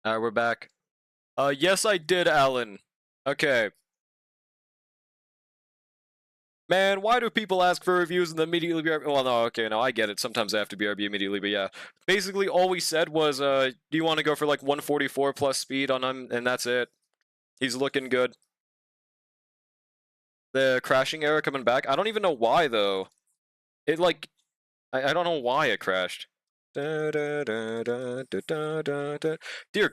Alright, we're back. Yes, I did, Alan. Okay. Man, why do people ask for reviews and then immediately BRB? Well, no, okay, no, I get it. Sometimes I have to BRB immediately, but yeah. Basically, all we said was, do you want to go for like 144 plus speed on him? And that's it. He's looking good. The crashing error coming back. I don't even know why, though. It, like, I don't know why it crashed. Dear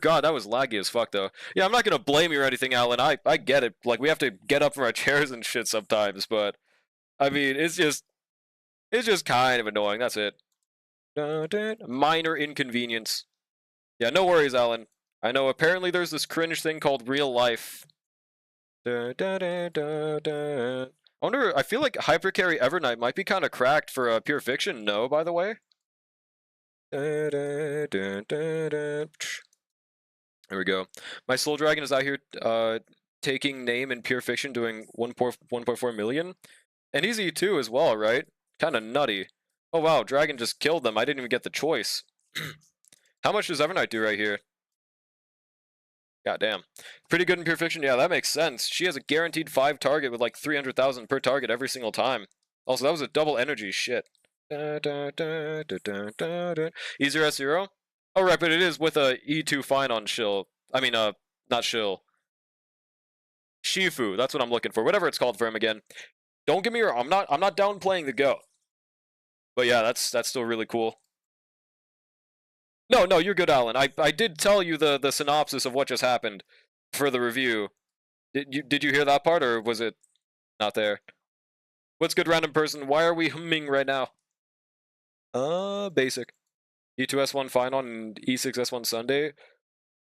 God, that was laggy as fuck, though. Yeah, I'm not gonna blame you or anything, Alan. I get it. Like, we have to get up from our chairs and shit sometimes, but I mean, it's just kind of annoying. That's it. Minor inconvenience. Yeah, no worries, Alan. I know. Apparently, there's this cringe thing called real life. I wonder. I feel like Hypercarry Evernight might be kind of cracked for Pure Fiction. No, by the way. There we go. My Soul Dragon is out here taking name in Pure Fiction, doing 1.4 million. And easy too as well, right? Kind of nutty. Oh wow, Dragon just killed them. I didn't even get the choice. How much does Evernight do right here? God damn. Pretty good in Pure Fiction. Yeah, that makes sense. She has a guaranteed 5 target with like 300,000 per target every single time. Also, that was a double energy. Shit. Easier S0? Oh, right, but it is with a E2 fine on Shill. I mean, not Shill. Shifu, that's what I'm looking for. Whatever it's called for him again. Don't get me wrong, I'm not downplaying the Go. But yeah, that's still really cool. No, you're good, Alan. I did tell you the synopsis of what just happened for the review. Did you hear that part, or was it not there? What's good, random person? Why are we humming right now? Basic. E2S1 final and E6S1 Sunday.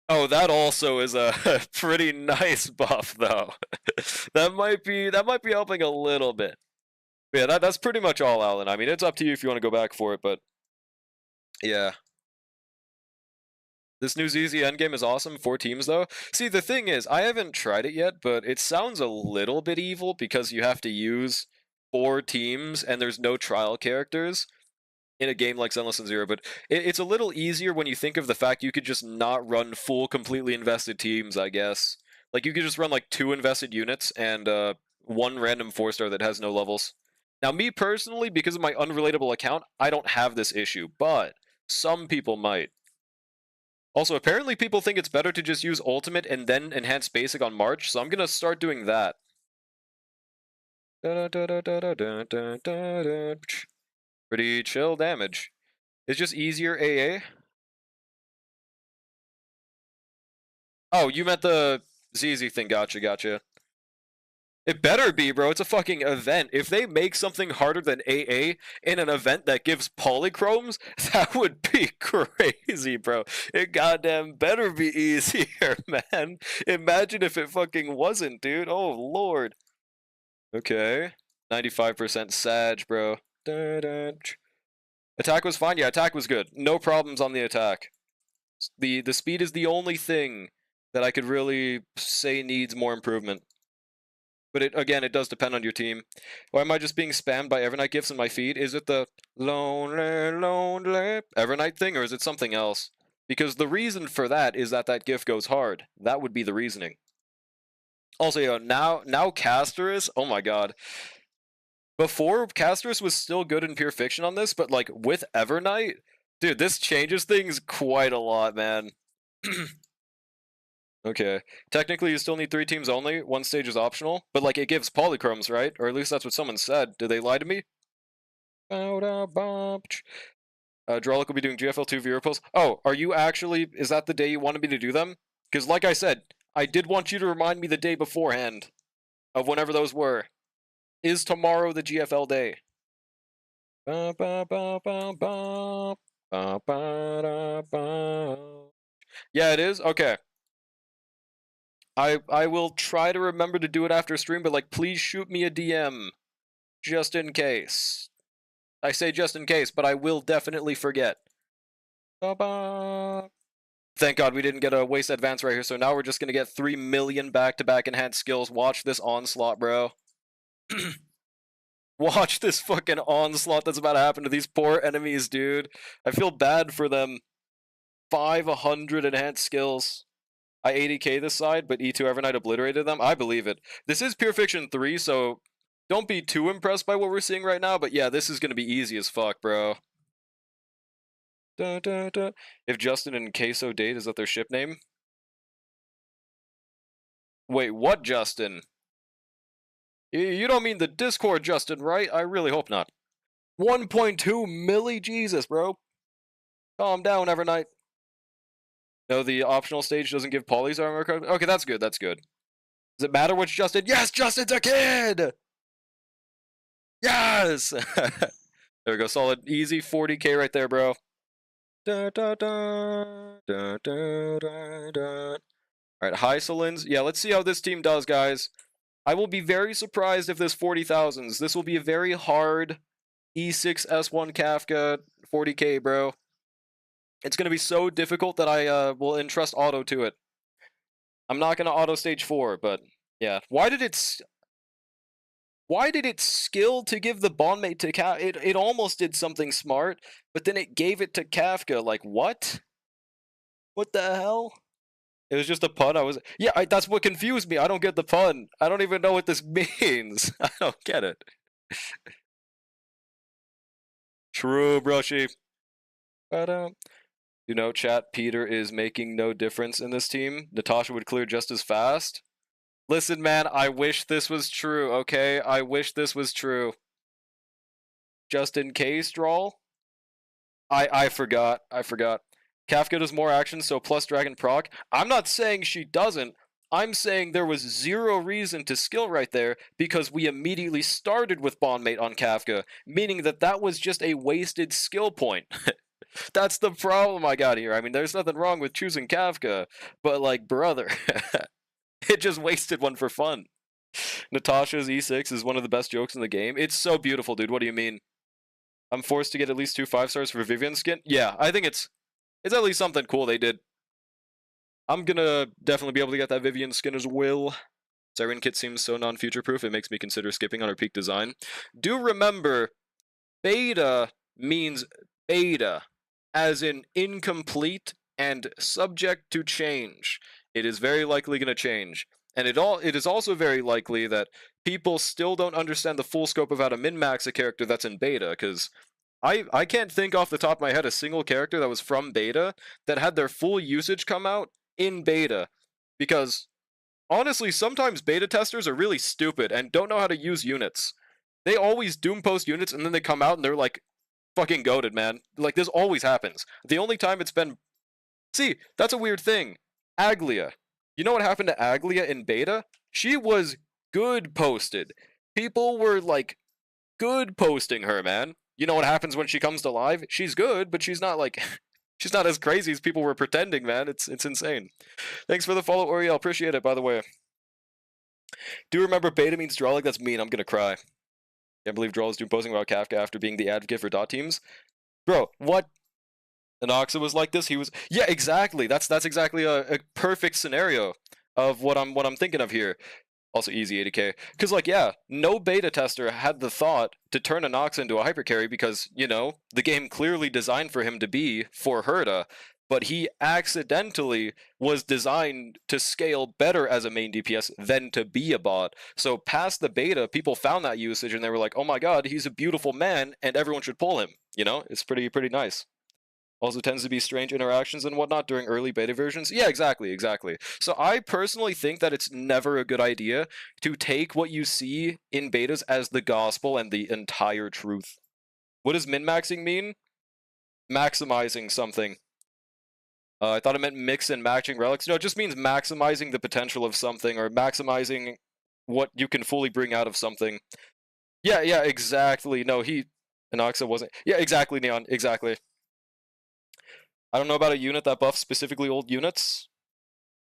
Oh, that also is a pretty nice buff, though. that might be helping a little bit. But yeah, that's pretty much all, Alan. I mean, it's up to you if you want to go back for it, but yeah. This new ZZ endgame is awesome. 4 teams, though. See, the thing is, I haven't tried it yet, but it sounds a little bit evil because you have to use 4 teams and there's no trial characters in a game like Zenless and Zero, but it's a little easier when you think of the fact you could just not run full, completely invested teams, I guess. Like, you could just run, like, 2 invested units and 1 random 4-star that has no levels. Now, me personally, because of my unrelatable account, I don't have this issue, but some people might. Also, apparently people think it's better to just use Ultimate and then enhance Basic on March, so I'm gonna start doing that. Pretty chill damage. It's just easier AA. Oh, you meant the ZZ thing. Gotcha. It better be, bro. It's a fucking event. If they make something harder than AA in an event that gives polychromes, that would be crazy, bro. It goddamn better be easier, man. Imagine if it fucking wasn't, dude. Oh, lord. Okay. 95% Sag, bro. Attack was fine. Yeah, attack was good. No problems on the attack. The speed is the only thing that I could really say needs more improvement. But again, it does depend on your team. Why am I just being spammed by Evernight gifts in my feed? Is it the lonely Evernight thing, or is it something else? Because the reason for that is that gift goes hard. That would be the reasoning. Also, yo, now Casterus, oh my god. Before, Casterus was still good in Pure Fiction on this, but like with Evernight, dude, this changes things quite a lot, man. Okay. Technically, you still need 3 teams only. 1 stage is optional. But, like, it gives polychromes, right? Or at least that's what someone said. Did they lie to me? Drolic will be doing GFL2 viewer polls. Oh, are you actually... Is that the day you wanted me to do them? Because, like I said, I did want you to remind me the day beforehand of whenever those were. Is tomorrow the GFL day? Yeah, it is? Okay. I will try to remember to do it after stream, but like, please shoot me a DM, just in case. I say just in case, but I will definitely forget. Ba-ba. Thank God we didn't get a waste advance right here, so now we're just gonna get 3 million back-to-back enhanced skills. Watch this onslaught, bro. Watch this fucking onslaught that's about to happen to these poor enemies, dude. I feel bad for them. 500 enhanced skills. I 80k this side, but E2 Evernight obliterated them. I believe it. This is Pure Fiction 3, so don't be too impressed by what we're seeing right now, but yeah, this is gonna be easy as fuck, bro. Dun, dun, dun. If Justin and Queso date, is that their ship name? Wait, what Justin? You don't mean the Discord Justin, right? I really hope not. 1.2 milli? Jesus, bro. Calm down, Evernight. No, the optional stage doesn't give Polly's armor code? Okay, that's good, that's good. Does it matter which Justin? Yes, Justin's a kid! Yes! There we go, solid, easy 40k right there, bro. Da, da, da, da, da, da, da. Alright, Hysolins. Yeah, let's see how this team does, guys. I will be very surprised if this 40,000s. This will be a very hard E6 S1 Kafka 40k, bro. It's going to be so difficult that I will entrust auto to it. I'm not going to auto stage 4, but yeah. Why did it skill to give the bondmate to Kafka? It almost did something smart, but then it gave it to Kafka. Like, what? What the hell? It was just a pun. That's what confused me. I don't get the pun. I don't even know what this means. I don't get it. True, brushy. You know, chat, Peter is making no difference in this team. Natasha would clear just as fast. Listen, man, I wish this was true, okay? I wish this was true. Just in case, drawl? I forgot. Kafka does more action, so plus Dragon proc. I'm not saying she doesn't. I'm saying there was zero reason to skill right there because we immediately started with Bondmate on Kafka, meaning that was just a wasted skill point. That's the problem I got here. I mean, there's nothing wrong with choosing Kafka, but like, brother, it just wasted one for fun. Natasha's E6 is one of the best jokes in the game. It's so beautiful, dude. What do you mean? I'm forced to get at least 2 5-stars for Vivian's skin? Yeah, I think it's at least something cool they did. I'm gonna definitely be able to get that Vivian skin as well. Siren Kit seems so non-future proof, it makes me consider skipping on her peak design. Do remember, beta means beta, as in incomplete and subject to change. It is very likely going to change. And it is also very likely that people still don't understand the full scope of how to min-max a character that's in beta, because I can't think off the top of my head a single character that was from beta that had their full usage come out in beta. Because, honestly, sometimes beta testers are really stupid and don't know how to use units. They always doom post units and then they come out and they're like, fucking goated, man. Like, this always happens. The only time it's been... See, that's a weird thing. Aglia. You know what happened to Aglia in beta? She was good posted. People were, like, good posting her, man. You know what happens when she comes to live? She's good, but she's not, like... she's not as crazy as people were pretending, man. It's insane. Thanks for the follow, Oriel. Appreciate it, by the way. Do you remember beta means draw? Like, that's mean. I'm gonna cry. Can't believe Droll is doing posting about Kafka after being the advocate for dot teams. Bro, what? Anoxa was like this? He was... Yeah, exactly. That's exactly a perfect scenario of what I'm thinking of here. Also easy 80k. Because, like, yeah, no beta tester had the thought to turn Anoxa into a hypercarry because, you know, the game clearly designed for him to be for Herta, but he accidentally was designed to scale better as a main DPS than to be a bot. So past the beta, people found that usage and they were like, oh my god, he's a beautiful man and everyone should pull him. You know, it's pretty nice. Also tends to be strange interactions and whatnot during early beta versions. Yeah, exactly. So I personally think that it's never a good idea to take what you see in betas as the gospel and the entire truth. What does min-maxing mean? Maximizing something. I thought it meant mix and matching relics. No, it just means maximizing the potential of something or maximizing what you can fully bring out of something. Yeah, exactly. No, Anoxa wasn't. Yeah, exactly, Neon. Exactly. I don't know about a unit that buffs specifically old units.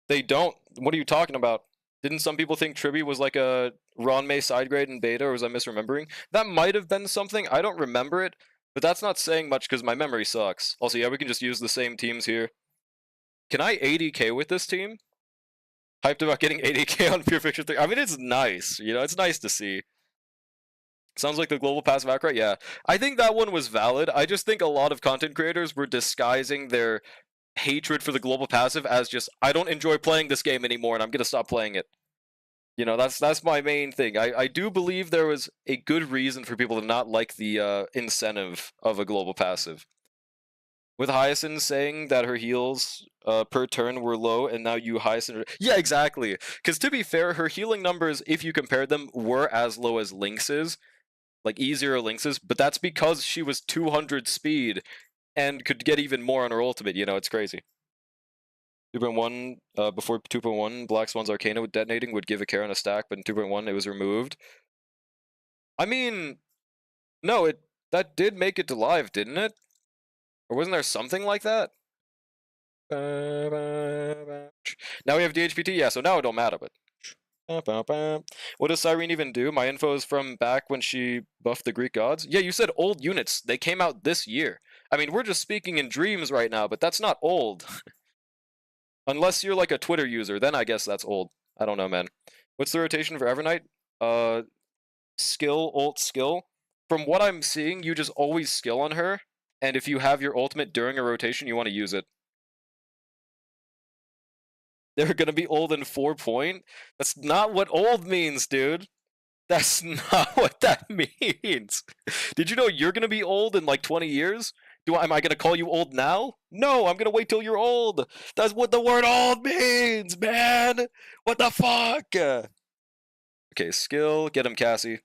They don't. What are you talking about? Didn't some people think Tribi was like a Ron May side grade in beta, or was I misremembering? That might have been something. I don't remember it, but that's not saying much because my memory sucks. Also, yeah, we can just use the same teams here. Can I 80k with this team? Hyped about getting 80k on Pure Fiction 3. I mean, it's nice. You know, it's nice to see. Sounds like the global pass Vakra? Yeah. I think that one was valid. I just think a lot of content creators were disguising their hatred for the global passive as just, I don't enjoy playing this game anymore and I'm gonna stop playing it. You know, that's my main thing. I do believe there was a good reason for people to not like the incentive of a global passive. With Hyacinth saying that her heals per turn were low, and now you Hyacinth. Yeah, exactly. Because to be fair, her healing numbers, if you compared them, were as low as Lynx's, like E0 Lynx's, but that's because she was 200 speed and could get even more on her ultimate. You know, it's crazy. 2.1, before 2.1, Black Swan's Arcana with detonating would give a Karen a stack, but in 2.1 it was removed. I mean, no, that did make it to live, didn't it? Or wasn't there something like that? Now we have DHPT, yeah, so now it don't matter, but... What does Cyrene even do? My info is from back when she buffed the Greek gods. Yeah, you said old units. They came out this year. I mean, we're just speaking in dreams right now, but that's not old. Unless you're like a Twitter user, then I guess that's old. I don't know, man. What's the rotation for Evernight? Skill, ult, skill. From what I'm seeing, you just always skill on her, and if you have your ultimate during a rotation, you want to use it. They're gonna be old in 4 point? That's not what old means, dude. That's not what that means. Did you know you're gonna be old in like 20 years? Am I gonna call you old now? No, I'm gonna wait till you're old. That's what the word old means, man. What the fuck? Okay, skill, get him, Cassie.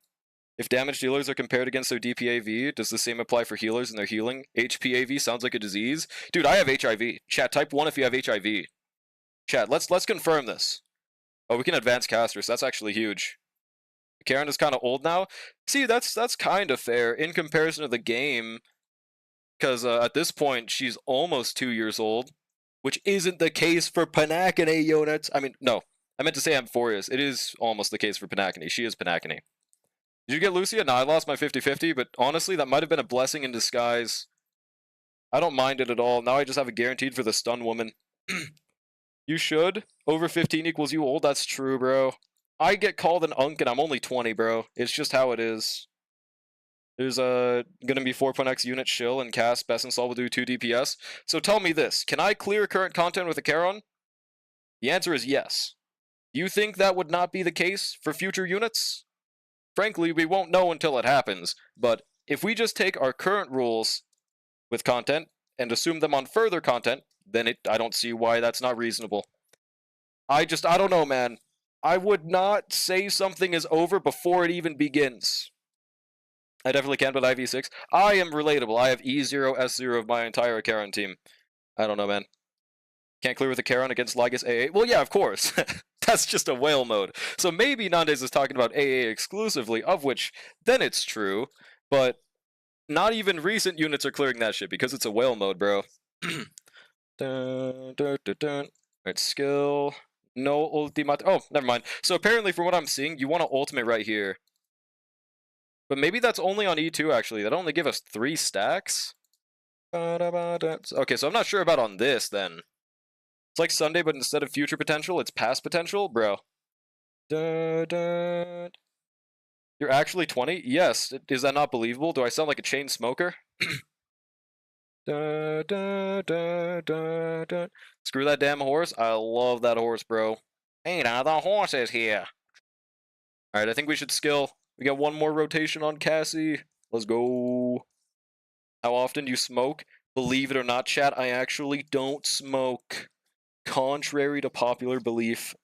If damage dealers are compared against their DPAV, does the same apply for healers and their healing? HPAV sounds like a disease. Dude, I have HIV. Chat, type 1 if you have HIV. Chat, let's confirm this. Oh, we can advance casters. That's actually huge. Karen is kind of old now. See, that's kind of fair in comparison to the game, because at this point she's almost 2 years old, which isn't the case for Panacane units. I mean, no, I meant to say Amphorius. It is almost the case for Panacane. She is Panacane. Did you get Lucia? No, I lost my 50-50, but honestly, that might have been a blessing in disguise. I don't mind it at all. Now I just have it guaranteed for the stun woman. You should. Over 15 equals you old. That's true, bro. I get called an unk and I'm only 20, bro. It's just how it is. There's gonna be 4.x unit shill and cast best install will do 2 DPS. So tell me this, can I clear current content with a Charon? The answer is yes. Do you think that would not be the case for future units? Frankly, we won't know until it happens, but if we just take our current rules with content and assume them on further content, then I don't see why that's not reasonable. I don't know, man. I would not say something is over before it even begins. I definitely can, but IV6. I am relatable. I have E0, S0 of my entire Charon team. I don't know, man. Can't clear with a Charon against Lygus AA? Well, yeah, of course. That's just a whale mode. So maybe Nandes is talking about AA exclusively, of which, then it's true, but not even recent units are clearing that shit because it's a whale mode, bro. Dun, dun, dun, dun. Alright, skill. No ultimate. Oh, never mind. So apparently, from what I'm seeing, you want to ultimate right here. But maybe that's only on E2, actually. That'll only give us 3 stacks? Okay, so I'm not sure about on this, then. It's like Sunday, but instead of future potential, it's past potential? Bro. Dun, dun. You're actually 20? Yes. Is that not believable? Do I sound like a chain smoker? Dun, dun, dun, dun, dun. Screw that damn horse. I love that horse, bro. Hey, now the horse is here. Alright, I think we should skill. We got one more rotation on Cassie. Let's go. How often do you smoke? Believe it or not, chat, I actually don't smoke. Contrary to popular belief.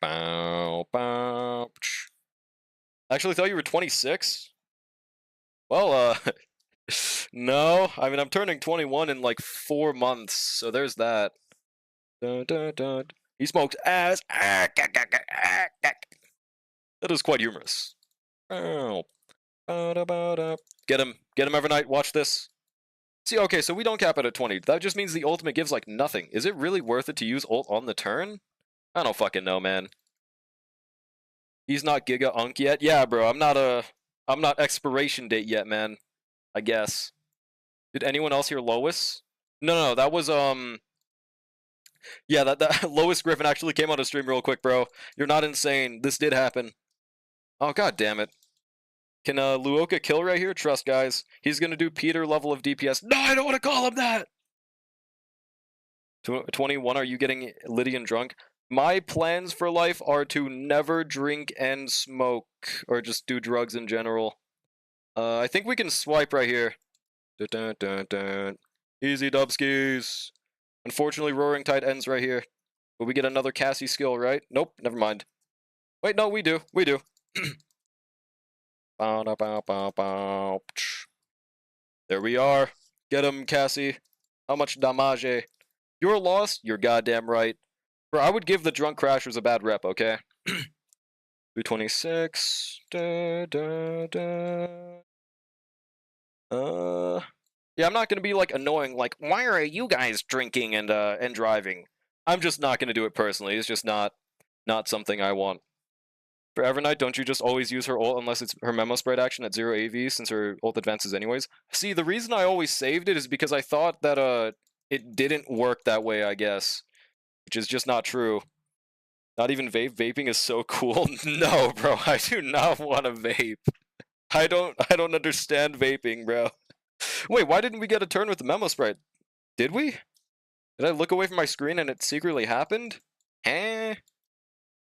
Bow, bow. I actually thought you were 26. Well, no. I mean, I'm turning 21 in like 4 months, so there's that. Dun, dun, dun. He smokes ass. That is quite humorous. Oh. Get him, Evernight, watch this. See, okay, so we don't cap it at 20. That just means the ultimate gives, like, nothing. Is it really worth it to use ult on the turn? I don't fucking know, man. He's not Giga Unk yet? Yeah, bro, I'm not expiration date yet, man. I guess. Did anyone else hear Lois? No, that was, yeah, that Lois Griffin actually came on a stream real quick, bro. You're not insane. This did happen. Oh, god damn it. Can Luoka kill right here? Trust, guys. He's gonna do Peter level of DPS. No, I don't want to call him that! 21, are you getting Lydian drunk? My plans for life are to never drink and smoke, or just do drugs in general. I think we can swipe right here. Dun, dun, dun, dun. Easy dubskis. Unfortunately, Roaring Tide ends right here. But we get another Cassie skill, right? Nope, never mind. Wait, no, we do. We do. There we are. Get him, Cassie. How much damage? You're lost? You're goddamn right. Bro, I would give the Drunk Crashers a bad rep, okay? 226. Da, da, da. Yeah, I'm not gonna be like annoying, like, why are you guys drinking and driving? I'm just not gonna do it personally. It's just not something I want. For Evernight, don't you just always use her ult unless it's her memo spread action at 0 AV since her ult advances anyways? See, the reason I always saved it is because I thought that it didn't work that way, I guess. Which is just not true. Not even vape. Vaping is so cool. No, bro, I do not want to vape. I don't understand vaping, bro. Wait, why didn't we get a turn with the memo sprite? Did we? Did I look away from my screen and it secretly happened? Eh?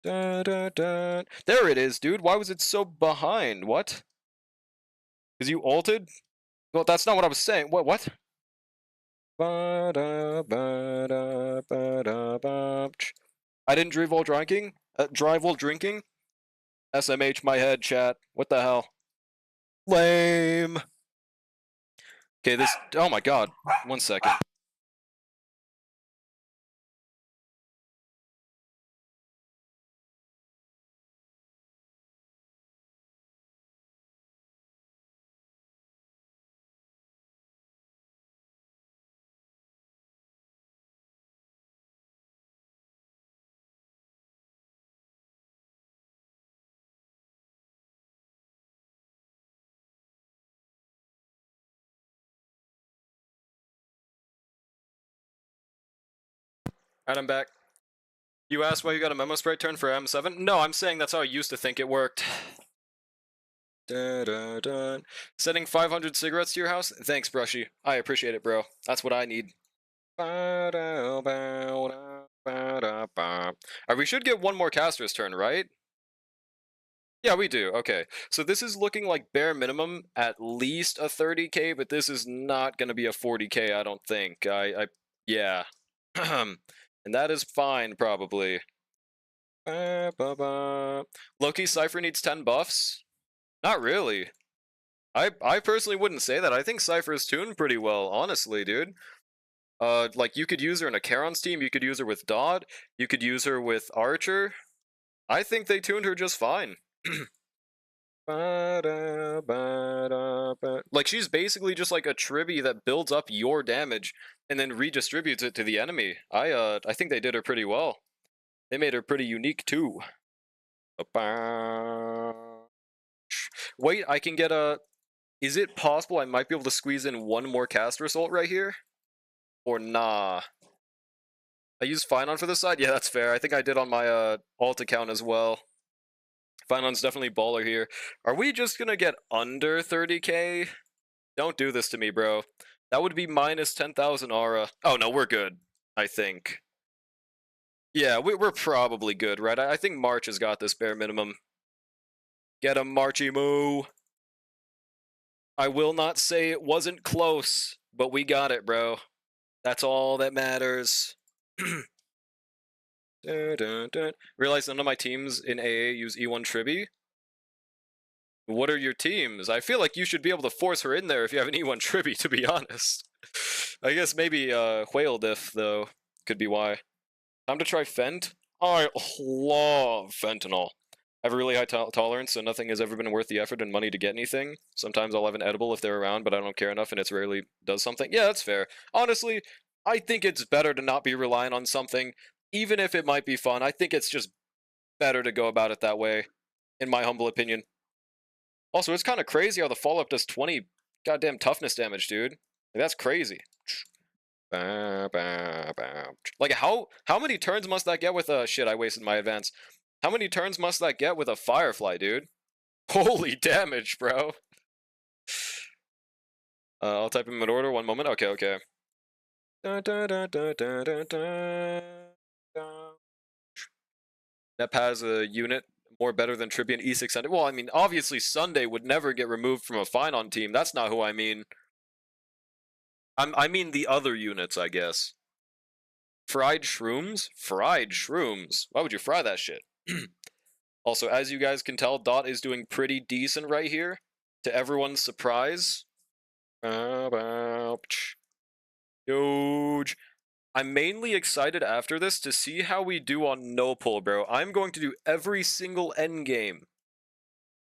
Da, da, da. There it is, dude. Why was it so behind? What? Because you ulted? Well, that's not what I was saying. What? Ba-da, ba-da, ba-da, ba. I didn't drive while drinking? Drive while drinking? SMH my head, chat. What the hell? Lame. Okay, this... Oh my god. 1 second. Alright, I'm back. You asked why you got a memo sprite turn for M7? No, I'm saying that's how I used to think it worked. Da, da, da. Sending 500 cigarettes to your house? Thanks, Brushy. I appreciate it, bro. That's what I need. We should get one more caster's turn, right? Yeah, we do. Okay. So this is looking like bare minimum at least a 30k, but this is not going to be a 40k, I don't think. Yeah. And that is fine, probably. Loki Cypher needs 10 buffs? Not really. I personally wouldn't say that. I think Cypher's tuned pretty well, honestly, dude. Like, you could use her in a Charon's team, you could use her with Dodd, you could use her with Archer. I think they tuned her just fine. Like, she's basically just like a Tribby that builds up your damage and then redistributes it to the enemy. I think they did her pretty well. They made her pretty unique, too. Wait, I can get a... Is it possible I might be able to squeeze in one more caster assault right here? Or nah? I used Finon for this side? Yeah, that's fair. I think I did on my alt account as well. Finon's definitely baller here. Are we just gonna get under 30k? Don't do this to me, bro. That would be minus 10,000 aura. Oh no, we're good, I think. Yeah, we're probably good, right? I think March has got this bare minimum. Get him, Marchy Moo! I will not say it wasn't close, but we got it, bro. That's all that matters. Dun, dun, dun. Realize none of my teams in AA use E1 Tribby? What are your teams? I feel like you should be able to force her in there if you have an E1 Tribby, to be honest. I guess maybe Whale Diff, though, could be why. Time to try Fent? I love fentanyl. I have a really high tolerance, so nothing has ever been worth the effort and money to get anything. Sometimes I'll have an edible if they're around, but I don't care enough and it rarely does something. Yeah, that's fair. Honestly, I think it's better to not be relying on something, even if it might be fun. I think it's just better to go about it that way, in my humble opinion. Also, it's kind of crazy how the follow-up does 20 goddamn toughness damage, dude. Like, that's crazy. Like, how many turns must that get with a... Shit, I wasted my advance. How many turns must that get with a Firefly, dude? Holy damage, bro. I'll type him in order, one moment. Okay. Nep has a unit more better than Tribby and E6 Sunday. Well, I mean, obviously Sunday would never get removed from a Finon team. That's not who I mean. I mean the other units, I guess. Fried shrooms? Fried shrooms. Why would you fry that shit? Also, as you guys can tell, Dot is doing pretty decent right here. To everyone's surprise. Huge. I'm mainly excited after this to see how we do on no pull, bro. I'm going to do every single endgame.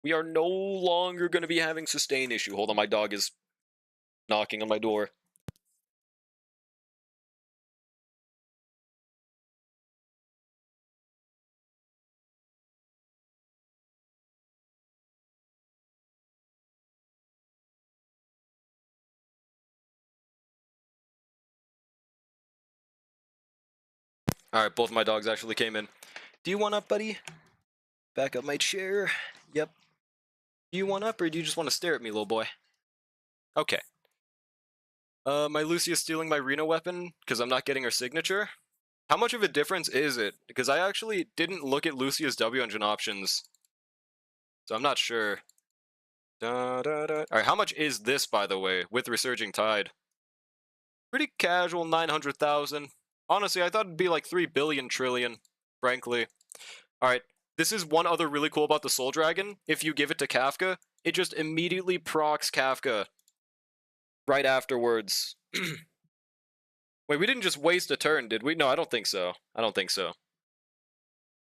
We are no longer going to be having sustain issue. Hold on, my dog is knocking on my door. Alright, both my dogs actually came in. Do you want up, buddy? Back up my chair. Yep. Do you want up, or do you just want to stare at me, little boy? Okay. My Lucia's stealing my Reno weapon because I'm not getting her signature. How much of a difference is it? Because I actually didn't look at Lucia's W engine options. So I'm not sure. Alright, how much is this, by the way, with Resurging Tide? Pretty casual, 900,000. Honestly, I thought it'd be like 3 billion trillion, frankly. Alright, this is one other really cool about the Soul Dragon. If you give it to Kafka, it just immediately procs Kafka right afterwards. Wait, we didn't just waste a turn, did we? No, I don't think so. I don't think so.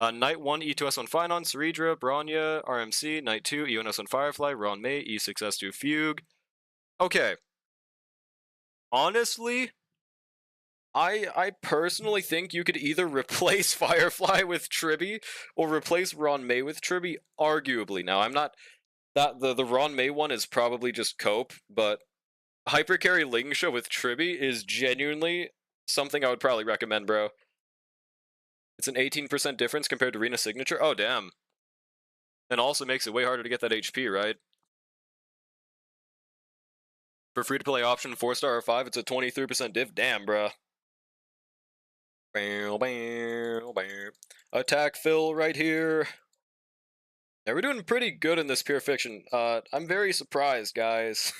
Knight 1, E2S on Finon, Ceridra, Bronya, RMC, Knight 2, EONS on Firefly, Ron May, E6S2 Fugue. Okay. Honestly, I personally think you could either replace Firefly with Tribby or replace Ron May with Tribby, arguably. Now, I'm not... The Ron May one is probably just cope, but Hypercarry Lingsha with Tribby is genuinely something I would probably recommend, bro. It's an 18% difference compared to Rena Signature. Oh, damn. And also makes it way harder to get that HP, right? For free-to-play option, 4-star or 5, it's a 23% diff. Damn, bruh. Attack Phil right here. Yeah, we're doing pretty good in this Pure Fiction. I'm very surprised, guys.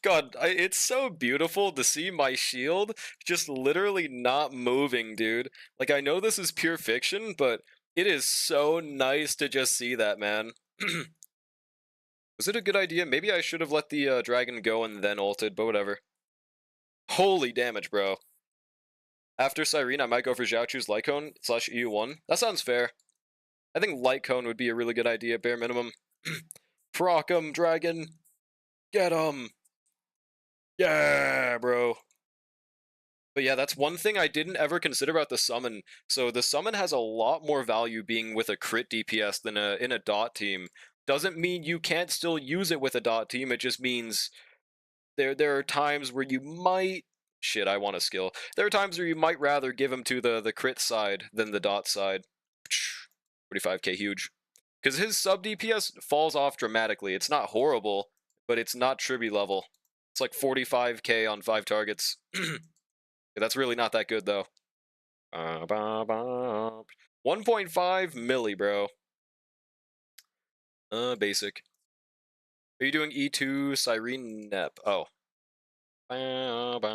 God, it's so beautiful to see my shield just literally not moving, dude. Like, I know this is Pure Fiction, but it is so nice to just see that, man. Was it a good idea? Maybe I should have let the dragon go and then ulted, but whatever. Holy damage, bro. After Cyrene, I might go for Zhaochu's Light Cone / EU1. That sounds fair. I think Light Cone would be a really good idea, bare minimum. Proc 'em, dragon. Get 'em. Yeah, bro. But yeah, that's one thing I didn't ever consider about the summon. So the summon has a lot more value being with a crit DPS than in a dot team. Doesn't mean you can't still use it with a dot team, it just means there are times where you might... Shit, I want a skill. There are times where you might rather give him to the crit side than the dot side. 45k huge. Because his sub DPS falls off dramatically. It's not horrible, but it's not Tribby level. It's like 45k on 5 targets. That's really not that good, though. 1.5 milli, bro. Basic. Are you doing E2 Cyrene Nep? Oh. What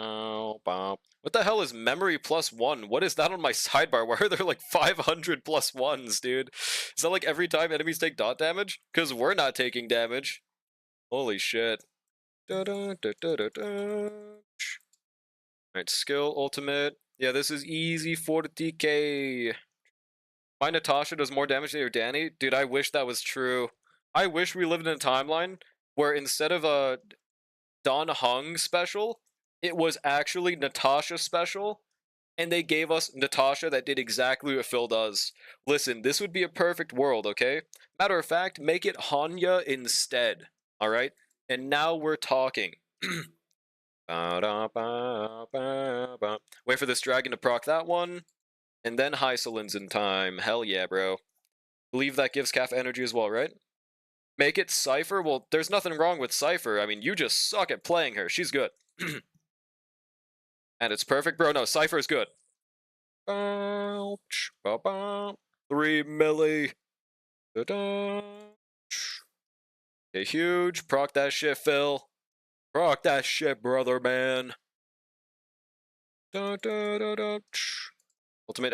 the hell is memory +1? What is that on my sidebar? Why are there like 500 +1s, dude? Is that like every time enemies take dot damage? Because we're not taking damage. Holy shit. Alright, skill, ultimate. Yeah, this is easy 40k. My Natasha does more damage than your Danny? Dude, I wish that was true. I wish we lived in a timeline where instead of a Don Hung special, it was actually Natasha special, and they gave us Natasha that did exactly what Phil does. Listen, this would be a perfect world, okay? Matter of fact, make it Hanya instead, alright? And now we're talking. Wait for this dragon to proc that one, and then Hycelin's in time. Hell yeah, bro. Believe that gives Calf energy as well, right? Make it Cypher? Well, there's nothing wrong with Cypher. I mean, you just suck at playing her. She's good. And it's perfect, bro. No, Cypher is good. 3 milli. Okay, huge. Proc that shit, Phil. Proc that shit, brother, man. Ultimate.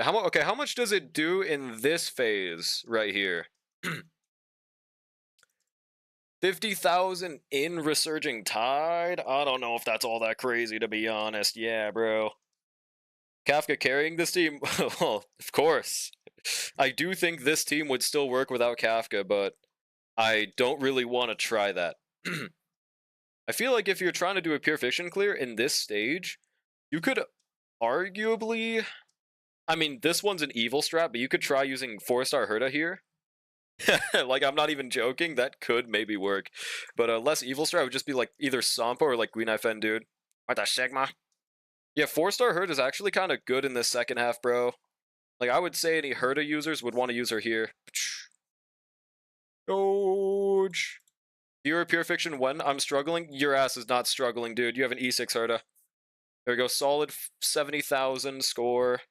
How much does it do in this phase right here? 50,000 in Resurging Tide? I don't know if that's all that crazy, to be honest. Yeah, bro. Kafka carrying this team? Well, of course. I do think this team would still work without Kafka, but I don't really want to try that. I feel like if you're trying to do a pure fiction clear in this stage, you could arguably... I mean, this one's an evil strat, but you could try using 4-star Herta here. Like, I'm not even joking, that could maybe work. But a less evil strat would just be like either Sampo or like Green Eye Fen, dude. What the Sigma? Yeah, 4-star Herta is actually kind of good in this second half, bro. Like, I would say any Herta users would want to use her here. Doge. You're a pure fiction when I'm struggling? Your ass is not struggling, dude. You have an E6 Herta. There we go, solid 70,000 score.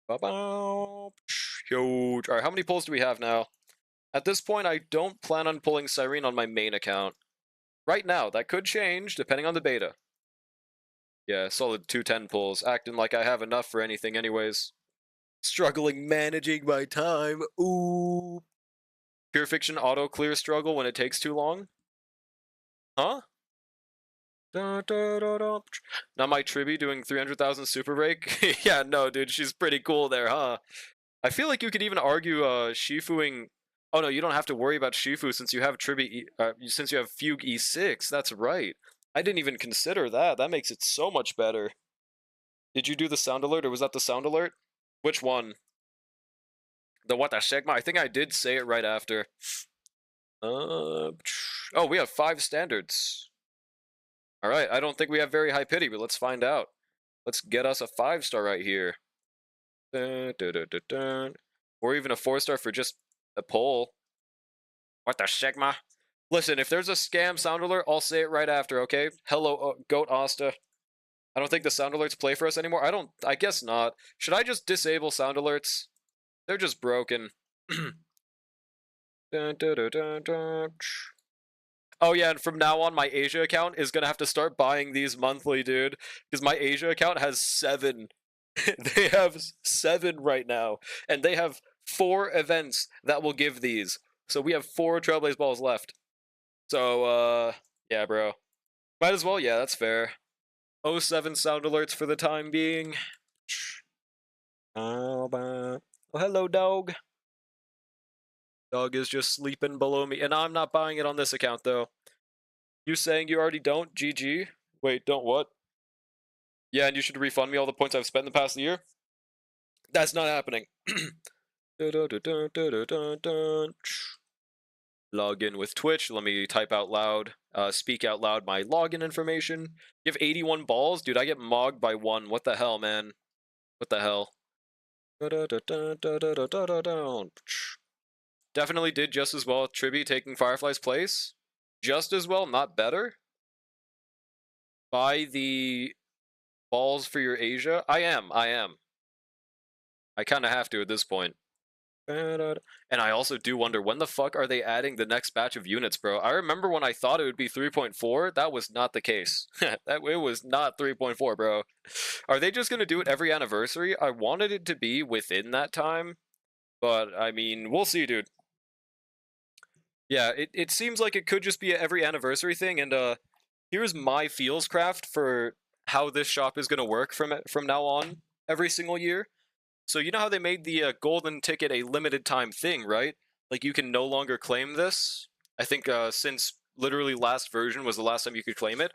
Huge. Alright, how many pulls do we have now? At this point, I don't plan on pulling Cyrene on my main account. Right now, that could change, depending on the beta. Yeah, solid 210 pulls, acting like I have enough for anything anyways. Struggling managing my time, ooh. Pure Fiction auto-clear struggle when it takes too long? Huh? Now my Tribby doing 300,000 super break? Yeah, no, dude, she's pretty cool there, huh? I feel like you could even argue Shifuing... Oh no, you don't have to worry about Shifu since you have Tribby, since you have Fugue E6, that's right. I didn't even consider that, that makes it so much better. Did you do the sound alert, or was that the sound alert? Which one? The what the Sigma? I think I did say it right after. Oh, we have 5 standards. Alright, I don't think we have very high pity, but let's find out. Let's get us a 5-star right here. Or even a 4-star for just a poll. What the Sigma? Listen, if there's a scam sound alert, I'll say it right after, okay? Hello, Goat Asta. I don't think the sound alerts play for us anymore. I guess not. Should I just disable sound alerts? They're just broken. Oh yeah, and from now on, my Asia account is gonna have to start buying these monthly, dude. Because my Asia account has 7. They have 7 right now. And they have 4 events that will give these. So we have 4 Trailblaze balls left. So, yeah, bro. Might as well, yeah, that's fair. 07 sound alerts for the time being. Oh, hello, dog. Dog is just sleeping below me, and I'm not buying it on this account, though. You saying you already don't? GG? Wait, don't what? Yeah, and you should refund me all the points I've spent in the past year? That's not happening. Log in with Twitch. Let me type out loud, speak out loud my login information. You have 81 balls? Dude, I get mogged by 1. What the hell, man? What the hell? Definitely did just as well. Tribby taking Firefly's place. Just as well, not better. Buy the balls for your Asia. I am. I kind of have to at this point. And I also do wonder, when the fuck are they adding the next batch of units, bro? I remember when I thought it would be 3.4, that was not the case. It was not 3.4, bro. Are they just going to do it every anniversary? I wanted it to be within that time, but I mean, we'll see, dude. Yeah, it seems like it could just be every anniversary thing, and here's my feels craft for how this shop is going to work from now on every single year. So you know how they made the golden ticket a limited time thing, right? Like, you can no longer claim this. I think since literally last version was the last time you could claim it.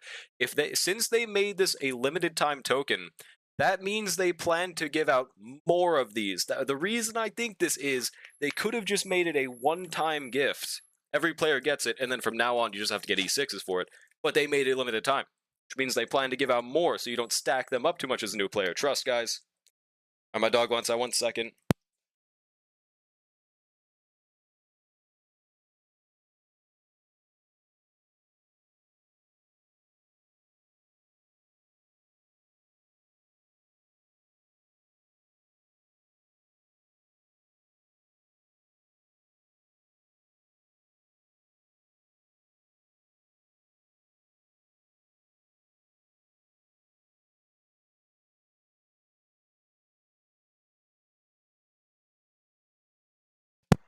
Since they made this a limited time token, that means they plan to give out more of these. The reason I think this is they could have just made it a one-time gift. Every player gets it, and then from now on you just have to get E6s for it. But they made it limited time, which means they plan to give out more so you don't stack them up too much as a new player. Trust, guys. My dog wants that 1 second.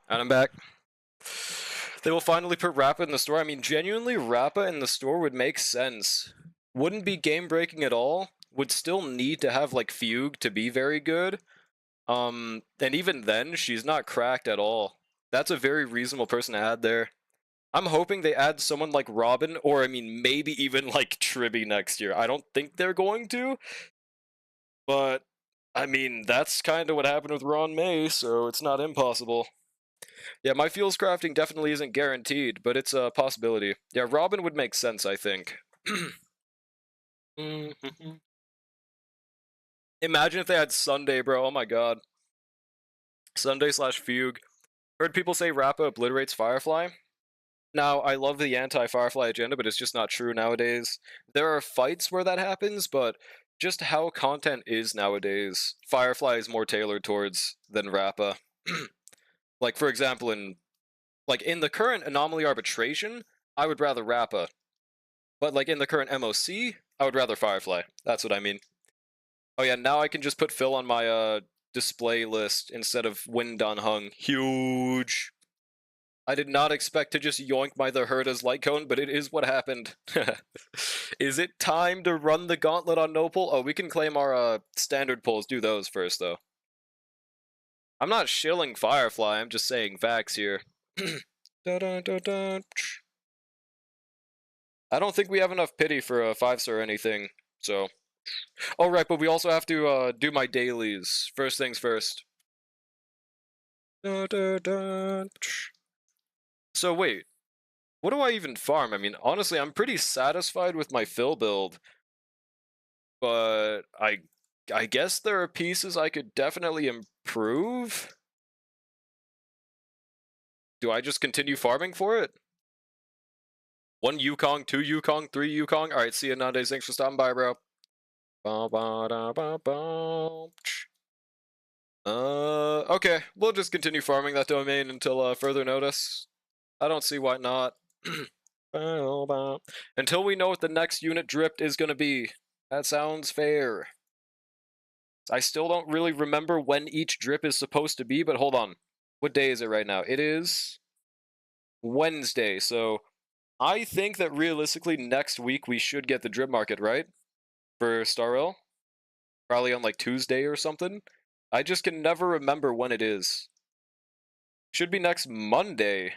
And I'm back. They will finally put Rappa in the store. I mean, genuinely, Rappa in the store would make sense. Wouldn't be game-breaking at all. Would still need to have, like, Fugue to be very good. And even then, she's not cracked at all. That's a very reasonable person to add there. I'm hoping they add someone like Robin, or, I mean, maybe even, like, Tribby next year. I don't think they're going to, but, I mean, that's kind of what happened with Ron May, so it's not impossible. Yeah, my fuels crafting definitely isn't guaranteed, but it's a possibility. Yeah, Robin would make sense, I think. Imagine if they had Sunday, bro. Oh my god. Sunday slash Fugue. Heard people say Rappa obliterates Firefly. Now, I love the anti-Firefly agenda, but it's just not true nowadays. There are fights where that happens, but just how content is nowadays, Firefly is more tailored towards than Rappa. Like, for example, in the current Anomaly Arbitration, I would rather Rappa. But, like, in the current MOC, I would rather Firefly. That's what I mean. Oh yeah, now I can just put Phil on my, display list instead of Wind on Hung. Huge! I did not expect to just yoink my The Herda's light cone, but it is what happened. Is it time to run the gauntlet on no pull? Oh, we can claim our, standard pulls. Do those first, though. I'm not shilling Firefly, I'm just saying facts here. I don't think we have enough pity for a 5-star or anything, so... Oh, right, but we also have to, do my dailies. First things first. So, wait. What do I even farm? I mean, honestly, I'm pretty satisfied with my fill build. But I guess there are pieces I could definitely improve. Do I just continue farming for it? 1 Yukong, 2 Yukong, 3 Yukong. Alright, see you nowadays. Thanks for stopping by, bro. Okay. We'll just continue farming that domain until further notice. I don't see why not. Until we know what the next unit dripped is gonna be. That sounds fair. I still don't really remember when each drip is supposed to be, but hold on. What day is it right now? It is Wednesday, so I think that realistically next week we should get the drip market, right? For Starrel? Probably on like Tuesday or something. I just can never remember when it is. Should be next Monday.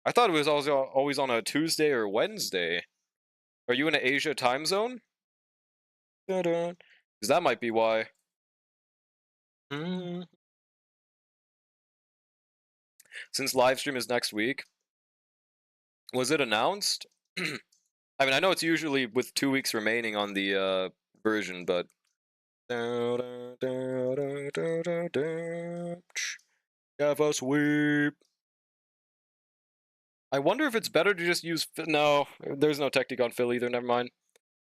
I thought it was always on a Tuesday or Wednesday. Are you in an Asia time zone? Because that might be why. Since live stream is next week, was it announced? I mean, I know it's usually with 2 weeks remaining on the version, but have a sweep. I wonder if it's better to just use... No, there's no technique on Phil either, never mind.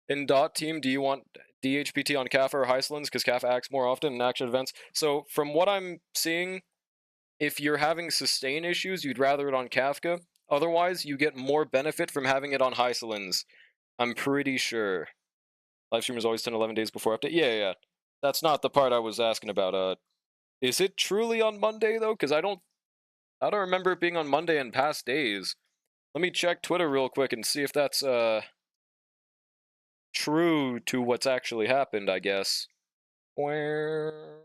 In dot team, do you want DHPT on Kafka or Heislands? Because Kafka acts more often in action events. So, from what I'm seeing, if you're having sustain issues, you'd rather it on Kafka. Otherwise, you get more benefit from having it on Heislands. I'm pretty sure. Live stream is always 10, 11 days before update. Yeah. That's not the part I was asking about. Is it truly on Monday, though? Because I don't remember it being on Monday in past days. Let me check Twitter real quick and see if that's, true to what's actually happened, I guess. Where...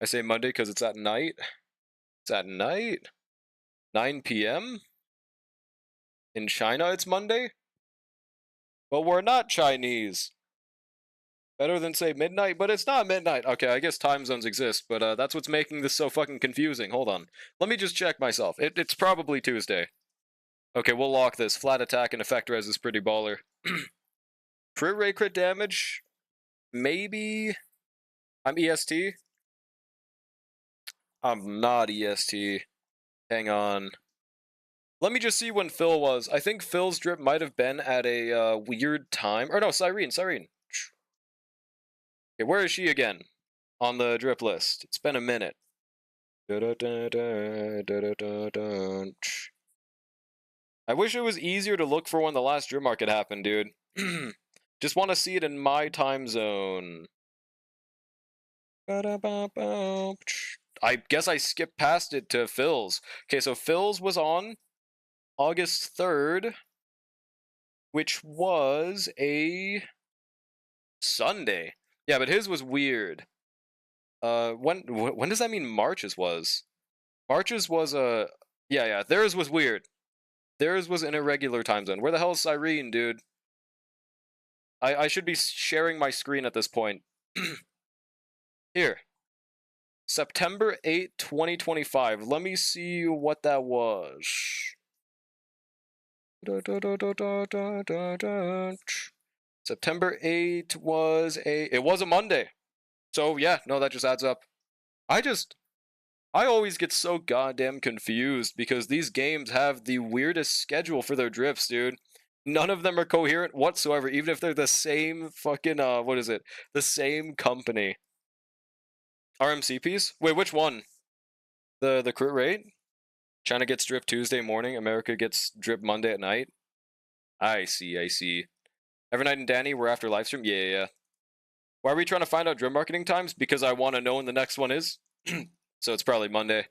I say Monday because it's at night. It's at night? 9 p.m.? In China it's Monday? But we're not Chinese. Better than say midnight, but it's not midnight. Okay, I guess time zones exist, but that's what's making this so fucking confusing. Hold on. Let me just check myself. It's probably Tuesday. Okay, we'll lock this. Flat attack and effect res is pretty baller. Crit rate, crit damage? Maybe? I'm EST? I'm not EST. Hang on. Let me just see when Phil was. I think Phil's drip might have been at a weird time. Or no, Cyrene. Okay, where is she again? On the drip list. It's been a minute. I wish it was easier to look for when the last drip market happened, dude. Just want to see it in my time zone. I guess I skipped past it to Phil's. Okay, so Phil's was on August 3rd, which was a Sunday. Yeah, but his was weird. When does that mean March's was? March's was a yeah. Theirs was weird. Theirs was an irregular time zone. Where the hell is Cyrene, dude? I should be sharing my screen at this point. Here. September 8th, 2025. Let me see what that was. September 8th was it was a Monday. So yeah, no, that just adds up. I always get so goddamn confused because these games have the weirdest schedule for their drifts, dude. None of them are coherent whatsoever, even if they're the same fucking, what is it? The same company. RMC piece? Wait, which one? The crit rate? China gets drift Tuesday morning, America gets drip Monday at night? I see. Every night in Danny, we're after livestream? Yeah. Why are we trying to find out drip marketing times? Because I want to know when the next one is. So it's probably Monday.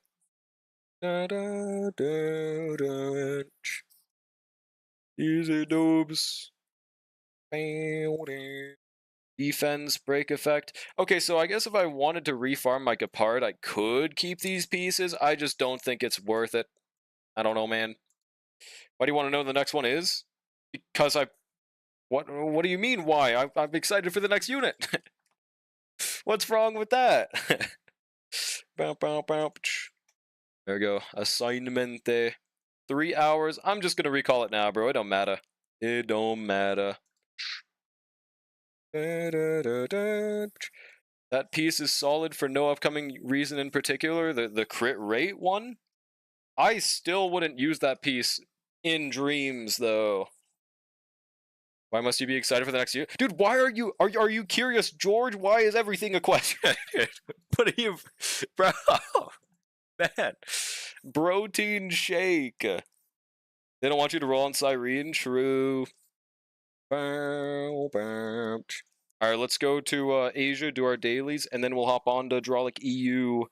Easy noobs. Defense, break effect. Okay, so I guess if I wanted to refarm my Gepard, I could keep these pieces. I just don't think it's worth it. I don't know, man. Why do you want to know the next one is? Because What do you mean, why? I'm excited for the next unit. What's wrong with that? There we go. Assignment. 3 hours. I'm just gonna recall it now, bro. It don't matter. It don't matter. That piece is solid for no upcoming reason in particular. The crit rate one? I still wouldn't use that piece in dreams, though. Why must you be excited for the next year? Dude, why are you curious, George? Why is everything a question? What are you... Bro, man. Protein shake. They don't want you to roll on Cyrene? True. Alright, let's go to Asia, do our dailies, and then we'll hop on to Draulic EU.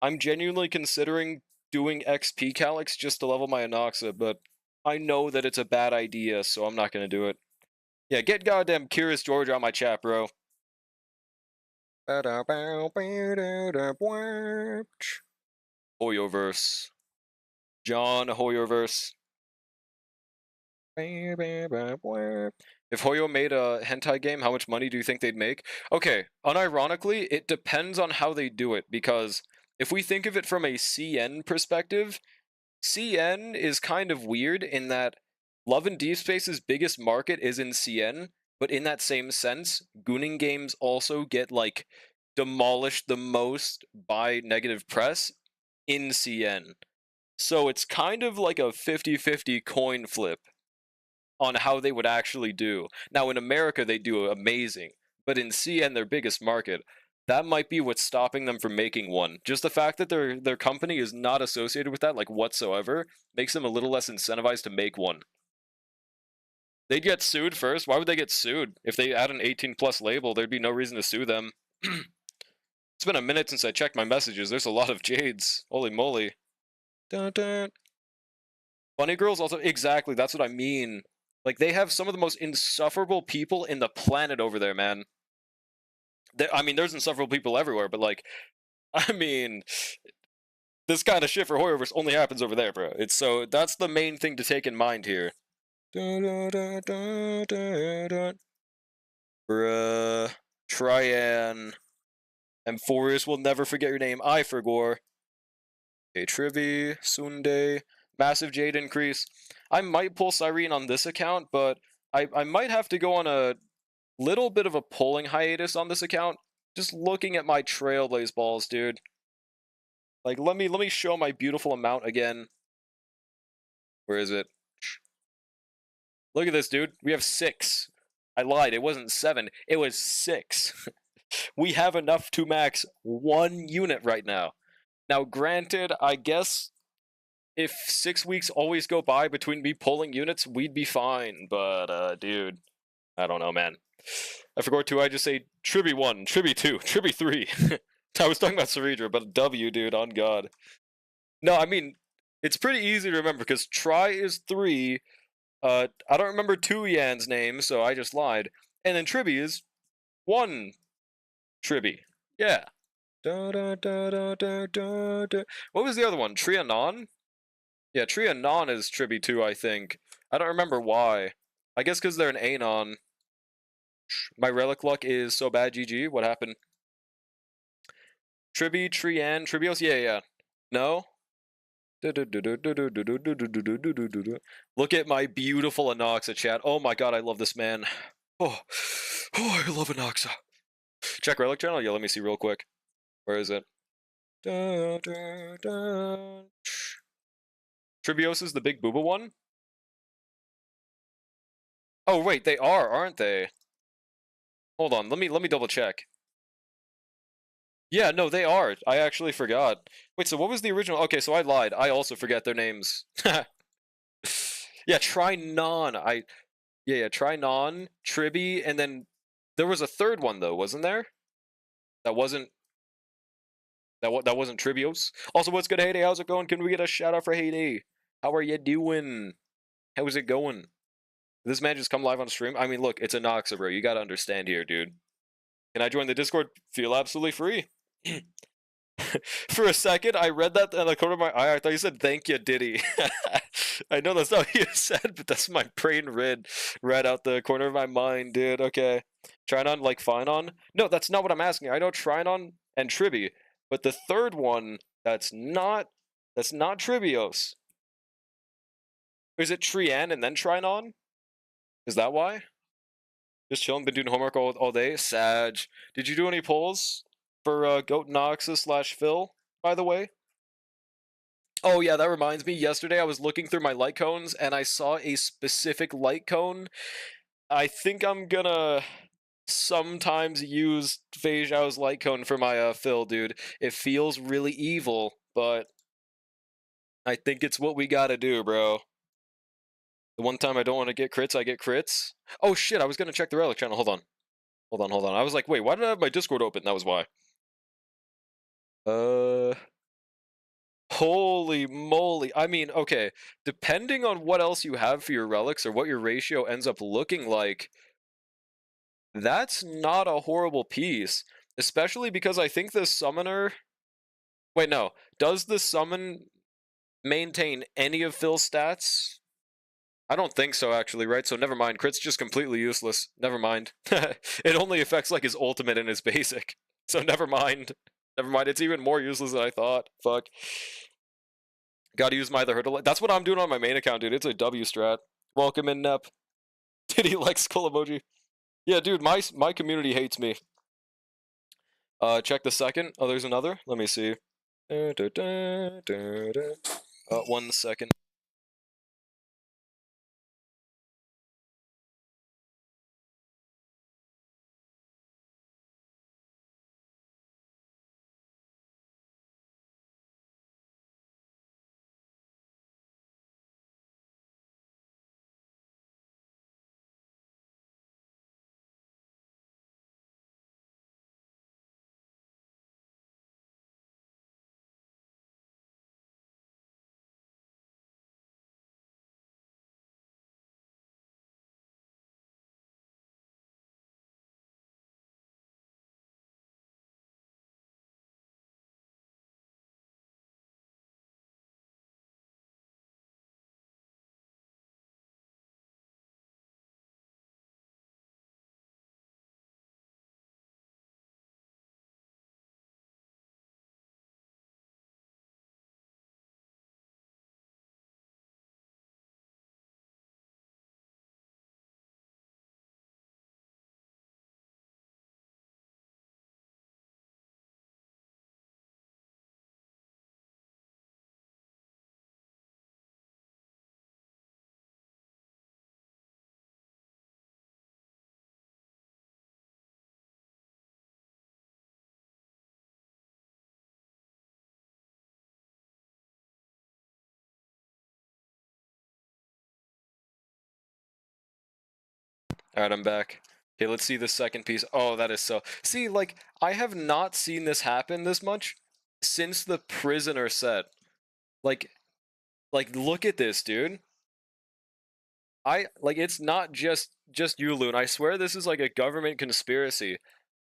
I'm genuinely considering doing XP Calyx just to level my Anoxa, but I know that it's a bad idea, so I'm not gonna do it. Yeah, get goddamn Curious George on my chat, bro. Hoyoverse. John Hoyoverse. If Hoyo made a hentai game, how much money do you think they'd make? Okay, unironically, it depends on how they do it, because if we think of it from a CN perspective, CN is kind of weird in that Love and Deep Space's biggest market is in CN, but in that same sense, Gooning games also get, like, demolished the most by negative press in CN. So it's kind of like a 50-50 coin flip on how they would actually do. Now, in America, they do amazing, but in CN, their biggest market, that might be what's stopping them from making one. Just the fact that their company is not associated with that, like, whatsoever, makes them a little less incentivized to make one. They'd get sued first. Why would they get sued? If they add an 18+ label, there'd be no reason to sue them. It's been a minute since I checked my messages. There's a lot of Jades. Holy moly. Dun, dun. Bunny Girls also... Exactly, that's what I mean. Like, they have some of the most insufferable people in the planet over there, man. I mean, there's insufferable people everywhere, but, like, I mean, this kind of shit for Hoyoverse only happens over there, bro. So, that's the main thing to take in mind here. Bruh. Tryan. Amphorius will never forget your name. I forgore. Okay, Trivi. Sunday. Massive Jade increase. I might pull Cyrene on this account, but I might have to go on a little bit of a pulling hiatus on this account. Just looking at my Trailblaze balls, dude. Like, let me show my beautiful amount again. Where is it? Look at this, dude. We have 6. I lied. It wasn't 7. It was 6. We have enough to max 1 unit right now. Now, granted, I guess if 6 weeks always go by between me pulling units, we'd be fine. But, dude, I don't know, man. I forgot to, I just say Tribby 1, Tribby 2, Tribby 3. I was talking about Cerebra, but W, dude, on God. No, I mean, it's pretty easy to remember because Tri is 3. I don't remember 2 Yan's name, so I just lied. And then Tribby is 1 Tribby. Yeah. Da, da, da, da, da, da, da. What was the other one? Trianon? Yeah, Trianon is Tribby too, I think. I don't remember why. I guess because they're an Anon. My relic luck is so bad, GG. What happened? Tribby, Trian, Tribios? Yeah, yeah. No? Look at my beautiful Anoxa, chat. Oh my god, I love this man. Oh, I love Anoxa. Check relic channel? Yeah, let me see real quick. Where is it? Tribios is the big booba one? Oh wait, they are, aren't they? Hold on, let me double check. Yeah, no, they are. I actually forgot. Wait, so what was the original? Okay, so I lied. I also forget their names. Yeah, Trinon. Yeah, Trinon, Tribby, and then there was a third one though, wasn't there? That wasn't that wasn't Tribios. Also, what's good, Heyday? How's it going? Can we get a shout out for Heyday? How are you doing? How's it going? Did this man just come live on stream? I mean, look, it's a Noxa, bro. You gotta understand here, dude. Can I join the Discord? Feel absolutely free. For a second, I read that in the corner of my eye. I thought you said "thank you, Diddy." I know that's not what you said, but that's my brain read out the corner of my mind, dude. Okay, Trinon like Finon? No, that's not what I'm asking. I know Trinon and Tribby, but the third one that's not Tribios. Is it Trian and then Trinon? Is that why? Just chilling, been doing homework all day. Sag. Did you do any polls for Goat Noxus / Phil? By the way. Oh yeah, that reminds me. Yesterday I was looking through my light cones and I saw a specific light cone. I think I'm gonna sometimes use Fei Zhao's light cone for my fill, dude. It feels really evil, but I think it's what we gotta do, bro. The one time I don't want to get crits, I get crits. Oh shit, I was gonna check the relic channel. Hold on. I was like, wait, why did I have my Discord open? That was why. Holy moly. I mean, okay, depending on what else you have for your relics or what your ratio ends up looking like, that's not a horrible piece. Especially because I think the summoner... Wait, no. Does the summon maintain any of Phil's stats? I don't think so, actually, right? So never mind. Crit's just completely useless. Never mind. It only affects, like, his ultimate and his basic. So never mind. Never mind. It's even more useless than I thought. Fuck. Gotta use my other hurdle. That's what I'm doing on my main account, dude. It's a W strat. Welcome in, Nep. Did he like skull emoji? Yeah, dude, my community hates me. Check the second. Oh, there's another. Let me see. 1 second. Alright, I'm back. Okay, let's see the second piece. Oh, that is so... See, like, I have not seen this happen this much since the Prisoner set. Like, look at this, dude. It's not just you, Loon. I swear this is like a government conspiracy.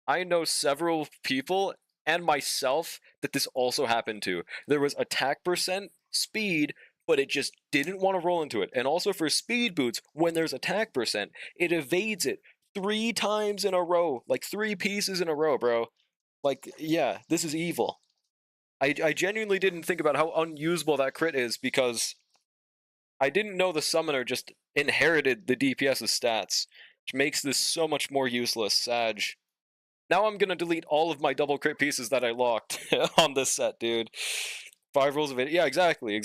I know several people and myself that this also happened to. There was attack percent, speed, but it just didn't want to roll into it. And also for speed boots, when there's attack percent, it evades it 3 times in a row. Like 3 pieces in a row, bro. Like, yeah, this is evil. I genuinely didn't think about how unusable that crit is because I didn't know the summoner just inherited the DPS's stats, which makes this so much more useless, Sag. Now I'm gonna delete all of my double crit pieces that I locked on this set, dude. 5 rules of it. Yeah, exactly.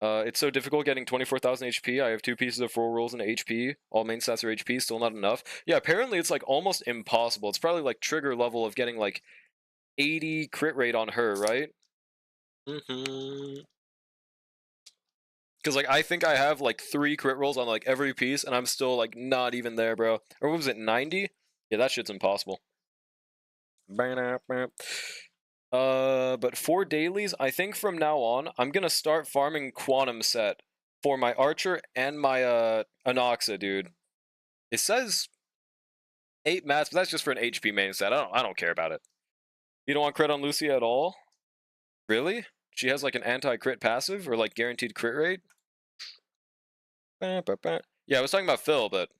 It's so difficult getting 24,000 HP. I have 2 pieces of 4 rules and HP. All main stats are HP, still not enough. Yeah, apparently it's like almost impossible. It's probably like trigger level of getting like 80 crit rate on her, right? Because like I think I have like 3 crit rolls on like every piece, and I'm still like not even there, bro. Or what was it, 90? Yeah, that shit's impossible. But for dailies, I think from now on, I'm gonna start farming Quantum set for my Archer and my Anoxa, dude. It says 8 mats, but that's just for an HP main set. I don't care about it. You don't want crit on Lucia at all? Really? She has like an anti-crit passive or like guaranteed crit rate? Yeah, I was talking about Phil, but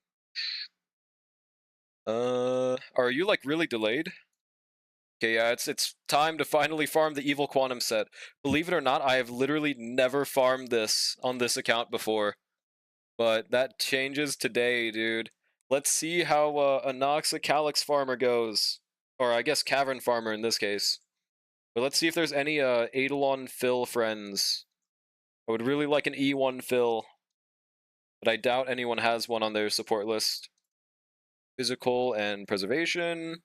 are you like really delayed? Okay, yeah, it's time to finally farm the evil Quantum set. Believe it or not, I have literally never farmed this on this account before. But that changes today, dude. Let's see how Anoxa Calyx Farmer goes. Or I guess Cavern Farmer in this case. But let's see if there's any Eidolon Phil friends. I would really like an E1 Phil. But I doubt anyone has one on their support list. Physical and Preservation.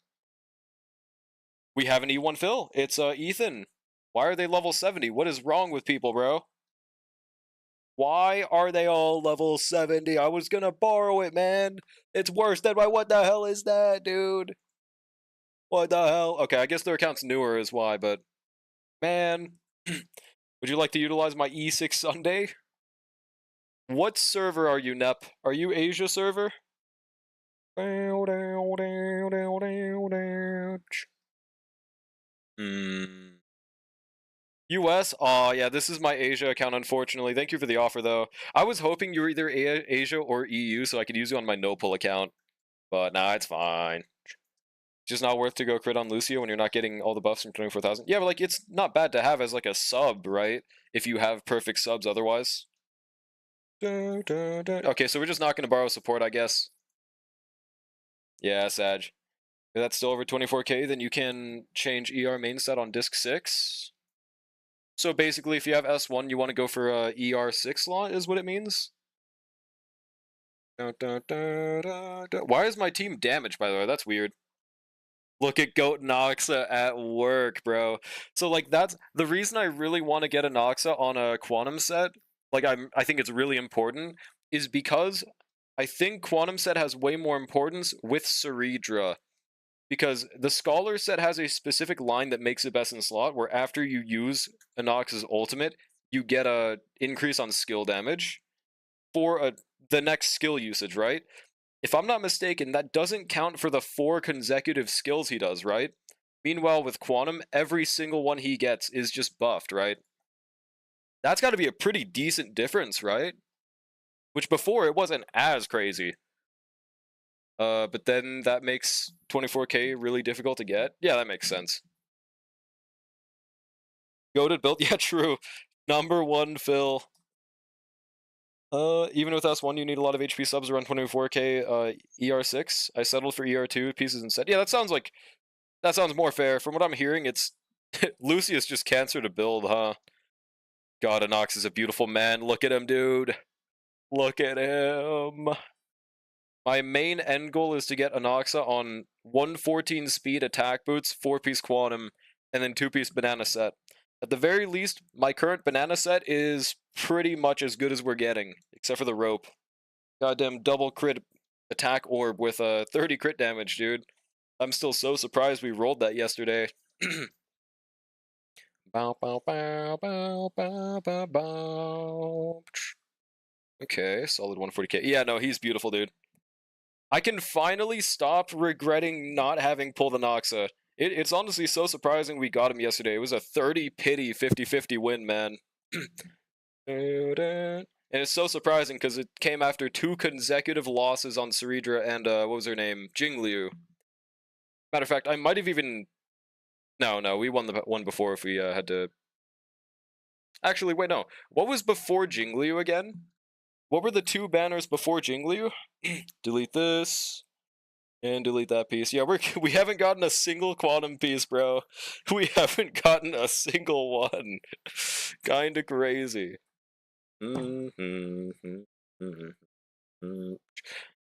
We have an E1 Phil. It's Ethan. Why are they level 70? What is wrong with people, bro? Why are they all level 70? I was gonna borrow it, man. It's worse than my... What the hell is that, dude? What the hell? Okay, I guess their account's newer is why, but... Man. Would you like to utilize my E6 Sunday? What server are you, Nep? Are you Asia server? US? Aw, yeah, this is my Asia account, unfortunately. Thank you for the offer, though. I was hoping you were either Asia or EU, so I could use you on my no-pull account. But nah, it's fine. Just not worth to go crit on Lucio when you're not getting all the buffs from 24,000. Yeah, but like, it's not bad to have as like a sub, right? If you have perfect subs otherwise. Okay, so we're just not going to borrow support, I guess. Yeah, Sag. If that's still over 24k, then you can change ER main stat on disc 6. So basically, if you have S1, you want to go for ER6 slot, is what it means? Why is my team damaged, by the way? That's weird. Look at Goat Noxa at work, bro. So like that's the reason I really want to get a Noxa on a Quantum set. Like I think it's really important is because I think Quantum set has way more importance with Ceridra. Because the Scholar set has a specific line that makes it best in slot, where after you use Anox's ultimate, you get a increase on skill damage for the next skill usage, right? If I'm not mistaken, that doesn't count for the 4 consecutive skills he does, right? Meanwhile, with Quantum, every single one he gets is just buffed, right? That's got to be a pretty decent difference, right? Which before, it wasn't as crazy. But then that makes 24k really difficult to get. Yeah, that makes sense. Goated build? Yeah, true. Number 1, Phil. Even with S1, you need a lot of HP subs around 24k ER6. I settled for ER2 pieces instead. Yeah, that sounds more fair. From what I'm hearing, it's Lucius just cancer to build, huh? God, Anox is a beautiful man. Look at him, dude. Look at him. My main end goal is to get Anoxa on 114 speed attack boots, 4-piece quantum, and then 2-piece banana set. At the very least, my current banana set is pretty much as good as we're getting, except for the rope. Goddamn double crit attack orb with 30 crit damage, dude. I'm still so surprised we rolled that yesterday. Bow, bow, bow, bow, bow, bow, bow. Okay, solid 140k. Yeah, no, he's beautiful, dude. I can finally stop regretting not having pulled the Noxa. It's honestly so surprising we got him yesterday. It was a 30 pity 50-50 win, man. And it's so surprising because it came after 2 consecutive losses on Saridra and, what was her name? Jingliu. Matter of fact, I might have even... No, we won the one before if we had to... Actually, wait, no. What was before Jingliu again? What were the 2 banners before Jingliu? Delete this. And delete that piece. Yeah, we haven't gotten a single quantum piece, bro. We haven't gotten a single one. Kinda crazy. It's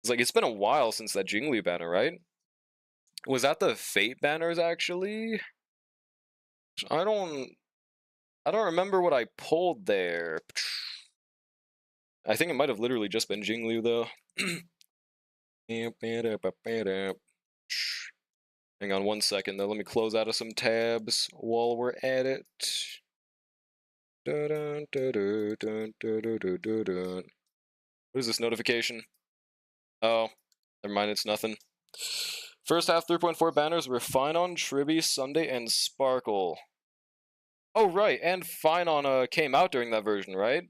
like, it's been a while since that Jingli banner, right? Was that the Fate banners, actually? I don't remember what I pulled there. I think it might have literally just been Jingli, though. Hang on 1 second, though. Let me close out of some tabs while we're at it. What is this notification? Oh, never mind, it's nothing. First half 3.4 banners were Finon, Tribby, Sunday, and Sparkle. Oh, right, and Finon came out during that version, right?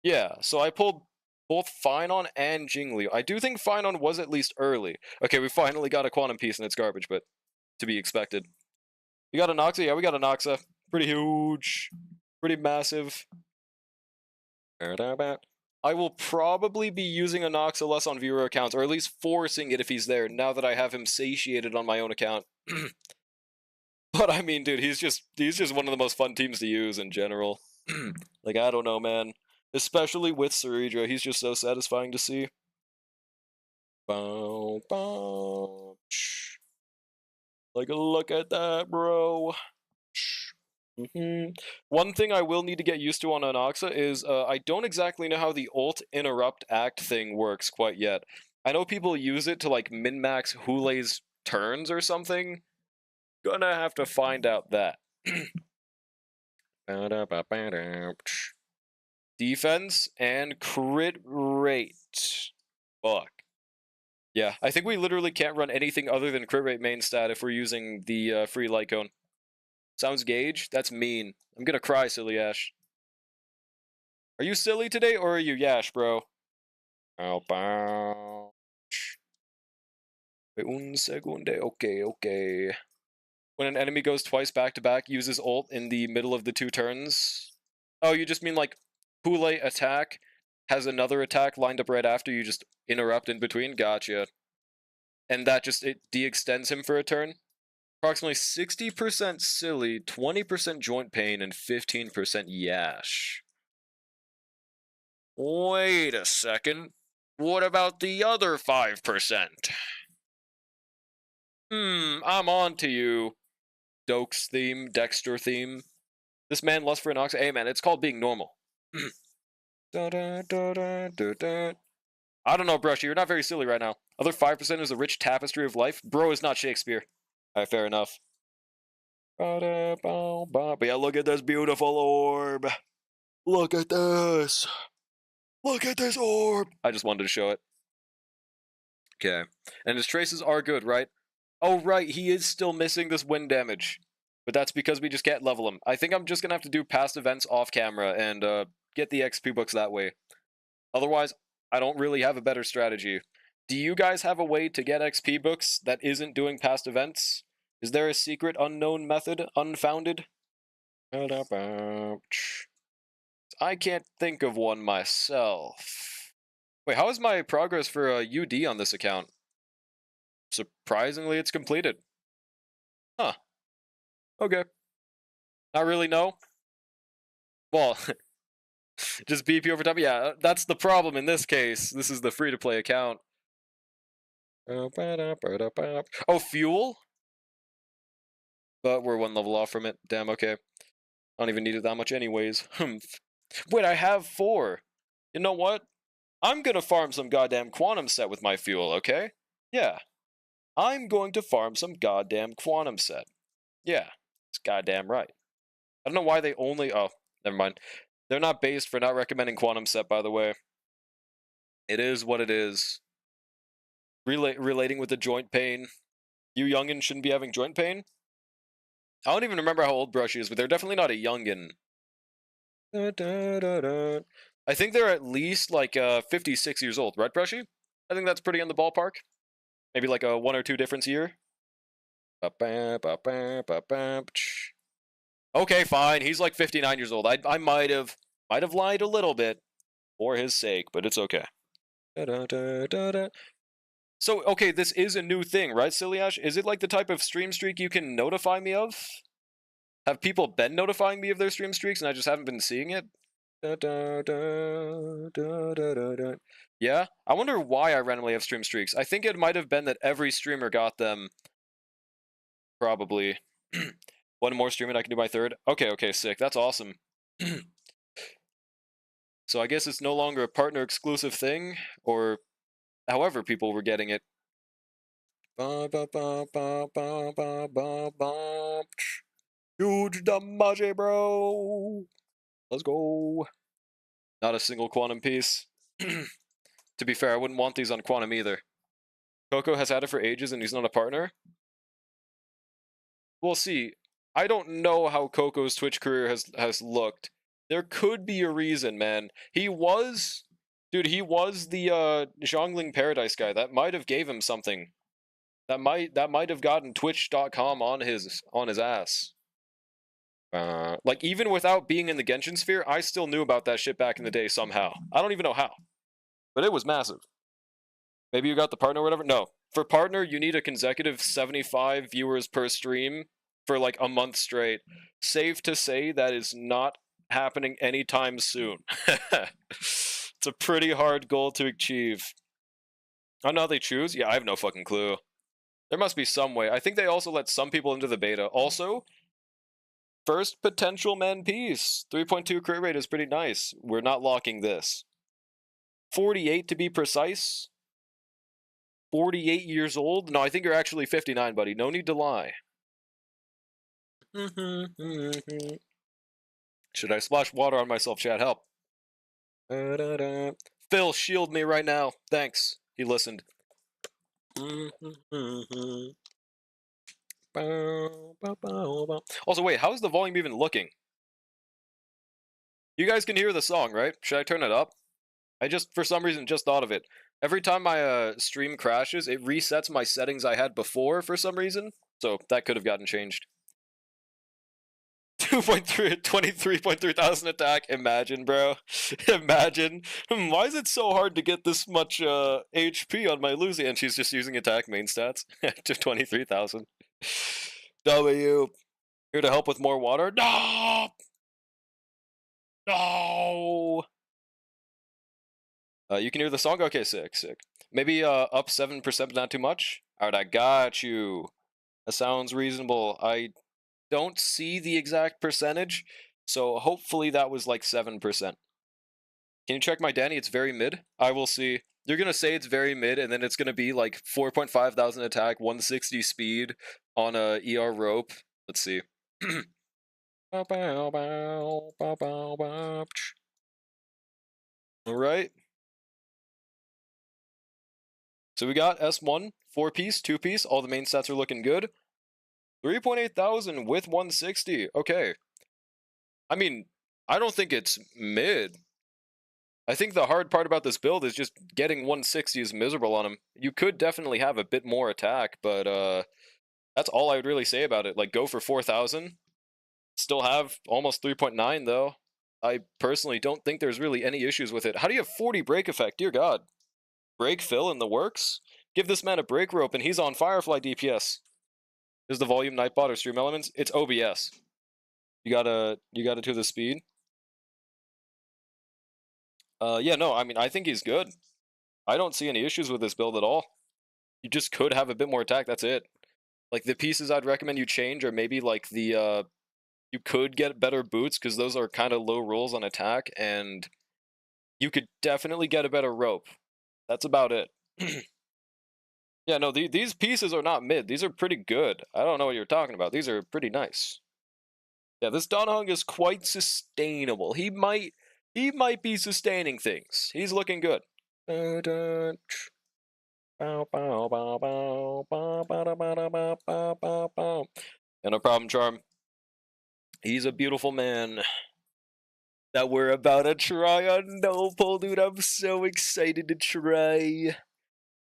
Yeah, so I pulled both Finon and Jingliu. I do think Finon was at least early. Okay, we finally got a quantum piece and it's garbage, but to be expected. We got a Noxa? Yeah, we got a Noxa. Pretty huge. Pretty massive. I will probably be using a Noxa less on viewer accounts, or at least forcing it if he's there, now that I have him satiated on my own account. But I mean, dude, he's just one of the most fun teams to use in general. Like, I don't know, man. Especially with Saridra, he's just so satisfying to see. Bow, bow. Like, look at that, bro. One thing I will need to get used to on Anoxa is I don't exactly know how the ult interrupt act thing works quite yet. I know people use it to like min-max Hule's turns or something. Gonna have to find out that. Defense and crit rate. Fuck. Yeah, I think we literally can't run anything other than crit rate main stat if we're using the free light cone. Sounds gauge? That's mean. I'm gonna cry, silly Ash. Are you silly today, or are you Yash, bro? Wait un segunde. Okay. When an enemy goes twice back-to-back, uses ult in the middle of the 2 turns. Oh, you just mean like Hule attack has another attack lined up right after, you just interrupt in between? Gotcha. And that just, it de-extends him for a turn? Approximately 60% silly, 20% joint pain, and 15% yash. Wait a second. What about the other 5%? I'm on to you. Dokes theme, Dexter theme. This man lusts for an ox. Hey, man, it's called being normal. I don't know, Brushy. You're not very silly right now. Other 5% is a rich tapestry of life. Bro is not Shakespeare. Alright, fair enough. But yeah, look at this beautiful orb. Look at this. Look at this orb. I just wanted to show it. Okay. And his traces are good, right? Oh, right. He is still missing this wind damage. But that's because we just can't level him. I think I'm just going to have to do past events off camera and get the XP books that way. Otherwise, I don't really have a better strategy. Do you guys have a way to get XP books that isn't doing past events? Is there a secret unknown method, unfounded? I can't think of one myself. Wait, how is my progress for UD on this account? Surprisingly, it's completed. Huh. Okay. Not really, no? Well, just BP over time. Yeah, that's the problem in this case. This is the free-to-play account. Oh, fuel? But we're one level off from it. Damn, okay. I don't even need it that much anyways. Wait, I have 4. You know what? I'm gonna farm some goddamn quantum set with my fuel, okay? Yeah. I'm going to farm some goddamn quantum set. Yeah. It's goddamn right. I don't know why they only... Oh, never mind. They're not based for not recommending quantum set, by the way. It is what it is. Relating with the joint pain. You youngin shouldn't be having joint pain? I don't even remember how old Brush is, but they're definitely not a youngin. I think they're at least like 56 years old, right, Brushy? I think that's pretty in the ballpark. Maybe like a 1 or 2 difference year. Okay, fine. He's like 59 years old. I might have lied a little bit for his sake, but it's okay. So, okay, this is a new thing, right, Silyash? Is it like the type of stream streak you can notify me of? Have people been notifying me of their stream streaks and I just haven't been seeing it? Yeah? I wonder why I randomly have stream streaks. I think it might have been that every streamer got them. Probably. One more stream and I can do my 3rd. Okay, sick. That's awesome. So I guess it's no longer a partner exclusive thing, or however people were getting it. Huge damage, bro. Let's go. Not a single quantum piece. To be fair, I wouldn't want these on quantum either. Coco has had it for ages and he's not a partner? We'll see. I don't know how Coco's Twitch career has looked. There could be a reason, man. He was... Dude, he was the Zhongling Paradise guy. That might have gave him something. That might have gotten Twitch.com on his ass. Like, even without being in the Genshin sphere, I still knew about that shit back in the day somehow. I don't even know how. But it was massive. Maybe you got the partner or whatever? No. For partner, you need a consecutive 75 viewers per stream for like a month straight. Safe to say that is not happening anytime soon. It's a pretty hard goal to achieve. I don't know how they choose. Yeah, I have no fucking clue. There must be some way. I think they also let some people into the beta. Also, first potential men piece. 3.2 crit rate is pretty nice. We're not locking this. 48 to be precise. 48 years old? No, I think you're actually 59, buddy. No need to lie. Should I splash water on myself, chat? Help. Phil, shield me right now. Thanks. He listened. Also, wait, how's the volume even looking? You guys can hear the song, right? Should I turn it up? I just, for some reason, just thought of it. Every time my stream crashes, it resets my settings I had before for some reason. So that could have gotten changed. 2.3, 23.3 thousand attack. Imagine, bro. Imagine. Why is it so hard to get this much HP on my Lucy? And she's just using attack main stats. To 23,000. W. Here to help with more water. No! No! You can hear the song? Okay, sick. Maybe up 7%, but not too much? Alright, I got you. That sounds reasonable. I don't see the exact percentage, so hopefully that was like 7%. Can you check my Danny? It's very mid. I will see. You're going to say it's very mid, and then it's going to be like 4.5 thousand attack, 160 speed on a ER rope. Let's see. Alright. So we got S1, 4-piece, 2-piece. All the main stats are looking good. 3.8 thousand with 160. Okay. I mean, I don't think it's mid. I think the hard part about this build is just getting 160 is miserable on him. You could definitely have a bit more attack, but that's all I would really say about it. Like, go for 4,000. Still have almost 3.9, though. I personally don't think there's really any issues with it. How do you have 40 break effect? Dear God. Break fill in the works? Give this man a break rope and he's on Firefly DPS. Is the volume Nightbot or stream elements? It's OBS. You gotta do the speed. Yeah, no, I mean, I think he's good. I don't see any issues with this build at all. You just could have a bit more attack, that's it. Like, the pieces I'd recommend you change are maybe, like, you could get better boots, because those are kinda low rolls on attack, and you could definitely get a better rope. That's about it. Yeah, no, these pieces are not mid, these are pretty good. I don't know what you're talking about, these are pretty nice. Yeah, this Donhung is quite sustainable. He might be sustaining things. He's looking good. Yeah, no problem, Charm. He's a beautiful man that we're about to try on Noble, dude. I'm so excited to try.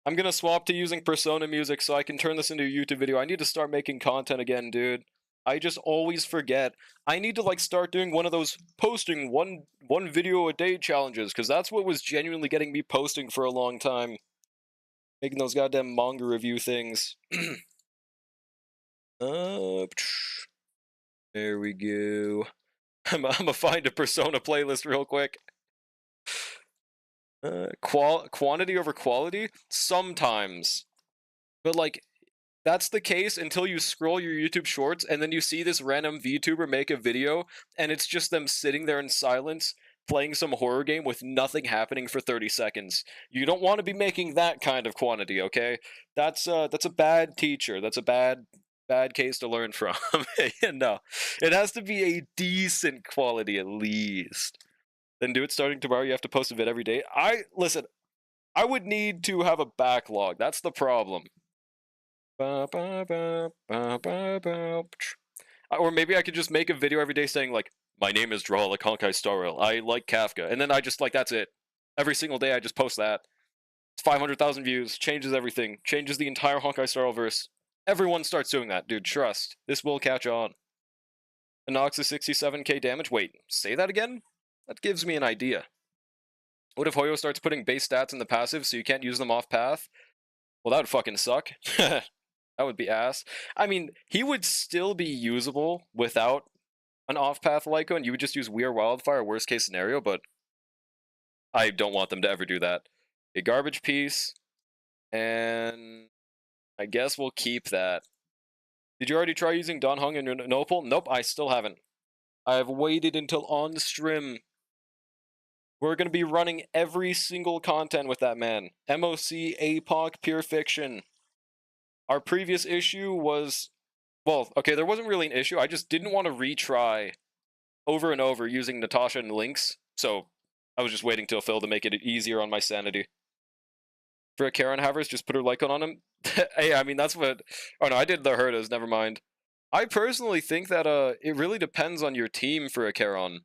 I'm gonna swap to using Persona music so I can turn this into a YouTube video. I need to start making content again, dude. I just always forget. I need to like start doing one of those posting one video a day challenges, because that's what was genuinely getting me posting for a long time. Making those goddamn manga review things. There we go. I'm gonna find a Persona playlist real quick. Quantity over quality? Sometimes. But like, that's the case until you scroll your YouTube shorts and then you see this random VTuber make a video and it's just them sitting there in silence playing some horror game with nothing happening for 30 seconds. You don't want to be making that kind of quantity, okay? That's a bad teacher. That's a bad case to learn from. No. It has to be a decent quality at least. Then do it starting tomorrow. You have to post a vid every day. Listen, I would need to have a backlog. That's the problem. Or maybe I could just make a video every day saying, like, my name is Drawlic Honkai Star Rail. I like Kafka. And then I just, like, that's it. Every single day I just post that. It's 500,000 views. Changes everything. Changes the entire Honkai Star Rail verse. Everyone starts doing that, dude. Trust. This will catch on. Anox is 67k damage. Wait, say that again? That gives me an idea. What if Hoyo starts putting base stats in the passive so you can't use them off path? Well, that would fucking suck. That would be ass. I mean, he would still be usable without an off-path Lyco, and you would just use Weir Wildfire, worst case scenario, but I don't want them to ever do that. A garbage piece, and I guess we'll keep that. Did you already try using Donhung in your Nopal? Nope, I still haven't. I've waited until on stream. We're going to be running every single content with that man. MOC, APOC, Pure Fiction. Our previous issue was, well, okay, there wasn't really an issue. I just didn't want to retry over and over using Natasha and Lynx, so I was just waiting till Phil to make it easier on my sanity. For a Karen Havers, just put her Lycon on him. Hey, I mean, that's what... Oh no, I did the Herdas, never mind. I personally think that it really depends on your team for a Charon.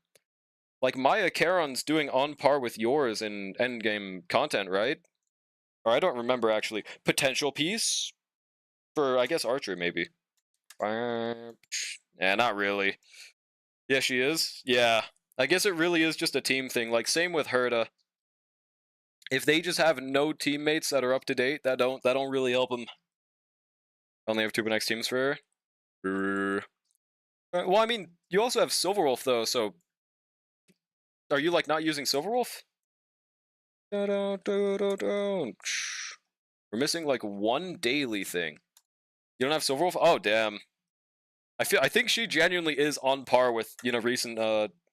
Like, my Charon's doing on par with yours in endgame content, right? Or I don't remember, actually. Potential piece? For, I guess, Archer, maybe. Yeah, not really. Yeah, she is? Yeah. I guess it really is just a team thing. Like, same with Herda. If they just have no teammates that are up to date, that don't really help them. Only have 2 next teams for her. Well, I mean, you also have Silverwolf, though, so... Are you, like, not using Silverwolf? We're missing, like, one daily thing. You don't have Silverwolf? Oh, damn. I think she genuinely is on par with, you know, recent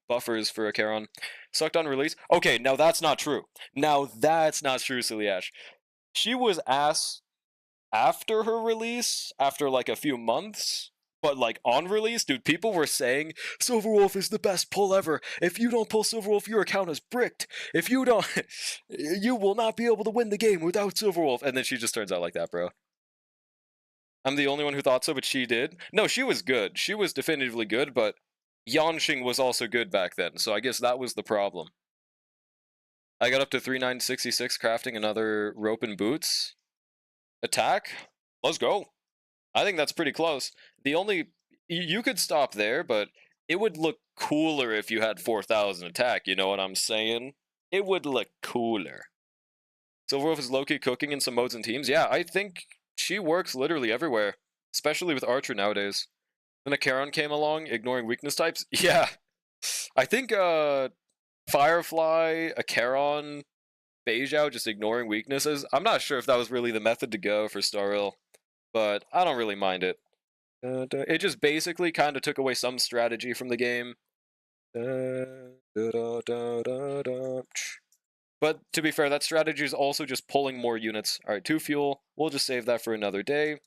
buffers for a Charon. Sucked on release? Okay, now that's not true. Now that's not true, Silly Ash. She was ass after her release, after like a few months, but like on release, dude, people were saying Silverwolf is the best pull ever. If you don't pull Silverwolf, your account is bricked. If you don't, you will not be able to win the game without Silverwolf. And then she just turns out like that, bro. I'm the only one who thought so, but she did. No, she was good. She was definitively good, but Yanxing was also good back then, so I guess that was the problem. I got up to 3966 crafting another rope and boots. Attack? Let's go. I think that's pretty close. The only... You could stop there, but it would look cooler if you had 4000 attack, you know what I'm saying? It would look cooler. Silverwolf is low-key cooking in some modes and teams. Yeah, I think she works literally everywhere, especially with Archer nowadays. Then a Charon came along, ignoring weakness types. Yeah, I think Firefly, a Charon, Beijiao just ignoring weaknesses. I'm not sure if that was really the method to go for Star Rail. but I don't really mind it. It just basically kind of took away some strategy from the game. But to be fair, that strategy is also just pulling more units. All right, 2 fuel. We'll just save that for another day.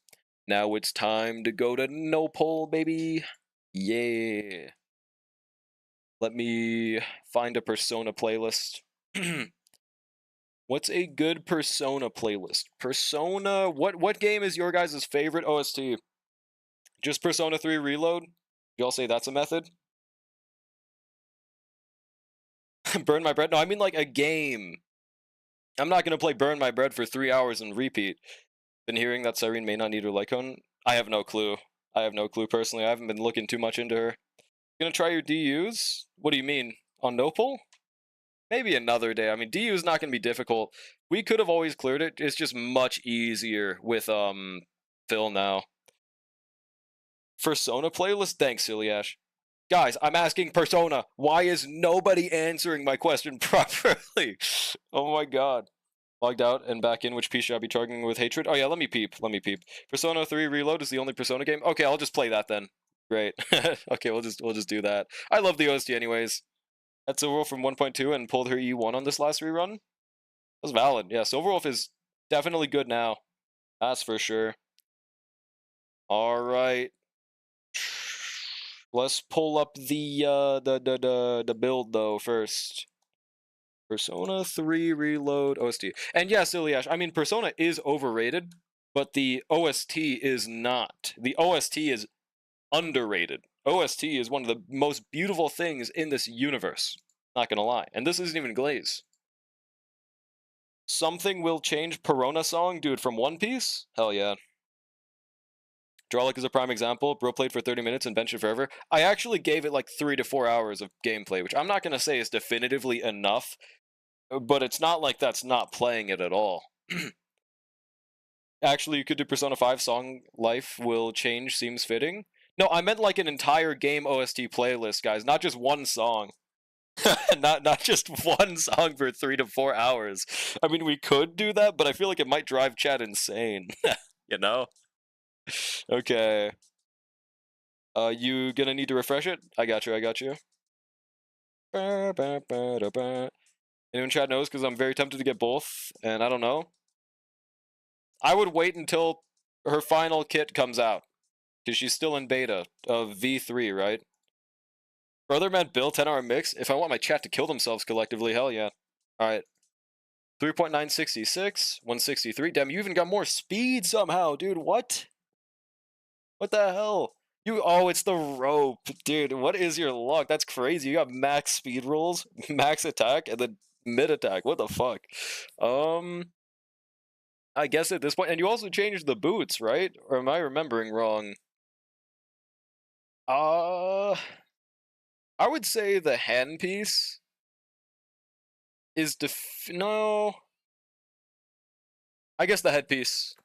Now it's time to go to no pull, baby. Yeah. Let me find a Persona playlist. What's a good Persona playlist? Persona, what game is your guys' favorite OST? Just Persona 3 Reload? Y'all say that's a method? Burn My Bread? No, I mean like a game. I'm not gonna play Burn My Bread for 3 hours and repeat. Been hearing that Cyrene may not need her Lycone? I have no clue. I have no clue personally. I haven't been looking too much into her. Gonna try your DUs? What do you mean? On Nopal? Maybe another day. I mean, DU is not gonna be difficult. We could have always cleared it. It's just much easier with Phil now. Persona playlist? Thanks, Silly Ash. Guys, I'm asking Persona. Why is nobody answering my question properly? Oh my god. Logged out and back in, which piece should I be targeting with hatred? Oh yeah, let me peep. Persona 3 Reload is the only Persona game? Okay, I'll just play that then. Great. Okay, we'll just do that. I love the OST anyways. That's Silverwolf from 1.2 and pulled her E1 on this last rerun. That's valid. Yeah, Silverwolf is definitely good now. That's for sure. Alright. Let's pull up the build though first. Persona 3 Reload OST. And yeah, Silly Ash, I mean, Persona is overrated, but the OST is not. The OST is underrated. OST is one of the most beautiful things in this universe. Not gonna lie. And this isn't even Glaze. Something will change Perona song? Dude, from One Piece? Hell yeah. Drawlick is a prime example. Bro played for 30 minutes and benched it forever. I actually gave it like 3 to 4 hours of gameplay, which I'm not gonna say is definitively enough, but it's not like that's not playing it at all. Actually, you could do Persona 5 song Life Will Change seems fitting. No, I meant like an entire game OST playlist, guys, not just one song. not just one song for 3 to 4 hours. I mean, we could do that, but I feel like it might drive chat insane. You know? Okay. You gonna need to refresh it? I got you. Anyone in chat knows, because I'm very tempted to get both, and I don't know. I would wait until her final kit comes out, because she's still in beta of V3, right? Brother man Bill, 10-hour mix. If I want my chat to kill themselves collectively, hell yeah. Alright. 3.966, 163. Damn, you even got more speed somehow, dude. What? What the hell? Oh, it's the rope. Dude, what is your luck? That's crazy. You got max speed rolls, max attack, and then mid attack. What the fuck? I guess at this point, and you also changed the boots, right? Or am I remembering wrong? I would say the handpiece is no. I guess the headpiece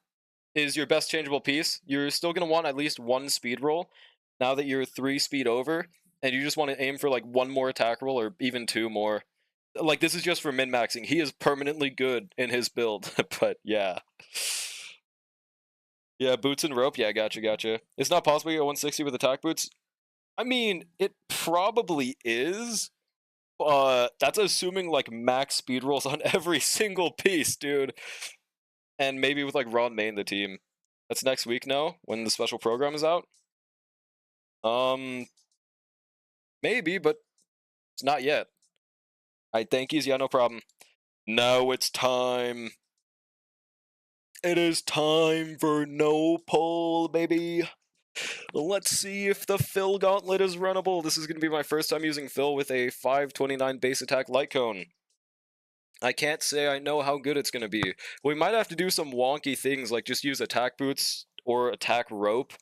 is your best changeable piece. You're still gonna want at least 1 speed roll now that you're 3 speed over, and you just want to aim for like 1 more attack roll or even 2 more. Like, this is just for min-maxing. He is permanently good in his build, but yeah. Yeah, boots and rope. Yeah, gotcha. It's not possible you go 160 with attack boots. I mean, it probably is. That's assuming like max speed rolls on every single piece, dude. And maybe with like Ron main the team. That's next week now, when the special program is out. Maybe, but it's not yet. Alright, thank yous. Yeah, no problem. Now it's time. It is time for no pull, baby. Let's see if the Phil Gauntlet is runnable. This is going to be my first time using Phil with a 529 base attack light cone. I can't say I know how good it's going to be. We might have to do some wonky things like just use attack boots or attack rope.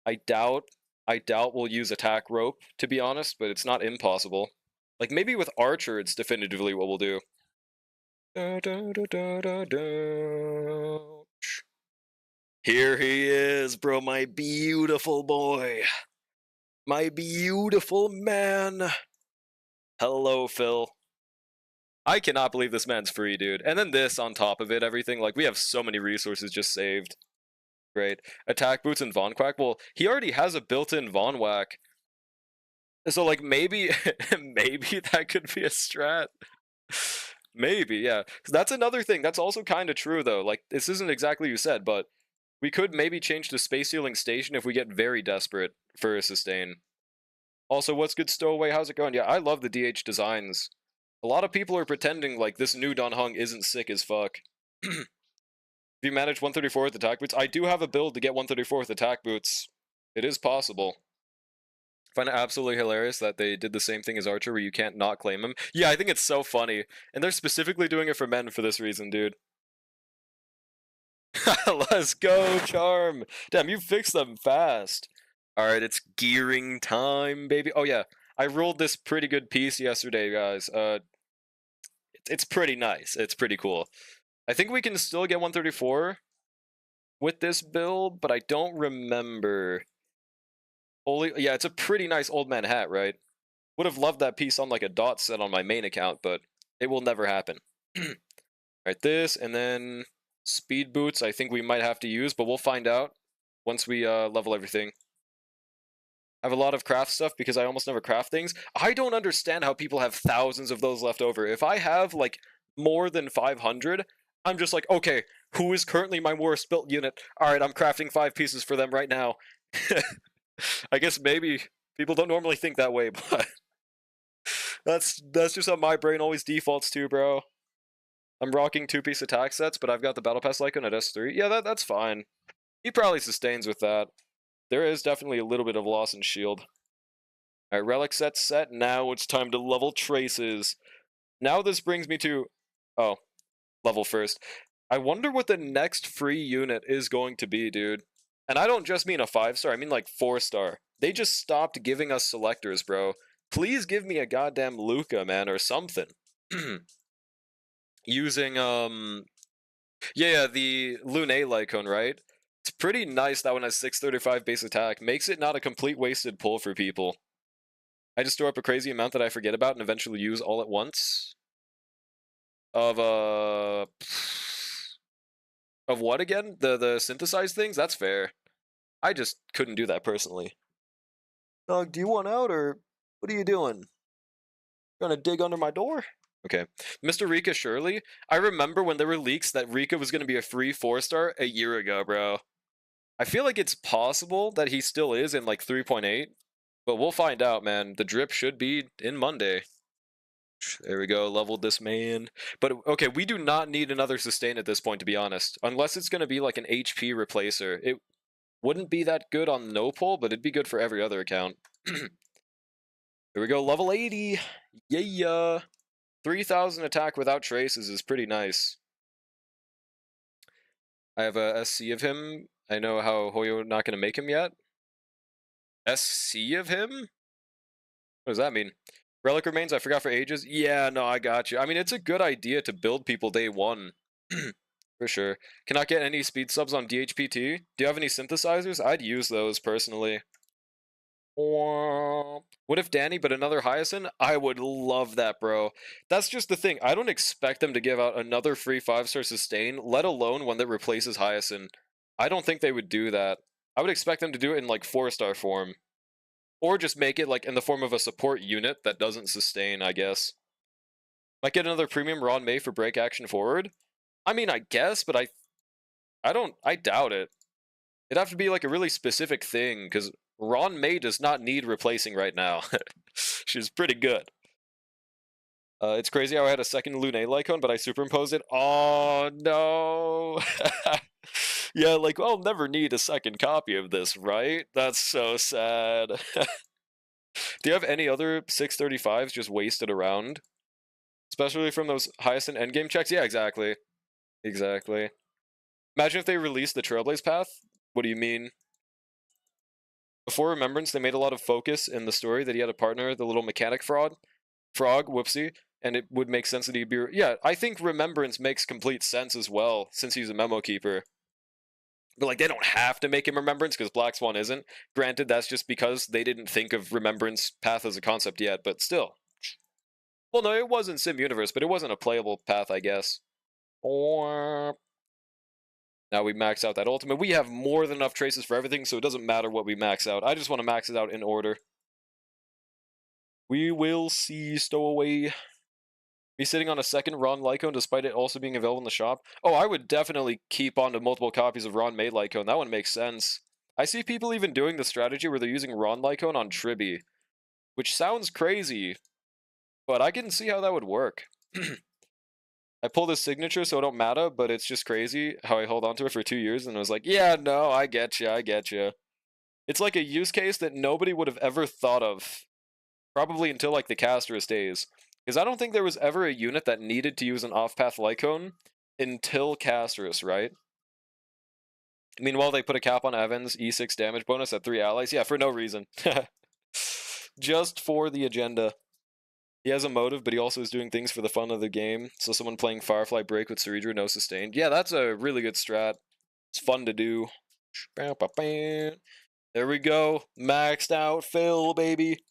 I doubt we'll use attack rope, to be honest, but it's not impossible. Like, maybe with Archer, it's definitively what we'll do. Here he is, bro, my beautiful boy. My beautiful man. Hello, Phil. I cannot believe this man's free, dude. And then this on top of it, everything. Like, we have so many resources just saved. Great. Attack boots and Von Quack. Well, he already has a built-in Von Whack. So, like, maybe, maybe that could be a strat. Maybe, yeah. That's another thing. That's also kind of true, though. Like, this isn't exactly you said, but we could maybe change to Space Healing Station if we get very desperate for a sustain. Also, what's good, Stowaway? How's it going? Yeah, I love the DH designs. A lot of people are pretending like this new Don Hung isn't sick as fuck. If you manage 134 with attack boots, I do have a build to get 134 with attack boots. It is possible. I find it absolutely hilarious that they did the same thing as Archer, where you can't not claim him. Yeah, I think it's so funny. And they're specifically doing it for men for this reason, dude. Let's go, Charm! Damn, you fixed them fast. Alright, it's gearing time, baby. Oh yeah, I rolled this pretty good piece yesterday, guys. It's pretty nice. It's pretty cool. I think we can still get 134 with this build, but I don't remember. Holy, yeah, it's a pretty nice old man hat, right? Would have loved that piece on like a dot set on my main account, but it will never happen. Right, this, and then speed boots I think we might have to use, but we'll find out once we level everything. I have a lot of craft stuff because I almost never craft things. I don't understand how people have thousands of those left over. If I have like more than 500, I'm just like, okay, who is currently my worst built unit? Alright, I'm crafting 5 pieces for them right now. I guess maybe people don't normally think that way, but that's just how my brain always defaults to, bro. I'm rocking 2-piece attack sets, but I've got the Battle Pass Lycan at S3. Yeah, that's fine. He probably sustains with that. There is definitely a little bit of loss in shield. Alright, relic set. Now it's time to level traces. Now this brings me to... Oh, level first. I wonder what the next free unit is going to be, dude. And I don't just mean a 5-star, I mean like 4-star. They just stopped giving us selectors, bro. Please give me a goddamn Luca, man, or something. Using, yeah, the Lune Lycone, right? It's pretty nice that one has 635 base attack. Makes it not a complete wasted pull for people. I just store up a crazy amount that I forget about and eventually use all at once. Of what again? The synthesized things? That's fair. I just couldn't do that personally. Dog, do you want out, or what are you doing? Gonna dig under my door? Okay. Mr. Rika Shirley, I remember when there were leaks that Rika was gonna be a free 4-star a year ago, bro. I feel like it's possible that he still is in like 3.8, but we'll find out, man. The drip should be in Monday. There we go, leveled this man. But okay, we do not need another sustain at this point, to be honest. Unless it's going to be like an HP replacer. It wouldn't be that good on no pull, but it'd be good for every other account. Here we go, level 80. Yeah. 3,000 attack without traces is pretty nice. I have a SC of him. I know how Hoyo not going to make him yet. SC of him? What does that mean? Relic remains, I forgot for ages. Yeah, no, I got you. I mean, it's a good idea to build people day one. For sure. Cannot get any speed subs on DHPT. Do you have any synthesizers? I'd use those, personally. What if Danny, but another Hyacinth? I would love that, bro. That's just the thing. I don't expect them to give out another free 5-star sustain, let alone one that replaces Hyacinth. I don't think they would do that. I would expect them to do it in, like, 4-star form. Or just make it, like, in the form of a support unit that doesn't sustain, I guess. Might get another premium Ron May for break action forward? I mean, I guess, but I doubt it. It'd have to be, like, a really specific thing, because Ron May does not need replacing right now. She's pretty good. It's crazy how I had a second Lune Lycone, but I superimposed it. Oh, no! Yeah, like, I'll never need a second copy of this, right? That's so sad. Do you have any other 635s just wasted around? Especially from those Hyacinth endgame checks? Yeah, exactly. Exactly. Imagine if they released the Trailblaze path. What do you mean? Before Remembrance, they made a lot of focus in the story that he had a partner, the little mechanic frog, whoopsie, and it would make sense that he'd be... Yeah, I think Remembrance makes complete sense as well, since he's a memo keeper. But, like, they don't have to make him Remembrance, because Black Swan isn't. Granted, that's just because they didn't think of Remembrance path as a concept yet, but still. Well, no, it was in Sim Universe, but it wasn't a playable path, I guess. Or... Now we max out that ultimate. We have more than enough traces for everything, so it doesn't matter what we max out. I just want to max it out in order. We will see. Stowaway. Me sitting on a second Ron Lycone despite it also being available in the shop? Oh, I would definitely keep on to multiple copies of Ron May Lycone. That one makes sense. I see people even doing the strategy where they're using Ron Lycone on Tribby, which sounds crazy, but I can see how that would work. I pulled his signature, so it don't matter, but it's just crazy how I held onto it for 2 years and I was like, yeah, no, I get you, I get you. It's like a use case that nobody would have ever thought of, probably until like the Casterus days. Because I don't think there was ever a unit that needed to use an off-path Lycone until Casterus, right? Meanwhile, they put a cap on Evans' E6 damage bonus at 3 allies. Yeah, for no reason. Just for the agenda. He has a motive, but he also is doing things for the fun of the game. So someone playing Firefly Break with Cerebro, no sustained. Yeah, that's a really good strat. It's fun to do. There we go. Maxed out Phil, baby.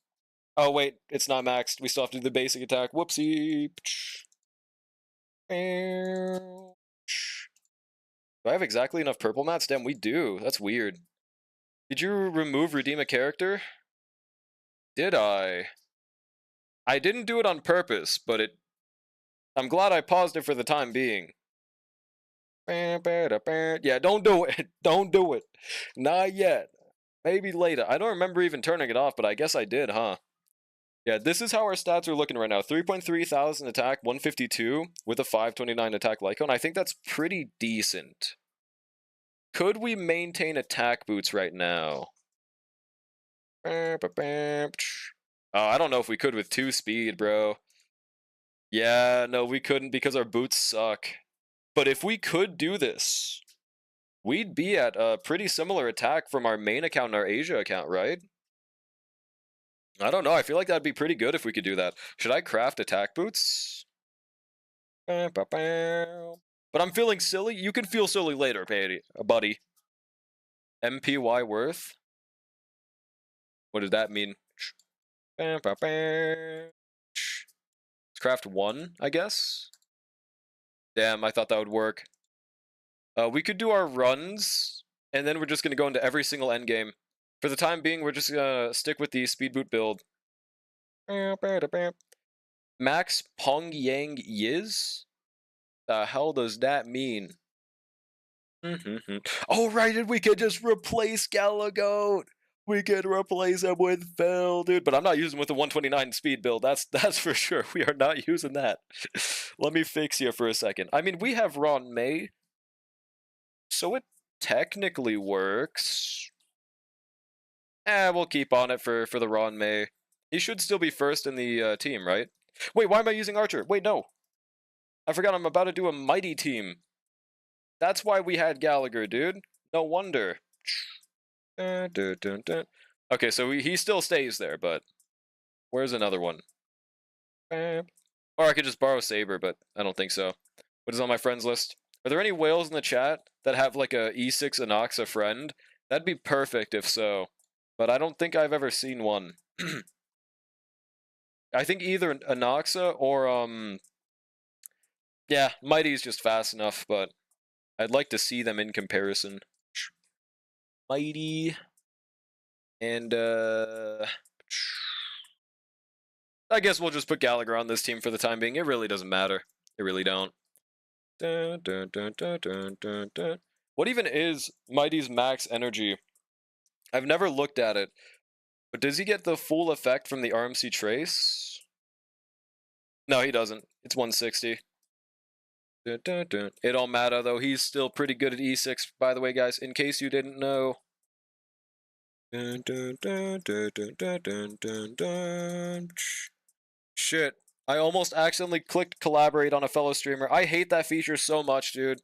Oh, wait. It's not maxed. We still have to do the basic attack. Whoopsie. Do I have exactly enough purple mats? Damn, we do. That's weird. Did you redeem a character? Did I? I didn't do it on purpose, but I'm glad I paused it for the time being. Yeah, don't do it. Don't do it. Not yet. Maybe later. I don't remember even turning it off, but I guess I did, huh? Yeah, this is how our stats are looking right now. 3.3 thousand attack, 152 with a 529 attack Lycone. I think that's pretty decent. Could we maintain attack boots right now? Oh, I don't know if we could with 2 speed, bro. Yeah, no, we couldn't because our boots suck. But if we could do this, we'd be at a pretty similar attack from our main account and our Asia account, right? I don't know. I feel like that'd be pretty good if we could do that. Should I craft attack boots? But I'm feeling silly. You can feel silly later, buddy. MPY worth? What does that mean? Let's craft 1, I guess? Damn, I thought that would work. We could do our runs, and then we're just going to go into every single endgame. For the time being, we're just going to stick with the speed boot build. Max Pong Yang Yiz? The hell does that mean? Oh, right, and we could just replace Galagoat! We could replace him with Phil, dude. But I'm not using with the 129 speed build. That's for sure. We are not using that. Let me fix you for a second. I mean, we have Ron May, so it technically works. We'll keep on it for the Ron May. He should still be first in the team, right? Wait, why am I using Archer? Wait, no. I forgot I'm about to do a Mighty team. That's why we had Gallagher, dude. No wonder. Okay, so he still stays there, but where's another one? Or I could just borrow Saber, but I don't think so. What is on my friends list? Are there any whales in the chat that have like a E6 Anoxa friend? That'd be perfect if so. But I don't think I've ever seen one. I think either Anoxa or yeah, Mighty's just fast enough, but I'd like to see them in comparison. Mighty and I guess we'll just put Gallagher on this team for the time being. It really doesn't matter. It really don't. What even is Mighty's max energy? I've never looked at it. But does he get the full effect from the RMC trace? No, he doesn't. It's 160. It don't matter, though. He's still pretty good at E6, by the way, guys, in case you didn't know. Shit. I almost accidentally clicked collaborate on a fellow streamer. I hate that feature so much, dude.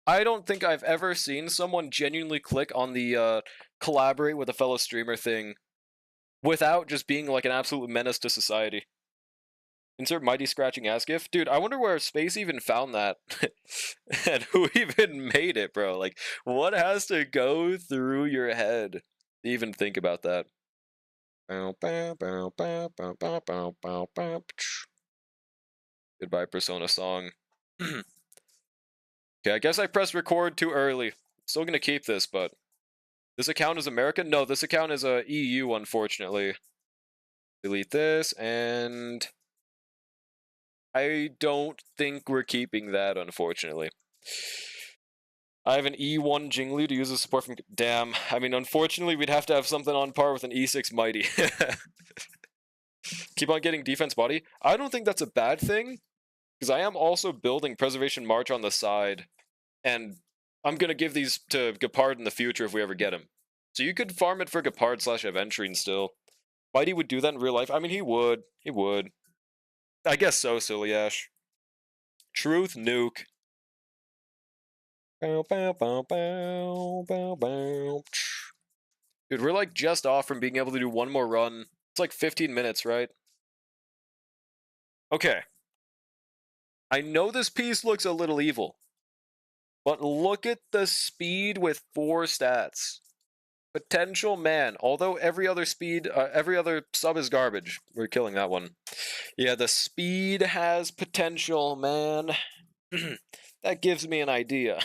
I don't think I've ever seen someone genuinely click on the collaborate with a fellow streamer thing without just being like an absolute menace to society. Insert Mighty scratching ass gif. Dude, I wonder where Space even found that. And who even made it, bro? Like, what has to go through your head to even think about that? Goodbye, Persona song. Okay, I guess I pressed record too early. Still gonna keep this, but this account is American? No, this account is EU, unfortunately. Delete this, and I don't think we're keeping that, unfortunately. I have an E1 Jingli to use the support from... Damn, I mean, unfortunately, we'd have to have something on par with an E6 Mighty. Keep on getting defense body. I don't think that's a bad thing, because I am also building Preservation March on the side, and I'm going to give these to Gepard in the future if we ever get him. So you could farm it for Gepard / Aventurine still. Mighty would do that in real life. I mean, he would. He would. I guess so, Silly Ash. Truth nuke. Bow, bow, bow, bow, bow, bow. Dude, we're like just off from being able to do one more run. It's like 15 minutes, right? Okay. I know this piece looks a little evil, but look at the speed with 4 stats. Potential man. Although every other sub is garbage. We're killing that one. Yeah, the speed has potential, man. That gives me an idea.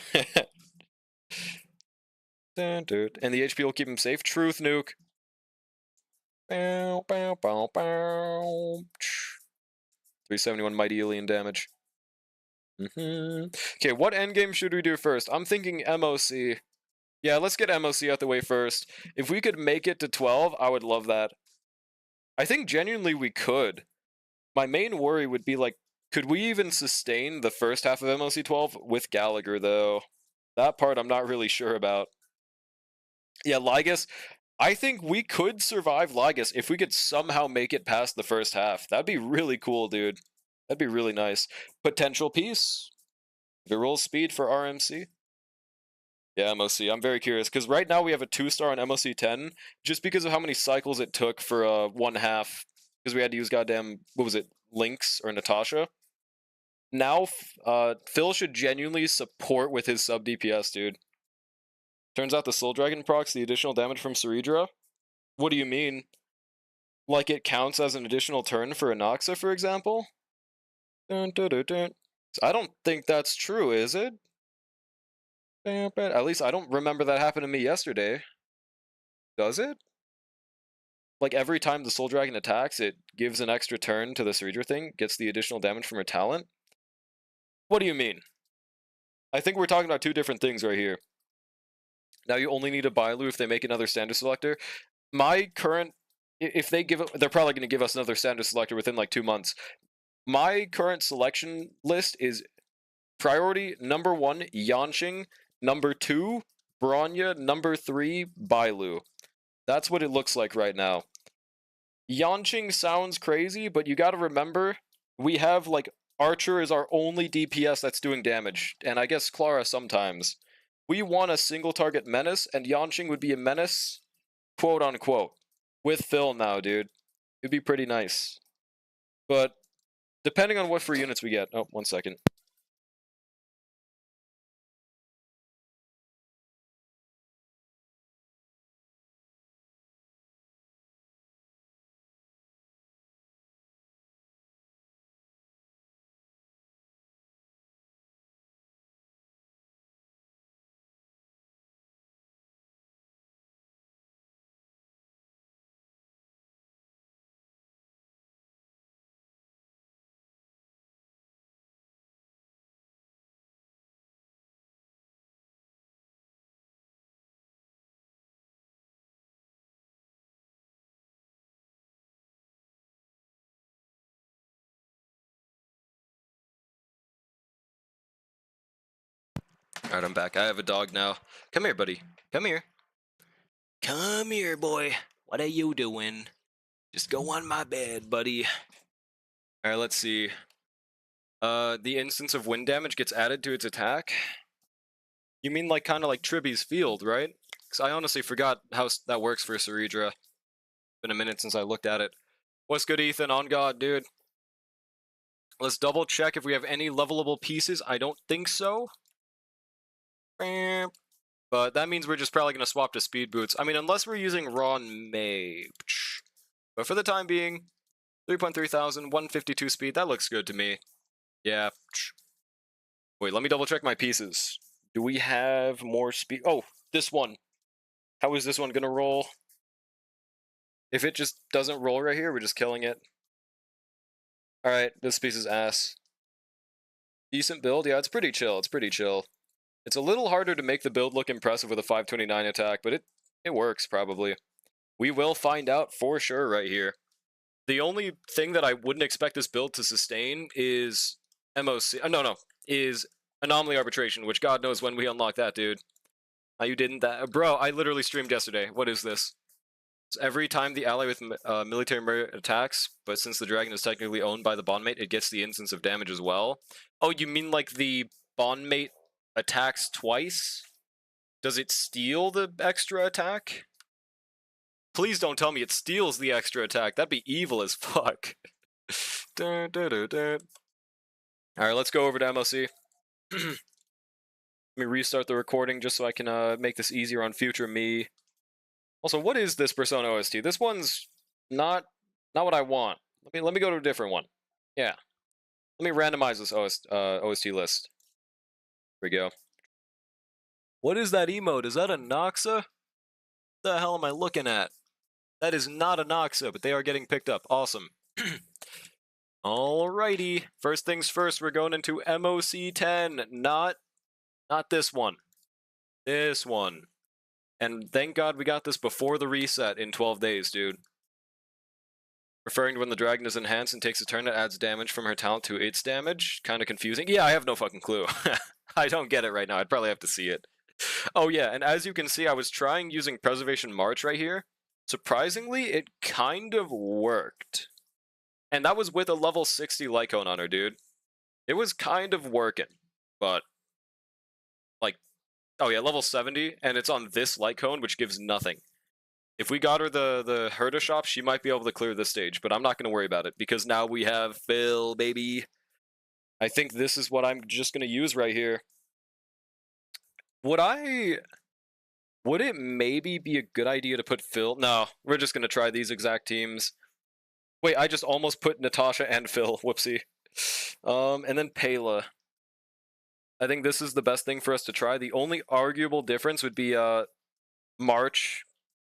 And the HP will keep him safe. Truth nuke. Bow, bow, bow, bow. 371 mighty alien damage. Okay, what endgame should we do first? I'm thinking MOC. Yeah, let's get MOC out the way first. If we could make it to 12, I would love that. I think genuinely we could. My main worry would be, like, could we even sustain the first half of MOC 12 with Gallagher, though? That part I'm not really sure about. Yeah, Lygus. I think we could survive Lygus if we could somehow make it past the first half. That'd be really cool, dude. That'd be really nice. Potential piece. If it rolls speed for RMC. Yeah, MOC. I'm very curious, because right now we have a 2-star on MOC 10, just because of how many cycles it took for one half, because we had to use goddamn, what was it, Lynx or Natasha? Now, Phil should genuinely support with his sub DPS, dude. Turns out the Soul Dragon procs the additional damage from Ceridra? What do you mean? Like it counts as an additional turn for Inoxa, for example? Dun, dun, dun, dun. I don't think that's true, is it? At least I don't remember that happened to me yesterday. Does it? Like every time the Soul Dragon attacks, it gives an extra turn to the Ceridra thing, gets the additional damage from her talent? What do you mean? I think we're talking about 2 different things right here. Now you only need a Bailu if they make another standard selector. My current, if they give it, they're probably going to give us another standard selector within like 2 months. My current selection list is priority number 1, Yanqing, number 2, Bronya, number 3, Bailu. That's what it looks like right now. Yanqing sounds crazy, but you gotta remember, we have, like, Archer is our only DPS that's doing damage, and I guess Clara sometimes. We want a single target menace, and Yanqing would be a menace, quote unquote. With Phil now, dude. It'd be pretty nice. But, depending on what free units we get. Oh, 1 second. Alright, I'm back. I have a dog now. Come here, buddy. Come here. Come here, boy. What are you doing? Just go on my bed, buddy. Alright, let's see. The instance of wind damage gets added to its attack? You mean like kind of like Tribby's Field, right? Because I honestly forgot how that works for Ceridra. Been a minute since I looked at it. What's good, Ethan? On God, dude. Let's double check if we have any levelable pieces. I don't think so. But that means we're just probably going to swap to speed boots. I mean, unless we're using Ron May. But for the time being, 3.3 thousand, 152 speed, that looks good to me. Yeah. Wait, let me double check my pieces. Do we have more speed? Oh, this one. How is this one gonna roll? If it just doesn't roll right here, we're just killing it. Alright, this piece is ass. Decent build? Yeah, it's pretty chill. It's pretty chill. It's a little harder to make the build look impressive with a 529 attack, but it works, probably. We will find out for sure right here. The only thing that I wouldn't expect this build to sustain is MOC. Is Anomaly Arbitration, which God knows when we unlock that, dude. You didn't that. Bro, I literally streamed yesterday. What is this? So every time the ally with military merit attacks, but since the dragon is technically owned by the bondmate, it gets the instance of damage as well. Oh, you mean like the bondmate attacks twice? Does it steal the extra attack? Please don't tell me it steals the extra attack. That'd be evil as fuck. Alright, let's go over to MOC. Let me restart the recording just so I can make this easier on future me. Also, what is this Persona OST? This one's not what I want. Let me go to a different one. Yeah. Let me randomize this OST list. Here we go. What is that emote? Is that a Noxa? What the hell am I looking at? That is not a Noxa, but they are getting picked up. Awesome. Alrighty. First things first, we're going into MOC 10. Not this one. This one. And thank God we got this before the reset in 12 days, dude. Referring to when the dragon is enhanced and takes a turn, it adds damage from her talent to its damage. Kind of confusing. Yeah, I have no fucking clue. I don't get it right now. I'd probably have to see it. Oh yeah, and as you can see, I was trying using Preservation March right here. Surprisingly, it kind of worked. And that was with a level 60 Lycone on her, dude. It was kind of working, but... like, oh yeah, level 70, and it's on this Lycone, which gives nothing. If we got her the Herda shop, she might be able to clear this stage, but I'm not going to worry about it, because now we have Phil, baby. I think this is what I'm just going to use right here. Would it maybe be a good idea to put Phil? No, we're just going to try these exact teams. Wait, I just almost put Natasha and Phil, whoopsie. And then Pela. I think this is the best thing for us to try. The only arguable difference would be March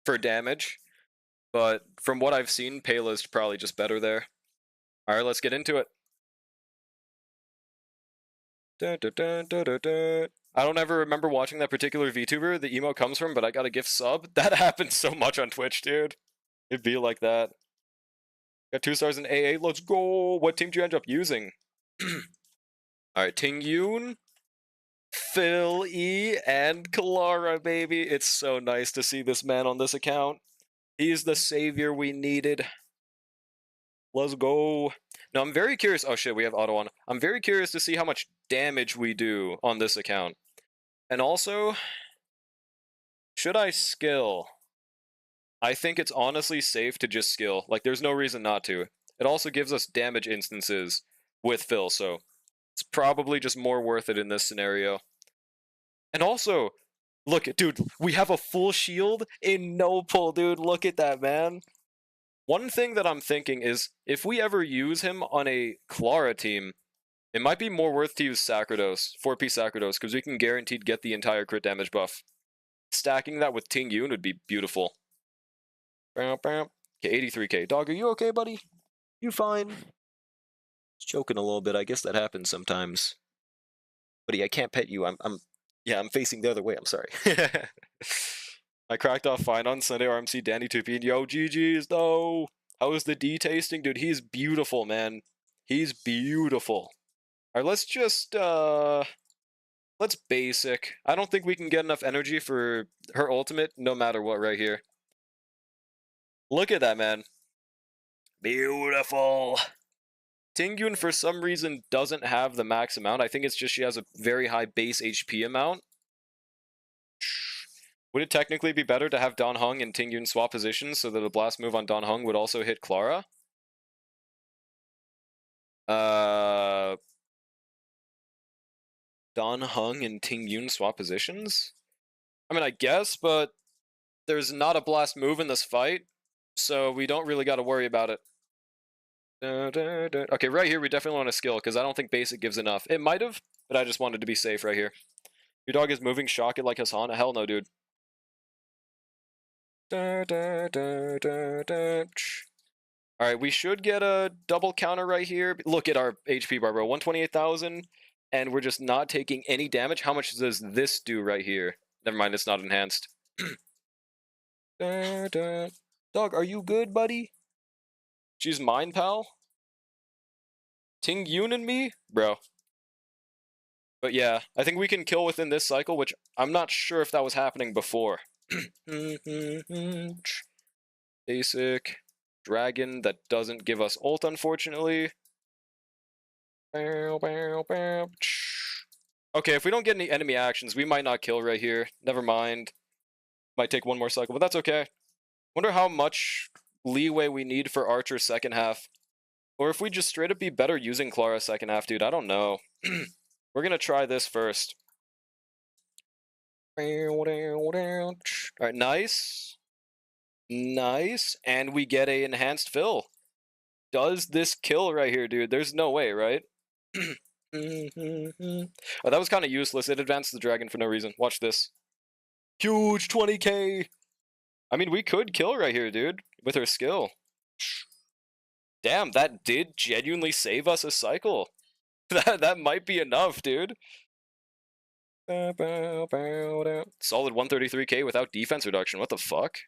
for damage, but from what I've seen, Pela is probably just better there. Alright, let's get into it. I don't ever remember watching that particular VTuber the emo comes from, but I got a gift sub. That happens so much on Twitch, dude. It'd be like that. Got 2 stars in AA, let's go! What team do you end up using? Alright, Ting Yoon, Phil E, and Clara, baby. It's so nice to see this man on this account. He's the savior we needed. Let's go. Now, I'm very curious. Oh shit, we have auto on. I'm very curious to see how much damage we do on this account. And also, should I skill? I think it's honestly safe to just skill. Like, there's no reason not to. It also gives us damage instances with Phil, so it's probably just more worth it in this scenario. And also, look, dude, we have a full shield in no pull, dude. Look at that, man. One thing that I'm thinking is, if we ever use him on a Clara team, it might be more worth to use Sacrados, 4P Sacrados, because we can guaranteed get the entire crit damage buff. Stacking that with Ting Yoon would be beautiful. Okay, 83k. Dog, are you okay, buddy? You fine? Just choking a little bit. I guess that happens sometimes. Buddy, I can't pet you. I'm facing the other way. I'm sorry. I cracked off fine on Sunday RMC Danny Tupin. Yo, GG's though. How was the D tasting? Dude, he's beautiful, man. He's beautiful. Alright, let's just let's basic. I don't think we can get enough energy for her ultimate no matter what right here. Look at that, man. Beautiful. Ting-Yun, for some reason, doesn't have the max amount. I think it's just she has a very high base HP amount. Would it technically be better to have Dan Heng and Ting-Yun swap positions so that a blast move on Dan Heng would also hit Clara? Dan Heng and Ting-Yun swap positions? I mean, I guess, but there's not a blast move in this fight, so we don't really got to worry about it. Okay, right here we definitely want a skill, because I don't think basic gives enough. It might have, but I just wanted to be safe right here. Your dog is moving, shock it like Hassan? Hell no, dude. Alright, we should get a double counter right here. Look at our HP bar, bro. 128,000, and we're just not taking any damage. How much does this do right here? Never mind, it's not enhanced. Dog, are you good, buddy? She's mine, pal? Ting Yun and me? Bro. But yeah, I think we can kill within this cycle, which I'm not sure if that was happening before. Basic. Dragon that doesn't give us ult, unfortunately. Okay, if we don't get any enemy actions, we might not kill right here. Never mind. Might take one more cycle, but that's okay. Wonder how much leeway we need for Archer second half. Or if we just straight up be better using Clara second half, dude. I don't know. We're gonna try this first. Alright, nice. Nice. And we get a enhanced fill. Does this kill right here, dude? There's no way, right? Oh, that was kind of useless. It advanced the dragon for no reason. Watch this. Huge 20k! I mean, we could kill right here, dude, with her skill. Damn, that did genuinely save us a cycle. That might be enough, dude. Solid 133k without defense reduction. What the fuck?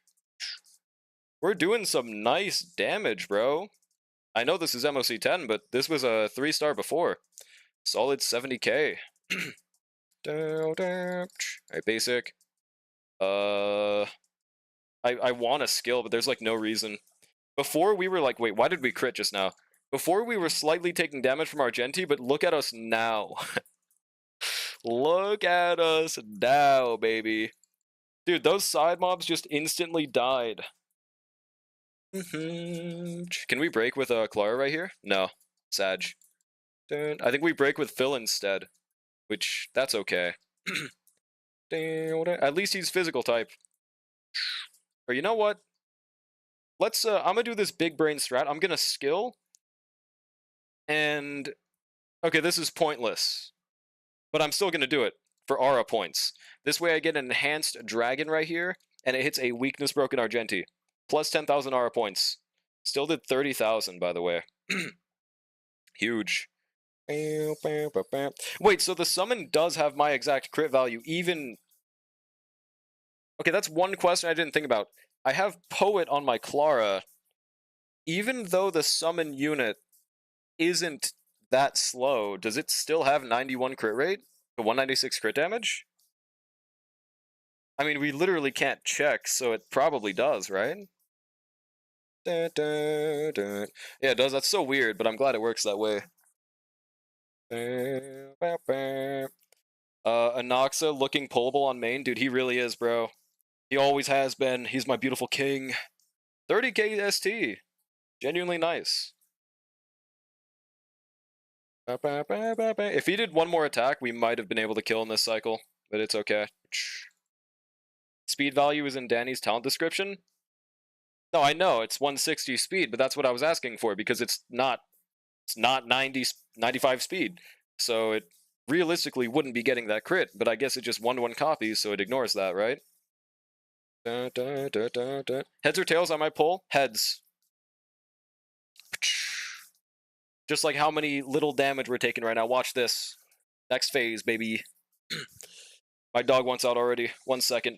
We're doing some nice damage, bro. I know this is MOC 10, but this was a 3-star before. Solid 70k. Alright, basic. I want a skill, but there's like no reason. Before we were like, wait, why did we crit just now? Before we were slightly taking damage from Argenti, but look at us now. Look at us now, baby. Dude, those side mobs just instantly died. Can we break with Clara right here? No. Sag. I think we break with Phil instead. Which, that's okay. At least he's physical type. Or you know what? Let's, I'm gonna do this big brain strat. I'm gonna skill. And, okay, this is pointless. But I'm still gonna do it for aura points. This way I get an enhanced dragon right here, and it hits a weakness broken Argenti. Plus 10,000 aura points. Still did 30,000, by the way. Huge. Wait, so the summon does have my exact crit value, even... Okay, that's one question I didn't think about. I have Poet on my Clara. Even though the summon unit isn't that slow, does it still have 91 crit rate? 196 crit damage? I mean, we literally can't check, so it probably does, right? Yeah, it does. That's so weird, but I'm glad it works that way. Anoxa looking pullable on main. Dude, he really is, bro. He always has been. He's my beautiful king. 30k ST. Genuinely nice. If he did one more attack, we might have been able to kill in this cycle, but it's okay. Speed value is in Danny's talent description. No, I know, it's 160 speed, but that's what I was asking for, because it's not 95 speed. So it realistically wouldn't be getting that crit, but I guess it just 1-1 copies, so it ignores that, right? Heads or tails I might pull? Heads. Just like how many little damage we're taking right now. Watch this. Next phase, baby. My dog wants out already. 1 second.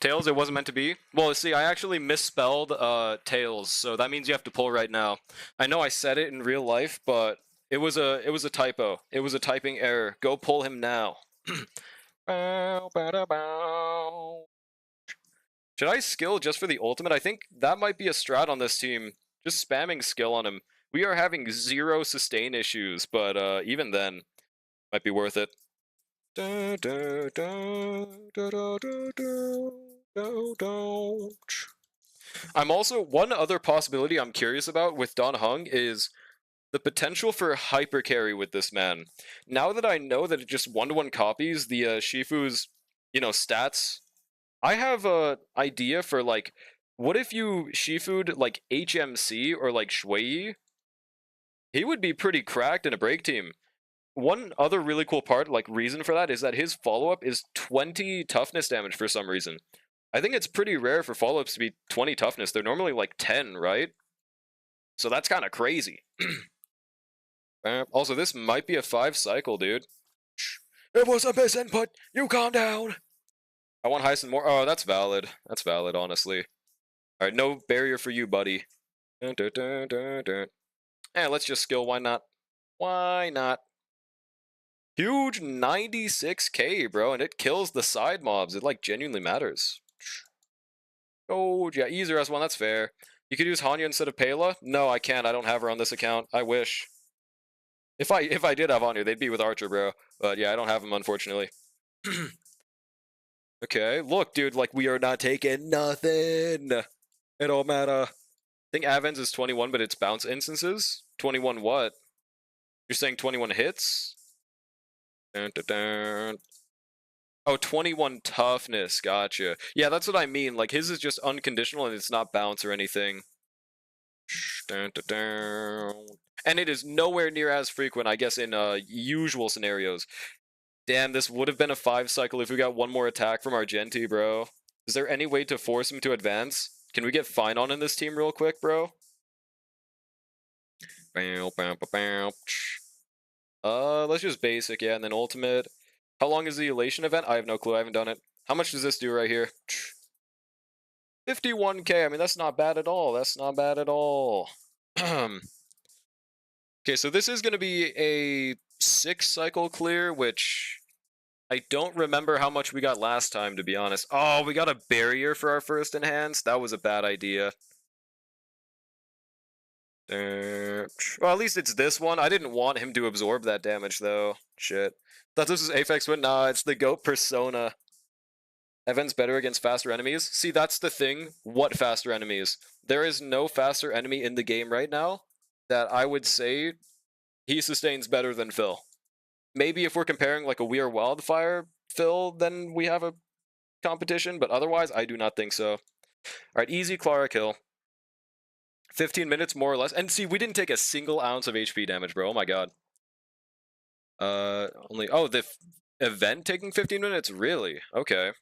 Tails, it wasn't meant to be. Well, see, I actually misspelled tails, so that means you have to pull right now. I know I said it in real life, but it was a typo. It was a typing error. Go pull him now. Should I skill just for the ultimate? I think that might be a strat on this team. Just spamming skill on him. We are having 0 sustain issues, but even then, might be worth it. I'm also, one other possibility I'm curious about with Don Hung is the potential for hyper carry with this man. Now that I know that it just 1-to-1 copies the Shifu's you know, stats. I have a idea for like, what if you Shifu'd like HMC or like Shui? He would be pretty cracked in a break team. One other really cool part, like reason for that, is that his follow-up is 20 toughness damage for some reason. I think it's pretty rare for follow-ups to be 20 toughness. They're normally like 10, right? So that's kind of crazy. Also, this might be a 5 cycle, dude. It was a misinput. You calm down. I want Heisen more. Oh, that's valid. That's valid, honestly. All right, no barrier for you, buddy. Dun, dun, dun, dun, dun. Let's just skill. Why not? Why not? Huge 96k, bro, and it kills the side mobs. It, like, genuinely matters. Oh, yeah, easier S1, that's fair. You could use Hanya instead of Pela? No, I can't. I don't have her on this account. I wish. If I did have Hanya, they'd be with Archer, bro. But yeah, I don't have them, unfortunately. Okay, look, dude, like, we are not taking nothing. It don't matter. I think Avens is 21, but it's bounce instances. 21 what? You're saying 21 hits? Dun, dun, dun. Oh, 21 toughness, gotcha. Yeah, that's what I mean. Like, his is just unconditional and it's not bounce or anything. Dun, dun, dun. And it is nowhere near as frequent, I guess, in usual scenarios. Damn, this would have been a 5 cycle if we got one more attack from Argenti, bro. Is there any way to force him to advance? Can we get Fine on in this team real quick, bro? Let's just basic, yeah, and then ultimate. How long is the elation event? I have no clue, I haven't done it. How much does this do right here? 51k, I mean, that's not bad at all. That's not bad at all. Okay, so this is going to be a 6 cycle clear, which I don't remember how much we got last time, to be honest. Oh, we got a barrier for our first enhance? That was a bad idea. Well, at least it's this one. I didn't want him to absorb that damage, though. Shit. Thought this was Aphex Twin. Nah, it's the GOAT persona. Evan's better against faster enemies. See, that's the thing. What faster enemies? There is no faster enemy in the game right now that I would say he sustains better than Phil. Maybe if we're comparing like a We Are Wildfire Phil, then we have a competition, but otherwise, I do not think so. All right, easy Clara kill. 15 minutes, more or less. And see, we didn't take a single ounce of HP damage, bro. Oh my god. Oh, the event taking 15 minutes? Really? Okay.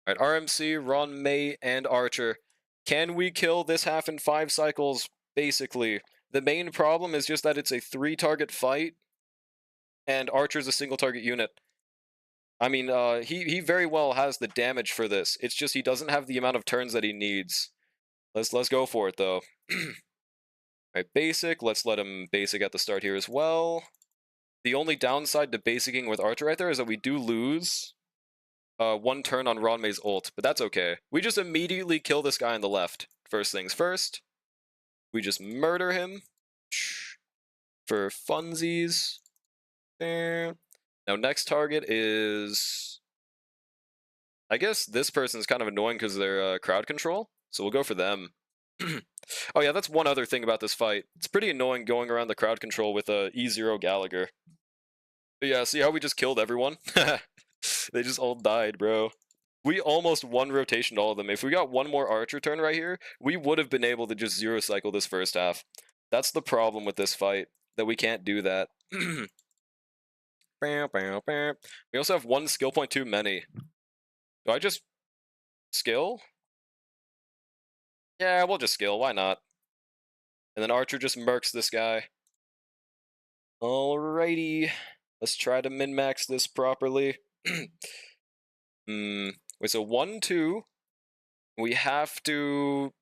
Alright, RMC, Ron, May, and Archer. Can we kill this half in 5 cycles? Basically. The main problem is just that it's a 3-target fight, and Archer's a single-target unit. I mean, he very well has the damage for this. It's just he doesn't have the amount of turns that he needs. Let's go for it, though. Alright, basic. Let's let him basic at the start here as well. The only downside to basicing with Archer right there is that we do lose 1 turn on Ronmay's ult, but that's okay. We just immediately kill this guy on the left. First things first. We just murder him. For funsies. Now, next target is... I guess this person's kind of annoying because they're crowd control, so we'll go for them. Oh yeah, that's one other thing about this fight. It's pretty annoying going around the crowd control with E0 Gallagher. But yeah, see how we just killed everyone? They just all died, bro. We almost one rotationed all of them. If we got one more Archer turn right here, we would have been able to just 0 cycle this first half. That's the problem with this fight, that we can't do that. We also have 1 skill point too many. Do I just skill? Yeah, we'll just skill, why not? And then Archer just murks this guy. Alrighty. Let's try to min-max this properly. Wait, so 1, 2. We have to...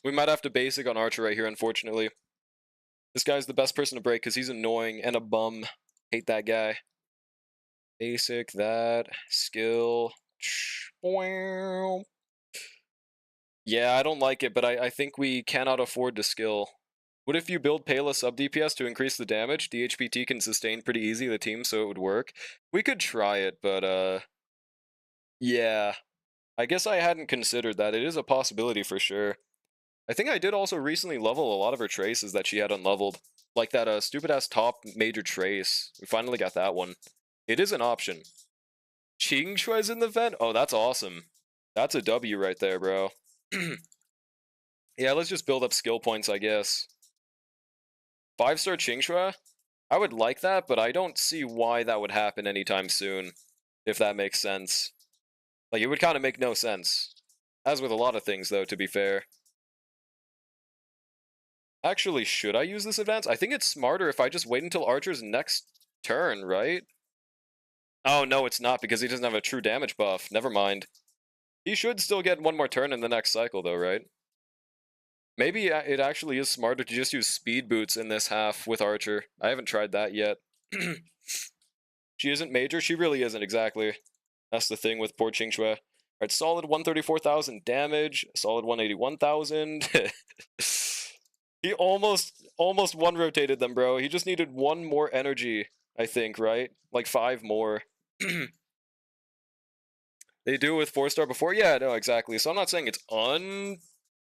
We might have to basic on Archer right here, unfortunately. This guy's the best person to break because he's annoying and a bum. Hate that guy. Basic, that. Skill. Yeah, I don't like it, but I think we cannot afford to skill. What if you build Pela sub DPS to increase the damage? DHPT can sustain pretty easy the team, so it would work. We could try it, but yeah. I guess I hadn't considered that. It is a possibility for sure. I think I did also recently level a lot of her traces that she had unleveled. Like that stupid-ass top major trace. We finally got that one. It is an option. Ching Shui's in the vent? Oh, that's awesome. That's a W right there, bro. Yeah, let's just build up skill points, I guess. 5-star Ching Shui? I would like that, but I don't see why that would happen anytime soon, if that makes sense. Like, it would kind of make no sense. As with a lot of things, though, to be fair. Actually, should I use this advance? I think it's smarter if I just wait until Archer's next turn, right? Oh, no, it's not, because he doesn't have a true damage buff. Never mind. He should still get one more turn in the next cycle, though, right? Maybe it actually is smarter to just use speed boots in this half with Archer. I haven't tried that yet. She isn't major? She really isn't, exactly. That's the thing with poor Qing Shui. Alright, solid 134,000 damage, solid 181,000. He almost one-rotated them, bro. He just needed one more energy, I think, right? Like 5 more. They do it with 4-star before? Yeah, no, exactly. So I'm not saying it's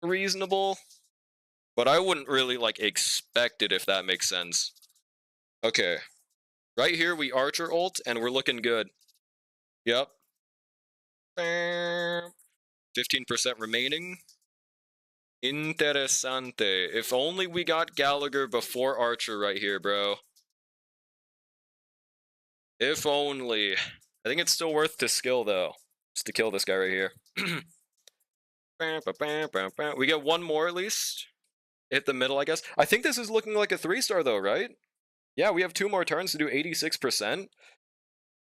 unreasonable, but I wouldn't really, like, expect it, if that makes sense. Okay. Right here, we Archer ult, and we're looking good. Yep. 15% remaining. Interessante. If only we got Gallagher before Archer right here, bro. If only. I think it's still worth to skill, though. Just to kill this guy right here. We get one more, at least. Hit the middle, I guess. I think this is looking like a 3-star, though, right? Yeah, we have 2 more turns to do 86%.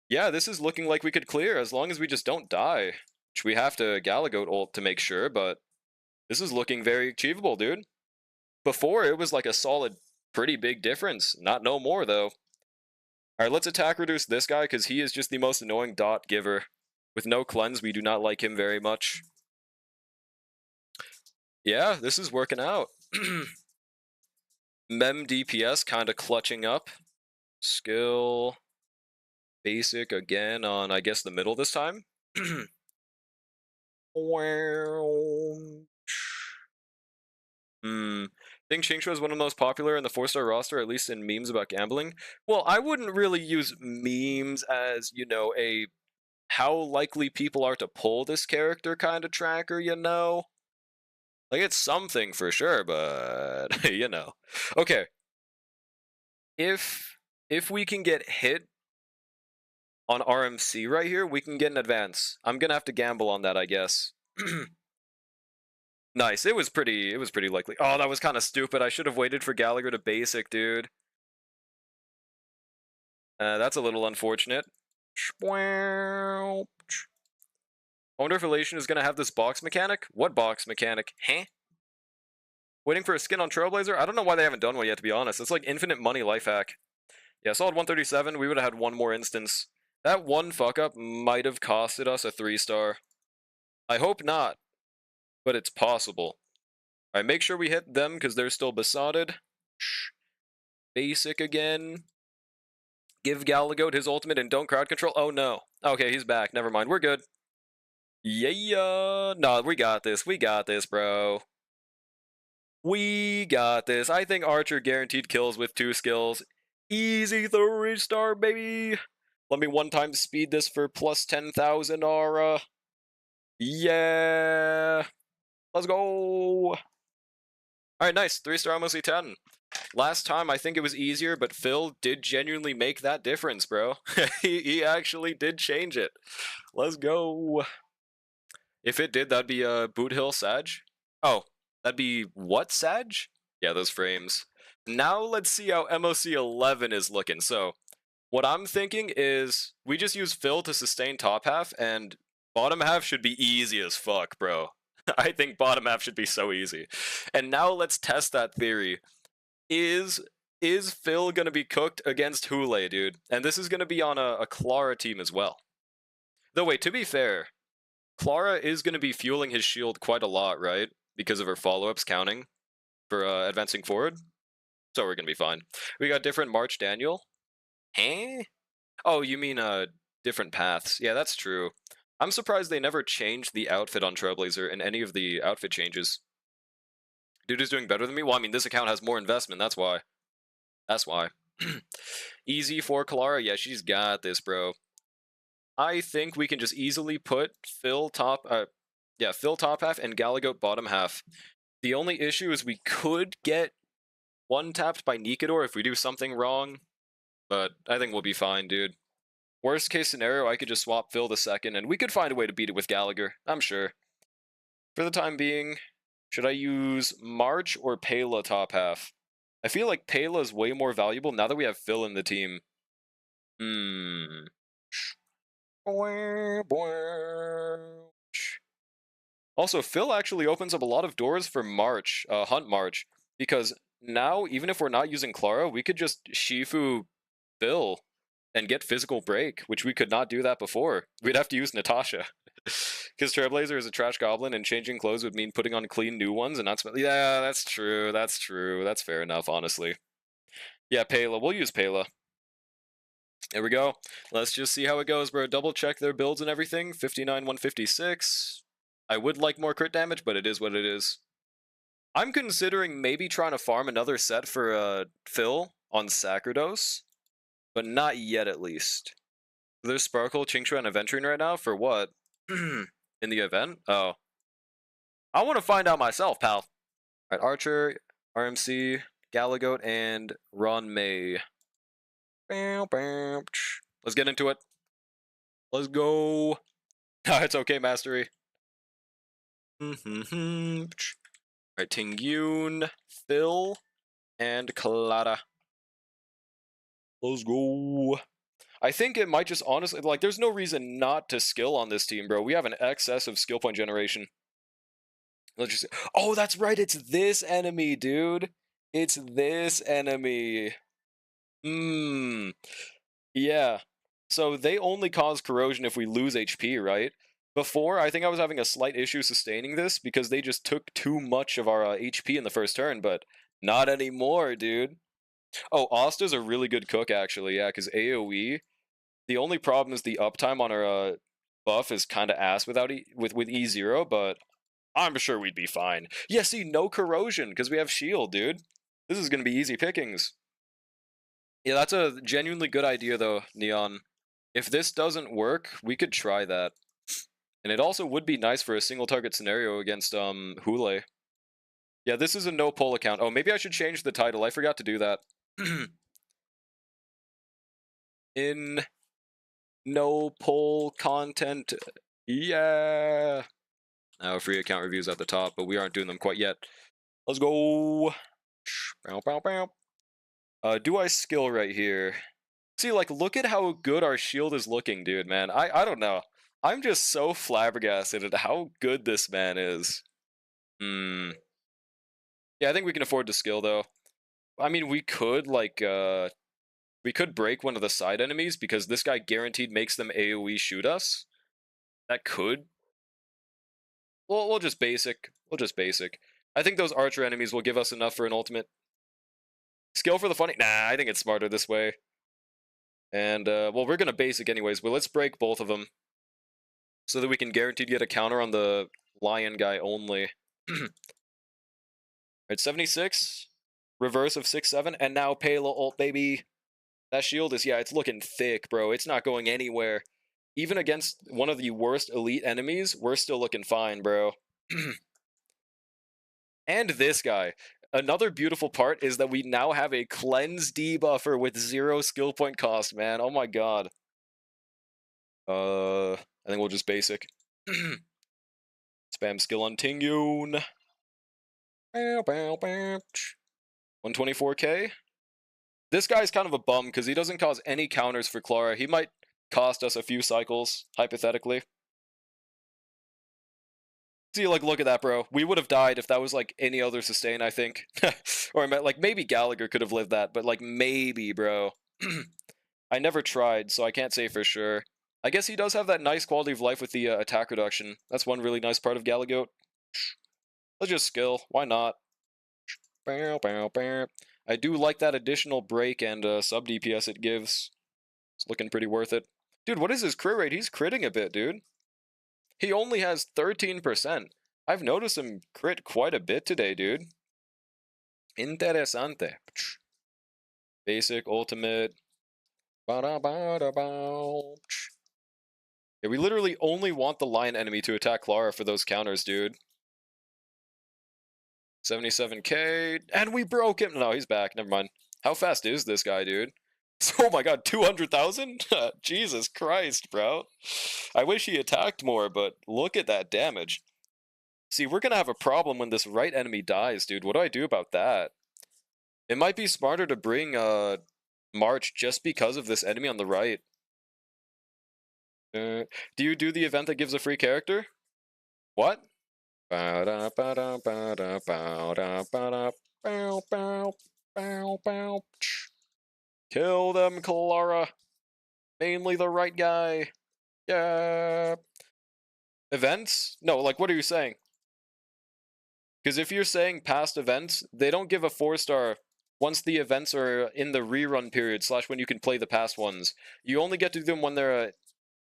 Yeah, this is looking like we could clear, as long as we just don't die. Which we have to Galagoat ult to make sure, but this is looking very achievable, dude. Before, it was like a solid, pretty big difference. Not no more, though. Alright, let's attack reduce this guy, because he is just the most annoying dot giver. With no cleanse, we do not like him very much. Yeah, this is working out. Mem DPS kind of clutching up. Skill. Basic again on, I guess, the middle this time. I think Qingshu is one of the most popular in the 4-star roster, at least in memes about gambling. Well, I wouldn't really use memes as, you know, a how likely people are to pull this character kind of tracker, you know? Like, it's something for sure, but, you know. Okay. If we can get hit on RMC right here, we can get an advance. I'm gonna have to gamble on that, I guess. Nice. It was pretty likely. Oh, that was kind of stupid. I should have waited for Gallagher to basic, dude. That's a little unfortunate. I wonder if Elation is going to have this box mechanic? What box mechanic? Huh? Waiting for a skin on Trailblazer? I don't know why they haven't done one yet, to be honest. It's like infinite money life hack. Yeah, solid 137. We would have had one more instance. That one fuck-up might have costed us a 3-star. I hope not, but it's possible. Alright, make sure we hit them, because they're still besotted. Basic again. Give Galagoat his ultimate and don't crowd control. Oh no. Okay, he's back. Never mind. We're good. Yeah. No, we got this. We got this, bro. We got this. I think Archer guaranteed kills with 2 skills. Easy 3-star, baby. Let me one-time speed this for plus 10,000 aura. Yeah. Let's go. Alright, nice. 3-star almost 10. Last time, I think it was easier, but Phil did genuinely make that difference, bro. he actually did change it. Let's go. If it did, that'd be a Boot Hill Sag. Oh, that'd be what Sag? Yeah, those frames. Now let's see how MOC 11 is looking. So, what I'm thinking is we just use Phil to sustain top half, and bottom half should be easy as fuck, bro. I think bottom half should be so easy. And now let's test that theory. Is Phil gonna be cooked against Hule, dude? And this is gonna be on a Clara team as well. Though wait, to be fair, Clara is gonna be fueling his shield quite a lot, right? Because of her follow-ups counting for advancing forward. So we're gonna be fine. We got different March Daniel. Huh? Oh, you mean different paths. Yeah, that's true. I'm surprised they never changed the outfit on Trailblazer in any of the outfit changes. Dude is doing better than me? Well, I mean, this account has more investment, that's why. That's why. Easy for Clara? Yeah, she's got this, bro. I think we can just easily put Phil top half and Galagoat bottom half. The only issue is we could get one tapped by Nikador if we do something wrong, but I think we'll be fine, dude. Worst case scenario, I could just swap Phil the second, and we could find a way to beat it with Gallagher, I'm sure. For the time being, should I use March or Pela top half? I feel like Pela is way more valuable now that we have Phil in the team. Also, Phil actually opens up a lot of doors for March, Hunt March, because now, even if we're not using Clara, we could just Shifu Phil and get physical break, which we could not do that before. We'd have to use Natasha. Because Trailblazer is a trash goblin, and changing clothes would mean putting on clean new ones, and that's... Yeah, that's true, that's true. That's fair enough, honestly. Yeah, Pela. We'll use Pela. There we go. Let's just see how it goes, bro. Double check their builds and everything. 59, 156. I would like more crit damage, but it is what it is. I'm considering maybe trying to farm another set for Phil on Sacrados, but not yet at least. There's Sparkle, Chingchua, and Aventurine right now? For what? In the event? Oh. I want to find out myself, pal. Alright, Archer, RMC, Galagoat, and Ron May. Let's get into it. Let's go. It's okay, Mastery. Alright, Tingyun, Phil, and Clara. Let's go. I think it might just honestly, like, there's no reason not to skill on this team, bro. We have an excess of skill point generation. Let's just... Oh, that's right, it's this enemy, dude. It's this enemy. Yeah. So they only cause corrosion if we lose HP, right? Before, I think I was having a slight issue sustaining this because they just took too much of our HP in the first turn, but not anymore, dude. Oh, Asta's a really good cook, actually, yeah, because AoE. The only problem is the uptime on our buff is kind of ass without with E0, but I'm sure we'd be fine. Yeah, see, no corrosion because we have shield, dude. This is gonna be easy pickings. Yeah, that's a genuinely good idea, though, Neon. If this doesn't work, we could try that. And it also would be nice for a single target scenario against Hule. Yeah, this is a no poll account. Oh, maybe I should change the title. I forgot to do that. In no poll content. Yeah. Now free account reviews at the top, but we aren't doing them quite yet. Let's go. Do I skill right here? See, like, look at how good our shield is looking, dude, man. I don't know. I'm just so flabbergasted at how good this man is. Yeah, I think we can afford to skill, though. I mean, we could, like, we could break one of the side enemies, because this guy guaranteed makes them AoE shoot us. That could... We'll just basic. We'll just basic. I think those archer enemies will give us enough for an ultimate. Skill for the funny? Nah, I think it's smarter this way. And, well, we're gonna basic anyways, but let's break both of them. So that we can guaranteed get a counter on the lion guy only. Alright, 76. Reverse of 6-7, and now Pela ult, baby. That shield is, yeah, it's looking thick, bro. It's not going anywhere. Even against one of the worst elite enemies, we're still looking fine, bro. And this guy. Another beautiful part is that we now have a cleanse debuffer with 0 skill point cost, man. Oh my god. I think we'll just basic. Spam skill on Tingyun. 124k. This guy's kind of a bum because he doesn't cause any counters for Clara. He might cost us a few cycles, hypothetically. See, like, look at that, bro. We would have died if that was, like, any other sustain, I think. Or, like, maybe Gallagher could have lived that, but, like, maybe, bro. I never tried, so I can't say for sure. I guess he does have that nice quality of life with the attack reduction. That's one really nice part of Galagoat. Let's just skill. Why not? I do like that additional break and sub DPS it gives. It's looking pretty worth it. Dude, what is his crit rate? He's critting a bit, dude. He only has 13%. I've noticed him crit quite a bit today, dude. Interesante. Basic, ultimate. Yeah, we literally only want the lion enemy to attack Clara for those counters, dude. 77k, and we broke him. No, he's back. Never mind. How fast is this guy, dude? Oh my god, 200,000? Jesus Christ, bro. I wish he attacked more, but look at that damage. See, we're gonna have a problem when this right enemy dies, dude. What do I do about that? It might be smarter to bring March just because of this enemy on the right. Do you do the event that gives a free character? What? Kill them, Clara. Mainly the right guy. Yeah. Events? No, like, what are you saying? Because if you're saying past events, they don't give a 4-star once the events are in the rerun period / when you can play the past ones. You only get to do them when they're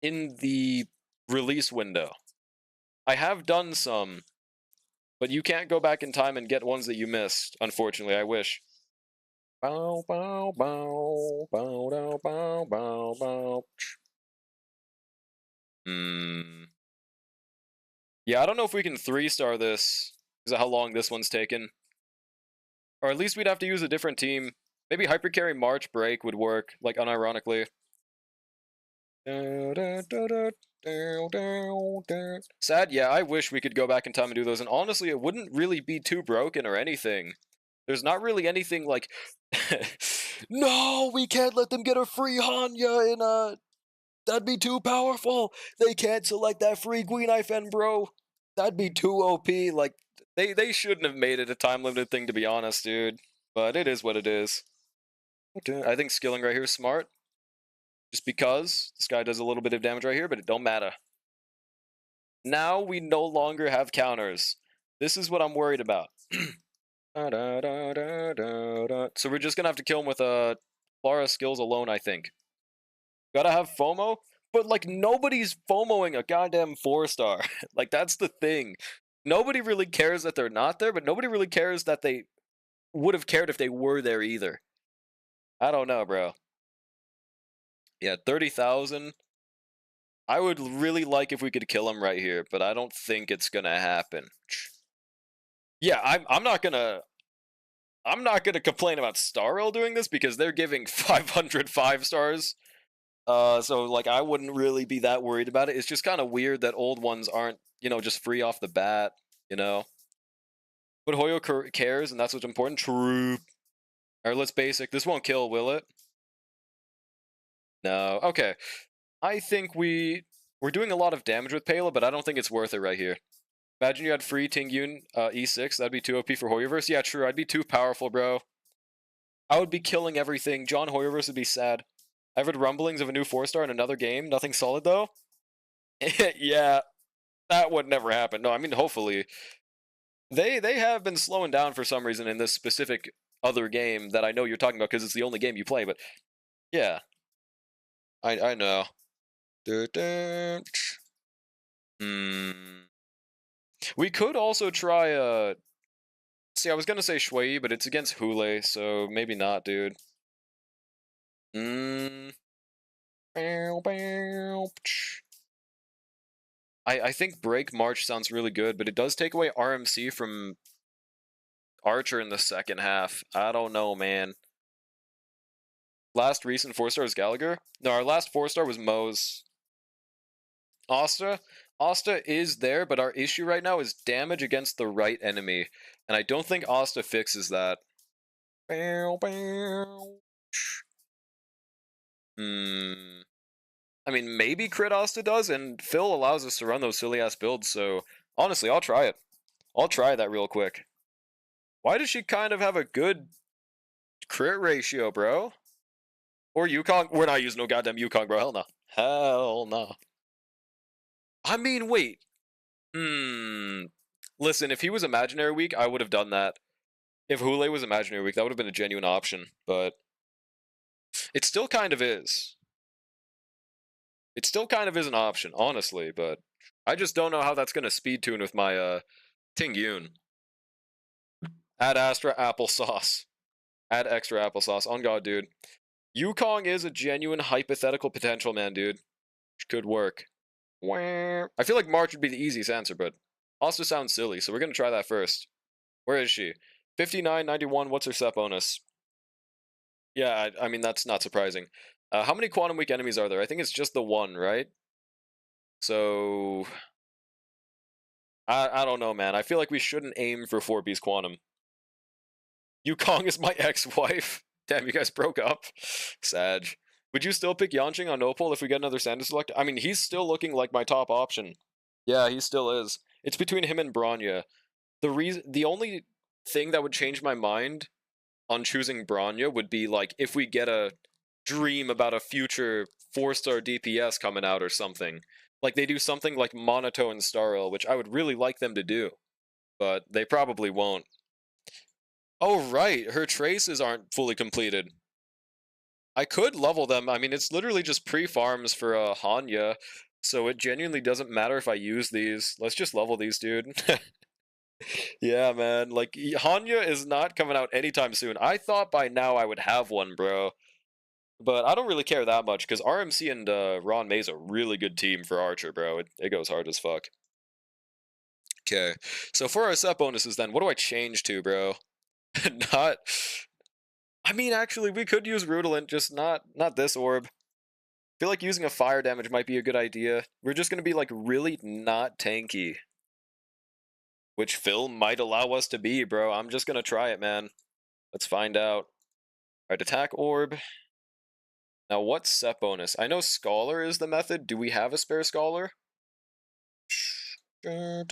in the release window. I have done some, but you can't go back in time and get ones that you missed, unfortunately. I wish. Bow, bow, bow, bow, bow, bow, bow, bow. Yeah, I don't know if we can 3-star this, because of how long this one's taken. Or at least we'd have to use a different team. Maybe Hypercarry March Break would work, like, unironically. Sad? Yeah, I wish we could go back in time and do those, and honestly, it wouldn't really be too broken or anything. There's not really anything like, no, we can't let them get a free Hanya in that'd be too powerful. They can't select that free Queen Ifen, bro. That'd be too OP. Like, they shouldn't have made it a time-limited thing, to be honest, dude. But it is what it is. I think skilling right here is smart. Just because this guy does a little bit of damage right here, but it don't matter. Now we no longer have counters. This is what I'm worried about. So we're just gonna have to kill him with Clara skills alone, I think. Gotta have FOMO, but like nobody's FOMOing a goddamn 4-star. Like that's the thing. Nobody really cares that they're not there, but nobody really cares that they would have cared if they were there either. I don't know, bro. Yeah, 30,000. I would really like if we could kill him right here, but I don't think it's gonna happen. Yeah, I'm not gonna complain about Starrel doing this because they're giving 500 5-stars. So like I wouldn't really be that worried about it. It's just kind of weird that old ones aren't, just free off the bat, But Hoyo cares, and that's what's important. True. Alright, let's basic. This won't kill, will it? No. Okay. I think we're doing a lot of damage with Pela, but I don't think it's worth it right here. Imagine you had free Tingyun E6. That'd be too OP for Hoyoverse. Yeah, true. I'd be too powerful, bro. I would be killing everything. John Hoyoverse would be sad. I've heard rumblings of a new 4-star in another game. Nothing solid, though. Yeah, that would never happen. No, I mean, hopefully. They have been slowing down for some reason in this specific other game that I know you're talking about because it's the only game you play, but yeah. I know. We could also try, see, I was gonna say Shui, but it's against Hule, so maybe not, dude. I think Break March sounds really good, but it does take away RMC from Archer in the second half. I don't know, man. Last recent 4-star is Gallagher? No, our last 4-star was Moe's. Asta is there, but our issue right now is damage against the right enemy. And I don't think Asta fixes that. I mean, maybe Crit Asta does, and Phil allows us to run those silly-ass builds, so honestly, I'll try it. I'll try that real quick. Why does she kind of have a good crit ratio, bro? Or Yukong? We're not using no goddamn Yukong, bro. Hell no. Hell no. I mean, wait. Listen, if he was Imaginary Week, I would have done that. If Hule was Imaginary Week, that would have been a genuine option, but it still kind of is. It still kind of is an option, honestly, but I just don't know how that's going to speed tune with my Tingyun. Add Astra applesauce. Add extra applesauce. On God, dude. Yukong is a genuine hypothetical potential, man, dude. Which could work. I feel like March would be the easiest answer, but also sounds silly, so we're gonna try that first. Where is she? 5991, what's her set bonus? Yeah, I mean, that's not surprising. How many Quantum Weak enemies are there? I think it's just the one, right? So, I don't know, man. I feel like we shouldn't aim for 4-piece Quantum. Yukong is my ex-wife. Damn, you guys broke up. Sag. Would you still pick Yanqing on Nopal if we get another Sanda select? I mean, he's still looking like my top option. Yeah, he still is. It's between him and Bronya. The only thing that would change my mind on choosing Bronya would be like if we get a dream about a future 4-star DPS coming out or something. Like they do something like Monato and Starl, which I would really like them to do, but they probably won't. Oh right, her traces aren't fully completed. I could level them. I mean, it's literally just pre-farms for Hanya, so it genuinely doesn't matter if I use these. Let's just level these, dude. Yeah, man. Like, Hanya is not coming out anytime soon. I thought by now I would have one, bro. But I don't really care that much, because RMC and Ron May's a really good team for Archer, bro. It goes hard as fuck. Okay, so for our set bonuses then, what do I change to, bro? Not... I mean, actually, we could use Rudolent, just not this orb. I feel like using a fire damage might be a good idea. We're just gonna be, like, really not tanky. Which Phil might allow us to be, bro. I'm just gonna try it, man. Let's find out. Alright, attack orb. Now, what's set bonus? I know Scholar is the method. Do we have a spare Scholar? Or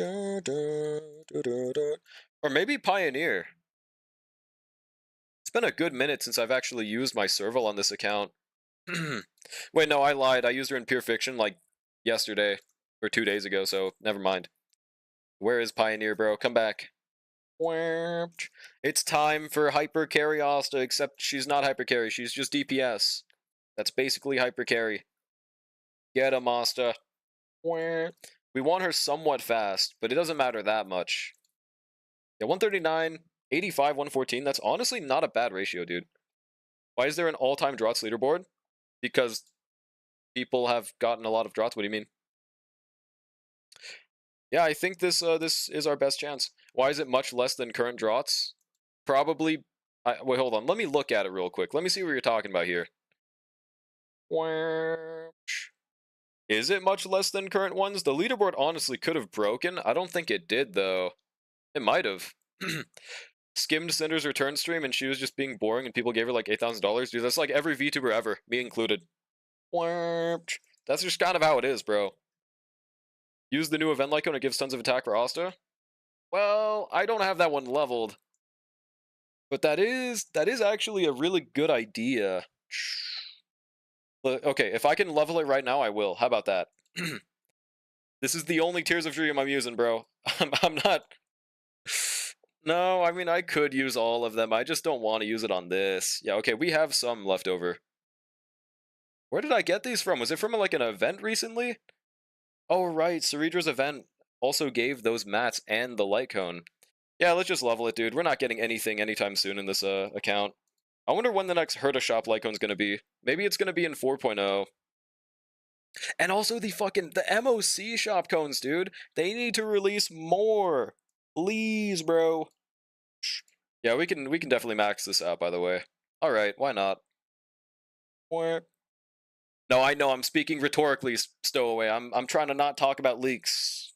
maybe Pioneer. It's been a good minute since I've actually used my Serval on this account. Wait, no, I lied. I used her in Pure Fiction, like, yesterday. Or 2 days ago, so never mind. Where is Pioneer, bro? Come back. It's time for Hyper Carry Asta, except she's not Hyper Carry. She's just DPS. That's basically Hyper Carry. Get him, Asta. We want her somewhat fast, but it doesn't matter that much. Yeah, 139, 85, 114. That's honestly not a bad ratio, dude. Why is there an all-time Draughts leaderboard? Because people have gotten a lot of Draughts. What do you mean? Yeah, I think this is our best chance. Why is it much less than current Draughts? Probably... wait, hold on. Let me look at it real quick. Let me see what you're talking about here. Is it much less than current ones? The leaderboard honestly could have broken. I don't think it did, though. It might have. Skimmed Cinder's return stream and she was just being boring and people gave her like $8,000. Dude, that's like every VTuber ever, me included. That's just kind of how it is, bro. Use the new event Lyco and it gives tons of attack for Asta. Well, I don't have that one leveled. But that is actually a really good idea. Okay, if I can level it right now, I will. How about that? This is the only Tears of Dream I'm using, bro. I'm not... No, I mean, I could use all of them. I just don't want to use it on this. Yeah, okay, we have some left over. Where did I get these from? Was it from, like, an event recently? Oh, right, Ceridra's event also gave those mats and the light cone. Yeah, let's just level it, dude. We're not getting anything anytime soon in this account. I wonder when the next Herta Shop light cone's gonna be. Maybe it's gonna be in 4.0. And also the MOC shop cones, dude. They need to release more. Please, bro. Yeah, we can definitely max this out, by the way. Alright, why not? No, I know, I'm speaking rhetorically, Stowaway. I'm trying to not talk about leaks.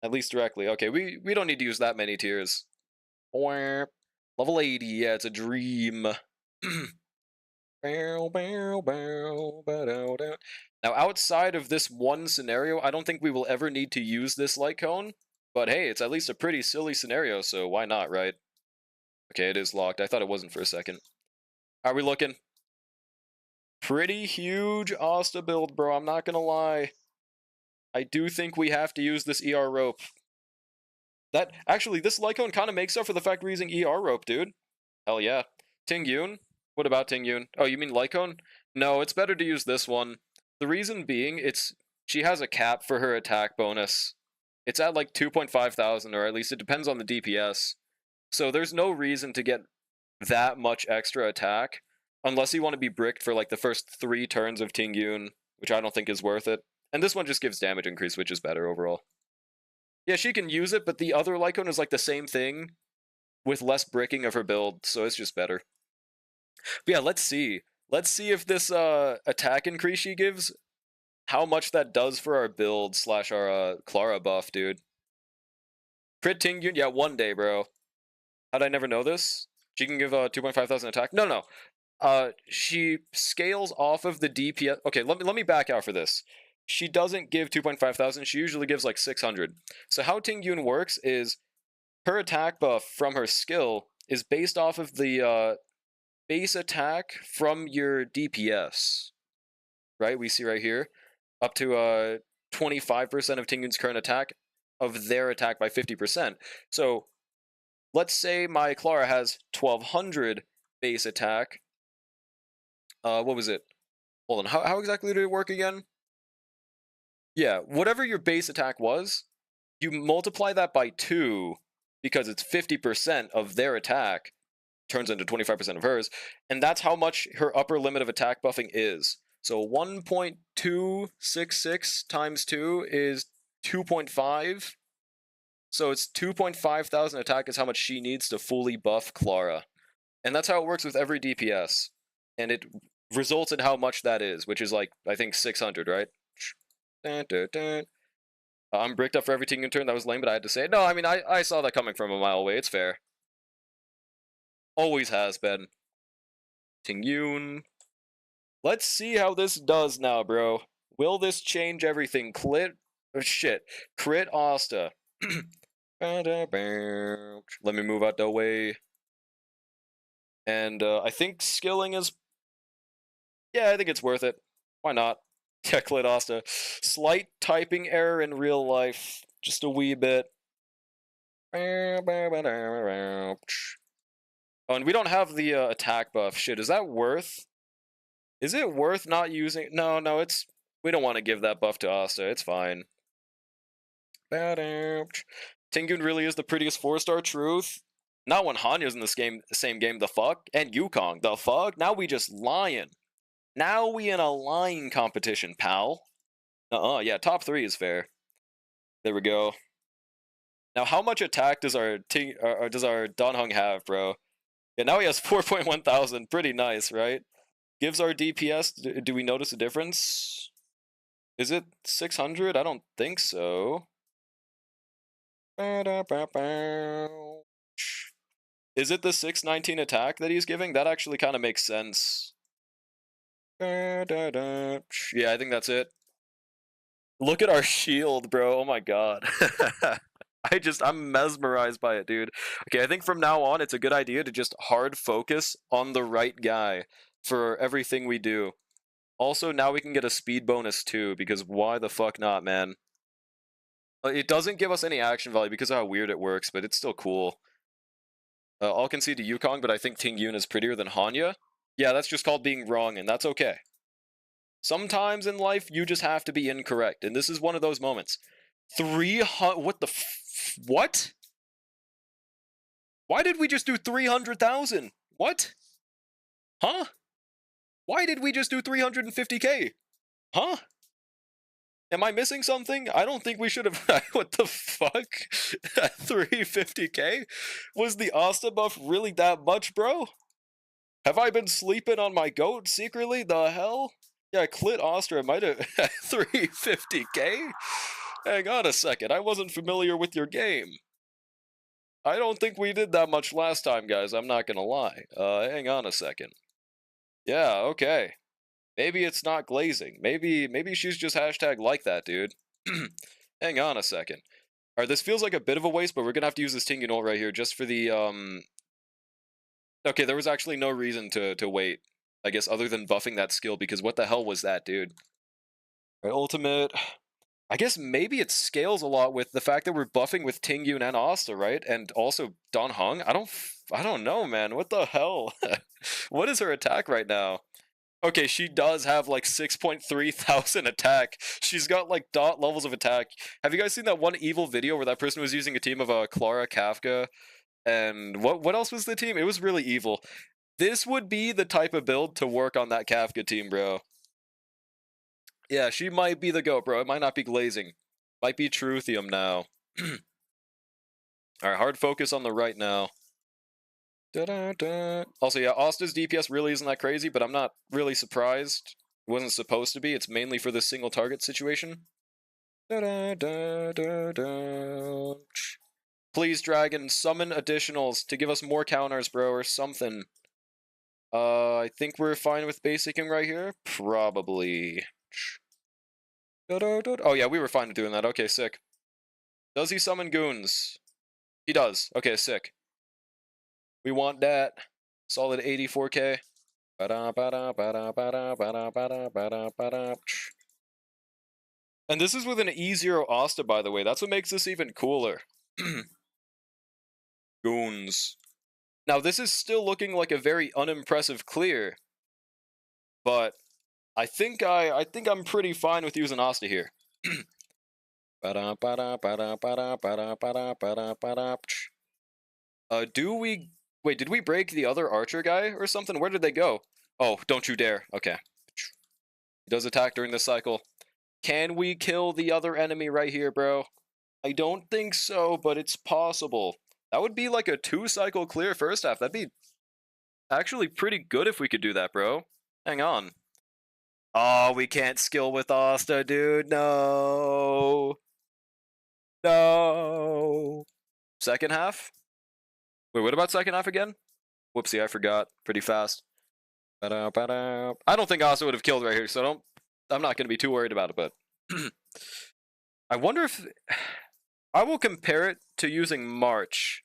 At least directly. Okay, we don't need to use that many tiers. Level 80, yeah, it's a dream. Now, outside of this one scenario, I don't think we will ever need to use this light cone. But hey, it's at least a pretty silly scenario, so why not, right? Okay, it is locked. I thought it wasn't for a second. How are we looking? Pretty huge Asta build, bro. I'm not gonna lie. I do think we have to use this ER rope. Actually, this light cone kind of makes up for the fact we're using ER rope, dude. Hell yeah. Tingyun? What about Tingyun? Oh, you mean light cone? No, it's better to use this one. The reason being, she has a cap for her attack bonus. It's at like 2.5 thousand, or at least it depends on the DPS. So there's no reason to get that much extra attack, unless you want to be bricked for like the first 3 turns of Tingyun, which I don't think is worth it. And this one just gives damage increase, which is better overall. Yeah, she can use it, but the other Lycone is like the same thing with less bricking of her build, so it's just better. But yeah, let's see. Let's see if this attack increase she gives, how much that does for our build slash our Clara buff, dude. Crit Tingyun, yeah, 1 day, bro. How'd I never know this? She can give 2.5 thousand attack? No. She scales off of the DPS. Okay, let me back out for this. She doesn't give 2.5 thousand. She usually gives like 600. So how Tingyun works is her attack buff from her skill is based off of the base attack from your DPS. Right? We see right here up to 25% of Tingyun's current attack of their attack by 50%. So let's say my Clara has 1200 base attack. What was it? Hold on, how exactly did it work again? Yeah, whatever your base attack was, you multiply that by 2 because it's 50% of their attack, turns into 25% of hers, and that's how much her upper limit of attack buffing is. So 1.266 times 2 is 2.5. So it's 2.5 thousand attack is how much she needs to fully buff Clara. And that's how it works with every DPS. And it results in how much that is, which is like, I think 600, right? I'm bricked up for every Tingyun turn. That was lame, but I had to say it. No, I mean, I saw that coming from a mile away. It's fair. Always has been. Tingyun. Let's see how this does now, bro. Will this change everything? Crit Asta. Let me move out the way. And I think skilling is... Yeah, I think it's worth it. Why not? Yeah, Clit Asta. Slight typing error in real life. Just a wee bit. Oh, and we don't have the attack buff. Shit, is that worth? Is it worth not using? No, it's... We don't want to give that buff to Asta. It's fine. Tingyun really is the prettiest 4-star, truth. Not when Hanya's in this game, same game, the fuck? And Yukong, the fuck? Now we just lying. Now we in a lying competition, pal. Yeah, top 3 is fair. There we go. Now, how much attack does our Danheng have, bro? Yeah, now he has 4.1 thousand. Pretty nice, right? Gives our DPS, do we notice a difference? Is it 600? I don't think so. Is it the 619 attack that he's giving? That actually kind of makes sense. Yeah, I think that's it. Look at our shield, bro. Oh my god. I'm mesmerized by it, dude. Okay, I think from now on, it's a good idea to just hard focus on the right guy for everything we do. Also, now we can get a speed bonus too, because why the fuck not, man? It doesn't give us any action value because of how weird it works, but it's still cool. I'll concede to Yukong, but I think Tingyun is prettier than Hanya. Yeah, that's just called being wrong, and that's okay. Sometimes in life, you just have to be incorrect, and this is one of those moments. 300... What the... What? Why did we just do 300,000? What? Huh? Why did we just do 350k? Huh? Am I missing something? I don't think we should have... What the fuck? 350k? Was the Asta buff really that much, bro? Have I been sleeping on my goat secretly? The hell? Yeah, Clit Astra might have... 350k? Hang on a second, I wasn't familiar with your game. I don't think we did that much last time, guys, I'm not gonna lie. Hang on a second. Yeah, okay. Maybe it's not glazing. Maybe she's just hashtag like that, dude. Hang on a second. Alright, this feels like a bit of a waste, but we're gonna have to use this Tingyun ult right here just for the, Okay, there was actually no reason to wait, I guess, other than buffing that skill, because what the hell was that, dude? Alright, ultimate... I guess maybe it scales a lot with the fact that we're buffing with Tingyun and Asta, right? And also Danheng? I don't know, man. What the hell? What is her attack right now? Okay, she does have like 6.3 thousand attack. She's got like dot levels of attack. Have you guys seen that one evil video where that person was using a team of Clara, Kafka, and what else was the team? It was really evil. This would be the type of build to work on that Kafka team, bro. Yeah, she might be the GOAT, bro. It might not be glazing. Might be Truthium now. Alright, hard focus on the right now. Also, yeah, Asta's DPS really isn't that crazy, but I'm not really surprised. It wasn't supposed to be. It's mainly for this single target situation. Please, Dragon, summon additionals to give us more counters, bro, or something. I think we're fine with basicing right here. Probably. Oh yeah, we were fine with doing that. Okay, sick. Does he summon goons? He does. Okay, sick. We want that. Solid 84k. And this is with an E0 Asta, by the way. That's what makes this even cooler. Goons. Now, this is still looking like a very unimpressive clear, but I think I'm pretty fine with using Asta here. Do we... Wait, did we break the other archer guy or something? Where did they go? Oh, don't you dare. Okay. He does attack during this cycle. Can we kill the other enemy right here, bro? I don't think so, but it's possible. That would be like a 2-cycle clear first half. That'd be actually pretty good if we could do that, bro. Hang on. Oh, we can't skill with Asta, dude. No. No. Second half? Wait, what about second half again? Whoopsie, I forgot. Pretty fast. I don't think Asta would have killed right here, so I'm not going to be too worried about it, but... I wonder if... I will compare it to using March.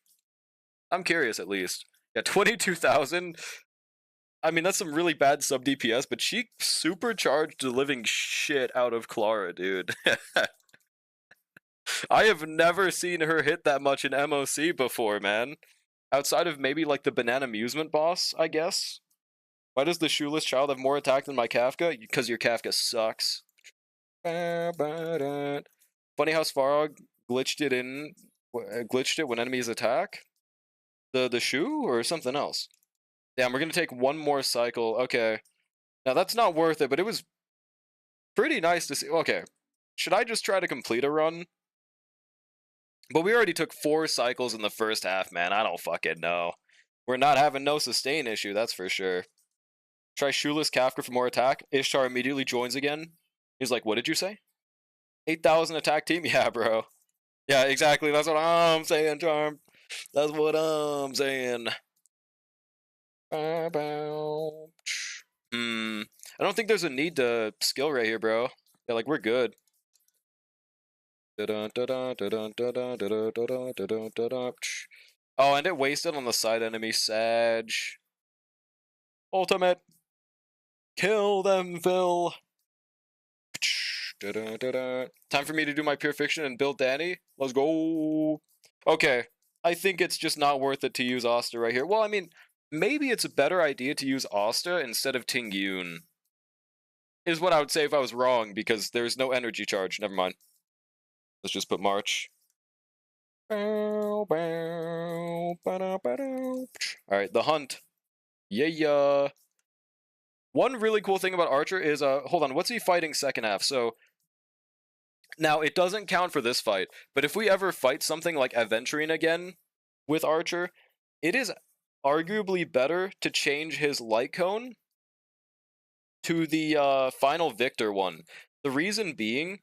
I'm curious, at least. Yeah, 22,000. I mean, that's some really bad sub DPS, but she supercharged the living shit out of Clara, dude. I have never seen her hit that much in MOC before, man. Outside of maybe like the Banana Amusement boss, I guess. Why does the shoeless child have more attack than my Kafka? Because your Kafka sucks. Funny how Svarog glitched it when enemies attack. The shoe or something else. Damn, we're gonna take one more cycle. Okay. Now that's not worth it, but it was pretty nice to see. Okay. Should I just try to complete a run? But we already took 4 cycles in the first half, man. I don't fucking know. We're not having no sustain issue, that's for sure. Try Shoeless Kafka for more attack. Ishtar immediately joins again. He's like, what did you say? 8,000 attack team? Yeah, bro. Yeah, exactly. That's what I'm saying, Charm. That's what I'm saying. I don't think there's a need to skill right here, bro. Yeah, like, we're good. Oh, and it wasted on the side enemy, Sag. Ultimate. Kill them, Phil. Time for me to do my pure fiction and build Danny. Let's go. Okay. I think it's just not worth it to use Asta right here. Well, I mean, maybe it's a better idea to use Asta instead of Tingyun. Is what I would say if I was wrong, because there's no energy charge. Never mind. Let's just put March. Alright, the hunt. Yeah. One really cool thing about Archer is, hold on, what's he fighting second half? So, now, it doesn't count for this fight, but if we ever fight something like Aventurine again with Archer, it is arguably better to change his light cone to the final Victor one. The reason being,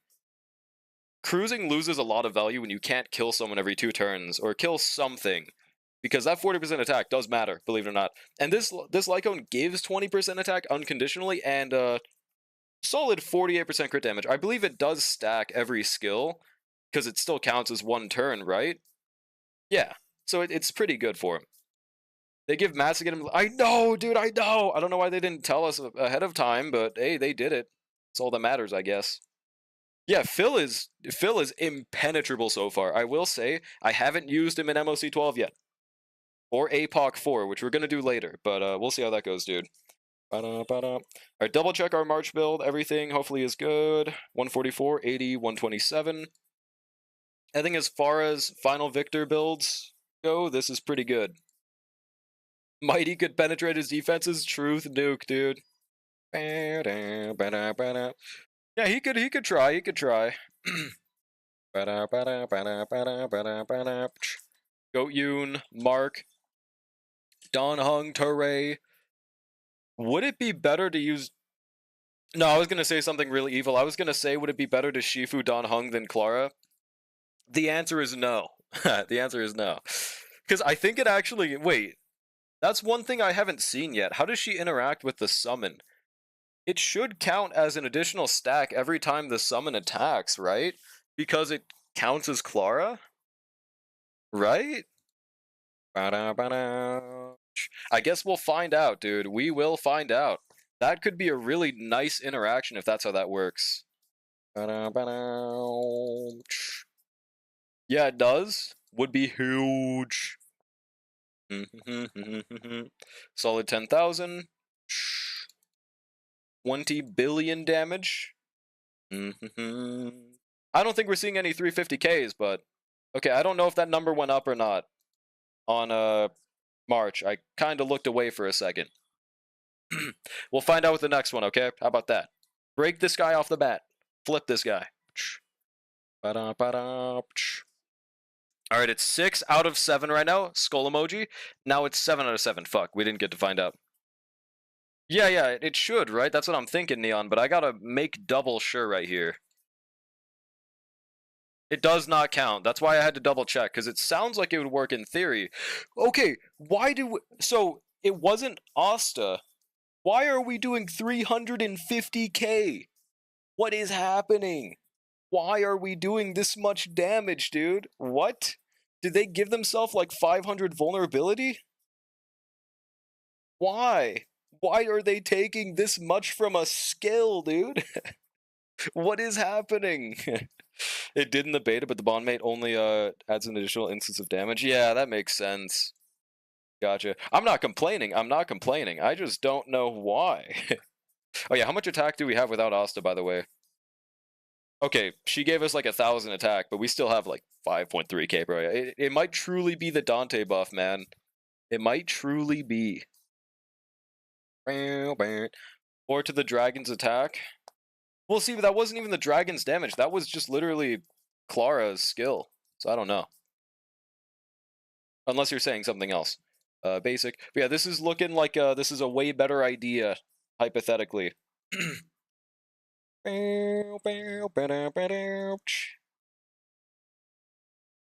cruising loses a lot of value when you can't kill someone every 2 turns, or kill something, because that 40% attack does matter, believe it or not. And this light cone gives 20% attack unconditionally, and solid 48% crit damage. I believe it does stack every skill, because it still counts as 1 turn, right? Yeah, so it's pretty good for him. They give Massigan... I know, dude, I know! I don't know why they didn't tell us ahead of time, but hey, they did it. That's all that matters, I guess. Yeah, Phil is impenetrable so far. I will say, I haven't used him in MOC 12 yet. Or APOC 4, which we're going to do later, but we'll see how that goes, dude. Alright, double check our March build. Everything hopefully is good. 144, 80, 127. I think as far as final Victor builds go, this is pretty good. Mighty could penetrate his defenses. Truth nuke, dude. Yeah, Yeah, he could try. He could try. Goat Yoon, Mark, Don Hung, Turay. Would it be better to use... No, I was gonna say something really evil. I was gonna say, would it be better to Shifu Don Hung than Clara? The answer is no. The answer is no. Because I think it actually... Wait, that's one thing I haven't seen yet. How does she interact with the summon? It should count as an additional stack every time the summon attacks, right? Because it counts as Clara? Right? I guess we'll find out, dude. We will find out. That could be a really nice interaction if that's how that works. Yeah, it does. Would be huge. Solid 10,000. 20 billion damage. I don't think we're seeing any 350Ks, but... Okay, I don't know if that number went up or not on March. I kind of looked away for a second. We'll find out with the next one, okay? How about that? Break this guy off the bat. Flip this guy. Alright, it's 6 out of 7 right now. Skull emoji. Now it's 7 out of 7. Fuck, we didn't get to find out. Yeah, it should, right? That's what I'm thinking, Neon, but I gotta make double sure right here. It does not count. That's why I had to double check, because it sounds like it would work in theory. Okay, why do we... So, it wasn't Asta. Why are we doing 350k? What is happening? Why are we doing this much damage, dude? What? Did they give themselves like 500 vulnerability? Why? Why are they taking this much from a skill, dude? What is happening? It did in the beta, but the bondmate only adds an additional instance of damage. Yeah, that makes sense. Gotcha. I'm not complaining. I just don't know why. Oh yeah, how much attack do we have without Asta, by the way? Okay, she gave us like 1,000 attack, but we still have like 5.3k, bro. It might truly be the Dante buff, man. It might truly be. Or to the dragon's attack. Well, see, that wasn't even the dragon's damage. That was just literally Clara's skill. So I don't know. Unless you're saying something else. Basic. But yeah, this is looking like this is a way better idea, hypothetically.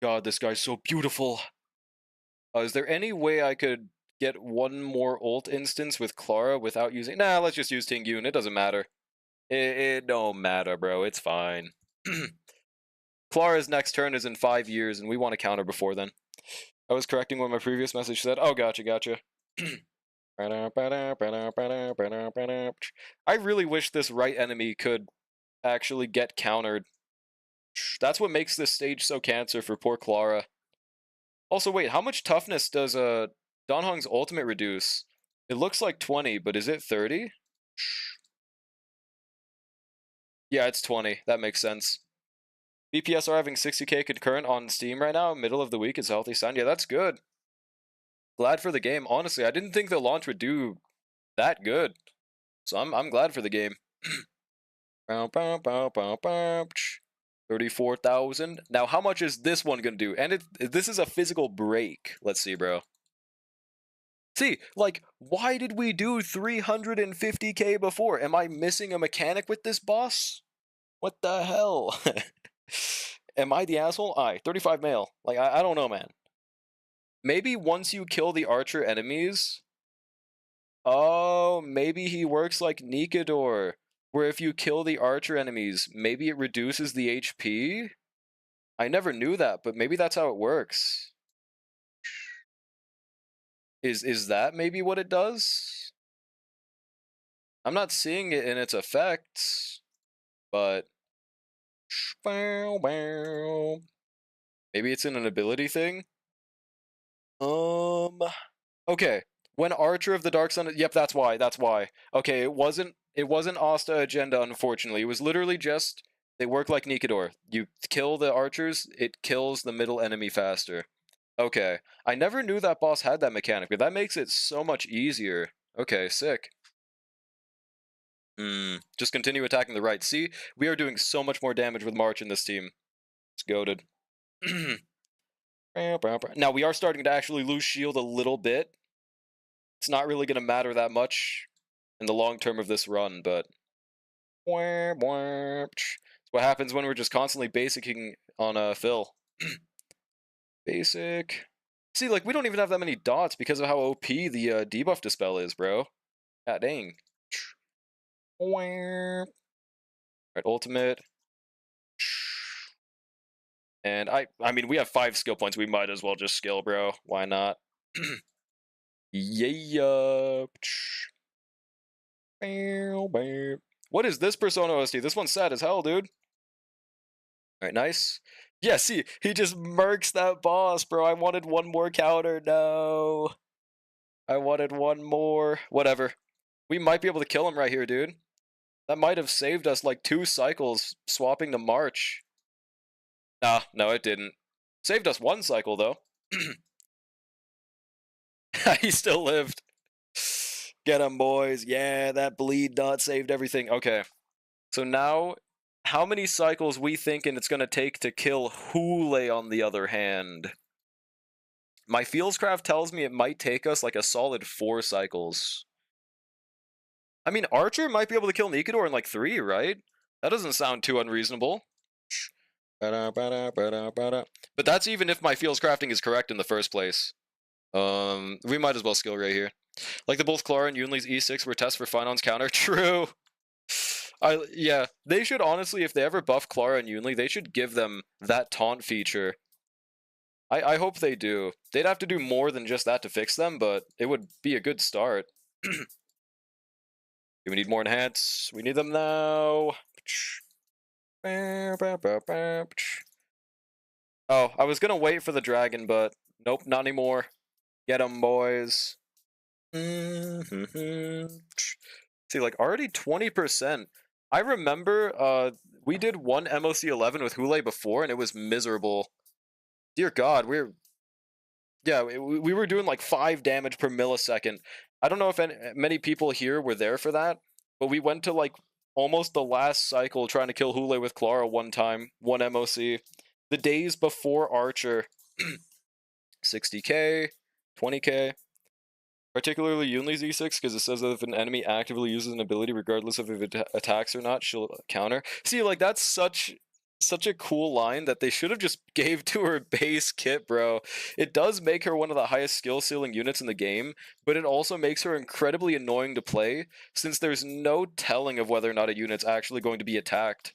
God, this guy's so beautiful. Is there any way I could get one more ult instance with Clara without using... Nah, let's just use Ting Yun. It doesn't matter. It don't matter, bro. It's fine. Clara's next turn is in 5 years, and we want to counter before then. I was correcting what my previous message said. Oh, gotcha. I really wish this right enemy could actually get countered. That's what makes this stage so cancer for poor Clara. Also, wait, how much toughness does Don Hong's ultimate reduce? It looks like 20, but is it 30? Yeah, it's 20. That makes sense. BPS are having 60k concurrent on Steam right now. Middle of the week is a healthy sign. Yeah, that's good. Glad for the game. Honestly, I didn't think the launch would do that good. So I'm glad for the game. 34,000. Now, how much is this one gonna do? And this is a physical break. Let's see, bro. See, like, why did we do 350k before? Am I missing a mechanic with this boss? What the hell? Am I the asshole? 35 male. Like, I don't know, man. Maybe once you kill the archer enemies... Oh, maybe he works like Nikador, where if you kill the archer enemies, maybe it reduces the HP? I never knew that, but maybe that's how it works. Is that maybe what it does? I'm not seeing it in its effects, but... Maybe it's in an ability thing? Okay. When Archer of the Dark Sun... Yep, that's why. Okay, it wasn't Asta agenda, unfortunately. It was literally just... They work like Nikador. You kill the archers, it kills the middle enemy faster. Okay. I never knew that boss had that mechanic, but that makes it so much easier. Okay, sick. Just continue attacking the right. See, we are doing so much more damage with March in this team. It's goated. Now, we are starting to actually lose shield a little bit. It's not really going to matter that much in the long term of this run, but... It's what happens when we're just constantly basicking on Phil. Basic. See, like, we don't even have that many dots because of how OP the debuff dispel is, bro. God dang. Right, ultimate. And I mean, we have 5 skill points. We might as well just skill, bro. Why not? Yeah. What is this Persona OST? This one's sad as hell, dude. Alright, nice. Yeah, see, he just murks that boss, bro. I wanted one more counter. No. I wanted one more. Whatever. We might be able to kill him right here, dude. That might have saved us like 2 cycles swapping to March. Nah, no, it didn't. Saved us 1 cycle, though. He still lived. Get him, boys. Yeah, that bleed dot saved everything. Okay. So now, how many cycles we thinking it's going to take to kill Hule on the other hand? My Fieldscraft tells me it might take us like a solid 4 cycles. I mean, Archer might be able to kill Nikador in like 3, right? That doesn't sound too unreasonable. But that's even if my Fieldscrafting is correct in the first place. We might as well skill right here. Like the both Clara and Yunli's E6 were tests for Finon's counter. True. Yeah, they should honestly, if they ever buff Clara and Yunli, they should give them that taunt feature. I hope they do. They'd have to do more than just that to fix them, but it would be a good start. Do we need more enhance? We need them now. Oh, I was gonna wait for the dragon, but nope, not anymore. Get 'em, boys. See, like, already 20%. I remember we did one MOC 11 with Hule before, and it was miserable. Dear God, we were doing like 5 damage per millisecond. I don't know if many people here were there for that, but we went to like almost the last cycle trying to kill Hule with Clara one time, one MOC. The days before Archer. 60k, 20k. Particularly Yunli's E6, because it says that if an enemy actively uses an ability, regardless of if it attacks or not, she'll counter. See, like, that's such a cool line that they should have just gave to her base kit, bro. It does make her one of the highest skill ceiling units in the game, but it also makes her incredibly annoying to play, since there's no telling of whether or not a unit's actually going to be attacked.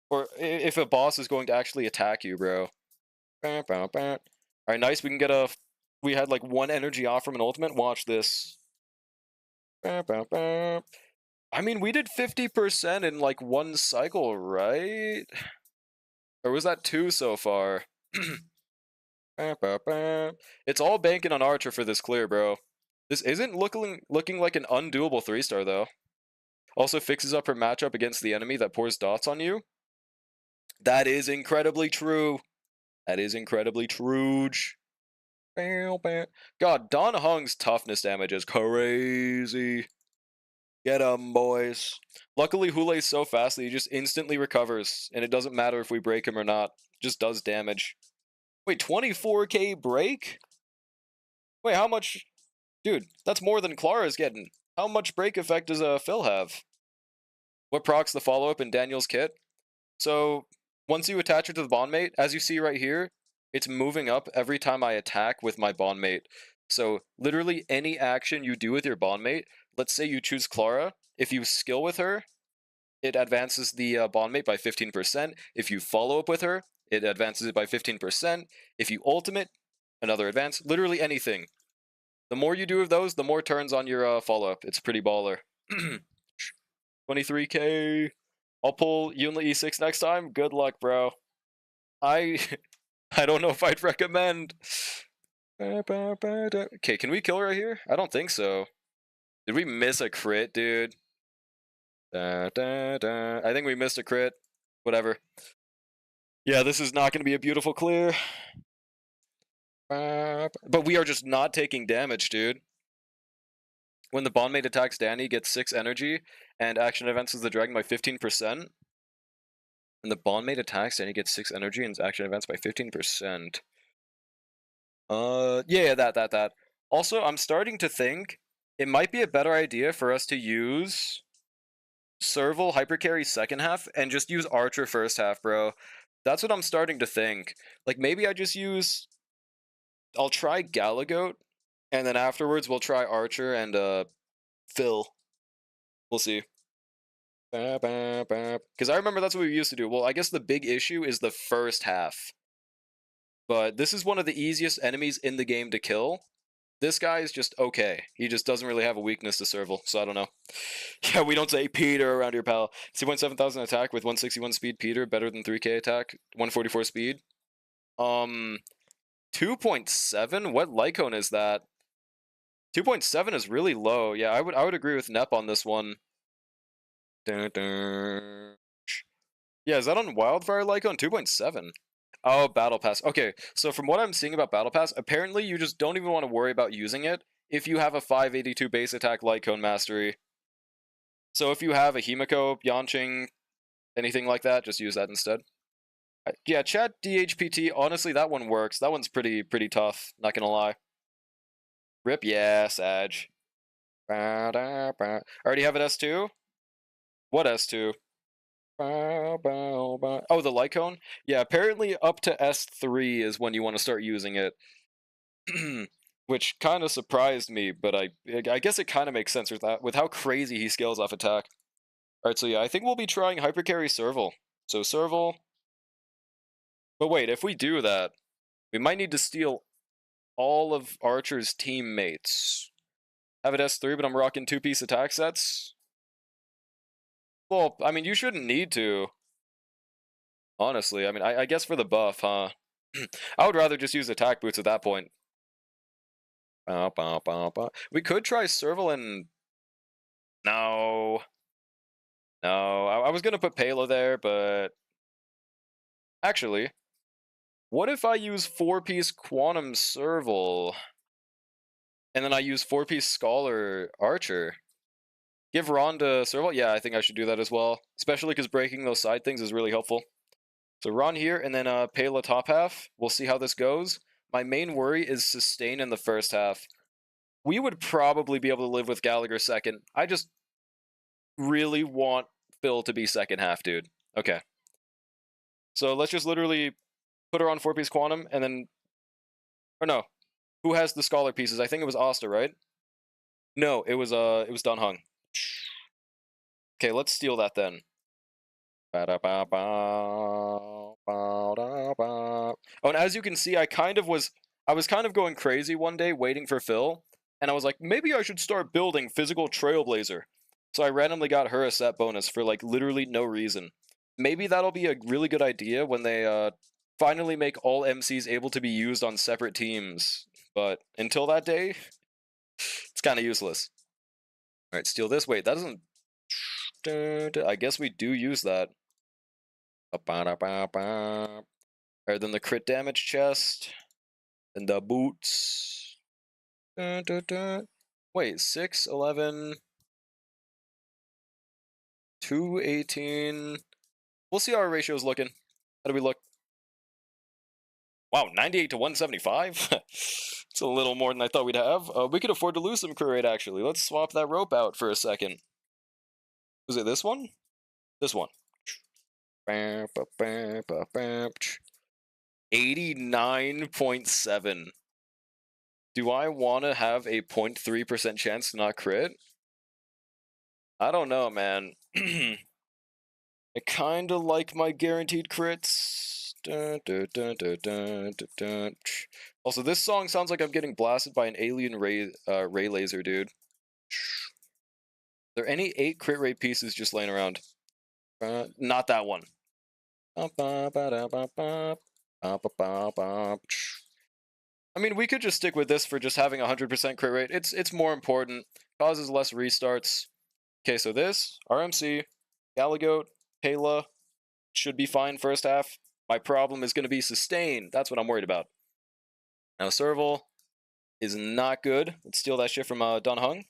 Or if a boss is going to actually attack you, bro. Alright, nice, we can get a... We had like 1 energy off from an ultimate. Watch this. I mean, we did 50% in like 1 cycle, right? Or was that 2 so far? It's all banking on Archer for this clear, bro. This isn't looking like an undoable 3-star, though. Also fixes up her matchup against the enemy that pours dots on you. That is incredibly true. That is incredibly true. God, Don Hung's toughness damage is crazy. Get 'em, boys. Luckily, Hule's so fast that he just instantly recovers, and it doesn't matter if we break him or not. Just does damage. Wait, 24k break? Wait, how much? Dude, that's more than Clara's getting. How much break effect does Phil have? What procs the follow-up in Daniel's kit? So, once you attach it to the bondmate, as you see right here, it's moving up every time I attack with my bondmate. So literally any action you do with your bondmate, let's say you choose Clara, if you skill with her, it advances the bondmate by 15%. If you follow up with her, it advances it by 15%. If you ultimate, another advance. Literally anything. The more you do of those, the more turns on your follow-up. It's pretty baller. 23k. I'll pull Yunli E6 next time. Good luck, bro. I don't know if I'd recommend. Okay, can we kill right here? I don't think so. Did we miss a crit, dude? I think we missed a crit. Whatever. Yeah, this is not going to be a beautiful clear. But we are just not taking damage, dude. When the bond mate attacks Danny, gets 6 energy, and action advances the dragon by 15%. When the bond mate attacks Danny, gets 6 energy, and action advance by 15%. Yeah, that. Also, I'm starting to think it might be a better idea for us to use Serval Hypercarry second half and just use Archer first half, bro. That's what I'm starting to think. Like, maybe I just use... I'll try Galagoat, and then afterwards we'll try Archer and, Phil. We'll see. Because I remember that's what we used to do. Well, I guess the big issue is the first half. But this is one of the easiest enemies in the game to kill. This guy is just okay. He just doesn't really have a weakness to Serval, so I don't know. Yeah, we don't say Peter around here, pal. 2.7,000 attack with 161 speed, Peter. Better than 3k attack. 144 speed. 2.7? What Lycone is that? 2.7 is really low. Yeah, I would agree with Nep on this one. Dun, dun. Yeah, is that on Wildfire Lycone? 2.7. Oh, Battle Pass. Okay, so from what I'm seeing about Battle Pass, apparently you just don't even want to worry about using it if you have a 582 base attack Lycone Mastery. So if you have a Himiko, Yanqing, anything like that, just use that instead. Yeah, chat DHPT, honestly, that one works. That one's pretty tough, not gonna lie. Rip, yeah, Sag. Already have it S2? What S2? Oh, the Lycone? Yeah, apparently up to S3 is when you want to start using it. Which kind of surprised me, but I guess it kind of makes sense with how crazy he scales off attack. Alright, so yeah, I think we'll be trying Hypercarry Serval. So Serval... But wait, if we do that, we might need to steal all of Archer's teammates. Have it S3, but I'm rocking 2-piece attack sets? Well, I mean, you shouldn't need to. Honestly, I mean, I guess for the buff, huh? I would rather just use attack boots at that point. We could try Serval and... No. No, I was gonna put Palo there, but... Actually, what if I use 4-piece Quantum Serval, and then I use 4-piece Scholar Archer? Give Ron to Serval? Yeah, I think I should do that as well. Especially because breaking those side things is really helpful. So Ron here, and then Pela top half. We'll see how this goes. My main worry is sustain in the first half. We would probably be able to live with Gallagher second. I just really want Phil to be second half, dude. Okay. So let's just literally put her on 4-piece Quantum, and then... Or no. Who has the Scholar pieces? I think it was Asta, right? No, it was Dun Hung. Okay, let's steal that then. Oh, and as you can see, I was kind of going crazy one day waiting for Phil, and I was like, maybe I should start building Physical Trailblazer. So I randomly got her a set bonus for like literally no reason. Maybe that'll be a really good idea when they finally make all MCs able to be used on separate teams. But until that day, it's kind of useless. Alright, steal this. Wait, that doesn't... I guess we do use that. Alright, then the crit damage chest. And the boots. Wait, 6, 11... 218... We'll see how our ratio is looking. How do we look? Wow, 98 to 175? It's a little more than I thought we'd have. We could afford to lose some crit rate, actually. Let's swap that rope out for a second. Was it this one? This one. 89.7. Do I want to have a 0.3% chance to not crit? I don't know, man. I kinda like my guaranteed crits. Also, this song sounds like I'm getting blasted by an alien ray laser, dude. Are there any 8 crit rate pieces just laying around? Not that one. I mean, we could just stick with this for just having 100% crit rate. It's more important. Causes less restarts. Okay, so this, RMC, Galagoat, Pela, should be fine first half. My problem is going to be sustain. That's what I'm worried about. Now, Serval is not good. Let's steal that shit from Dun Hung.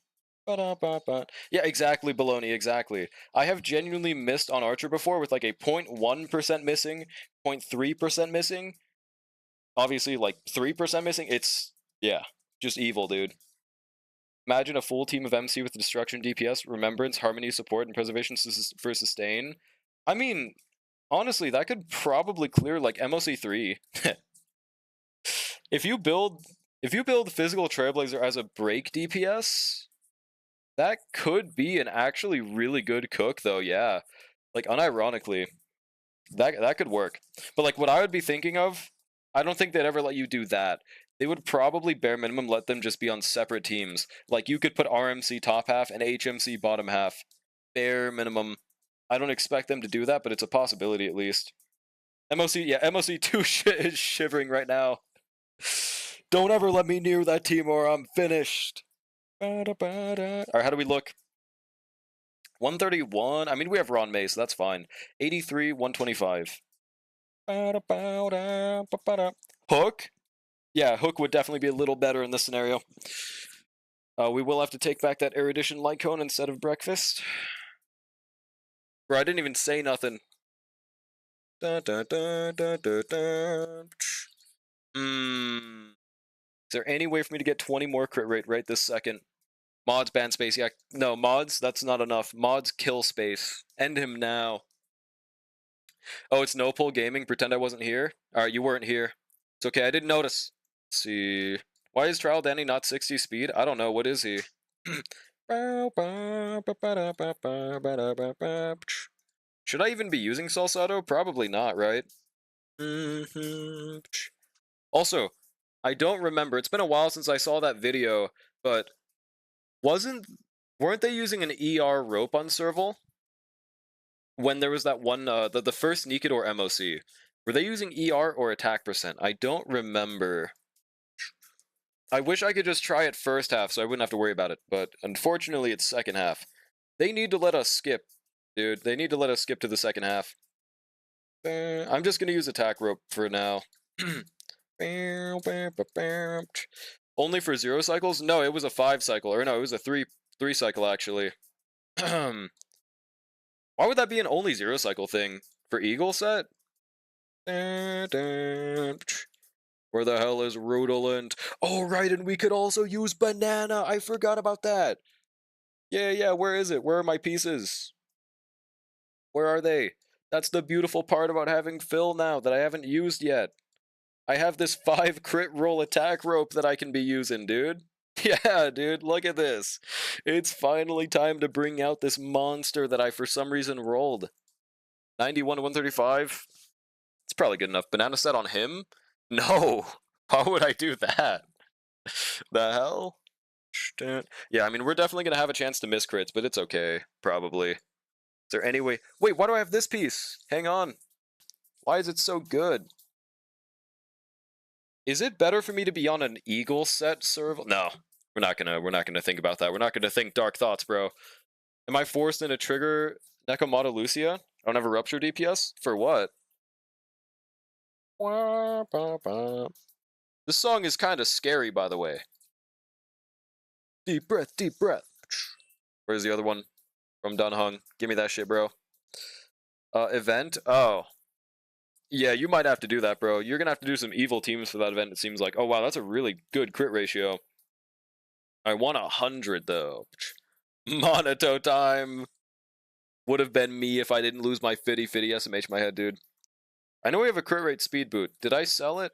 Ba-da-ba-ba. Yeah, exactly, baloney, exactly. I have genuinely missed on Archer before with like a 0.1% missing, 0.3% missing, obviously like 3% missing. It's, yeah, just evil, dude. Imagine a full team of MC with destruction, DPS, remembrance, harmony, support, and preservation for sustain. I mean, honestly, that could probably clear like MOC3. If you build physical Trailblazer as a break DPS, that could be an actually really good cook though, yeah. Like unironically, that could work. But like what I would be thinking of, I don't think they'd ever let you do that. They would probably bare minimum let them just be on separate teams. Like you could put RMC top half and HMC bottom half. Bare minimum. I don't expect them to do that, but it's a possibility at least. MOC, yeah, MOC2 is shivering right now. Don't ever let me near that team or I'm finished. Alright, how do we look? 131. I mean, we have Ron May, so that's fine. 83, 125. Hook? Yeah, Hook would definitely be a little better in this scenario. We will have to take back that Erudition light cone instead of breakfast. Bro, I didn't even say nothing. Is there any way for me to get 20 more crit rate right this second? Mods ban space, yeah. No, mods, that's not enough. Mods kill space. End him now. Oh, it's no pull gaming. Pretend I wasn't here. Alright, you weren't here. It's okay, I didn't notice. Let's see. Why is Trial Danny not 60 speed? I don't know. What is he? Should I even be using Salsado? Probably not, right? Also, I don't remember. It's been a while since I saw that video, but weren't they using an ER rope on Serval? When there was that one, the first Nikador MOC, were they using ER or attack percent? I don't remember. I wish I could just try it first half so I wouldn't have to worry about it, but unfortunately it's second half. They need to let us skip, dude. They need to let us skip to the second half. I'm just gonna use attack rope for now. Only for 0 cycles? No, it was a 5 cycle, or no, it was a 3 cycle actually. Why would that be an only 0 cycle thing? For Eagle set? Where the hell is Rudolent? Oh, right, and we could also use Banana! I forgot about that! Yeah, where is it? Where are my pieces? Where are they? That's the beautiful part about having Phil now that I haven't used yet. I have this 5 crit roll attack rope that I can be using, dude. Yeah, dude, look at this. It's finally time to bring out this monster that I for some reason rolled. 91 to 135. It's probably good enough. Banana set on him? No. Why would I do that? The hell? Yeah, I mean, we're definitely going to have a chance to miss crits, but it's okay, probably. Is there any way? Wait, why do I have this piece? Hang on. Why is it so good? Is it better for me to be on an Eagle set serval? No. We're not gonna think about that. We're not gonna think dark thoughts, bro. Am I forced into trigger Nekomata Lucia? I don't have a rupture DPS? For what? This song is kind of scary, by the way. Deep breath, deep breath. Where's the other one? From Dunhung. Give me that shit, bro. Event? Oh. Yeah, you might have to do that, bro. You're gonna have to do some evil teams for that event, it seems like. Oh, wow, that's a really good crit ratio. I want 100, though. Monato time! Would have been me if I didn't lose my fitty SMH my head, dude. I know we have a crit rate speed boot. Did I sell it?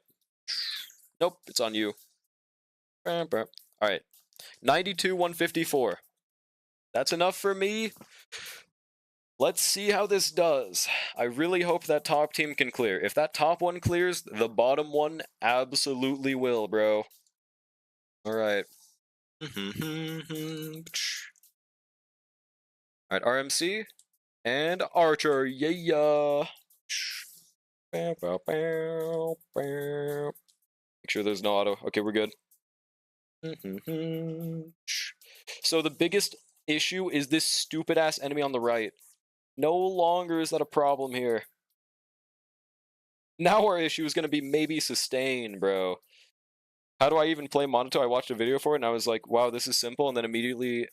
Nope, it's on you. Alright. 92, 154. That's enough for me. Let's see how this does. I really hope that top team can clear. If that top one clears, the bottom one absolutely will, bro. Alright. Alright, RMC. And Archer, yeah. Make sure there's no auto. Okay, we're good. So the biggest issue is this stupid-ass enemy on the right. No longer is that a problem here. Now our issue is going to be maybe sustain, bro. How do I even play Monato? I watched a video for it, and I was like, wow, this is simple, and then immediately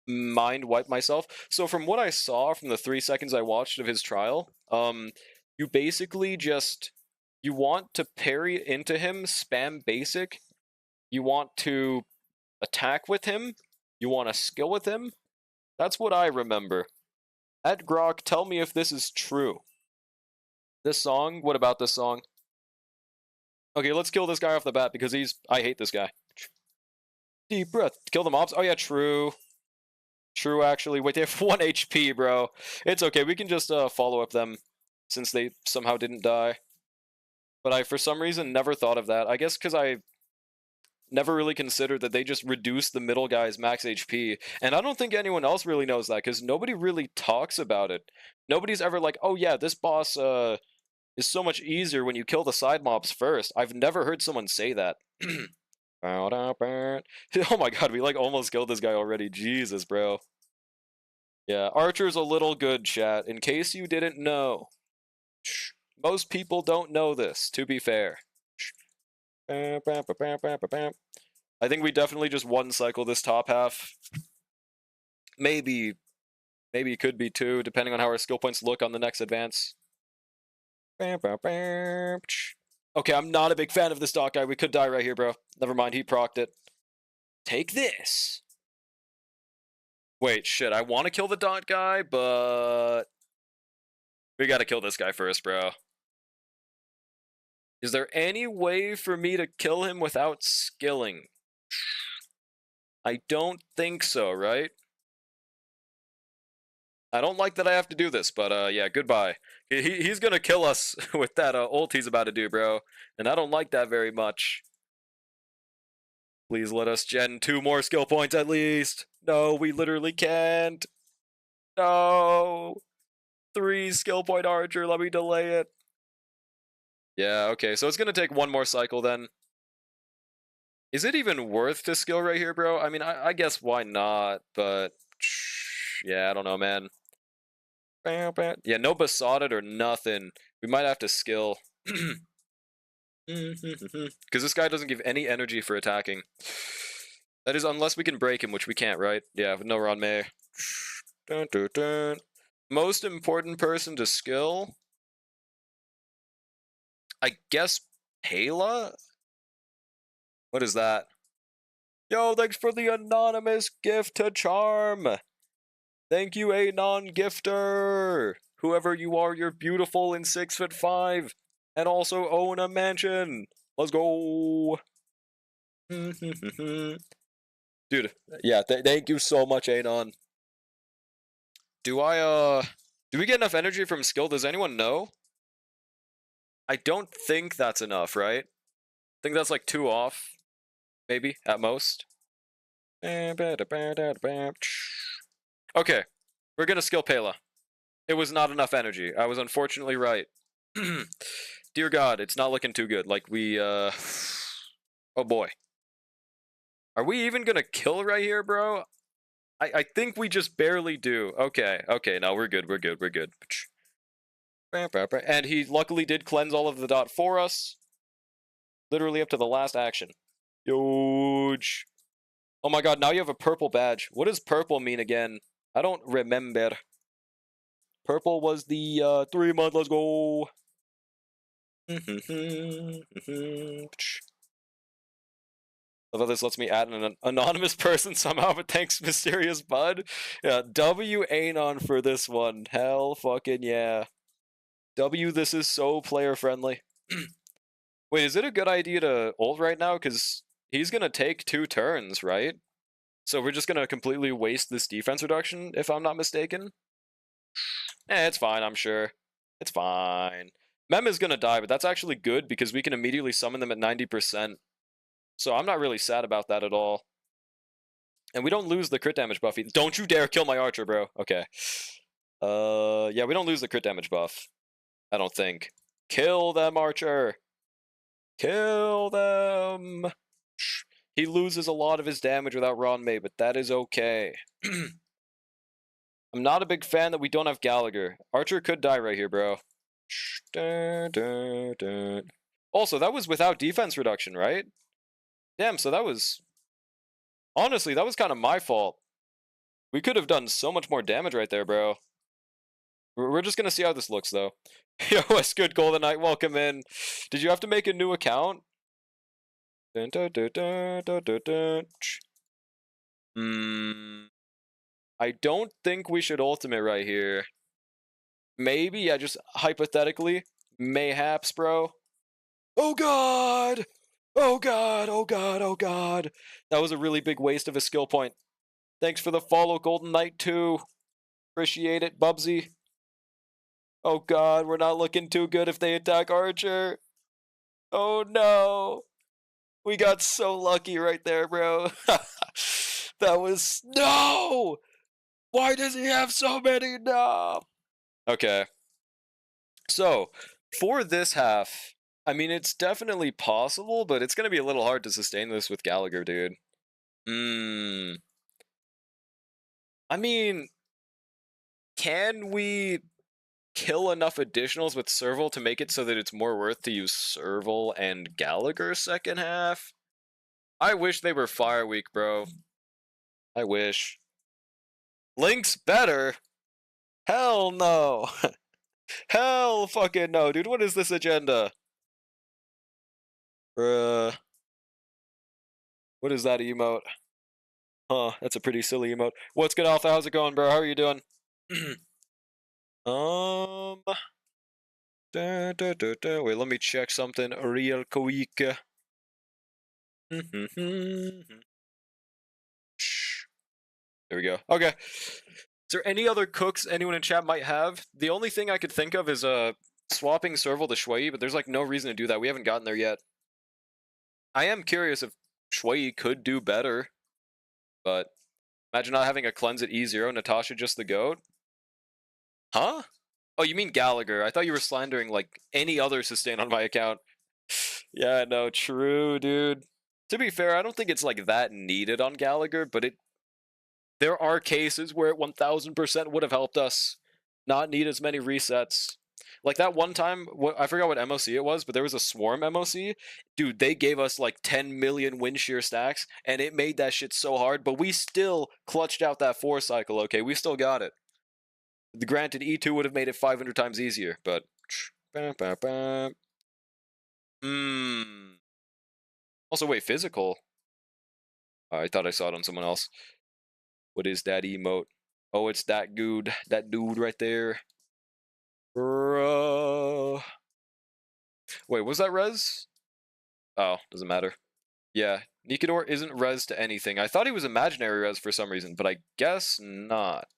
mind wipe myself. So from what I saw from the 3 seconds I watched of his trial, you basically just you want to parry into him, spam basic. You want to attack with him. You want to skill with him. That's what I remember. At Grok, tell me if this is true. This song? What about this song? Okay, let's kill this guy off the bat because I hate this guy. Deep breath. Kill the mobs? Oh yeah, true. True, actually. Wait, they have 1 HP, bro. It's okay, we can just follow up them since they somehow didn't die. But I, for some reason, never thought of that. I guess because I never really considered that they just reduce the middle guy's max HP. And I don't think anyone else really knows that, because nobody really talks about it. Nobody's ever like, oh yeah, this boss is so much easier when you kill the side mobs first. I've never heard someone say that. Oh my god, we like almost killed this guy already. Jesus, bro. Yeah, Archer's a little good, chat, in case you didn't know. Most people don't know this, to be fair. I think we definitely just one cycle this top half. Maybe it could be 2, depending on how our skill points look on the next advance. Okay, I'm not a big fan of this dot guy. We could die right here, bro. Never mind, he procced it. Take this. Wait, shit, I want to kill the dot guy, but we gotta kill this guy first, bro. Is there any way for me to kill him without skilling? I don't think so, right? I don't like that I have to do this, but yeah, goodbye. He's gonna kill us with that ult he's about to do, bro. And I don't like that very much. Please let us gen 2 more skill points at least. No, we literally can't. No. 3 skill point Archer, let me delay it. Yeah, okay, so it's gonna take 1 more cycle then. Is it even worth to skill right here, bro? I mean, I guess why not, but yeah, I don't know, man. Yeah, no besotted or nothing. We might have to skill. Because this guy doesn't give any energy for attacking. That is, unless we can break him, which we can't, right? Yeah, no Ron May. Dun, dun, dun. Most important person to skill? I guess Pela? What is that? Yo, thanks for the anonymous gift to Charm! Thank you, Anon Gifter! Whoever you are, you're beautiful and 6'5", and also own a mansion! Let's go! Dude, yeah, thank you so much, Anon. Do we get enough energy from skill? Does anyone know? I don't think that's enough, right? I think that's like 2 off. Maybe, at most. Okay, we're gonna skill Pela. It was not enough energy. I was unfortunately right. Dear God, it's not looking too good. Like, oh boy. Are we even gonna kill right here, bro? I think we just barely do. Okay, no, we're good. And he luckily did cleanse all of the dot for us. Literally up to the last action. Huge. Oh my god, now you have a purple badge. What does purple mean again? I don't remember. Purple was the 3-month, let's go. Although this lets me add an anonymous person somehow, but thanks, Mysterious Bud. Yeah, W Anon for this one. Hell fucking yeah. W, this is so player friendly. Wait, is it a good idea to ult right now? Because he's gonna take 2 turns, right? So we're just gonna completely waste this defense reduction, if I'm not mistaken? It's fine, I'm sure. It's fine. Mem is gonna die, but that's actually good because we can immediately summon them at 90%. So I'm not really sad about that at all. And we don't lose the crit damage buff either. Don't you dare kill my Archer, bro. Okay. Yeah, we don't lose the crit damage buff. I don't think. Kill them, Archer! Kill them! He loses a lot of his damage without Ron May, but that is okay. I'm not a big fan that we don't have Gallagher. Archer could die right here, bro. Also, that was without defense reduction, right? Damn, so that was... Honestly, that was kind of my fault. We could have done so much more damage right there, bro. We're just gonna see how this looks, though. Yo, what's good, Golden Knight? Welcome in. Did you have to make a new account? Dun, dun, dun, dun, dun, dun, dun. I don't think we should ultimate right here. Maybe, yeah, just hypothetically. Mayhaps, bro. Oh god! Oh god, oh god, oh god. That was a really big waste of a skill point. Thanks for the follow, Golden Knight 2. Appreciate it, Bubsy. Oh god, we're not looking too good if they attack Archer. Oh no. We got so lucky right there, bro. That was... No! Why does he have so many? No! Okay. So, for this half, I mean, it's definitely possible, but it's going to be a little hard to sustain this with Gallagher, dude. I mean, can we kill enough additionals with Serval to make it so that it's more worth to use Serval and Gallagher second half? I wish they were Fire Week, bro. I wish. Link's better? Hell no. Hell fucking no, dude. What is this agenda? Bruh. What is that emote? Huh, that's a pretty silly emote. What's good, Alpha? How's it going, bro? How are you doing? Wait, let me check something real quick. There we go. Okay. Is there any other cooks anyone in chat might have? The only thing I could think of is swapping Serval to Shui, but there's like no reason to do that. We haven't gotten there yet. I am curious if Shui could do better, but imagine not having a cleanse at E0, Natasha just the goat. Huh? Oh, you mean Gallagher. I thought you were slandering like any other sustain on my account. Yeah, no, true, dude. To be fair, I don't think it's like that needed on Gallagher, but there are cases where it 1000% would have helped us not need as many resets. Like that one time, I forgot what MOC it was, but there was a Swarm MOC. Dude, they gave us like 10 million wind shear stacks, and it made that shit so hard, but we still clutched out that 4 cycle, okay? We still got it. Granted, E2 would have made it 500 times easier, but... Also, wait, physical? I thought I saw it on someone else. What is that emote? Oh, it's that dude right there. Bro. Wait, was that res? Oh, doesn't matter. Yeah, Nikador isn't res to anything. I thought he was imaginary res for some reason, but I guess not.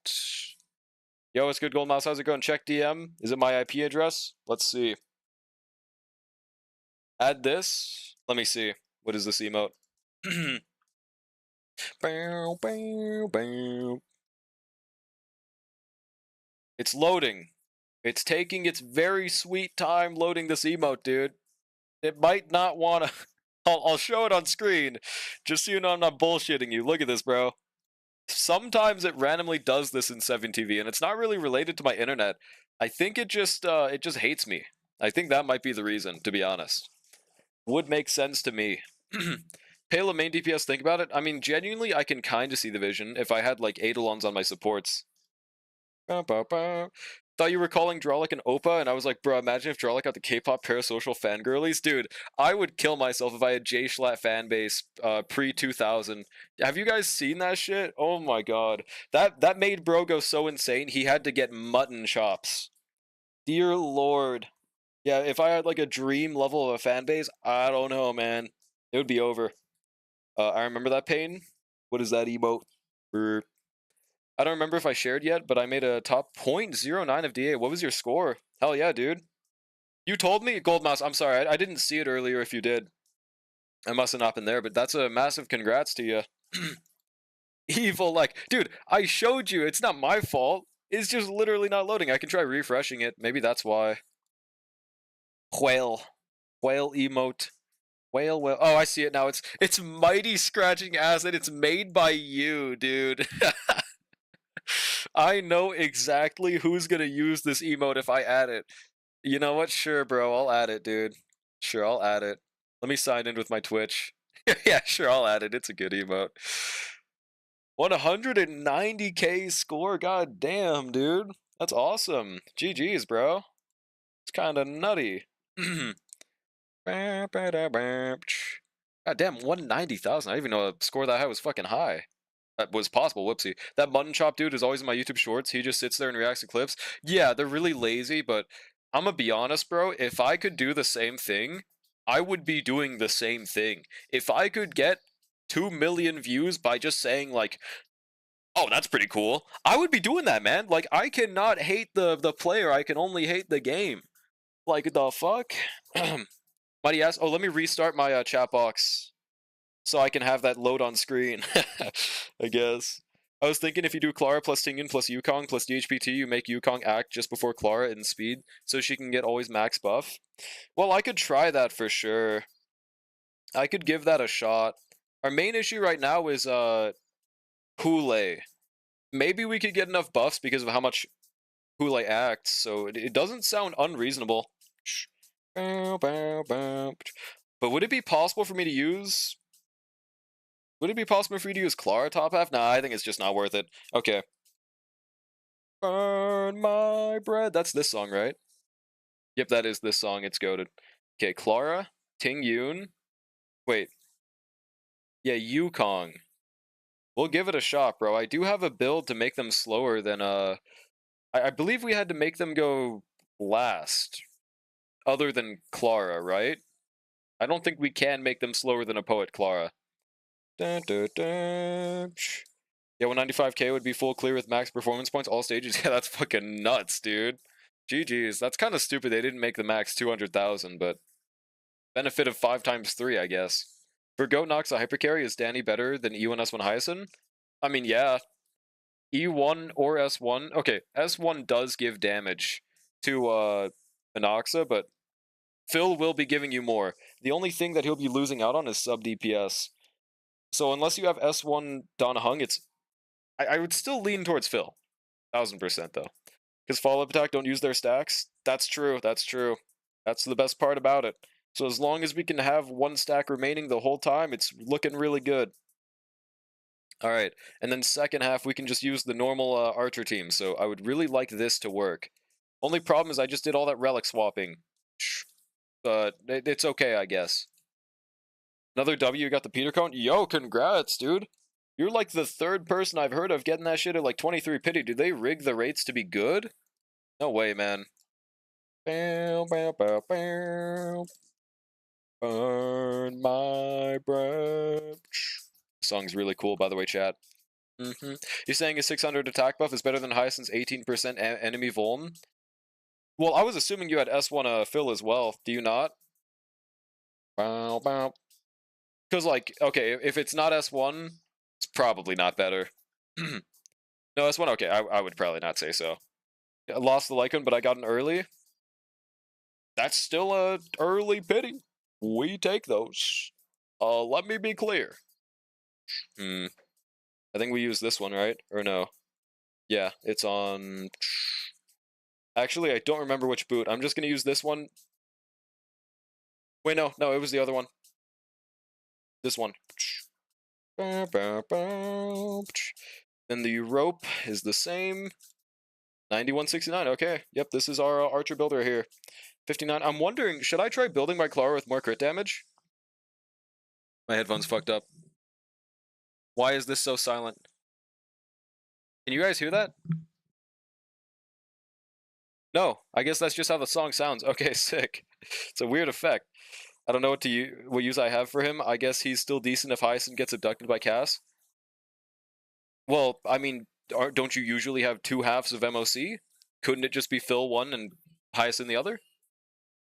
Yo, it's good, Gold Mouse. How's it going? Check DM. Is it my IP address? Let's see. Add this. Let me see. What is this emote? Bow, bow, bow. It's loading. It's taking its very sweet time loading this emote, dude. It might not want to... I'll show it on screen, just so you know I'm not bullshitting you. Look at this, bro. Sometimes it randomly does this in 7TV, and it's not really related to my internet. I think it just hates me. I think that might be the reason, to be honest. Would make sense to me. Pale main DPS, think about it. I mean, genuinely, I can kind of see the vision if I had, like, Eidolons on my supports. Thought you were calling Drawlik an Oppa, and I was like, bro, imagine if Drawlik got the K-pop parasocial fangirlies. Dude, I would kill myself if I had J-Schlatt fanbase pre-2000. Have you guys seen that shit? Oh my god. That made bro go so insane, he had to get mutton chops. Dear lord. Yeah, if I had like a dream level of a fanbase, I don't know, man. It would be over. I remember that pain. What is that emote? I don't remember if I shared yet, but I made a top 0.09 of DA. What was your score? Hell yeah, dude. You told me? Gold Mouse, I'm sorry. I didn't see it earlier if you did. I must have not been there, but that's a massive congrats to you. Evil, like, dude, I showed you. It's not my fault. It's just literally not loading. I can try refreshing it. Maybe that's why. Whale. Whale emote. Whale. Oh, I see it now. It's Mighty Scratching Acid. It's made by you, dude. I know exactly who's gonna use this emote if I add it. You know what? Sure, bro. I'll add it, dude. Sure, I'll add it. Let me sign in with my Twitch. Yeah, sure, I'll add it. It's a good emote. 190k score. God damn, dude. That's awesome. GG's, bro. It's kind of nutty. God damn, 190,000. I didn't even know a score that high was fucking high. That was possible. Whoopsie. That mutton chop dude is always in my YouTube shorts. He just sits there and reacts to clips. Yeah, they're really lazy, but I'm gonna be honest, bro. If I could do the same thing, I would be doing the same thing. If I could get 2 million views by just saying, like, oh, that's pretty cool, I would be doing that, man. Like, I cannot hate the player. I can only hate the game. Like, the fuck? Mighty ass. Oh, let me restart my chat box so I can have that load on screen. I guess. I was thinking if you do Clara plus Tingyun plus Yukong plus DHPT, you make Yukong act just before Clara in speed, so she can get always max buff. Well, I could try that for sure. I could give that a shot. Our main issue right now is Hule. Maybe we could get enough buffs because of how much Hule acts, so it doesn't sound unreasonable. But would it be possible for me to use... Would it be possible for you to use Clara top half? Nah, I think it's just not worth it. Okay. Burn my bread. That's this song, right? Yep, that is this song. It's goated. Okay, Clara, Ting Yun. Wait. Yeah, Yukong. We'll give it a shot, bro. I do have a build to make them slower than, I believe we had to make them go last. Other than Clara, right? I don't think we can make them slower than a Poet Clara. Dun, dun, dun. Yeah, 195k would be full clear with max performance points, all stages. Yeah, that's fucking nuts, dude. GG's. That's kind of stupid. They didn't make the max 200,000, but benefit of 5 times 3, I guess. For Goat Nox, a hypercarry, is Danny better than E1 S1 Hyacinth? I mean, yeah. E1 or S1. Okay, S1 does give damage to Anoxa, but Phil will be giving you more. The only thing that he'll be losing out on is sub DPS. So unless you have S1 Don Hung, I would still lean towards Phil. 1000% though. Because follow-up attack don't use their stacks. That's true, that's true. That's the best part about it. So as long as we can have 1 stack remaining the whole time, it's looking really good. Alright, and then second half we can just use the normal archer team, so I would really like this to work. Only problem is I just did all that relic swapping. But it's okay, I guess. Another W, you got the Peter Cone? Yo, congrats, dude! You're like the 3rd person I've heard of getting that shit at like 23 pity. Do they rig the rates to be good? No way, man. Bow, bow, bow, bow. Burn my breath. Song's really cool, by the way, chat. You're saying a 600 attack buff is better than Hyacinth's 18% enemy vuln? Well, I was assuming you had S1 Phil as well. Do you not? Bow, bow. Because, like, okay, if it's not S1, it's probably not better. No, S1, okay, I would probably not say so. I lost the Lycan, but I got an early. That's still a early pity. We take those. Let me be clear. I think we use this one, right? Or no? Yeah, it's on... Actually, I don't remember which boot. I'm just gonna use this one. Wait, no, it was the other one. This one. Then the rope is the same. 9169, okay. Yep, this is our archer builder here. 59. I'm wondering, should I try building my Clara with more crit damage? My headphones fucked up. Why is this so silent? Can you guys hear that? No, I guess that's just how the song sounds. Okay, sick. It's a weird effect. I don't know what use I have for him. I guess he's still decent if Hyacinth gets abducted by Cass. Well, I mean, don't you usually have 2 halves of MOC? Couldn't it just be Phil 1 and Hyacinth the other?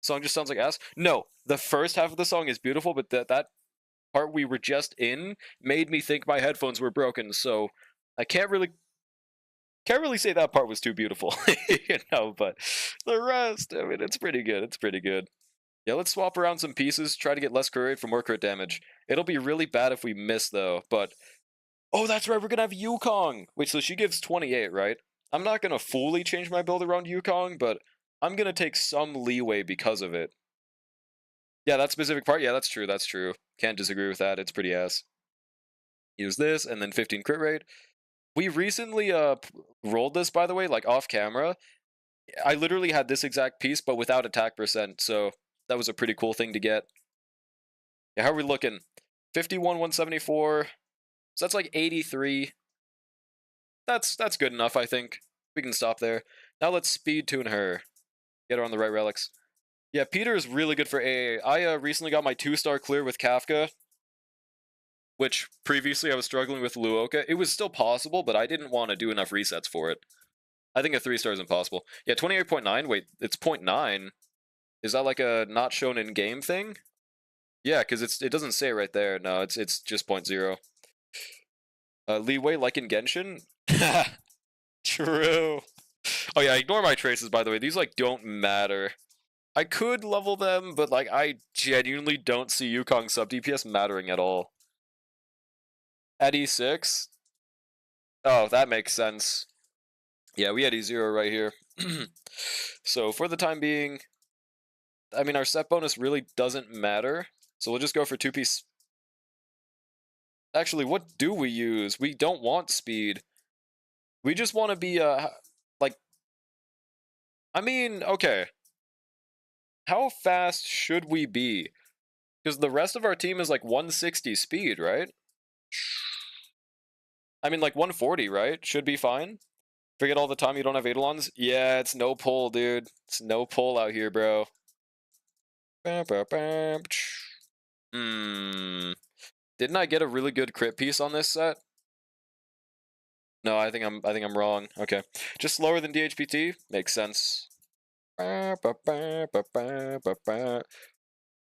Song just sounds like ass. No, the first half of the song is beautiful, but that part we were just in made me think my headphones were broken, so I can't really say that part was too beautiful, you know, but the rest, I mean, it's pretty good, it's pretty good. Yeah, let's swap around some pieces, try to get less crit rate for more crit damage. It'll be really bad if we miss, though, but... Oh, that's right, we're gonna have Yukong! Wait, so she gives 28, right? I'm not gonna fully change my build around Yukong, but I'm gonna take some leeway because of it. Yeah, that specific part, yeah, that's true, that's true. Can't disagree with that, it's pretty ass. Use this, and then 15 crit rate. We recently rolled this, by the way, like off camera. I literally had this exact piece, but without attack percent, so that was a pretty cool thing to get. Yeah, how are we looking? 51, 174. So that's like 83. That's good enough, I think. We can stop there. Now let's speed tune her. Get her on the right relics. Yeah, Peter is really good for AA. I recently got my 2-star clear with Kafka, which previously I was struggling with Luoka. It was still possible, but I didn't want to do enough resets for it. I think a 3-star is impossible. Yeah, 28.9. Wait, it's 0.9. Is that like a not shown in game thing? Yeah, because it doesn't say right there. No, it's just 0.0. Leeway like in Genshin? True. Oh yeah, ignore my traces, by the way. These like don't matter. I could level them, but like I genuinely don't see Yukong sub DPS mattering at all. At E6? Oh, that makes sense. Yeah, we had E0 right here. So for the time being, I mean, our set bonus really doesn't matter. So we'll just go for 2-piece. Actually, what do we use? We don't want speed. We just want to be, like... I mean, okay. How fast should we be? Because the rest of our team is like 160 speed, right? I mean, like 140, right? Should be fine. Forget all the time you don't have Eidolons? Yeah, it's no pull, dude. It's no pull out here, bro. Didn't I get a really good crit piece on this set? No, I think I'm wrong. Okay. Just slower than DHPT? Makes sense. I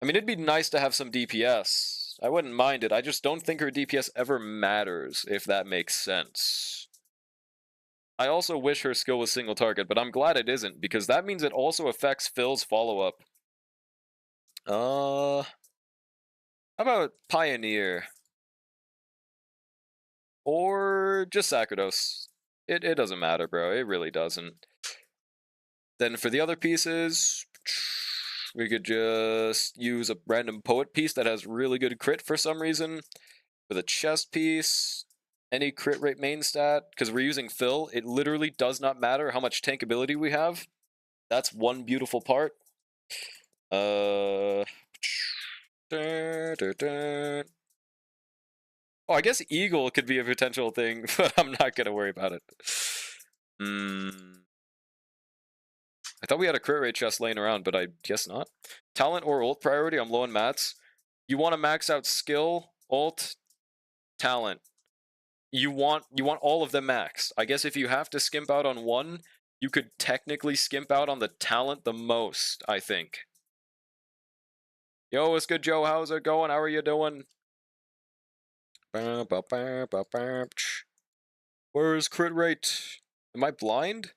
mean, it'd be nice to have some DPS. I wouldn't mind it. I just don't think her DPS ever matters, if that makes sense. I also wish her skill was single target, but I'm glad it isn't, because that means it also affects Phil's follow-up. How about Pioneer? Or just Sacerdos. It doesn't matter, bro. It really doesn't. Then for the other pieces, we could just use a random poet piece that has really good crit for some reason. For the chest piece, any crit rate main stat, because we're using Phil, it literally does not matter how much tank ability we have. That's one beautiful part. Oh, I guess Eagle could be a potential thing, but I'm not gonna worry about it. I thought we had a crit rate chest laying around, but I guess not. Talent or ult priority, I'm low on mats. You want to max out skill, ult, talent. You want all of them maxed. I guess if you have to skimp out on one, you could technically skimp out on the talent the most, I think. Yo, what's good, Joe? How's it going? How are you doing? Where's crit rate? Am I blind?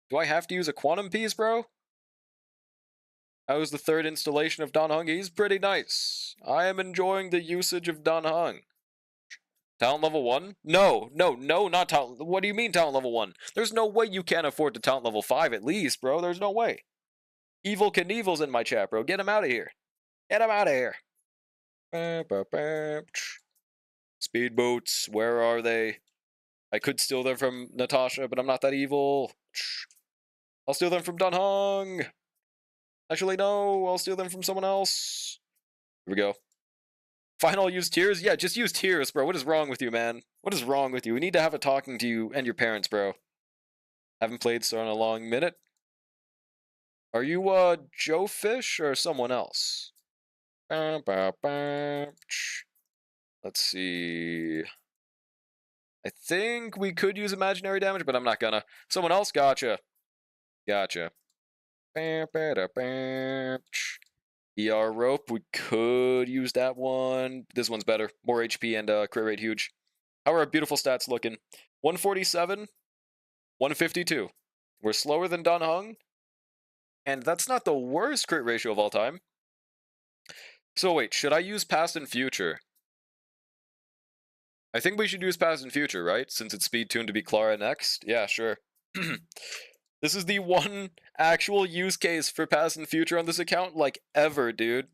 Do I have to use a quantum piece, bro? How was the third installation of Dan Heng? He's pretty nice. I am enjoying the usage of Dan Heng. Talent level 1? No, not talent. What do you mean talent level 1? There's no way you can't afford to talent level 5 at least, bro. There's no way. Evil Knievel's in my chat, bro. Get him out of here. Get him out of here. Speedboats, where are they? I could steal them from Natasha, but I'm not that evil. I'll steal them from Dan Heng. Actually, no, I'll steal them from someone else. Here we go. Final use tears? Yeah, just use tears, bro. What is wrong with you, man? What is wrong with you? We need to have a talking to you and your parents, bro. Haven't played Star in a long minute. Are you, Joe Fish or someone else? Let's see. I think we could use imaginary damage, but I'm not gonna. Someone else? Gotcha. Gotcha. ER rope, we could use that one. This one's better. More HP and crit rate huge. How are our beautiful stats looking? 147, 152. We're slower than Dan Heng, and that's not the worst crit ratio of all time. So wait, should I use past and future? I think we should use past and future, right? Since it's speed tuned to be Clara next. Yeah, sure. This is the one actual use case for past and future on this account, like, ever, dude.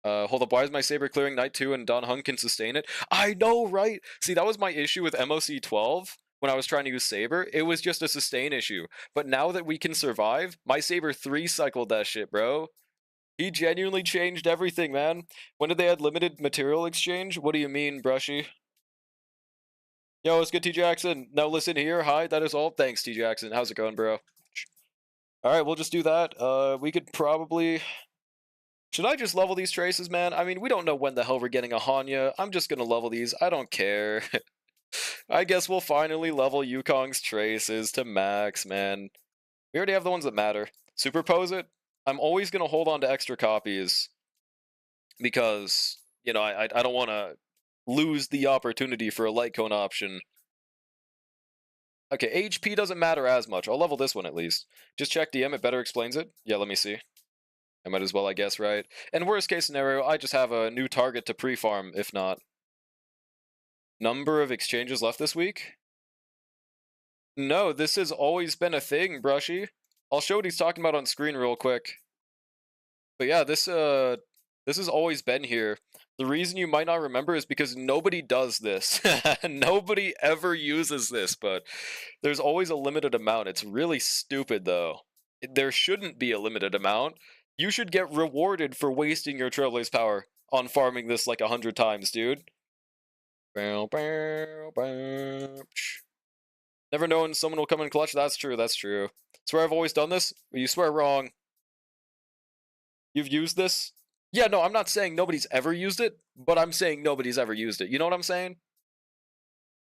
Hold up, why is my Saber clearing Knight 2 and Don Hung can sustain it? I know, right? See, that was my issue with MOC 12 when I was trying to use Saber. It was just a sustain issue. But now that we can survive, my Saber 3 cycled that shit, bro. He genuinely changed everything, man. When did they add limited material exchange? What do you mean, Brushy? Yo, it's good, T. Jackson. Now listen here. Hi, that is all. Thanks, T. Jackson. How's it going, bro? Alright, we'll just do that. We could probably... Should I just level these traces, man? I mean, we don't know when the hell we're getting a Hanya. I'm just gonna level these. I don't care. I guess we'll finally level Yukong's traces to max, man. We already have the ones that matter. Superpose it. I'm always gonna hold on to extra copies because, you know, I don't want to lose the opportunity for a light cone option. Okay, HP doesn't matter as much. I'll level this one at least. Just check DM, it better explains it. Yeah, let me see. I might as well, I guess, right? And worst case scenario, I just have a new target to pre-farm, if not. Number of exchanges left this week? No, this has always been a thing, Brushy. I'll show what he's talking about on screen real quick. But yeah, this has always been here. The reason you might not remember is because nobody does this. Nobody ever uses this, but there's always a limited amount. It's really stupid, though. There shouldn't be a limited amount. You should get rewarded for wasting your Trailblaze power on farming this like 100 times, dude. Never known someone will come in clutch. That's true, that's true. Swear I've always done this? You swear wrong. You've used this? Yeah, no, I'm not saying nobody's ever used it, but I'm saying nobody's ever used it. You know what I'm saying?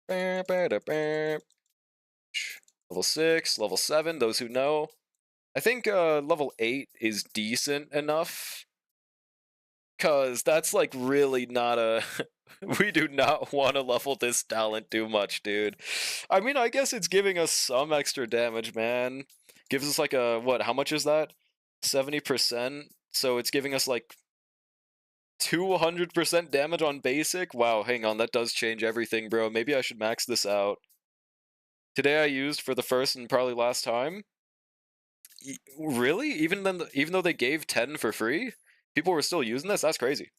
Level 6, level 7, those who know. I think level 8 is decent enough. Because that's like really not a... we do not want to level this talent too much, dude. I mean, I guess it's giving us some extra damage, man. Gives us like a... what, how much is that? 70%? So it's giving us like 200% damage on basic? Wow, hang on, that does change everything, bro. Maybe I should max this out. Today I used for the first and probably last time. Really? Even though they gave 10 for free? People were still using this? That's crazy.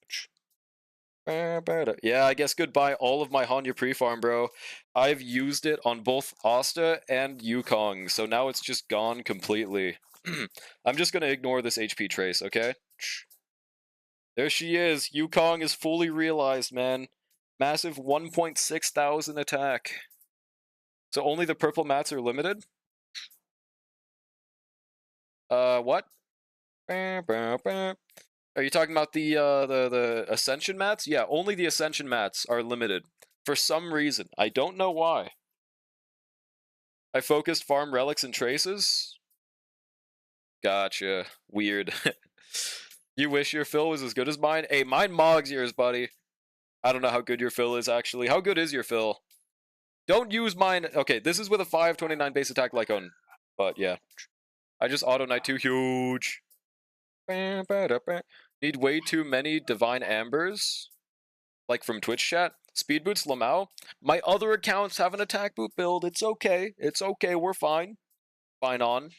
Yeah, I guess goodbye all of my Hanya pre-farm, bro. I've used it on both Asta and Yukong, so now it's just gone completely. I'm just gonna ignore this HP trace, okay? There she is. Yukong is fully realized, man. Massive 1.6 thousand attack. So only the purple mats are limited? What? Are you talking about the Ascension mats? Yeah, only the Ascension mats are limited. For some reason. I don't know why. I focused farm relics and traces? Gotcha. Weird. You wish your fill was as good as mine? Hey, mine mogs yours, buddy. I don't know how good your fill is, actually. How good is your fill? Don't use mine. Okay, this is with a 529 base attack Lycone. But yeah. I just auto Knight 2 huge. Need way too many Divine Ambers. Like from Twitch chat. Speed boots Lamau. My other accounts have an attack boot build. It's okay. It's okay. We're fine. Fine on.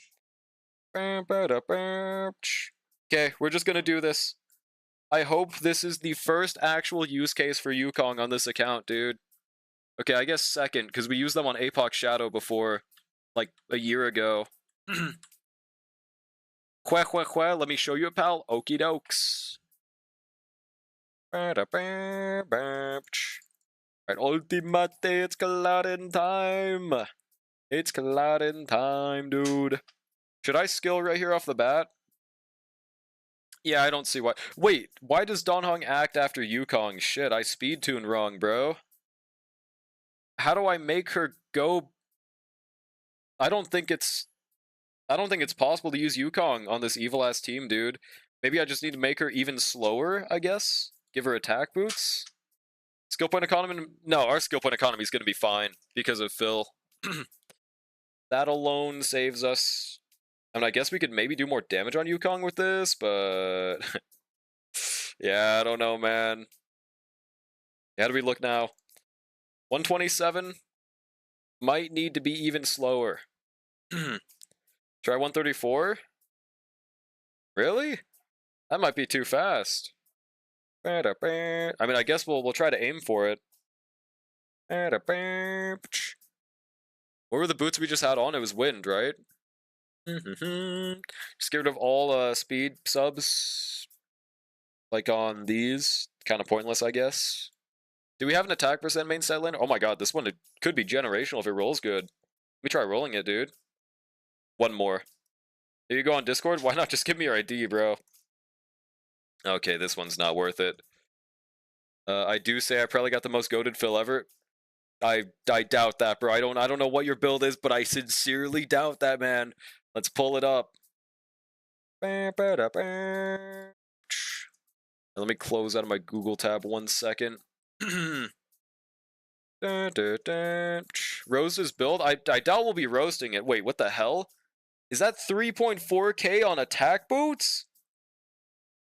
Okay, we're just gonna do this. I hope this is the first actual use case for Yukong on this account, dude. Okay, I guess second, because we used them on Apoc Shadow before, like, a year ago. Let me show you a pal. Okie dokes. Right, Ultimate, it's clouding time. It's clouding time, dude. Should I skill right here off the bat? Yeah, I don't see why. Wait, why does Don Hung act after Yukong? Shit, I speed tuned wrong, bro. How do I make her go? I don't think it's possible to use Yukong on this evil ass team, dude. Maybe I just need to make her even slower, I guess. Give her attack boots. Skill point economy? No, our skill point economy is going to be fine because of Phil. That alone saves us. I mean, I guess we could maybe do more damage on Yukong with this, but... yeah, I don't know, man. How do we look now? 127? Might need to be even slower. Try 134? Really? That might be too fast. I mean, I guess we'll try to aim for it. What were the boots we just had on? It was wind, right? Just get rid of all speed subs. Like on these. Kind of pointless, I guess. Do we have an attack percent main stat lane? Oh my god, this one could be generational if it rolls good. Let me try rolling it, dude. One more. Here you go on Discord? Why not just give me your ID, bro? Okay, this one's not worth it. I do say I probably got the most goated fill ever. I doubt that, bro. I don't know what your build is, but I sincerely doubt that, man. Let's pull it up. Let me close out of my Google tab 1 second. Rose's build? I doubt we'll be roasting it. Wait, what the hell? Is that 3.4k on attack boots?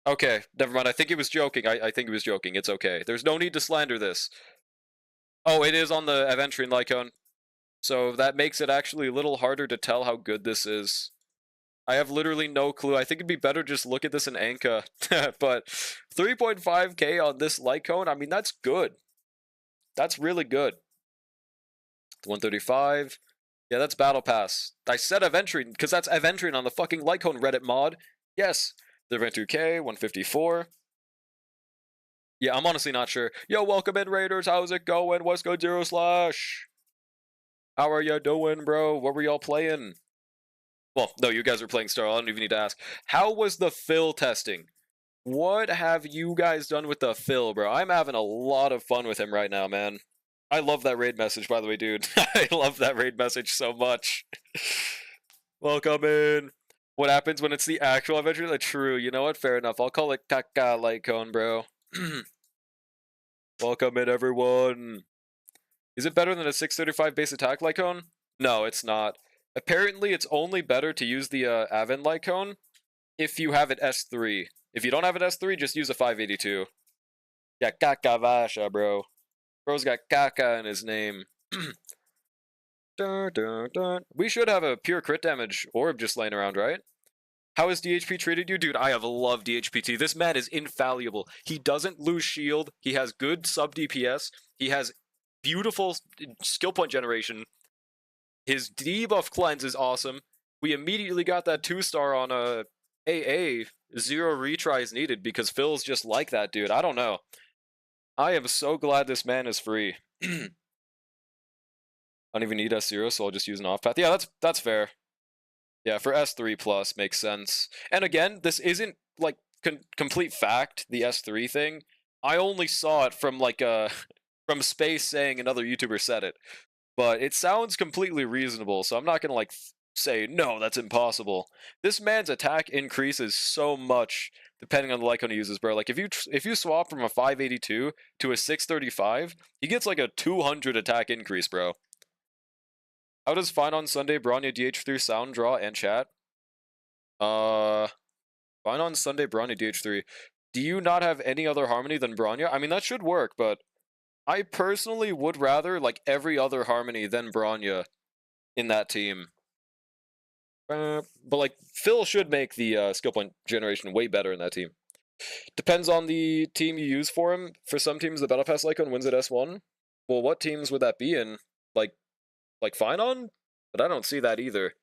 Okay, never mind. I think he was joking. I think he was joking. It's okay. There's no need to slander this. Oh, it is on the Aventurine Lycone. So that makes it actually a little harder to tell how good this is. I have literally no clue. I think it'd be better just look at this in Anka. But 3.5k on this Lycone, I mean, that's good. That's really good. 135. Yeah, that's Battle Pass. I said Aventurine, because that's Aventurine on the fucking Lycone Reddit mod. Yes. 32k, 154. Yeah, I'm honestly not sure. Yo, welcome in, Raiders. How's it going? What's good, Zero Slash? How are you doing, bro? What were y'all playing? Well, no, you guys were playing Star. I don't even need to ask. How was the fill testing? What have you guys done with the fill, bro? I'm having a lot of fun with him right now, man. I love that raid message, by the way, dude. I love that raid message so much. Welcome in. What happens when it's the actual adventure? Like, true. You know what? Fair enough. I'll call it Kaka Lycone, bro. Welcome in, everyone. Is it better than a 635 base attack Lycone? No, it's not. Apparently, it's only better to use the Aven Lycone if you have it S3. If you don't have it S3, just use a 582. Yeah, Kaka Vasha, bro. Bro's got Kaka in his name. Dun, dun, dun. We should have a pure crit damage orb just laying around, right? How has DHP treated you? Dude, I have loved DHPT. This man is infallible. He doesn't lose shield. He has good sub DPS. He has beautiful skill point generation. His debuff cleanse is awesome. We immediately got that 2-star on AA. 0 retries needed because Phil's just like that, dude. I don't know. I am so glad this man is free. I don't even need S0, so I'll just use an off path. Yeah, that's fair. Yeah, for S3 plus makes sense. And again, this isn't like complete fact, the S3 thing. I only saw it from like from space saying another YouTuber said it. But it sounds completely reasonable, so I'm not gonna like say no, that's impossible. This man's attack increases so much depending on the Lycone he uses, bro. Like if you swap from a 582 to a 635, he gets like a 200 attack increase, bro. How does Fine on Sunday, Bronya, DH3 sound, draw, and chat? Fine on Sunday, Bronya, DH3. Do you not have any other harmony than Bronya? I mean, that should work, but I personally would rather like every other harmony than Bronya in that team. But like Phil should make the skill point generation way better in that team. Depends on the team you use for him. For some teams, the Battle Pass Lycone wins at S1. Well, what teams would that be in? Like Fine on? But I don't see that either.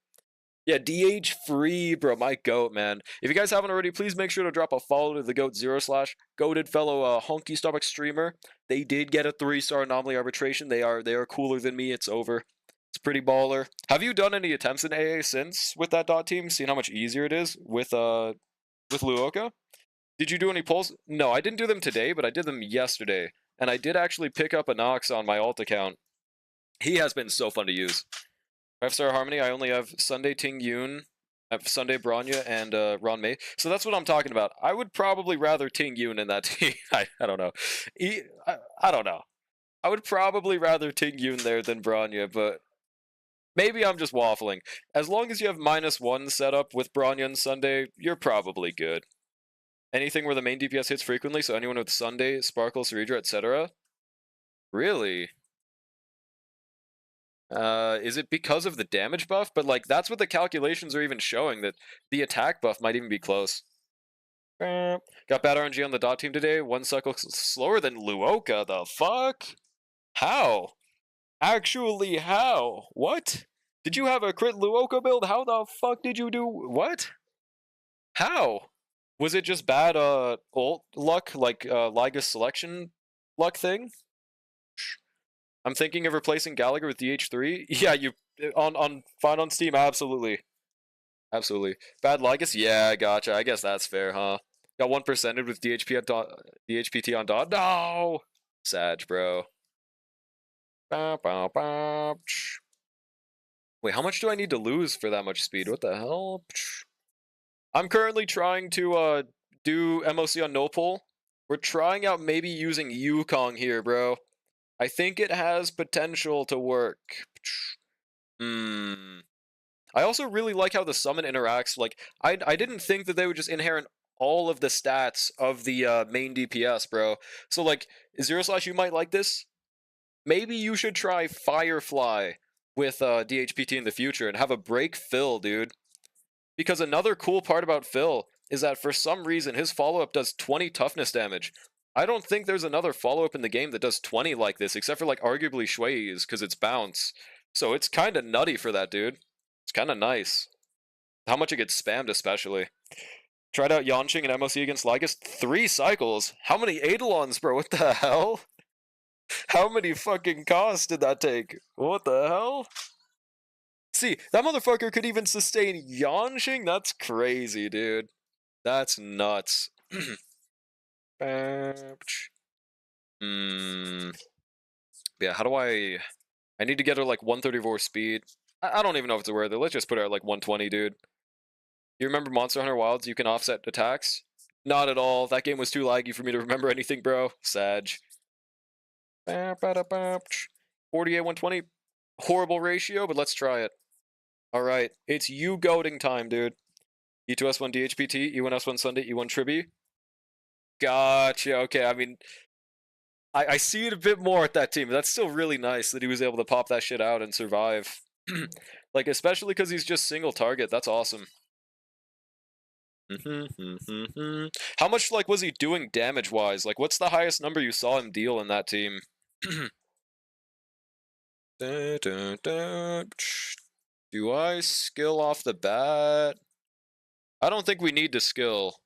Yeah, DH free, bro. My goat, man. If you guys haven't already, please make sure to drop a follow to the goat 0 slash goated fellow honky Starbucks streamer. They did get a 3-star anomaly arbitration. They are cooler than me. It's over. It's pretty baller. Have you done any attempts in AA since with that dot team? Seen how much easier it is with Luoka? Did you do any polls? No, I didn't do them today, but I did them yesterday. And I did actually pick up a Nox on my alt account. He has been so fun to use. 5-star Harmony, I only have Sunday Ting Yoon, I have Sunday Bronya, and Ron May. So that's what I'm talking about. I would probably rather Ting Yoon in that team. I don't know. I don't know. I would probably rather Ting Yoon there than Bronya, but maybe I'm just waffling. As long as you have -1 set up with Bronya and Sunday, you're probably good. Anything where the main DPS hits frequently, so anyone with Sunday, Sparkle, Ceredra, etc.? Really? Is it because of the damage buff? But like that's what the calculations are even showing, that the attack buff might even be close. Got bad RNG on the dot team today. One cycle slower than Luoka. The fuck? How? Actually, how? What? Did you have a crit Luoka build? How the fuck did you do what? How? Was it just bad ult luck, like Ligas selection luck thing? I'm thinking of replacing Gallagher with DH3. Yeah, you on Find on Steam, absolutely. Absolutely. Bad Ligas? Yeah, gotcha. I guess that's fair, huh? Got 1%ed with DHPT on dot. No! Sag, bro. Wait, how much do I need to lose for that much speed? What the hell? I'm currently trying to do MOC on no pull. We're trying out maybe using Yukong here, bro. I think it has potential to work. I also really like how the summon interacts. Like, I didn't think that they would just inherit all of the stats of the main DPS, bro. So, like, Zero Slash, you might like this. Maybe you should try Firefly with DHPT in the future and have a break Phil, dude. Because another cool part about Phil is that for some reason his follow-up does 20 toughness damage. I don't think there's another follow-up in the game that does 20 like this, except for like arguably Shui's, because it's bounce. So it's kind of nutty for that dude. It's kind of nice. How much it gets spammed especially. Tried out Yanqing and MOC against Ligas 3 cycles. How many Eidolons, bro? What the hell? How many fucking costs did that take? What the hell? See, that motherfucker could even sustain Yanqing? That's crazy, dude. That's nuts. Yeah, how do I need to get her like 134 speed. I don't even know if it's worth it. Let's just put her at like 120, dude. You remember Monster Hunter Wilds? You can offset attacks? Not at all. That game was too laggy for me to remember anything, bro. Sag. 48, 120. Horrible ratio, but let's try it. Alright, it's you goading time, dude. E2S1 DHPT, E1S1 Sunday, E1 Tribby. Gotcha, okay, I mean, I see it a bit more at that team, but that's still really nice that he was able to pop that shit out and survive. Like, especially because he's just single target, that's awesome. How much, like, was he doing damage-wise? Like, what's the highest number you saw him deal in that team? Do I skill off the bat? I don't think we need to skill.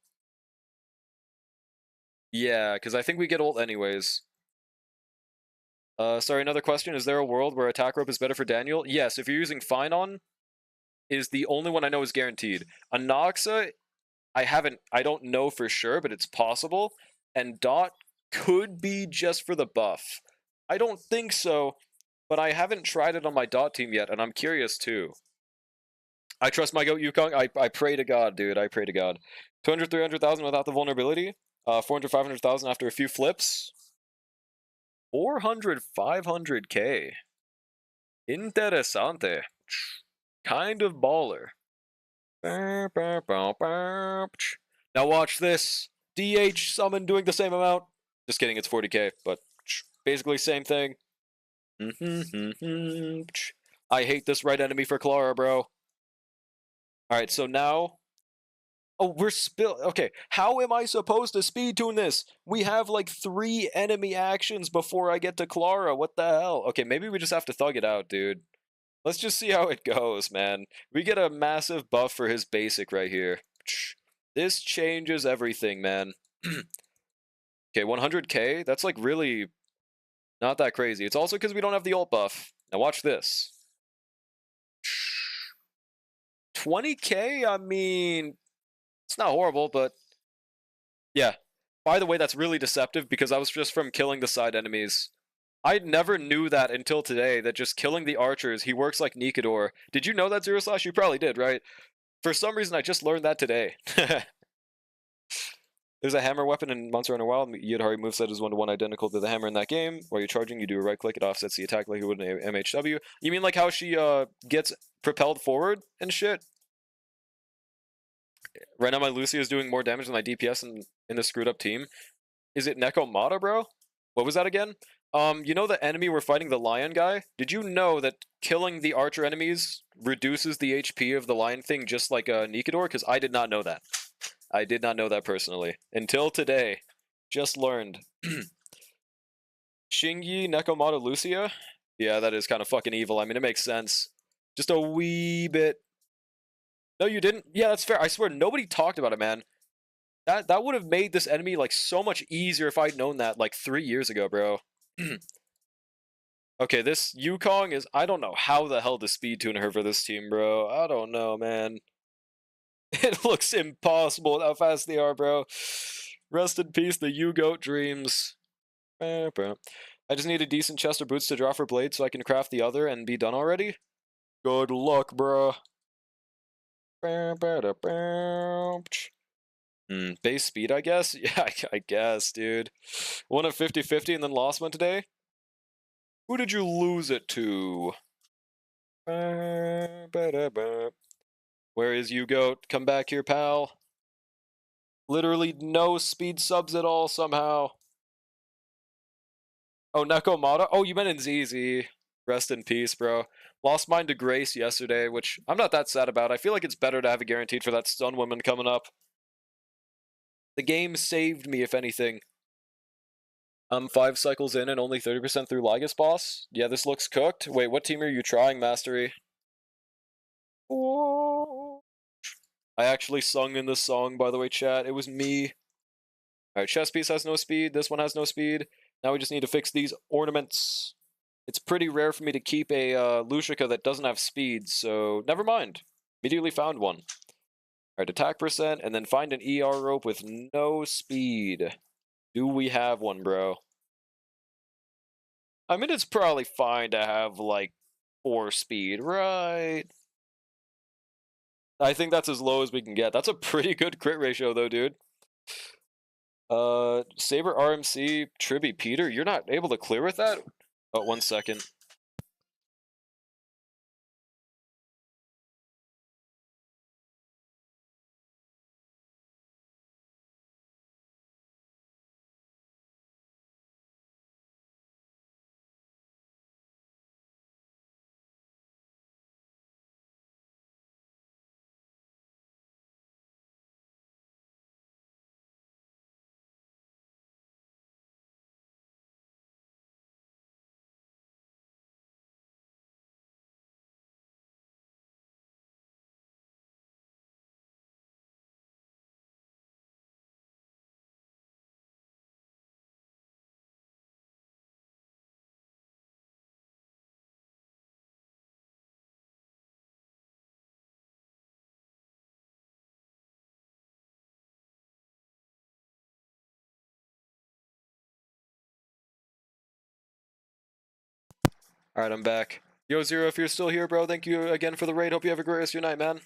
Yeah, because I think we get ult anyways. Sorry, another question. Is there a world where attack rope is better for Daniel? Yes, if you're using Finon, is the only one I know is guaranteed. Anoxa, I don't know for sure, but it's possible. And Dot could be just for the buff. I don't think so, but I haven't tried it on my Dot team yet, and I'm curious too. I trust my goat Yukong. I pray to God, dude. I pray to God. 200, 300,000 without the vulnerability. 400, 500,000 after a few flips. 400, 500k. Interesante. Kind of baller. Now watch this. DH summon doing the same amount. Just kidding, it's 40k, but basically same thing. I hate this right enemy for Clara, bro. Alright, so now... Oh, we're okay, how am I supposed to speed tune this? We have like 3 enemy actions before I get to Clara. What the hell? Okay, maybe we just have to thug it out, dude. Let's just see how it goes, man. We get a massive buff for his basic right here. This changes everything, man. Okay, 100k? That's like really not that crazy. It's also because we don't have the ult buff. Now watch this. 20k? I mean... It's not horrible, but yeah. By the way, that's really deceptive because I was just from killing the side enemies. I never knew that until today, that just killing the archers, he works like Nikador. Did you know that, Zero Slash? You probably did, right? For some reason, I just learned that today. There's a hammer weapon in Monster Hunter Wild. Yudhari moveset is 1-to-1 identical to the hammer in that game. While you're charging, you do a right click, it offsets the attack like you would in MHW. You mean like how she gets propelled forward and shit? Right now, my Lucia is doing more damage than my DPS in the screwed up team. Is it Nekomata, bro? What was that again? You know the enemy we're fighting, the lion guy? Did you know that killing the archer enemies reduces the HP of the lion thing just like Nikador? Because I did not know that. I did not know that personally. Until today. Just learned. Shingi Nekomata Lucia? Yeah, that is kind of fucking evil. I mean, it makes sense. Just a wee bit. No, you didn't? Yeah, that's fair. I swear, nobody talked about it, man. That would have made this enemy, like, so much easier if I'd known that, like, 3 years ago, bro. Okay, this Yukong is... I don't know how the hell to speed tune her for this team, bro. I don't know, man. It looks impossible how fast they are, bro. Rest in peace, the U-Goat dreams. I just need a decent chest of boots to draw for blade so I can craft the other and be done already. Good luck, bro. Base speed, I guess? Yeah, I guess, dude. Won a 50-50 and then lost one today? Who did you lose it to? Where is you, goat? Come back here, pal. Literally no speed subs at all, somehow. Oh, Nekomata? Oh, you meant in ZZ. Rest in peace, bro. Lost mine to Grace yesterday, which I'm not that sad about. I feel like it's better to have it guaranteed for that stun woman coming up. The game saved me, if anything. I'm 5 cycles in and only 30% through Lygus boss. Yeah, this looks cooked. Wait, what team are you trying, Mastery? I actually sung in this song, by the way, chat. It was me. Alright, chest piece has no speed. This one has no speed. Now we just need to fix these ornaments. It's pretty rare for me to keep a Lucica that doesn't have speed, so never mind. Immediately found one. Alright, attack percent, and then find an ER rope with no speed. Do we have one, bro? I mean, it's probably fine to have, like, 4 speed, right? I think that's as low as we can get. That's a pretty good crit ratio, though, dude. Saber RMC, Tribby Peter, you're not able to clear with that? Oh, 1 second. Alright, I'm back. Yo, Zero, if you're still here, bro, thank you again for the raid. Hope you have a great rest of your night, man.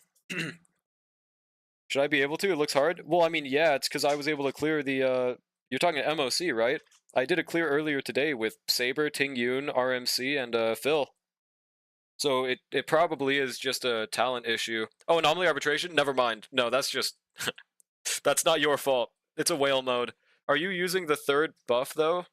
Should I be able to? It looks hard. Well, I mean, yeah, it's because I was able to clear the, You're talking to MOC, right? I did a clear earlier today with Saber, Ting Yun, RMC, and, Phil. So it probably is just a talent issue. Oh, anomaly arbitration? Never mind. No, that's just... that's not your fault. It's a whale mode. Are you using the 3rd buff, though?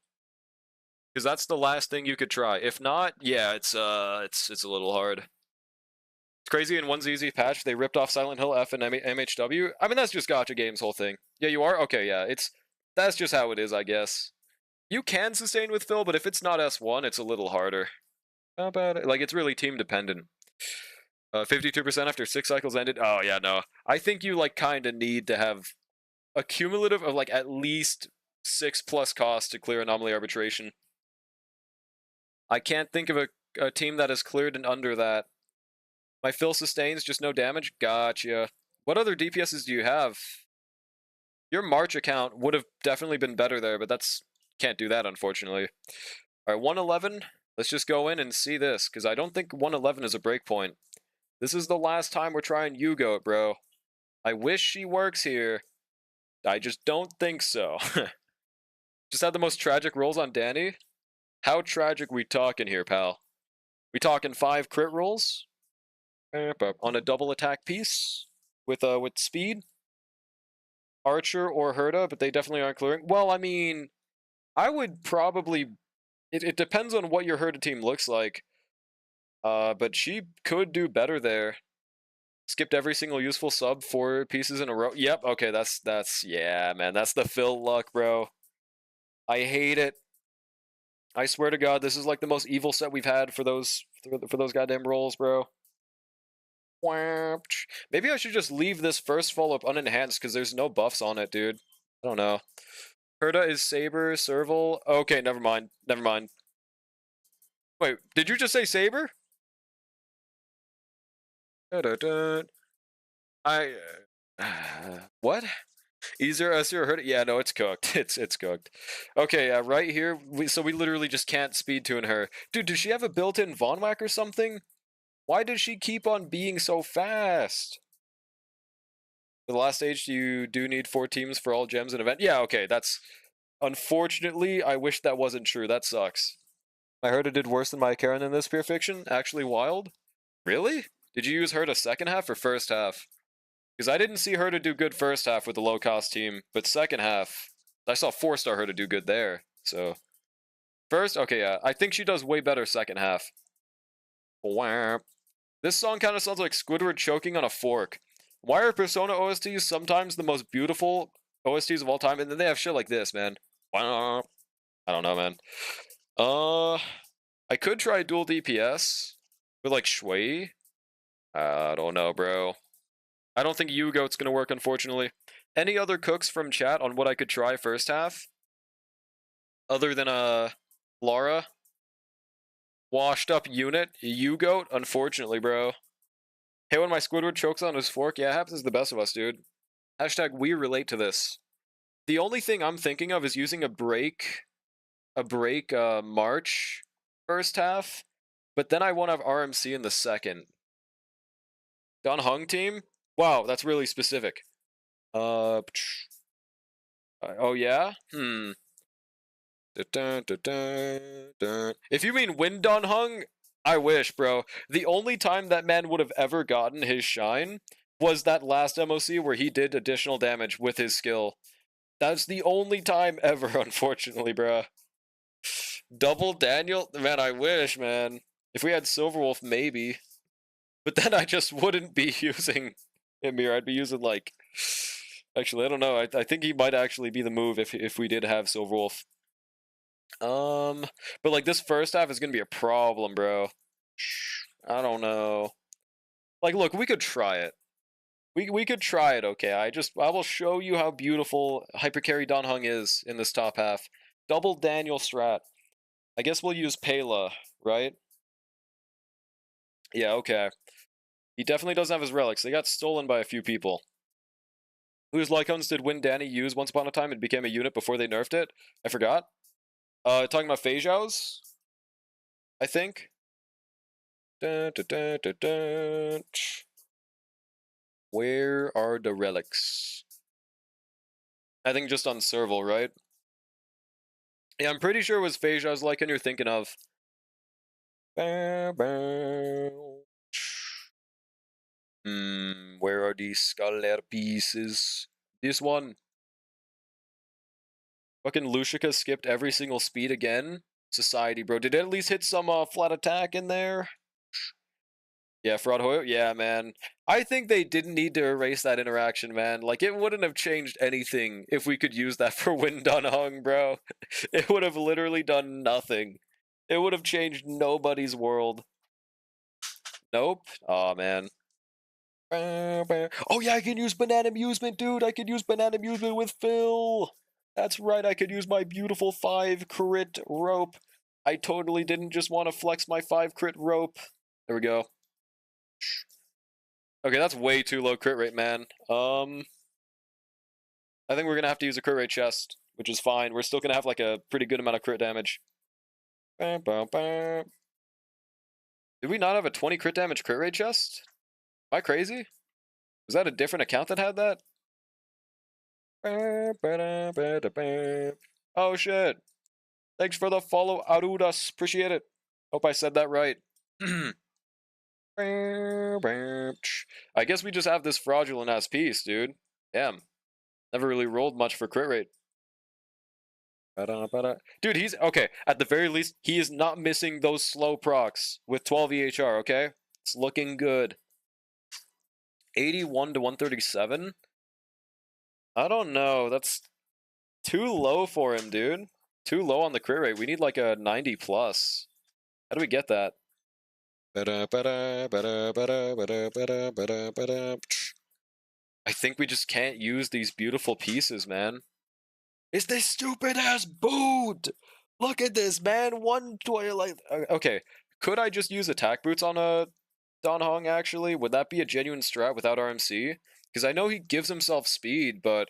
Because that's the last thing you could try. If not, yeah, it's a little hard. It's crazy in 1ZZ patch, they ripped off Silent Hill F and MHW. I mean, that's just Gacha Games' whole thing. Yeah, you are? Okay, yeah, that's just how it is, I guess. You can sustain with Phil, but if it's not S1, it's a little harder. How about it? Like, it's really team dependent. 52% after 6 cycles ended? Oh, yeah, no. I think you, like, kind of need to have a cumulative of, like, at least 6+ costs to clear Anomaly Arbitration. I can't think of a team that has cleared and under that. My Phil sustains, just no damage? Gotcha. What other DPSs do you have? Your March account would have definitely been better there, but can't do that, unfortunately. Alright, 111. Let's just go in and see this, because I don't think 111 is a breakpoint. This is the last time we're trying U-Goat, bro. I wish she works here. I just don't think so. Just had the most tragic rolls on Danny. How tragic we talking here, pal? We talking 5 crit rolls? On a double attack piece? With speed? Archer or Herda, but they definitely aren't clearing. Well, I mean, I would probably... It depends on what your Herda team looks like. But she could do better there. Skipped every single useful sub 4 pieces in a row. Yep, okay, that's yeah, man. That's the fill luck, bro. I hate it. I swear to God, this is like the most evil set we've had for those goddamn rolls, bro. Maybe I should just leave this first follow-up unenhanced because there's no buffs on it, dude. I don't know. Herda is Saber, Serval. Okay, never mind. Never mind. Wait, did you just say Saber? I. What? Easier Esir Herda? Yeah, no, it's cooked. It's cooked. Okay, right here, so we literally just can't speed tune her. Dude, does she have a built-in Von Whack or something? Why does she keep on being so fast? For the last stage, you do need 4 teams for all gems and event. Yeah, okay, that's... Unfortunately, I wish that wasn't true. That sucks. I heard it did worse than my Karen in this pure fiction. Actually wild. Really? Did you use her to second half or first half? Because I didn't see her to do good first half with the low-cost team, but second half, I saw 4-star her to do good there. So, first, okay, yeah, I think she does way better second half. Whap. This song kind of sounds like Squidward choking on a fork. Why are Persona OSTs sometimes the most beautiful OSTs of all time, and then they have shit like this, man? I don't know, man. I could try dual DPS with like Shui. I don't know, bro. I don't think U-Goat's gonna work, unfortunately. Any other cooks from chat on what I could try first half? Other than Lara? Washed up unit? U-Goat? Unfortunately, bro. Hey, when my Squidward chokes on his fork, yeah, it happens to the best of us, dude. Hashtag we relate to this. The only thing I'm thinking of is using a break March first half, but then I won't have RMC in the second. Don Hung team? Wow, that's really specific. Oh yeah? If you mean win Don Hung, I wish, bro. The only time that man would have ever gotten his shine was that last MOC where he did additional damage with his skill. That's the only time ever, unfortunately, bro. Double Daniel? Man, I wish, man. If we had Silverwolf, maybe. But then I just wouldn't be using Ymir. I'd be using, like... Actually, I don't know. I think he might actually be the move if we did have Silverwolf. But, like, this first half is gonna be a problem, bro. I don't know. Like, look, we could try it. We could try it, okay? I will show you how beautiful Hypercarry Don Hung is in this top half. Double Daniel strat. I guess we'll use Pela, right? Yeah, okay. He definitely doesn't have his relics. They got stolen by a few people. Whose Lycons did Win Danny use once upon a time and became a unit before they nerfed it? I forgot. Talking about Fei Zhao's? I think. Dun, dun, dun, dun, dun. Where are the relics? I think just on Serval, right? Yeah, I'm pretty sure it was Fei Zhao's Lycan you're thinking of. Where are these Scholar pieces? This one. Fucking Lucica skipped every single speed again. Society, bro. Did it at least hit some flat attack in there? Yeah, Fraud Hoyo? Yeah, man. I think they didn't need to erase that interaction, man. Like, it wouldn't have changed anything if we could use that for Win Dun Hung, bro. It would have literally done nothing. It would have changed nobody's world. Nope. Aw, man. Oh, yeah, I can use Banana Amusement, dude. I could use Banana Amusement with Phil. That's right, I could use my beautiful 5 crit rope. I totally didn't just want to flex my 5 crit rope. There we go. Okay, that's way too low crit rate, man. I think we're gonna have to use a crit rate chest, which is fine. We're still gonna have like a pretty good amount of crit damage. Did we not have a 20 crit damage crit rate chest? Am I crazy? Was that a different account that had that? Oh shit. Thanks for the follow, Arudas. Appreciate it. Hope I said that right. I guess we just have this fraudulent ass piece, dude. Damn. Never really rolled much for crit rate. Dude, he's okay. At the very least, he is not missing those slow procs with 12 EHR, okay? It's looking good. 81 to 137? I don't know. That's too low for him, dude. Too low on the crit rate. We need like a 90 plus. How do we get that? I think we just can't use these beautiful pieces, man. It's this stupid ass boot! Look at this, man. Like, okay. Could I just use attack boots on a Dan Hong, actually? Would that be a genuine strat without RMC? Because I know he gives himself speed, but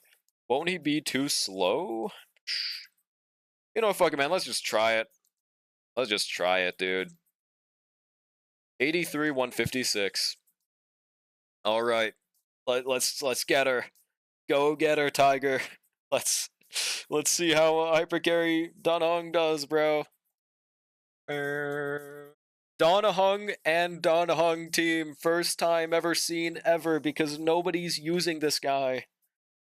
won't he be too slow? You know, fuck it, man. Let's just try it. Let's just try it, dude. 83, 156. All right. Let's get her. Go get her, Tiger. Let's see how hyper carry Dan Hong does, bro. Dan Hong and Dan Hong team, first time ever seen ever, because nobody's using this guy.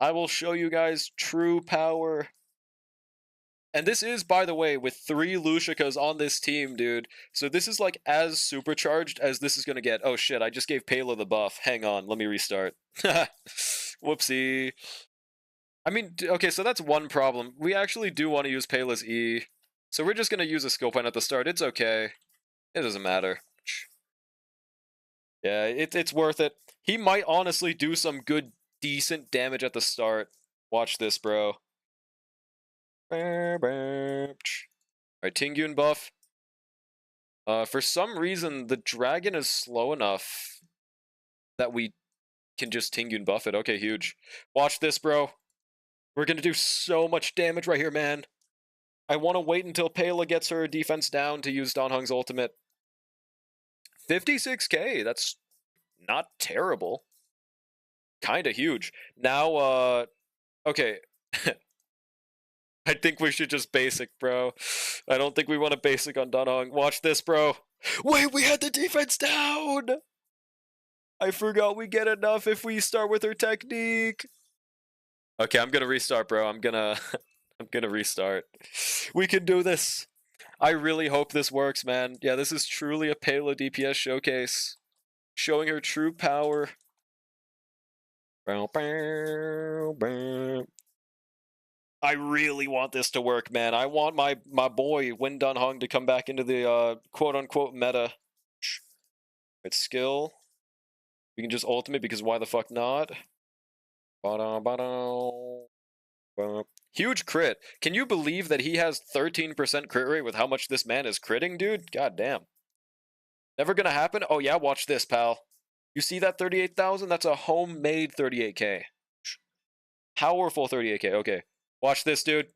I will show you guys true power. And this is, by the way, with 3 Lushikas on this team, dude. So this is like as supercharged as this is gonna get. Oh shit, I just gave Pela the buff. Hang on, let me restart. Whoopsie. I mean, okay, so that's one problem. We actually do want to use Pela's E. So we're just gonna use a skill point at the start. It's okay. It doesn't matter. Yeah, it's worth it. He might honestly do some good, decent damage at the start. Watch this, bro. Alright, Tingyun buff. For some reason, the dragon is slow enough that we can just Tingyun buff it. Okay, huge. Watch this, bro. We're gonna do so much damage right here, man. I want to wait until Pela gets her defense down to use Dan Hong's ultimate. 56k, that's not terrible. Kinda huge. Now, okay. I think we should just basic, bro. I don't think we want to basic on Dan Hong. Watch this, bro. Wait, we had the defense down! I forgot we get enough if we start with her technique. Okay, I'm gonna restart, bro. I'm gonna restart. We can do this. I really hope this works, man. Yeah, this is truly a Pela DPS showcase. Showing her true power. I really want this to work, man. I want my boy Win Dan Hong to come back into the quote-unquote meta. It's skill. We can just ultimate because why the fuck not? Huge crit. Can you believe that he has 13% crit rate with how much this man is critting, dude? God damn. Never gonna happen? Oh yeah, watch this, pal. You see that 38,000? That's a homemade 38k. Powerful 38k. Okay. Watch this, dude.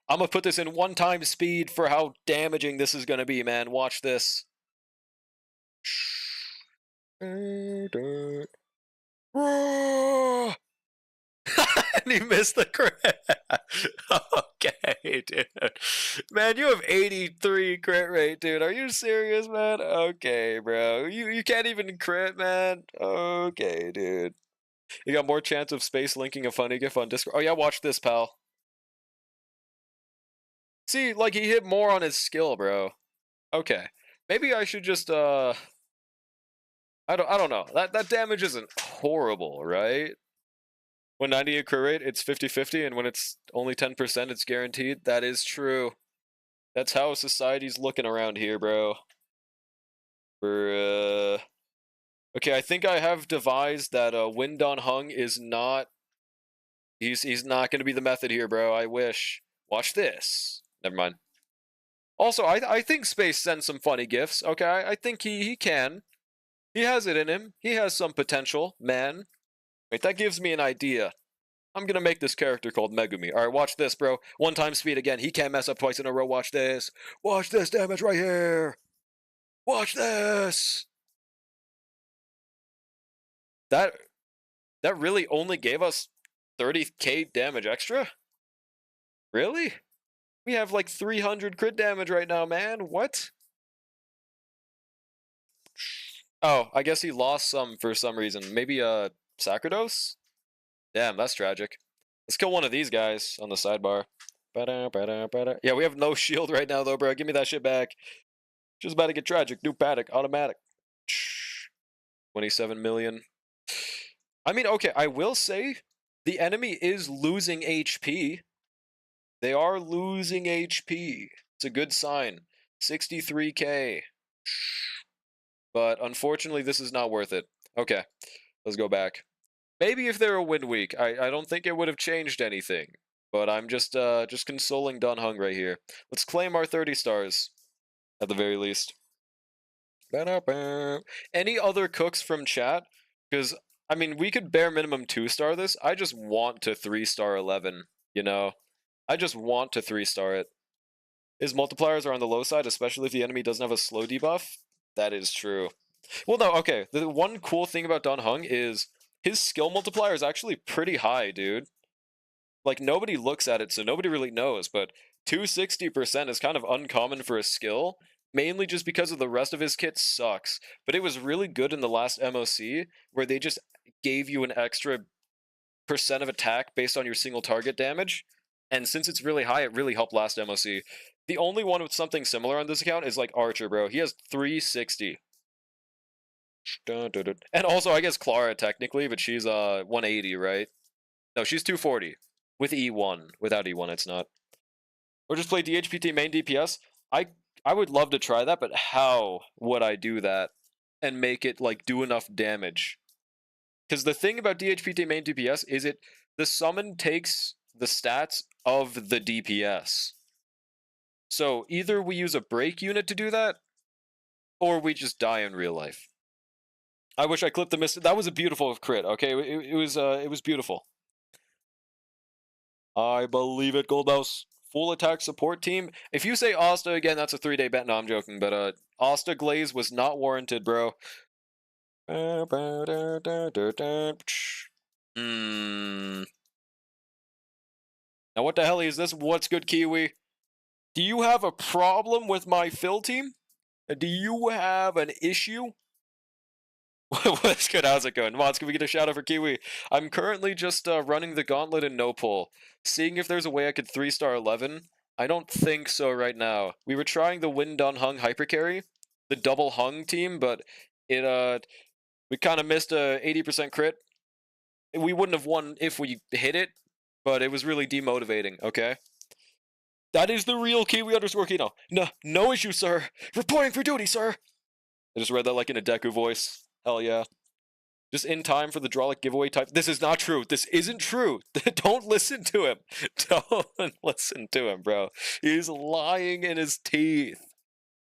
I'm gonna put this in one-time speed for how damaging this is gonna be, man. Watch this. And he missed the crit. Okay, dude. Man, you have 83 crit rate, dude. Are you serious, man? Okay, bro. You can't even crit, man. Okay, dude. You got more chance of space linking a funny gif on Discord. Oh yeah, watch this, pal. See, like he hit more on his skill, bro. Okay. Maybe I should just I don't know. That damage isn't horrible, right? When 98 crit rate, it's 50-50, and when it's only 10%, it's guaranteed. That is true. That's how society's looking around here, bro. Okay, I think I have devised that Win Dan Hong is not. He's not gonna be the method here, bro. I wish. Watch this. Never mind. Also, I think Space sends some funny gifts. Okay, I think he can. He has it in him. He has some potential, man. Wait, that gives me an idea. I'm gonna make this character called Megumi. Alright, watch this, bro. One-time speed again. He can't mess up twice in a row. Watch this. Watch this damage right here. Watch this. That really only gave us 30k damage extra? Really? We have like 300 crit damage right now, man. What? Oh, I guess he lost some for some reason. Maybe Sacrados? Damn, that's tragic. Let's kill one of these guys on the sidebar. Yeah, we have no shield right now, though, bro. Give me that shit back. Just about to get tragic. New paddock, automatic. 27 million. I mean, okay, I will say the enemy is losing HP. They are losing HP. It's a good sign. 63k. But unfortunately, this is not worth it. Okay, let's go back. Maybe if they're a win week, I don't think it would have changed anything. But I'm just consoling Dun Hung right here. Let's claim our 30 stars, at the very least. Any other cooks from chat? Because, I mean, we could bare minimum 2-star this. I just want to 3-star 11, you know? I just want to 3-star it. His multipliers are on the low side, especially if the enemy doesn't have a slow debuff. That is true. Well, no, okay. The one cool thing about Dun Hung is his skill multiplier is actually pretty high, dude. Like, nobody looks at it, so nobody really knows, but 260% is kind of uncommon for a skill, mainly just because of the rest of his kit sucks. But it was really good in the last MOC, where they just gave you an extra percent of attack based on your single target damage, and since it's really high, it really helped last MOC. The only one with something similar on this account is, like, Archer, bro. He has 360. And also, I guess Clara, technically, but she's 180, right? No, she's 240. With E1. Without E1, it's not. Or just play DHPT main DPS. I would love to try that, but how would I do that and make it, like, do enough damage? Because the thing about DHPT main DPS is the summon takes the stats of the DPS. So either we use a break unit to do that, or we just die in real life. I wish I clipped the miss. That was a beautiful crit, okay? It was beautiful. I believe it, Goldmouse. Full attack support team. If you say Asta again, that's a 3-day bet. No, I'm joking, but Asta Glaze was not warranted, bro. Now what the hell is this? What's good, Kiwi? Do you have a problem with my fill team? Do you have an issue? What's good? How's it going? Mods, can we get a shout out for Kiwi? I'm currently just running the Gauntlet and no pull, seeing if there's a way I could 3-star 11. I don't think so right now. We were trying the Win Dun Hung hyper carry, the double hung team, but we kind of missed a 80% crit. We wouldn't have won if we hit it, but it was really demotivating. Okay. That is the real Kiwi _ Kino. No issue, sir. Reporting for duty, sir. I just read that like in a Deku voice. Hell yeah. Just in time for the Drawlick giveaway type. This is not true. This isn't true. Don't listen to him. Don't listen to him, bro. He's lying in his teeth.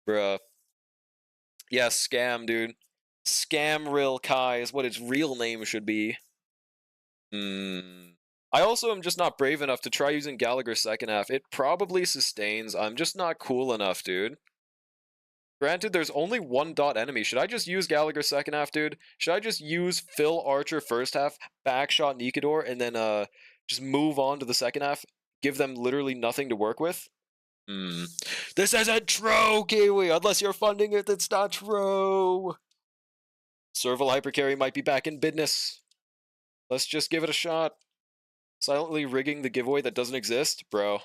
Bruh. Yeah, scam, dude. Scam Real Kai is what its real name should be. I also am just not brave enough to try using Gallagher second half. It probably sustains. I'm just not cool enough, dude. Granted, there's only one dot enemy. Should I just use Gallagher second half, dude? Should I just use Phil Archer first half, backshot Nikador, and then just move on to the second half? Give them literally nothing to work with? This isn't true, Kiwi! Unless you're funding it, it's not true! Serval Hypercarry might be back in business. Let's just give it a shot. Silently rigging the giveaway that doesn't exist? Bro.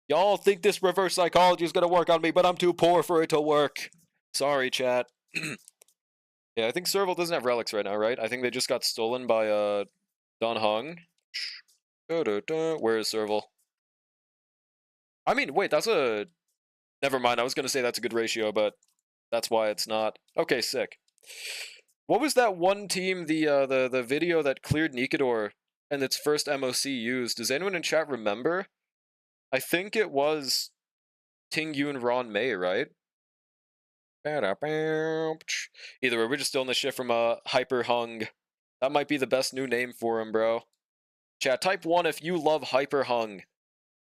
Y'all think this reverse psychology is gonna work on me, but I'm too poor for it to work. Sorry, chat. Yeah, I think Serval doesn't have relics right now, right? I think they just got stolen by Dun Hung. Where is Serval? I mean, wait, that's a... Never mind, I was gonna say that's a good ratio, but that's why it's not. Okay, sick. What was that one team, the video that cleared Nikador and its first MOC used? Does anyone in chat remember? I think it was Ting Yun Ron Mei, right? Either way, we're just stealing the shit from Hyper Hung. That might be the best new name for him, bro. Chat, type 1 if you love Hyper Hung.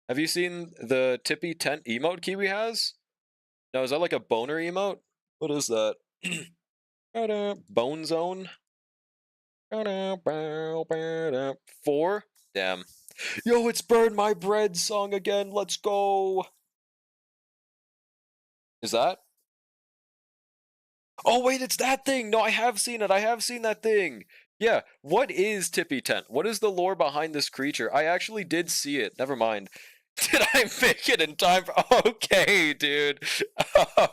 Have you seen the Tippy Tent emote Kiwi has? No, is that like a boner emote? What is that? Bone Zone? 4? Damn. Yo, it's Burn My Bread song again. Let's go. Is that? Oh, wait, it's that thing. No, I have seen it. I have seen that thing. Yeah, what is Tippy Tent? What is the lore behind this creature? I actually did see it. Never mind. Did I make it in time for... Okay, dude.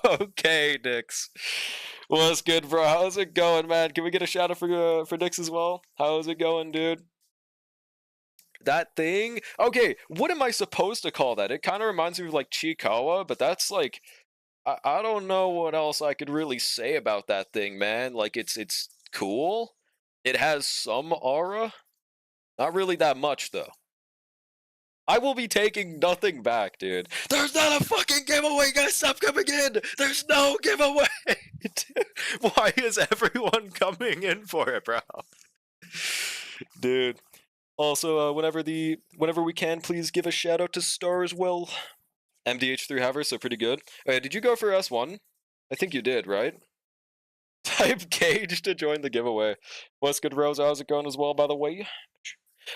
Okay, Nix. What's good, bro? How's it going, man? Can we get a shout out for Nix as well? How's it going, dude? That thing? Okay, what am I supposed to call that? It kind of reminds me of like Chikawa, but that's like I don't know what else I could really say about that thing, man. Like it's cool. It has some aura. Not really that much though. I will be taking nothing back, dude. There's not a fucking giveaway, guys. Stop coming in. There's no giveaway. Why is everyone coming in for it, bro? Dude. Also, whenever we can, please give a shout out to Star as well. MDH3 Haver, so pretty good. Did you go for S1? I think you did, right? Type Cage to join the giveaway. What's good, Rose? How's it going as well, by the way?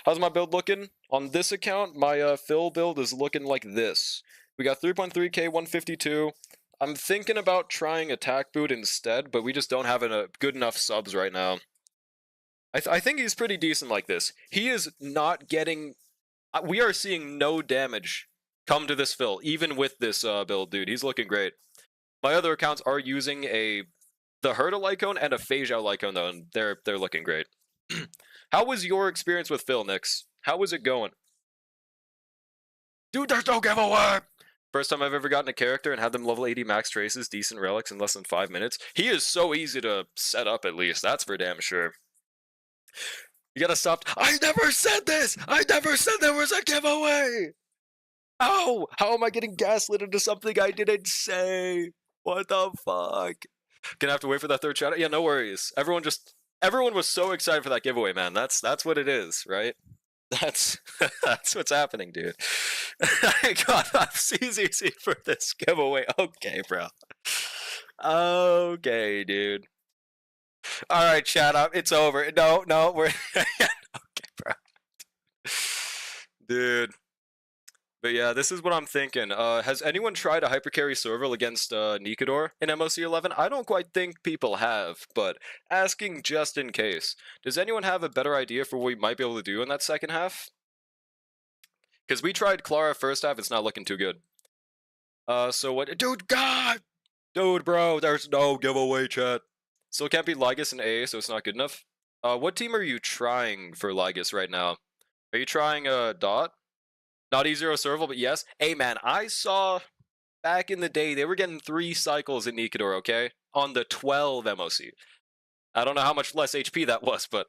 How's my build looking? On this account, my Phil build is looking like this. We got 3.3k, 152. I'm thinking about trying Attack Boot instead, but we just don't have a good enough subs right now. I think he's pretty decent like this. He is not getting... We are seeing no damage come to this Phil, even with this build, dude. He's looking great. My other accounts are using the Herta Lycone and a Phaseo Lycone, though, and they're looking great. How was your experience with Phil, Nix? How was it going? Dude, there's no giveaway! First time I've ever gotten a character and had them level 80 max traces, decent relics in less than 5 minutes. He is so easy to set up, at least. That's for damn sure. You gotta stop. I never said this! I never said there was a giveaway! Ow! How am I getting gaslit into something I didn't say? What the fuck? Gonna have to wait for that third shout out? Yeah, no worries. Everyone was so excited for that giveaway, man. That's what it is, right? That's what's happening, dude. I got off CZC for this giveaway. Okay, bro. Okay, dude. All right, chat up. It's over. No, we're okay, bro. Dude. But yeah, this is what I'm thinking. Has anyone tried a hypercarry Sorville against Nikador in MOC 11? I don't quite think people have, but asking just in case. Does anyone have a better idea for what we might be able to do in that second half? Because we tried Clara first half, it's not looking too good. So what? Dude, God! Dude, bro, there's no giveaway, chat. Still can't beat Lygus in A, so it's not good enough. What team are you trying for Lygus right now? Are you trying Dot? Not E0 Serval, but yes. Hey, man, I saw back in the day, they were getting 3 cycles in Nikador, okay? On the 12 MOC. I don't know how much less HP that was, but...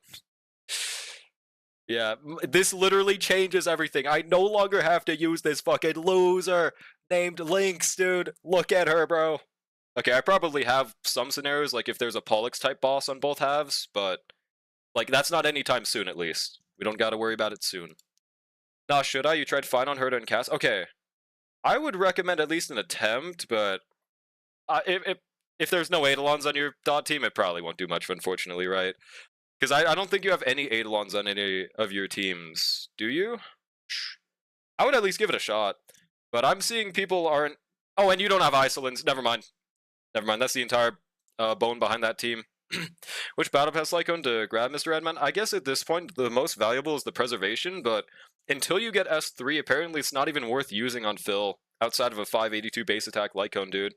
Yeah, this literally changes everything. I no longer have to use this fucking loser named Lynx, dude. Look at her, bro. Okay, I probably have some scenarios, like if there's a Pollux-type boss on both halves, but... Like, that's not anytime soon, at least. We don't gotta worry about it soon. Nah, should I? You tried fine on Herta and Cass? Okay. I would recommend at least an attempt, but... if there's no Eidolons on your Dot team, it probably won't do much, unfortunately, right? Because I don't think you have any Eidolons on any of your teams. Do you? I would at least give it a shot. But I'm seeing people aren't... Oh, and you don't have Isolins. Never mind. Never mind. That's the entire bone behind that team. Which Battle Pass Lycone to grab, Mr. Redman? I guess at this point, the most valuable is the Preservation, but until you get S3, apparently it's not even worth using on Phil outside of a 582 base attack Lycone, dude.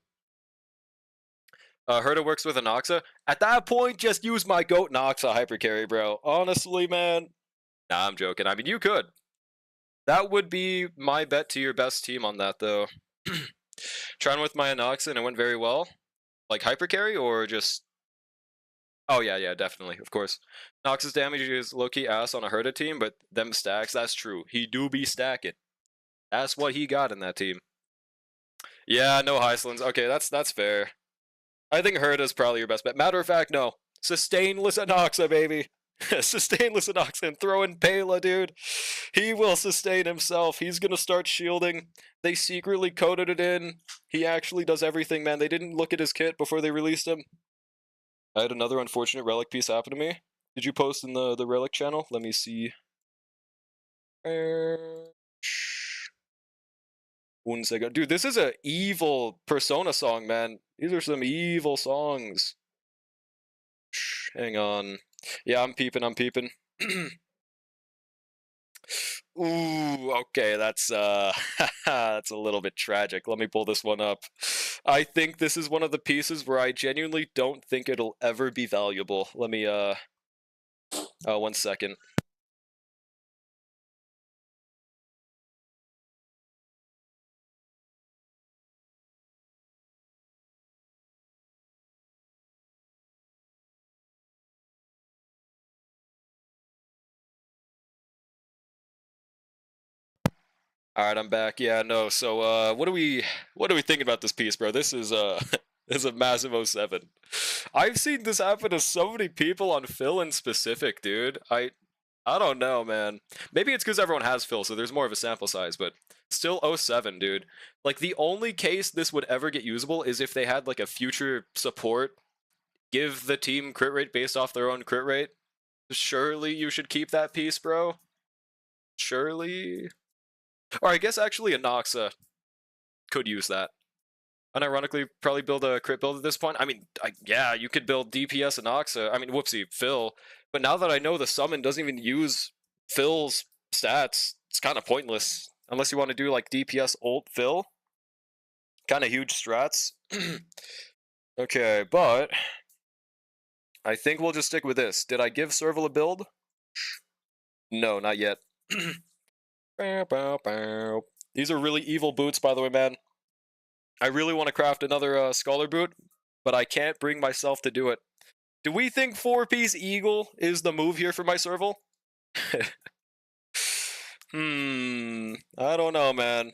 Herta works with Anoxa. At that point, just use my goat Noxa hypercarry, bro. Honestly, man. Nah, I'm joking. I mean, you could. That would be my bet to your best team on that, though. Trying with my Anoxa and it went very well. Like hypercarry or just... Oh, yeah, definitely, of course. Nox's damage is low-key ass on a Herta team, but them stacks, that's true. He do be stacking. That's what he got in that team. Yeah, no Heislins. Okay, that's fair. I think Herta's probably your best bet. Matter of fact, no. Sustainless Anoxa, baby. Sustainless Anoxa and throw in Pela, dude. He will sustain himself. He's gonna start shielding. They secretly coded it in. He actually does everything, man. They didn't look at his kit before they released him. I had another unfortunate relic piece happen to me. Did you post in the relic channel? Let me see. 1 second. Dude, this is a evil Persona song, man. These are some evil songs. Hang on. Yeah, I'm peeping. Ooh, okay, that's that's a little bit tragic. Let me pull this one up. I think this is one of the pieces where I genuinely don't think it'll ever be valuable. Let me 1 second. All right, I'm back. Yeah, no. So, what do we think about this piece, bro? This is this is a massive 07. I've seen this happen to so many people on Phil in specific, dude. I don't know, man. Maybe it's because everyone has Phil, so there's more of a sample size, but still 07, dude. Like the only case this would ever get usable is if they had like a future support give the team crit rate based off their own crit rate. Surely you should keep that piece, bro. Surely. Or I guess actually a Noxa could use that. Unironically, probably build a crit build at this point. I mean, yeah, you could build DPS and Noxa. I mean, whoopsie, Phil. But now that I know the summon doesn't even use Phil's stats, it's kind of pointless. Unless you want to do like DPS ult Phil. Kind of huge strats. Okay, but I think we'll just stick with this. Did I give Serval a build? No, not yet. These are really evil boots, by the way, man. I really want to craft another Scholar boot, but I can't bring myself to do it. Do we think 4-piece Eagle is the move here for my Serval? I don't know, man.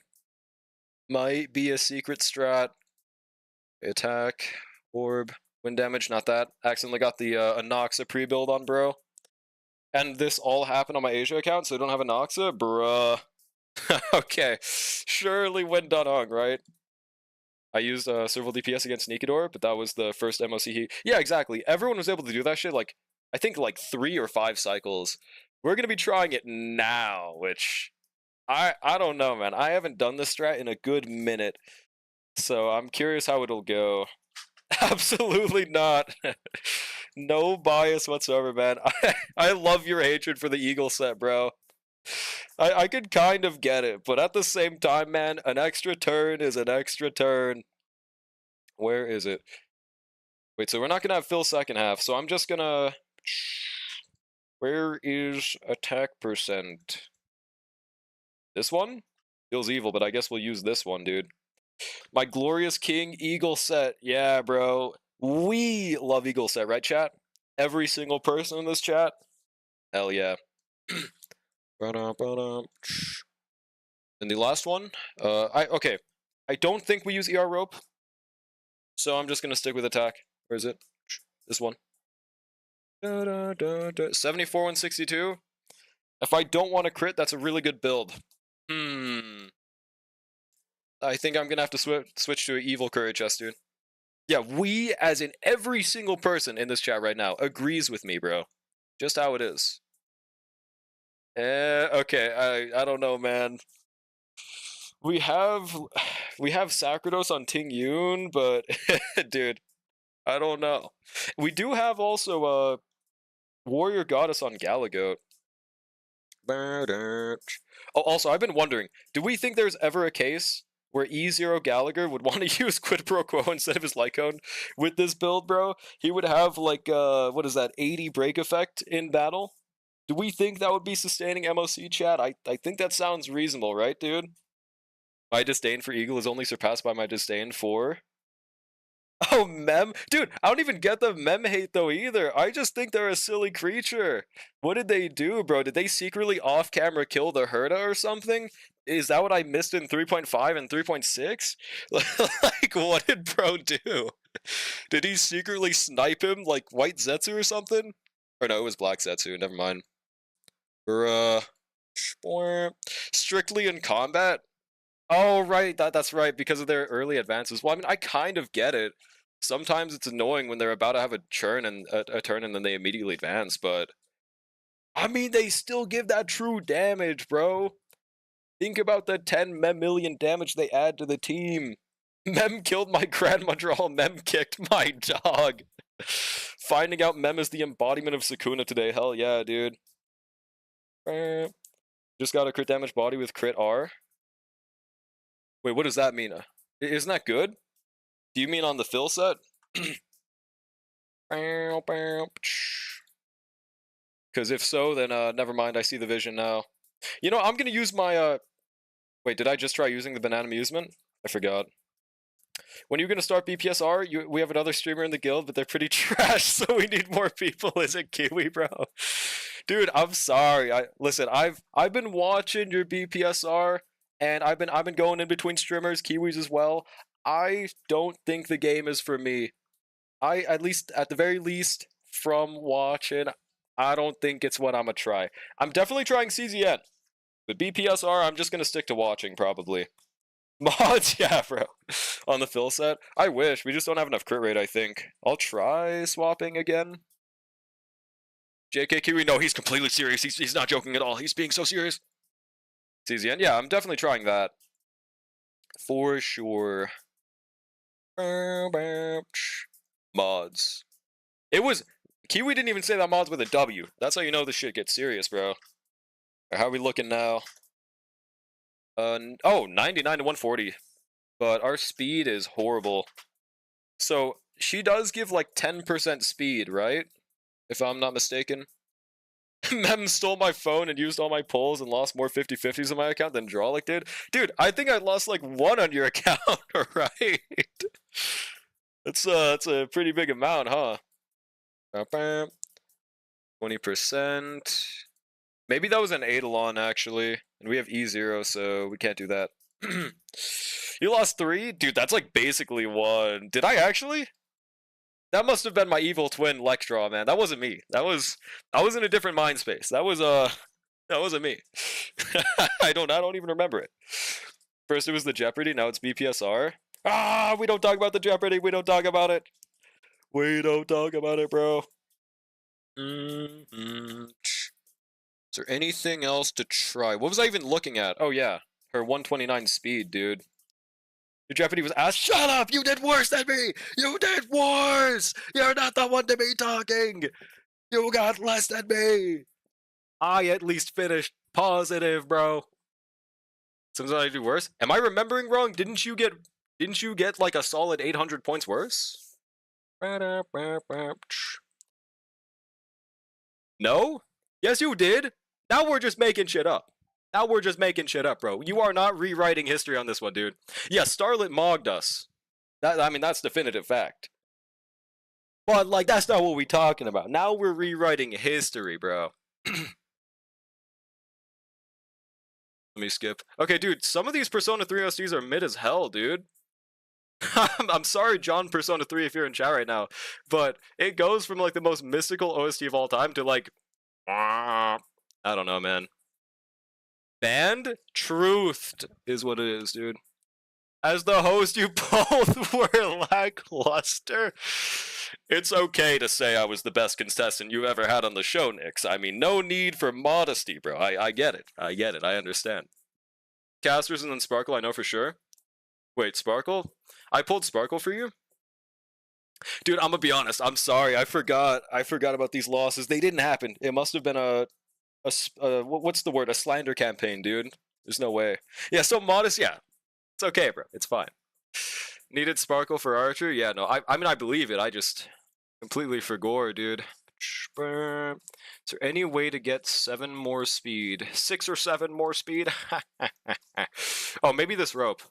Might be a secret strat. Attack, orb, wind damage, not that. Accidentally got the Anoxa pre-build on, bro. And this all happened on my Asia account, so I don't have Anoxa? Bruh. Okay, surely when done on, right? I used Serval DPS against Nikador, but that was the first MOC he... Yeah, exactly. Everyone was able to do that shit, like, I think like 3 or 5 cycles. We're gonna be trying it now, which... I don't know, man. I haven't done this strat in a good minute, so I'm curious how it'll go. Absolutely not. No bias whatsoever, man. I love your hatred for the Eagle set, bro. I could kind of get it, but at the same time, man, an extra turn is an extra turn. Where is it? Wait, so we're not gonna have Phil second half, so I'm just gonna... Where is attack percent? This one? Feels evil, but I guess we'll use this one, dude. My glorious king Eagle set. Yeah, bro. We love Eagle set, right, chat? Every single person in this chat? Hell yeah. And the last one? Okay. I don't think we use ER rope, so I'm just gonna stick with attack. Where is it? This one. 74 162. If I don't want to crit, that's a really good build. I think I'm gonna have to switch to an evil courier chest, dude. Yeah, we, as in every single person in this chat right now, agrees with me, bro. Just how it is. Okay, I don't know, man. We have Sakrados on Ting Yun, but dude, I don't know. We do have also Warrior Goddess on Galagoat. Oh, also, I've been wondering, do we think there's ever a case where E0 Gallagher would want to use Quid Pro Quo instead of his Lycone with this build, bro? He would have, like, what is that, 80 break effect in battle? Do we think that would be sustaining MOC, chat? I think that sounds reasonable, right, dude? My disdain for Eagle is only surpassed by my disdain for... Oh, Mem? Dude, I don't even get the Mem hate, though, either. I just think they're a silly creature. What did they do, bro? Did they secretly off-camera kill the Herda or something? Is that what I missed in 3.5 and 3.6? Like, what did bro do? Did he secretly snipe him like White Zetsu or something? Or no, it was Black Zetsu, never mind. Bruh. Strictly in combat? Oh, right, that's right, because of their early advances. Well, I mean, I kind of get it. Sometimes it's annoying when they're about to have a turn and a turn and then they immediately advance, but I mean, they still give that true damage, bro. Think about the 10 million damage they add to the team. Mem killed my grandma draw, Mem kicked my dog. Finding out Mem is the embodiment of Sukuna today, hell yeah, dude. Just got a crit damage body with crit R. Wait, what does that mean? Isn't that good? Do you mean on the fill set? Because if so, then never mind. I see the vision now. You know, I'm gonna use my Wait, did I just try using the banana amusement? I forgot. When you're gonna start BPSR, we have another streamer in the guild, but they're pretty trash, so we need more people. Is it Kiwi, bro? Dude, I'm sorry. Listen. I've been watching your BPSR, and I've been going in between streamers, Kiwis as well. I don't think the game is for me. At the very least, from watching, I don't think it's what I'm gonna try. I'm definitely trying CZN. But BPSR, I'm just gonna stick to watching, probably. Mods, yeah, bro. On the fill set? I wish. We just don't have enough crit rate, I think. I'll try swapping again. JK Kiwi, no, he's completely serious. He's not joking at all. He's being so serious. CZN, yeah, I'm definitely trying that. For sure. Mods. Kiwi didn't even say that mods with a W. That's how you know this shit gets serious, bro. How are we looking now? Oh, 99 to 140. But our speed is horrible. So, she does give like 10% speed, right? If I'm not mistaken. Mem stole my phone and used all my pulls and lost more 50-50s on my account than Drawlick did. Dude, I think I lost like 1 on your account, right? That's a pretty big amount, huh? 20%. Maybe that was an Eidolon, actually. And we have E0, so we can't do that. You lost 3? Dude, that's like basically 1. Did I actually? That must have been my evil twin Lectraw, man. That wasn't me. I was in a different mind space. That wasn't me. I don't even remember it. First it was the Jeopardy, now it's BPSR. Ah, we don't talk about the Jeopardy. We don't talk about it. We don't talk about it, bro. Is there anything else to try? What was I even looking at? Oh yeah, her 129 speed, dude. Your Jeopardy was asked, shut up! You did worse than me! You did worse! You're not the one to be talking! You got less than me! I at least finished positive, bro. Sometimes I do worse. Am I remembering wrong? Didn't you get like a solid 800 points worse? No? Yes, you did. Now we're just making shit up. Now we're just making shit up, bro. You are not rewriting history on this one, dude. Yeah, Starlet mogged us. I mean, that's definitive fact. But, like, that's not what we're talking about. Now we're rewriting history, bro. Let me skip. Okay, dude, some of these Persona 3 OSTs are mid as hell, dude. I'm sorry, John Persona 3, if you're in chat right now, but it goes from, like, the most mystical OST of all time to, like, I don't know, man. Banned? Truthed is what it is, dude. As the host, you both were lackluster. It's okay to say I was the best contestant you ever had on the show, Nix. I mean, no need for modesty, bro. I get it. I get it. I understand. Casters and then Sparkle, I know for sure. Wait, Sparkle? I pulled Sparkle for you? Dude, I'm gonna be honest. I'm sorry. I forgot about these losses. They didn't happen. It must have been what's the word? A slander campaign, dude. There's no way. Yeah, so modest, yeah. It's okay, bro. It's fine. Needed Sparkle for Archer? Yeah, no. I mean, I believe it. I just completely forgot, dude. Is there any way to get 7 more speed? 6 or 7 more speed? Oh, maybe this rope.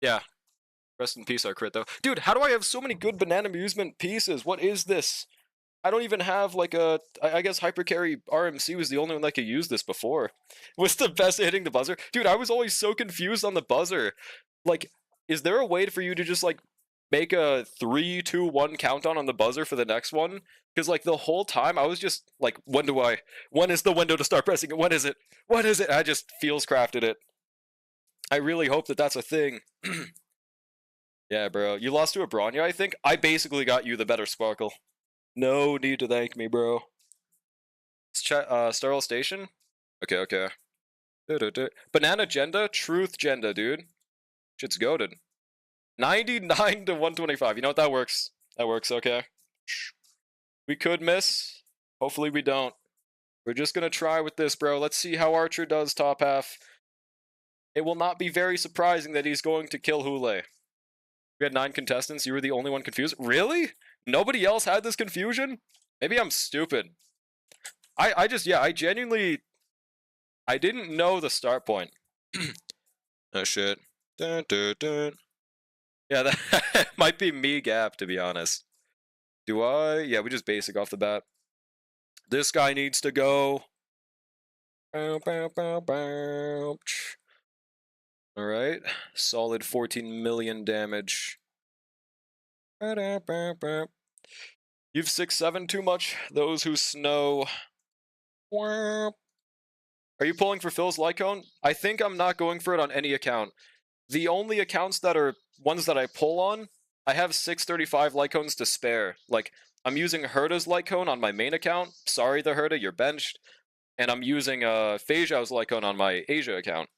Yeah. Rest in peace, our crit, though. Dude, how do I have so many good banana amusement pieces? What is this? I don't even have, like, I guess Hypercarry RMC was the only one that could use this before. What's the best at hitting the buzzer? Dude, I was always so confused on the buzzer. Like, is there a way for you to just, like, make a 3, 2, 1 countdown on the buzzer for the next one? Because, like, the whole time I was just, like, when is the window to start pressing it? When is it? What is it? I just feels crafted it. I really hope that that's a thing. Yeah, bro. You lost to a Bronya, I think? I basically got you the better Sparkle. No need to thank me, bro. Sterile Station? Okay. Banana Agenda? Truth Agenda, dude. Shit's goated. 99 to 125. You know what? That works. That works, okay. We could miss. Hopefully we don't. We're just gonna try with this, bro. Let's see how Archer does top half. It will not be very surprising that he's going to kill Hule. We had 9 contestants. You were the only one confused. Really? Nobody else had this confusion? Maybe I'm stupid. I genuinely... I didn't know the start point. Oh, shit. Dun, dun, dun. Yeah, that might be me gap, to be honest. Do I? Yeah, we just basic off the bat. This guy needs to go. Bow, bow, bow, bow. Alright. Solid 14 million damage. You've 6-7 too much. Those who snow. Are you pulling for Phil's Lycone? I think I'm not going for it on any account. The only accounts that are ones that I pull on, I have 635 Lycones to spare. Like, I'm using Herda's Lycone on my main account. Sorry, the Herda, you're benched. And I'm using Fei Zhao's Lycone on my Asia account.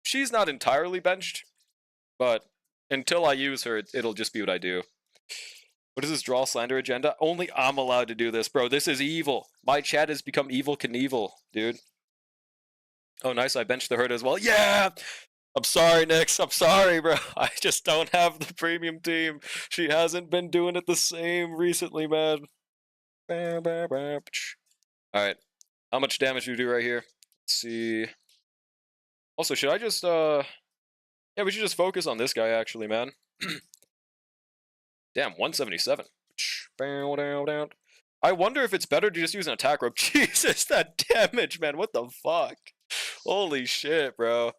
She's not entirely benched, but until I use her, it'll just be what I do. What is this draw slander agenda? Only I'm allowed to do this, bro. This is evil. My chat has become evil Knievel, dude. Oh, nice. I benched the Herda as well. Yeah! I'm sorry, Nix. I'm sorry, bro. I just don't have the premium team. She hasn't been doing it the same recently, man. Alright. How much damage do you do right here? Let's see. Also, should I just, yeah, we should just focus on this guy, actually, man. Damn, 177. I wonder if it's better to just use an attack rope. Jesus, that damage, man. What the fuck? Holy shit, bro.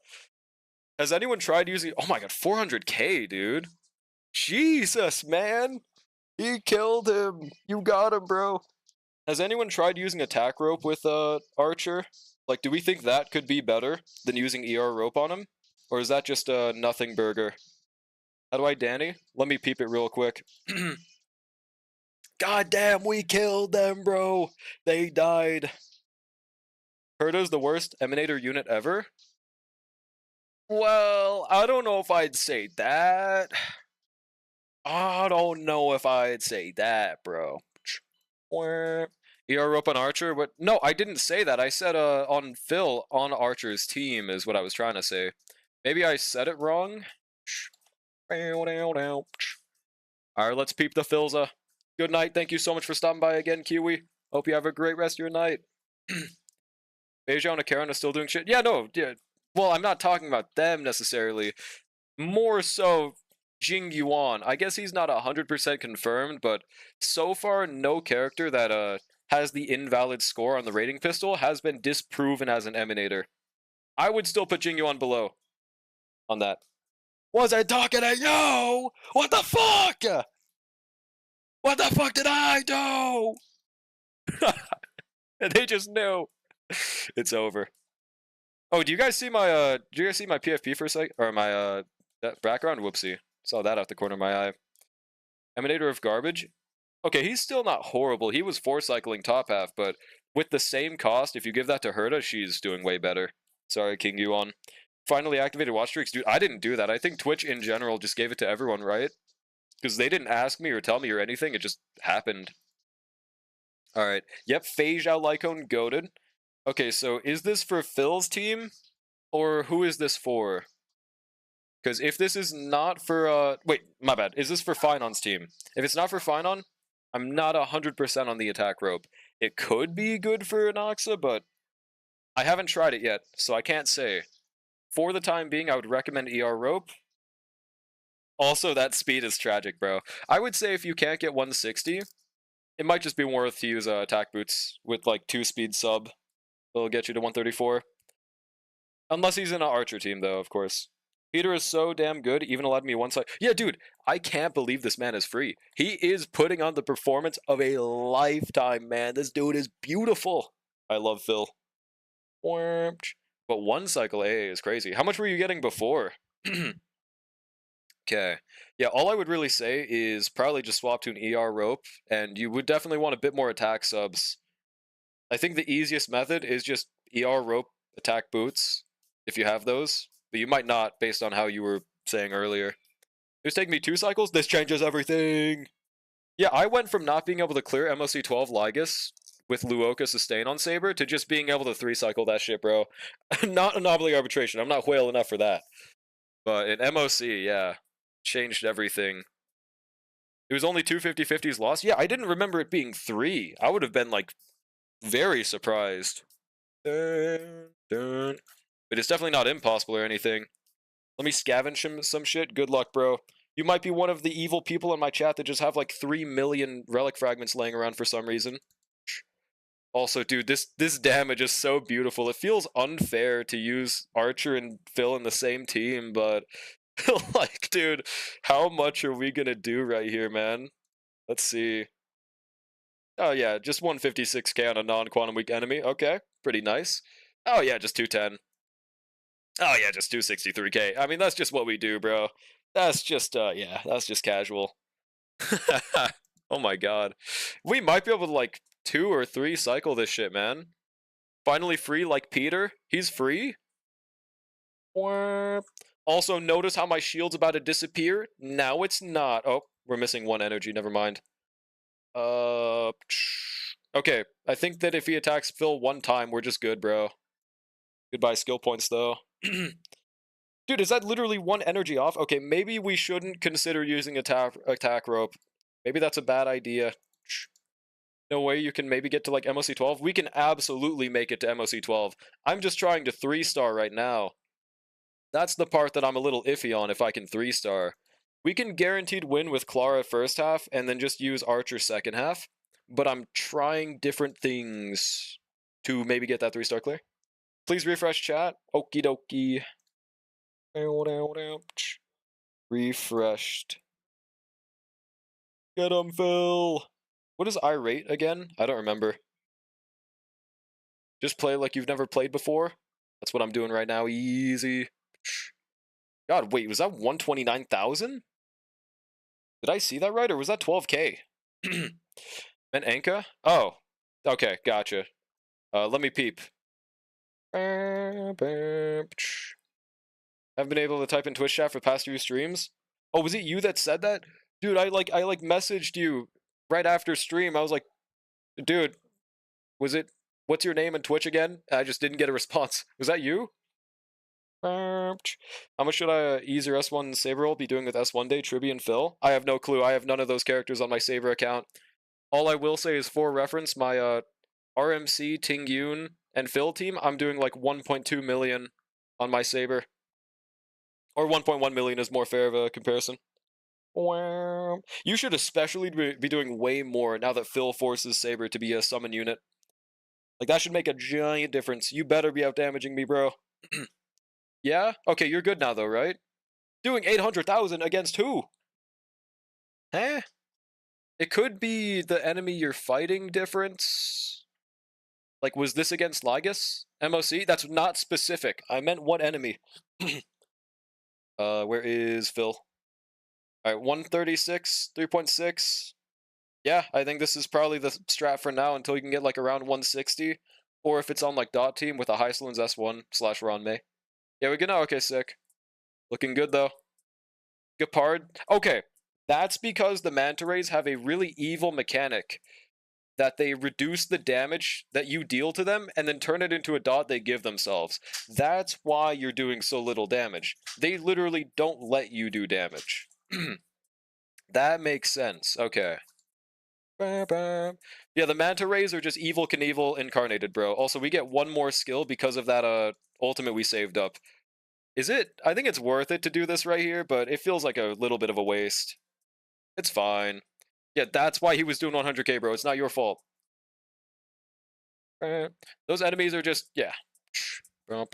Has anyone tried using... Oh my god, 400k, dude. Jesus, man. He killed him. You got him, bro. Has anyone tried using attack rope with Archer? Like, do we think that could be better than using ER rope on him? Or is that just a nothing burger? How do I Danny? Let me peep it real quick. God damn, we killed them, bro. They died. Herda's the worst Emanator unit ever? Well, I don't know if I'd say that. I don't know if I'd say that, bro. ER rope on Archer? But no, I didn't say that. I said on Phil on Archer's team is what I was trying to say. Maybe I said it wrong. Alright, let's peep the Philza. Good night. Thank you so much for stopping by again, Kiwi. Hope you have a great rest of your night. Fei Zhao and Karen are still doing shit. Yeah, no, yeah. Well, I'm not talking about them necessarily. More so Jing Yuan. I guess he's not 100% confirmed, but so far, no character that has the invalid score on the rating pistol has been disproven as an Emanator. I would still put Jing Yuan below on that. Was I talking to you? What the fuck? What the fuck did I do? And they just knew. It's over. Oh, do you guys see my PFP for a sec? Or my that background? Whoopsie. Saw that out the corner of my eye. Emanator of garbage? Okay, he's still not horrible. He was 4-cycling top half, but with the same cost, if you give that to Herda, she's doing way better. Sorry, King Yuan. Finally activated watch streaks. Dude, I didn't do that. I think Twitch in general just gave it to everyone, right? Because they didn't ask me or tell me or anything. It just happened. Alright. Yep, Fei Zhao Lycone goated. Okay, so is this for Phil's team? Or who is this for? Because if this is not for, wait, my bad. Is this for Finon's team? If it's not for Finon, I'm not 100% on the attack rope. It could be good for Inoxa, but I haven't tried it yet, so I can't say. For the time being, I would recommend ER rope. Also, that speed is tragic, bro. I would say if you can't get 160, it might just be worth to use attack boots with like 2-speed sub. It'll get you to 134. Unless he's in an Archer team, though, of course. Peter is so damn good, even allowed me one side. Yeah, dude, I can't believe this man is free. He is putting on the performance of a lifetime, man. This dude is beautiful. I love Phil. But 1 cycle AA is crazy. How much were you getting before? Okay. Yeah, all I would really say is probably just swap to an ER rope, and you would definitely want a bit more attack subs. I think the easiest method is just ER rope attack boots, if you have those. But you might not, based on how you were saying earlier. It was taking me 2 cycles? This changes everything! Yeah, I went from not being able to clear MOC 12 Lygus with Luoka sustain on Saber to just being able to 3-cycle that shit, bro. Not Anomaly Arbitration. I'm not whale enough for that. But in MOC, yeah, changed everything. It was only 2 50-50s lost? Yeah, I didn't remember it being 3. I would have been, like, very surprised. Dun, dun. But it's definitely not impossible or anything. Let me scavenge some shit. Good luck, bro. You might be one of the evil people in my chat that just have, like, 3 million relic fragments laying around for some reason. Also, dude, this damage is so beautiful. It feels unfair to use Archer and Phil in the same team, but like, dude, how much are we gonna do right here, man? Let's see. Oh yeah, just 156k on a non-quantum weak enemy. Okay, pretty nice. Oh yeah, just 210. Oh yeah, just 263k. I mean, that's just what we do, bro. That's just yeah, that's just casual. Oh my god. We might be able to like 2 or 3 cycle this shit, man. Finally free like Peter. He's free. Also, notice how my shield's about to disappear? Now it's not. Oh, we're missing 1 energy. Never mind. Okay, I think that if he attacks Phil 1 time, we're just good, bro. Goodbye skill points, though. Dude, is that literally 1 energy off? Okay, maybe we shouldn't consider using attack rope. Maybe that's a bad idea. No way you can maybe get to, like, MOC 12? We can absolutely make it to MOC 12. I'm just trying to 3-star right now. That's the part that I'm a little iffy on if I can 3-star. We can guaranteed win with Clara first half, and then just use Archer second half. But I'm trying different things to maybe get that 3-star clear. Please refresh chat. Okie dokie. Refreshed. Get him, Phil! What is irate again? I don't remember. Just play like you've never played before. That's what I'm doing right now. Easy. God, wait, was that 129,000? Did I see that right, or was that 12k? And Anka? Oh, okay, gotcha. Let me peep. Haven't been able to type in Twitch chat for past few streams. Oh, was it you that said that? Dude, I messaged you right after stream. I was like, dude, was it, what's your name and Twitch again? I just didn't get a response. Was that you? How much should I ease your S1 Saber roll be doing with S1 Day, Triby, and Phil? I have no clue. I have none of those characters on my Saber account. All I will say is, for reference, my RMC, Ting Yun, and Phil team, I'm doing like 1.2 million on my Saber. Or 1.1 million is more fair of a comparison. You should especially be doing way more now that Phil forces Saber to be a summon unit. Like, that should make a giant difference. You better be out damaging me, bro. Yeah? Okay, you're good now, though, right? Doing 800,000 against who? Huh? It could be the enemy you're fighting difference. Like, was this against Lygus? MOC? That's not specific. I meant what enemy. Where is Phil? Alright, 136, 3.6. Yeah, I think this is probably the strat for now until you can get like around 160. Or if it's on like Dot Team with a Hyslins S1/Ron May. Yeah, we can know. Okay, sick. Looking good though. Gepard. Okay, that's because the Manta Rays have a really evil mechanic that they reduce the damage that you deal to them and then turn it into a dot they give themselves. That's why you're doing so little damage. They literally don't let you do damage. That makes sense. Okay. Yeah, the Manta Rays are just Evil Knievel incarnated, bro. Also, we get 1 more skill because of that ultimate we saved up. Is it? I think it's worth it to do this right here, but it feels like a little bit of a waste. It's fine. Yeah, that's why he was doing 100k, bro. It's not your fault. Those enemies are just, yeah. Get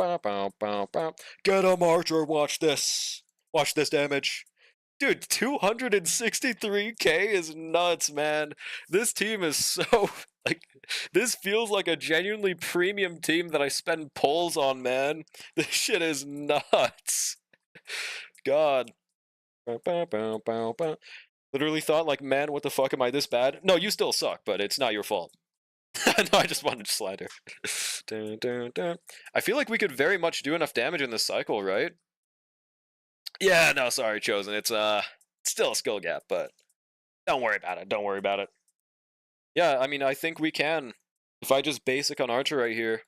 him, Archer. Watch this. Watch this damage. Dude, 263k is nuts, man. This team is so, like, this feels like a genuinely premium team that I spend pulls on, man. This shit is nuts. God. Literally thought, like, man, what the fuck am I this bad? No, you still suck, but it's not your fault. No, I just wanted to slide her. I feel like we could very much do enough damage in this cycle, right? Yeah, no, sorry, Chosen. It's still a skill gap, but don't worry about it. Don't worry about it. Yeah, I mean, I think we can. If I just basic on Archer right here,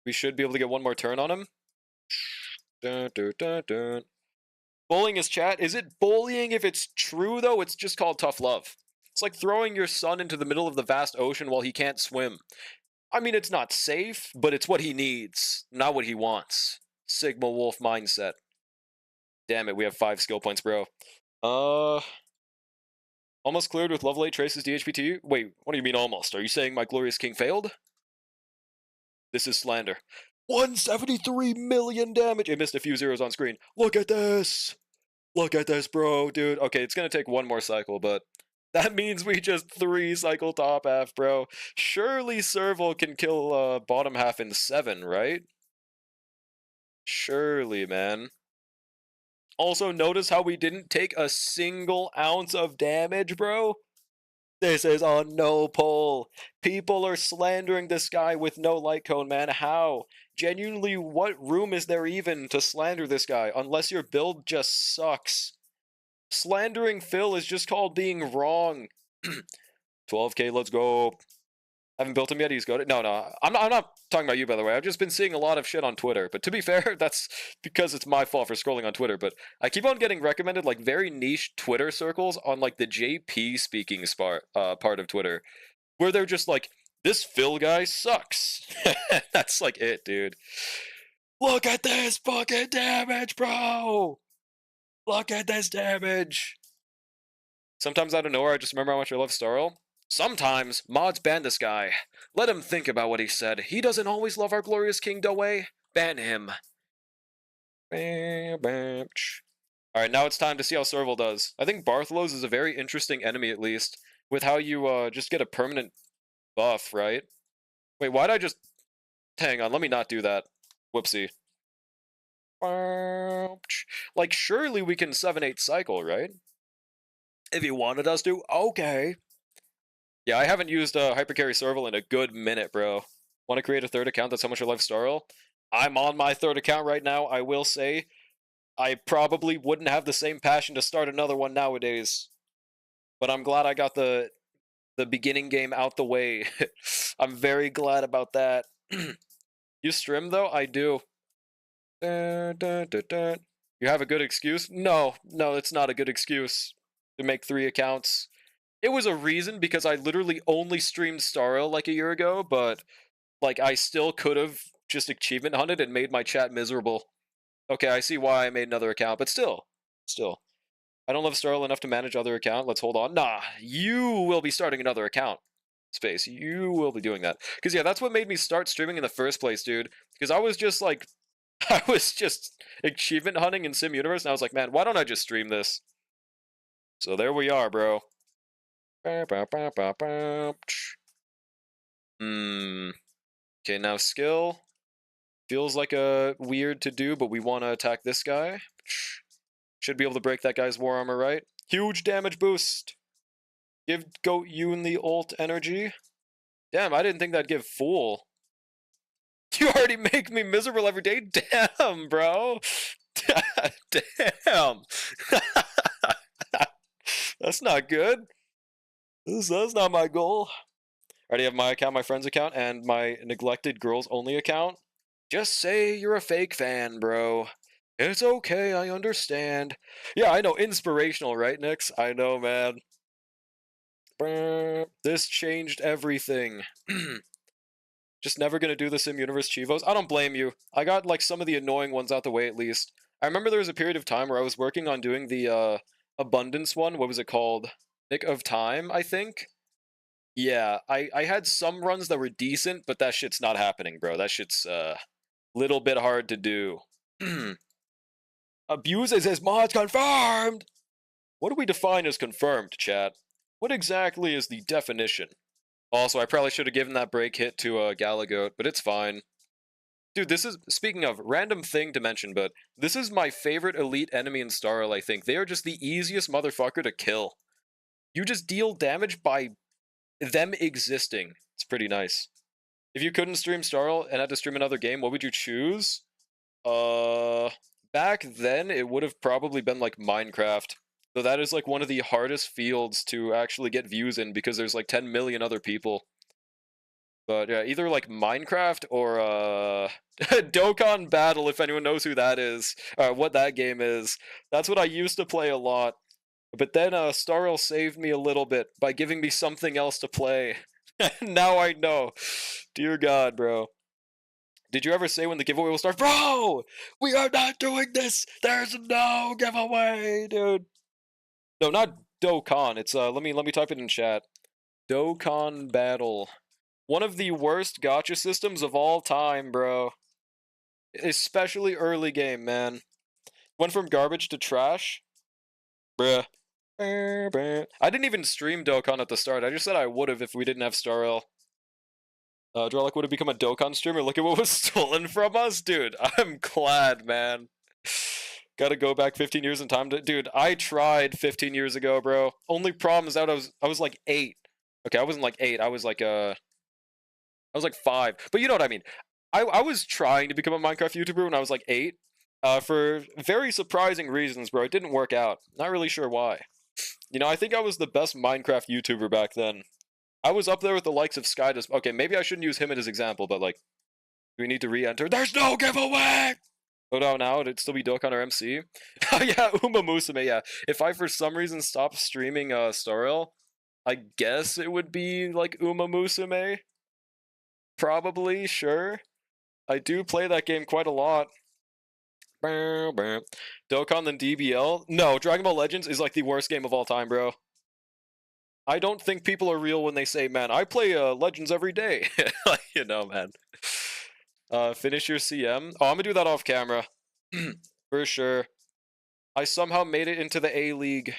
we should be able to get one more turn on him. Dun, dun, dun, dun. Bullying is chat. Is it bullying if it's true, though? It's just called tough love. It's like throwing your son into the middle of the vast ocean while he can't swim. I mean, it's not safe, but it's what he needs, not what he wants. Sigma Wolf mindset. Damn it, we have 5 skill points, bro. Almost cleared with level 8 traces DHPT. Wait, what do you mean almost? Are you saying my Glorious King failed? This is slander. 173 million damage! It missed a few zeros on screen. Look at this! Look at this, bro, dude. Okay, it's gonna take one more cycle, but that means we just 3 cycle top half, bro. Surely Serval can kill bottom half in 7, right? Surely, man. Also, notice how we didn't take a single ounce of damage, bro? This is on no pull. People are slandering this guy with no light cone, man. How? Genuinely, what room is there even to slander this guy? Unless your build just sucks. Slandering Phil is just called being wrong. 12k, let's go. Haven't built him yet, he's got it. No, I'm not talking about you, by the way. I've just been seeing a lot of shit on Twitter. But to be fair, that's because it's my fault for scrolling on Twitter. But I keep on getting recommended, like, very niche Twitter circles on, like, the JP speaking part of Twitter. Where they're just like, this Phil guy sucks. That's, like, it, dude. Look at this fucking damage, bro! Look at this damage! Sometimes out of nowhere, I just remember how much I love Starl. Sometimes, mods ban this guy. Let him think about what he said. He doesn't always love our glorious king, Doe. Ban him. Alright, now it's time to see how Serval does. I think Bartholos is a very interesting enemy, at least, with how you just get a permanent buff, right? Wait, why'd I just... Hang on, let me not do that. Whoopsie. Like, surely we can 7-8 cycle, right? If you wanted us to, okay. Yeah, I haven't used Hypercarry Serval in a good minute, bro. Want to create a third account? That's how much I love Starl. I'm on my third account right now, I will say. I probably wouldn't have the same passion to start another one nowadays. But I'm glad I got the beginning game out the way. I'm very glad about that. You stream, though? I do. You have a good excuse? No, it's not a good excuse to make 3 accounts. It was a reason because I literally only streamed Starl like a year ago, but like I still could have just achievement hunted and made my chat miserable. Okay, I see why I made another account, but still. I don't love Starl enough to manage other account. Let's hold on. Nah, you will be starting another account. Space, you will be doing that. Because yeah, that's what made me start streaming in the first place, dude. Because I was just like, I was just achievement hunting in Sim Universe, and I was like, man, why don't I just stream this? So there we are, bro. Okay, now skill. Feels like a weird to do, but we want to attack this guy. Should be able to break that guy's war armor, right? Huge damage boost. Give Goat Yoon the ult energy. Damn, I didn't think that'd give Fool. You already make me miserable every day? Damn, bro. Damn. That's not good. That's not my goal. I already have my account, my friend's account, and my neglected girls only account. Just say you're a fake fan, bro. It's okay, I understand. Yeah, I know, inspirational, right, Nix? I know, man. This changed everything. Just never gonna do the Sim Universe Chivos? I don't blame you. I got, like, some of the annoying ones out the way, at least. I remember there was a period of time where I was working on doing the, Abundance one. What was it called? Nick of Time, I think? Yeah, I had some runs that were decent, but that shit's not happening, bro. That shit's, little bit hard to do. Abuses his mods confirmed! What do we define as confirmed, chat? What exactly is the definition? Also, I probably should have given that break hit to Galagoat, but it's fine. Dude, this is, speaking of, random thing to mention, but this is my favorite elite enemy in Starl, I think. They are just the easiest motherfucker to kill. You just deal damage by them existing. It's pretty nice. If you couldn't stream Starl and had to stream another game, what would you choose? Back then, it would have probably been like Minecraft. So that is like one of the hardest fields to actually get views in because there's like 10 million other people. But yeah, either like Minecraft or Dokkan Battle, if anyone knows who that is, what that game is. That's what I used to play a lot. But then Starl saved me a little bit by giving me something else to play. Now I know. Dear God, bro. Did you ever say when the giveaway will start, bro? We are not doing this. There's no giveaway, dude. No, not Dokkan. It's let me type it in chat. Dokkan Battle. One of the worst gacha systems of all time, bro. Especially early game, man. Went from garbage to trash. Bruh. I didn't even stream Dokkan at the start. I just said I would have if we didn't have Starl. Drellic would have become a Dokkan streamer. Look at what was stolen from us, dude. I'm glad, man. Gotta go back 15 years in time to, dude. I tried 15 years ago, bro. Only problem is that I was like 8. Okay, I wasn't like 8. I was like 5. But you know what I mean. I was trying to become a Minecraft YouTuber when I was like 8. For very surprising reasons, bro. It didn't work out. Not really sure why. You know, I think I was the best Minecraft YouTuber back then. I was up there with the likes of Skydust. Okay, maybe I shouldn't use him as example, but like, do we need to re-enter? There's no giveaway! Oh no, now it'd still be Dokkan or MC. Oh yeah, Uma Musume, yeah. If I for some reason stopped streaming Starl, I guess it would be like Uma Musume. Probably, sure. I do play that game quite a lot. Dokkan than DBL? No, Dragon Ball Legends is like the worst game of all time, bro. I don't think people are real when they say, man, I play Legends every day. You know, man. Finish your CM? Oh, I'm gonna do that off camera. For sure. I somehow made it into the A-League.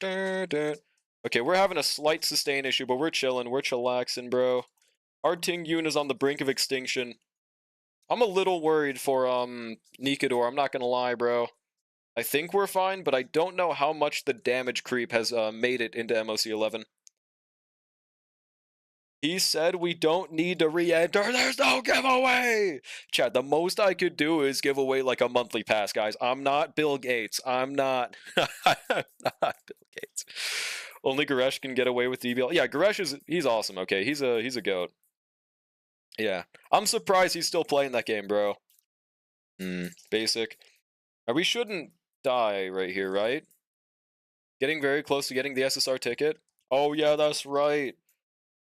Okay, we're having a slight sustain issue, but we're chilling. We're chillaxing, bro. Our Ting Yun is on the brink of extinction. I'm a little worried for, Nikador. I'm not gonna lie, bro. I think we're fine, but I don't know how much the damage creep has made it into MOC 11. He said we don't need to re-enter. There's no giveaway! Chat, the most I could do is give away like a monthly pass, guys. I'm not Bill Gates. I'm not. I'm not Bill Gates. Only Goresh can get away with DBL. Yeah, Goresh he's awesome, okay? He's a goat. Yeah. I'm surprised he's still playing that game, bro. Basic. We shouldn't die right here, right? Getting very close to getting the SSR ticket. Oh yeah, that's right.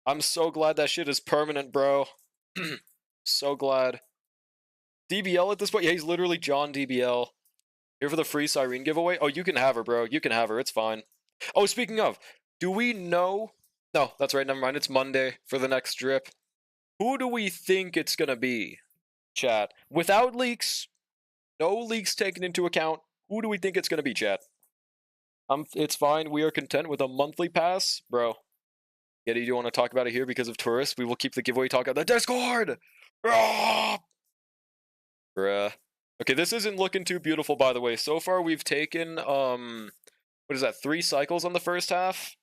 I'm so glad that shit is permanent, bro. So glad. DBL at this point? Yeah, he's literally John DBL. Here for the free Siren giveaway? Oh, you can have her, bro. You can have her. It's fine. Oh, speaking of, do we know... No, that's right. Never mind. It's Monday for the next drip. Who do we think it's gonna be? Chat. Without leaks, no leaks taken into account, who do we think it's gonna be, chat? It's fine. We are content with a monthly pass. Bro. Yeti, do you want to talk about it here because of tourists? We will keep the giveaway talk on the Discord! Bruh! Okay, this isn't looking too beautiful, by the way. So far, we've taken, what is that, 3 cycles on the first half?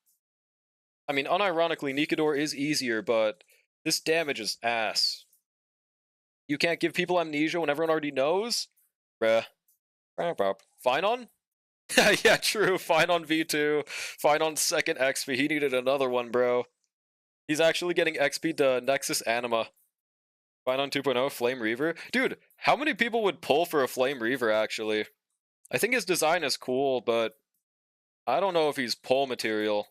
I mean, unironically, Nikador is easier, but this damage is ass. You can't give people amnesia when everyone already knows? Bruh. Fine on? Yeah, true. Fine on V2. Fine on second XP. He needed another one, bro. He's actually getting XP to Nexus Anima. Fine on 2.0, Flame Reaver. Dude, how many people would pull for a Flame Reaver, actually? I think his design is cool, but I don't know if he's pull material.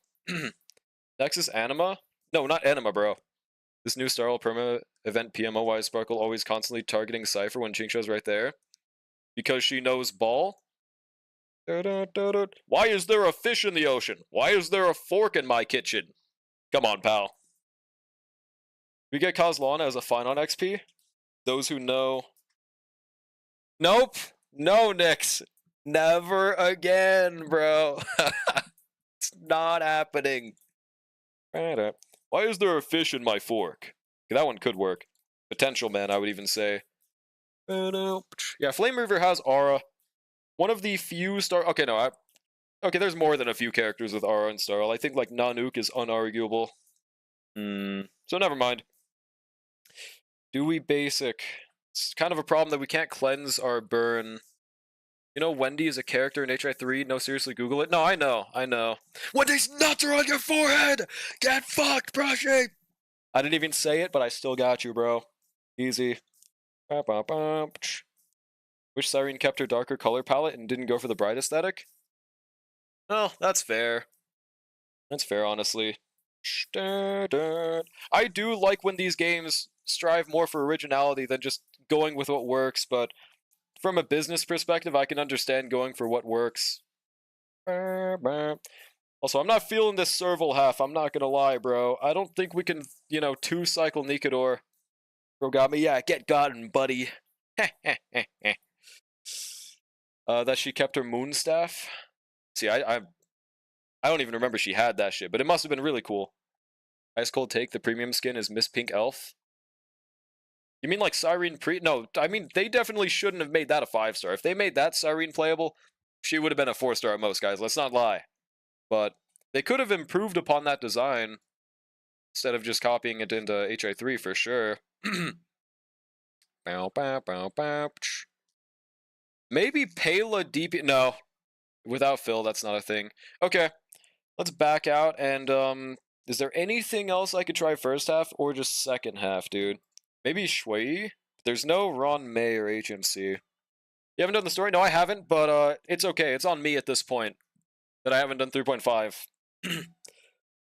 Nexus Anima? No, not Anima, bro. This new Starl Perma event PMOY Sparkle always constantly targeting Cypher when Chingsha's right there. Because she knows ball? Why is there a fish in the ocean? Why is there a fork in my kitchen? Come on, pal. We get Kozlana as a fine on XP? Those who know... Nope! No, Nyx! Never again, bro! It's not happening. Why is there a fish in my fork? Okay, that one could work. Potential, man, I would even say. Yeah, Flame Reaver has Aura. One of the few star... Okay, no, okay, there's more than a few characters with Aura and Starl. I think, like, Nanook is unarguable. So never mind. Do we basic? It's kind of a problem that we can't cleanse our burn. You know Wendy is a character in DH3? No, seriously, Google it. No, I know. Wendy's nuts are on your forehead! Get fucked, Brushy! I didn't even say it, but I still got you, bro. Easy. Wish Cyrene kept her darker color palette and didn't go for the bright aesthetic? Oh, that's fair. That's fair, honestly. I do like when these games strive more for originality than just going with what works, but from a business perspective, I can understand going for what works. Also, I'm not feeling this serval half, I'm not gonna lie, bro. I don't think we can, you know, 2-cycle Nikador. Bro got me, yeah, get gotten, buddy. That she kept her moonstaff. See, I don't even remember she had that shit, but it must have been really cool. Ice Cold Take, the premium skin is Miss Pink Elf. You mean like Cyrene No, I mean, they definitely shouldn't have made that a 5-star. If they made that Cyrene playable, she would have been a 4-star at most, guys. Let's not lie. But they could have improved upon that design instead of just copying it into HI3 for sure. Maybe Pela DP... No. Without Phil, that's not a thing. Okay. Let's back out and, is there anything else I could try first half or just second half, dude? Maybe Shui? There's no Ron May or HMC. You haven't done the story? No, I haven't, but, it's okay. It's on me at this point that I haven't done 3.5.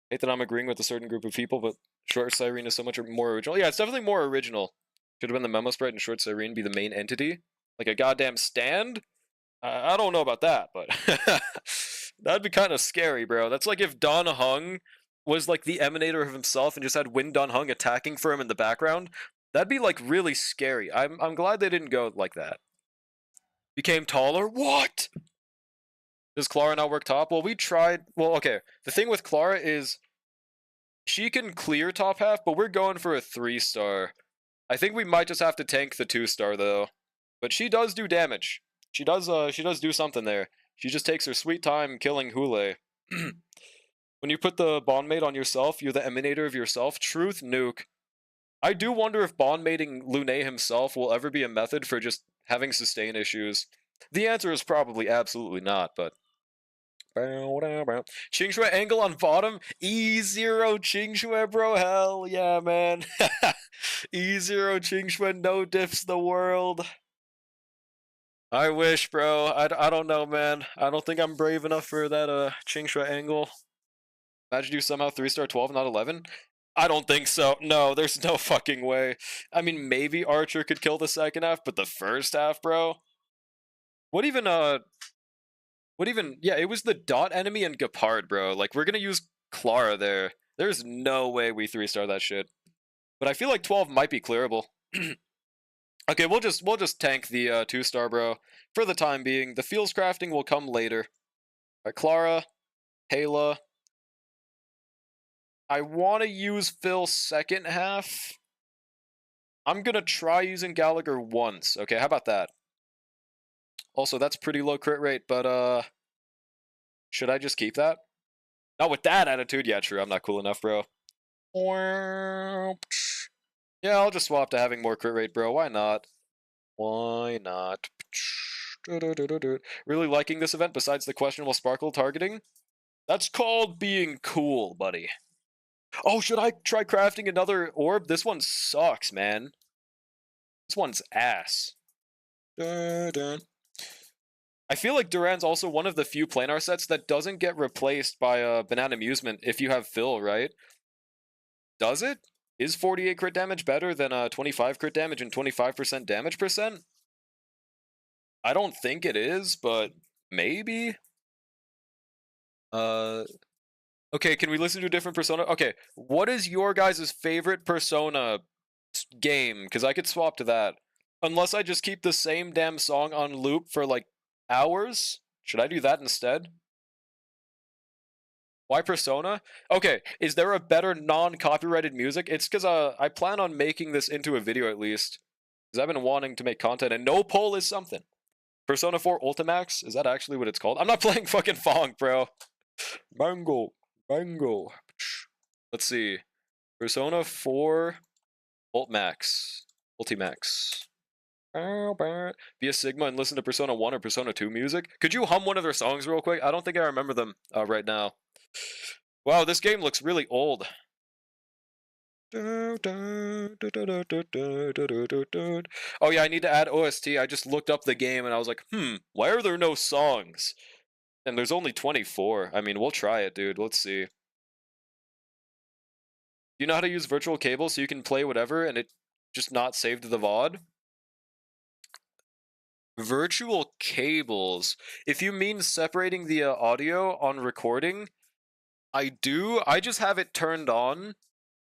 Hate that I'm agreeing with a certain group of people, but Short Cyrene is so much more original. Yeah, it's definitely more original. Should have been the Memo Sprite and Short Cyrene be the main entity? Like a goddamn stand? I don't know about that, but that'd be kind of scary, bro. That's like if Don Hung was like the emanator of himself and just had Win Don Hung attacking for him in the background. That'd be like really scary. I'm glad they didn't go like that. Became taller? What? Does Clara not work top? Well, we tried. Well, okay. The thing with Clara is she can clear top half, but we're going for a 3-star. I think we might just have to tank the 2-star though. But she does do damage. She does do something there. She just takes her sweet time killing Hule. When you put the bond mate on yourself, you're the emanator of yourself. Truth nuke. I do wonder if bond mating Lune himself will ever be a method for just having sustain issues. The answer is probably absolutely not, but... Qingshui angle on bottom? E0 Qingshui, bro? Hell yeah, man. E0 Qingshui no diffs the world. I wish, bro. I don't know, man. I don't think I'm brave enough for that Qingshui angle. Imagine you somehow 3-star 12, not 11? I don't think so. No, there's no fucking way. I mean, maybe Archer could kill the second half, but the first half, bro? What even, yeah, it was the dot enemy and Gepard, bro. Like, we're gonna use Clara there. There's no way we 3-star that shit. But I feel like 12 might be clearable. Okay, we'll just tank the 2-star, bro. For the time being, the Fields crafting will come later. Clara, Pela. I want to use Phil second half. I'm gonna try using Gallagher once. Okay, how about that? Also, that's pretty low crit rate, but should I just keep that? Not with that attitude. Yeah, true. I'm not cool enough, bro. Yeah, I'll just swap to having more crit rate, bro. Why not? Why not? Really liking this event besides the questionable sparkle targeting? That's called being cool, buddy. Oh, should I try crafting another orb? This one sucks, man. This one's ass. I feel like Duran's also one of the few planar sets that doesn't get replaced by Banana Amusement if you have Phil, right? Does it? Is 48 crit damage better than 25 crit damage and 25% damage percent? I don't think it is, but maybe? Okay, can we listen to a different Persona? Okay, what is your guys' favorite Persona game? Because I could swap to that. Unless I just keep the same damn song on loop for, like, hours? Should I do that instead? Why Persona? Okay, is there a better non-copyrighted music? It's because I plan on making this into a video at least. Because I've been wanting to make content, and no poll is something. Persona 4 Ultimax? Is that actually what it's called? I'm not playing fucking Fong, bro. Mango. Mango. Let's see. Persona 4 Ultimax. Ultimax. Be a Sigma and listen to Persona 1 or Persona 2 music. Could you hum one of their songs real quick? I don't think I remember them right now. Wow, this game looks really old. Oh yeah, I need to add OST. I just looked up the game and I was like, why are there no songs? And there's only 24. I mean, we'll try it, dude. Let's see. Do you know how to use virtual cable so you can play whatever and it just not saved to the VOD? Virtual cables. If you mean separating the audio on recording, I do. I just have it turned on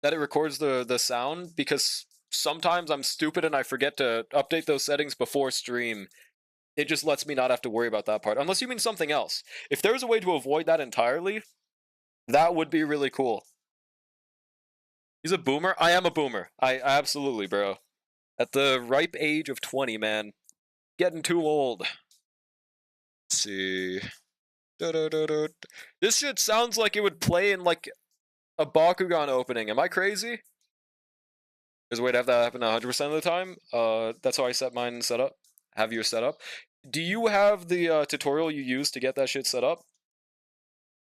that it records the sound because sometimes I'm stupid and I forget to update those settings before stream. It just lets me not have to worry about that part. Unless you mean something else. If there's a way to avoid that entirely, that would be really cool. He's a boomer? I am a boomer. I absolutely, bro. At the ripe age of 20, man. Getting too old. Let's see. This shit sounds like it would play in like a Bakugan opening. Am I crazy? There's a way to have that happen 100% of the time. That's how I set mine set up. Have yours set up. Do you have the tutorial you use to get that shit set up?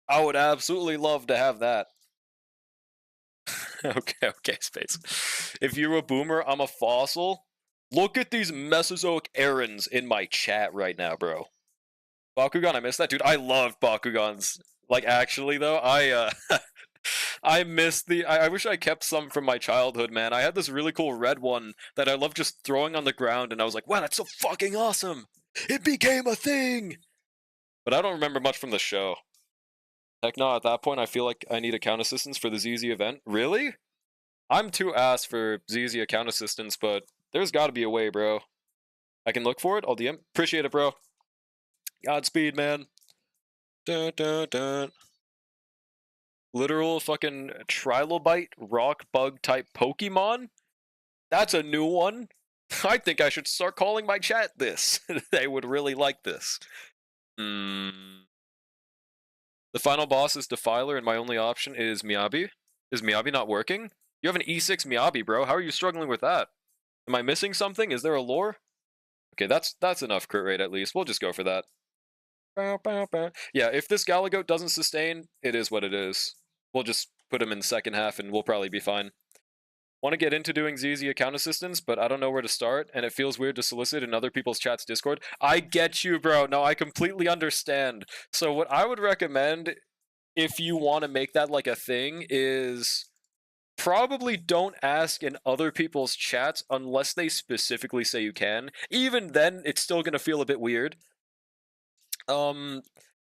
I would absolutely love to have that. okay, Space. If you're a boomer, I'm a fossil. Look at these Mesozoic errands in my chat right now, bro. Bakugan, I missed that, dude. I love Bakugans. Like, actually, though, I miss I wish I kept some from my childhood, man. I had this really cool red one that I loved just throwing on the ground, and I was like, wow, that's so fucking awesome! It became a thing! But I don't remember much from the show. Heck no, at that point, I feel like I need account assistance for the ZZ event. Really? I'm too ass for ZZ account assistance, but there's gotta be a way, bro. I can look for it? I'll DM. Appreciate it, bro. Godspeed, man. Dun, dun, dun. Literal fucking trilobite rock bug type Pokemon? That's a new one. I think I should start calling my chat this. They would really like this. The final boss is Defiler, and my only option is Miyabi. Is Miyabi not working? You have an E6 Miyabi, bro. How are you struggling with that? Am I missing something? Is there a lore? Okay, that's enough crit rate at least. We'll just go for that. Yeah, if this Galagoat doesn't sustain, it is what it is. We'll just put him in second half and we'll probably be fine. Want to get into doing ZZ account assistance, but I don't know where to start, and it feels weird to solicit in other people's chats Discord. I get you, bro. No, I completely understand. So what I would recommend, if you want to make that like a thing, is probably don't ask in other people's chats unless they specifically say you can. Even then, it's still going to feel a bit weird.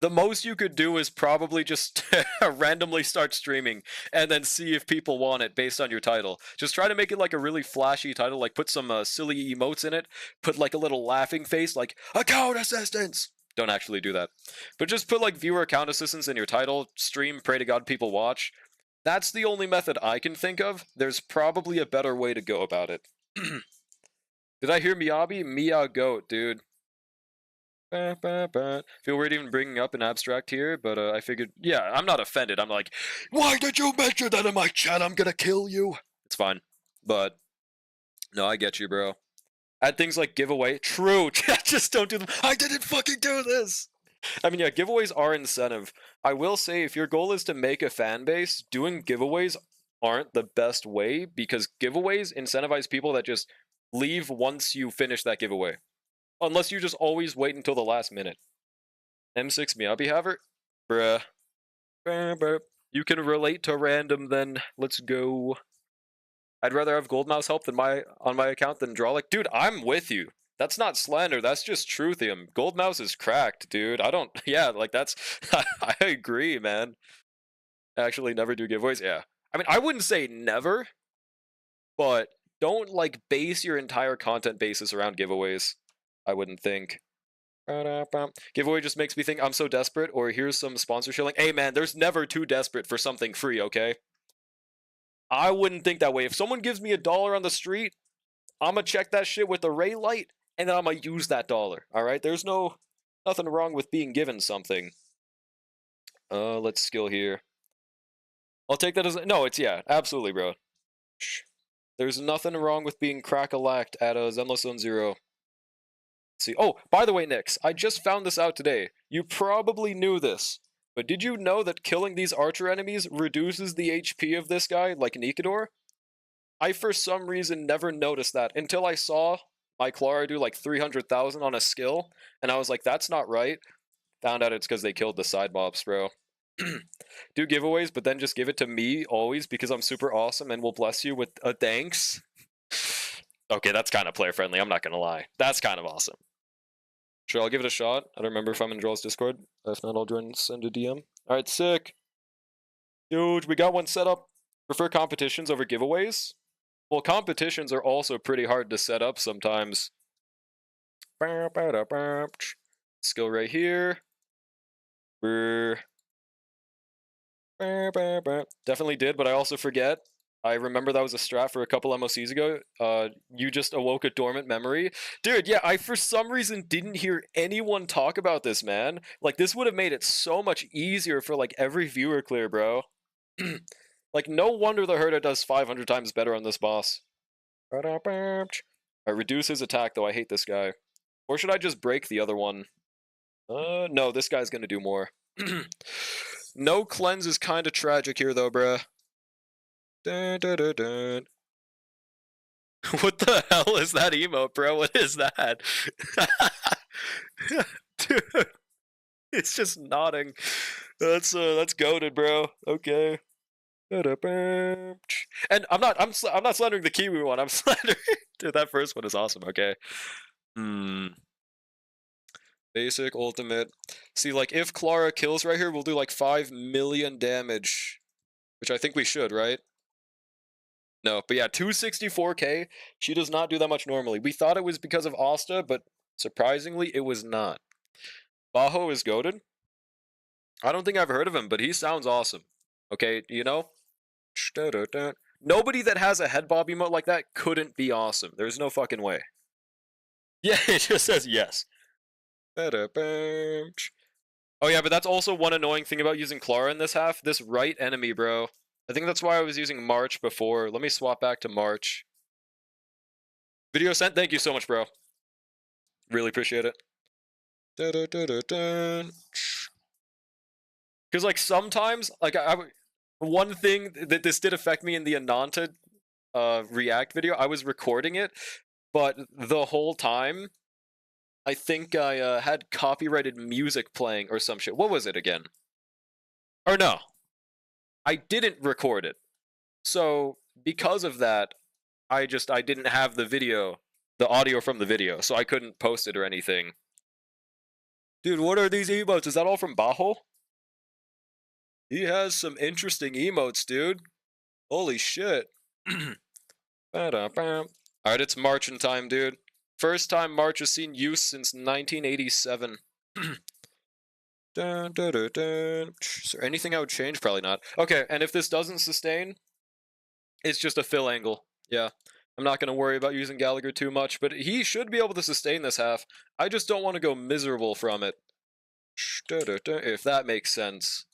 The most you could do is probably just randomly start streaming and then see if people want it based on your title. Just try to make it like a really flashy title, like put some silly emotes in it, put like a little laughing face, like account assistance. Don't actually do that, but just put like viewer account assistance in your title, stream, pray to God people watch. That's the only method I can think of. There's probably a better way to go about it. Did I hear Miyabi? Mia goat, dude. Feel weird even bringing up an abstract here, but I figured, yeah, I'm not offended. I'm like, why did you mention that in my chat? I'm gonna kill you. It's fine. But, no, I get you, bro. Add things like giveaway. True. Just don't do them. I didn't fucking do this. I mean, yeah, giveaways are incentive. I will say, if your goal is to make a fan base, doing giveaways aren't the best way because giveaways incentivize people that just leave once you finish that giveaway. Unless you just always wait until the last minute. M6 Miyabi Haver? Bruh. You can relate to random then. Let's go. I'd rather have Gold Mouse help than on my account than Drawlick. Dude, I'm with you. That's not slander, that's just truthium. Gold Mouse is cracked, dude. I don't... Yeah, like that's... I agree, man. Actually, never do giveaways? Yeah. I mean, I wouldn't say never, but don't, like, base your entire content basis around giveaways. I wouldn't think. Giveaway just makes me think I'm so desperate, or here's some sponsor shilling. Hey man, there's never too desperate for something free, okay? I wouldn't think that way. If someone gives me $1 on the street, I'm gonna check that shit with a ray light, and then I'm gonna use that dollar, alright? There's nothing wrong with being given something. Let's skill here. I'll take that as... No, it's... Yeah, absolutely, bro. There's nothing wrong with being crack-a-lacked at a Zenless Zone 0. See. Oh, by the way, Nix, I just found this out today. You probably knew this, but did you know that killing these archer enemies reduces the HP of this guy, like Nikador? I for some reason never noticed that until I saw my Clara do like 300,000 on a skill, and I was like, that's not right. Found out it's because they killed the side mobs, bro. Do giveaways, but then just give it to me always because I'm super awesome and will bless you with a thanks. Okay, that's kind of player friendly. I'm not gonna lie. That's kind of awesome. Sure, I'll give it a shot. I don't remember if I'm in Joel's Discord. If not, I'll join, send a DM. All right, sick. Huge. We got one set up. Prefer competitions over giveaways? Well, competitions are also pretty hard to set up sometimes. Skill right here. Definitely did, but I also forget. I remember that was a strat for a couple MOCs ago. You just awoke a dormant memory. Dude, yeah, I for some reason didn't hear anyone talk about this, man. Like, this would have made it so much easier for, like, every viewer clear, bro. Like, no wonder the Herda does 500 times better on this boss. Alright, reduce his attack, though. I hate this guy. Or should I just break the other one? No, this guy's gonna do more. No cleanse is kind of tragic here, though, bruh. Dun, dun, dun, dun. What the hell is that emote, bro? What is that? Dude, it's just nodding. That's goated, bro. Okay. And I'm not slandering the Kiwi one. I'm slandering. Dude, that first one is awesome. Okay. Basic, ultimate. See, like, if Clara kills right here, we'll do like 5 million damage, which I think we should, right? No, but yeah, 264k. She does not do that much normally. We thought it was because of Asta, but surprisingly, it was not. Baho is goated. I don't think I've heard of him, but he sounds awesome. Okay, you know? Nobody that has a head bob emote like that couldn't be awesome. There's no fucking way. Yeah, it just says yes. Oh yeah, but that's also one annoying thing about using Clara in this half. This right enemy, bro. I think that's why I was using March before. Let me swap back to March. Video sent. Thank you so much, bro. Really appreciate it. Because, like, sometimes, like, one thing that this did affect me in the Ananta React video, I was recording it, but the whole time, I think I had copyrighted music playing or some shit. What was it again? Or no, I didn't record it. So because of that, I didn't have the audio from the video, so I couldn't post it or anything. Dude, what are these emotes? Is that all from Baho? He has some interesting emotes, dude. Holy shit. Alright, it's marching time, dude. First time March has seen use since 1987. Dun, dun, dun, dun. Is there anything I would change? Probably not. Okay, and if this doesn't sustain, it's just a fill angle. Yeah. I'm not going to worry about using Gallagher too much, but he should be able to sustain this half. I just don't want to go miserable from it. If that makes sense.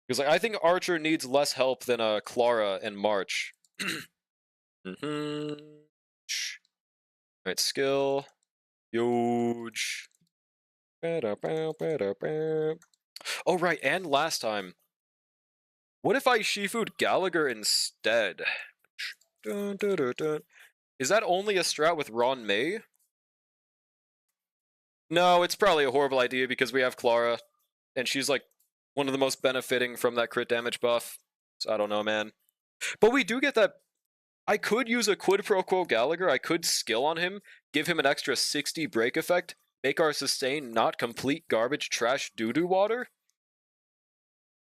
Because, like, I think Archer needs less help than Clara and March. Alright, skill. Huge. Oh, right, and last time. What if I Shifu'd Gallagher instead? Is that only a strat with Ron May? No, it's probably a horrible idea because we have Clara, and she's, like, one of the most benefiting from that crit damage buff. So I don't know, man. But we do get that. I could use a quid pro quo Gallagher. I could skill on him, give him an extra 60 break effect, make our sustain not complete garbage trash doo-doo water.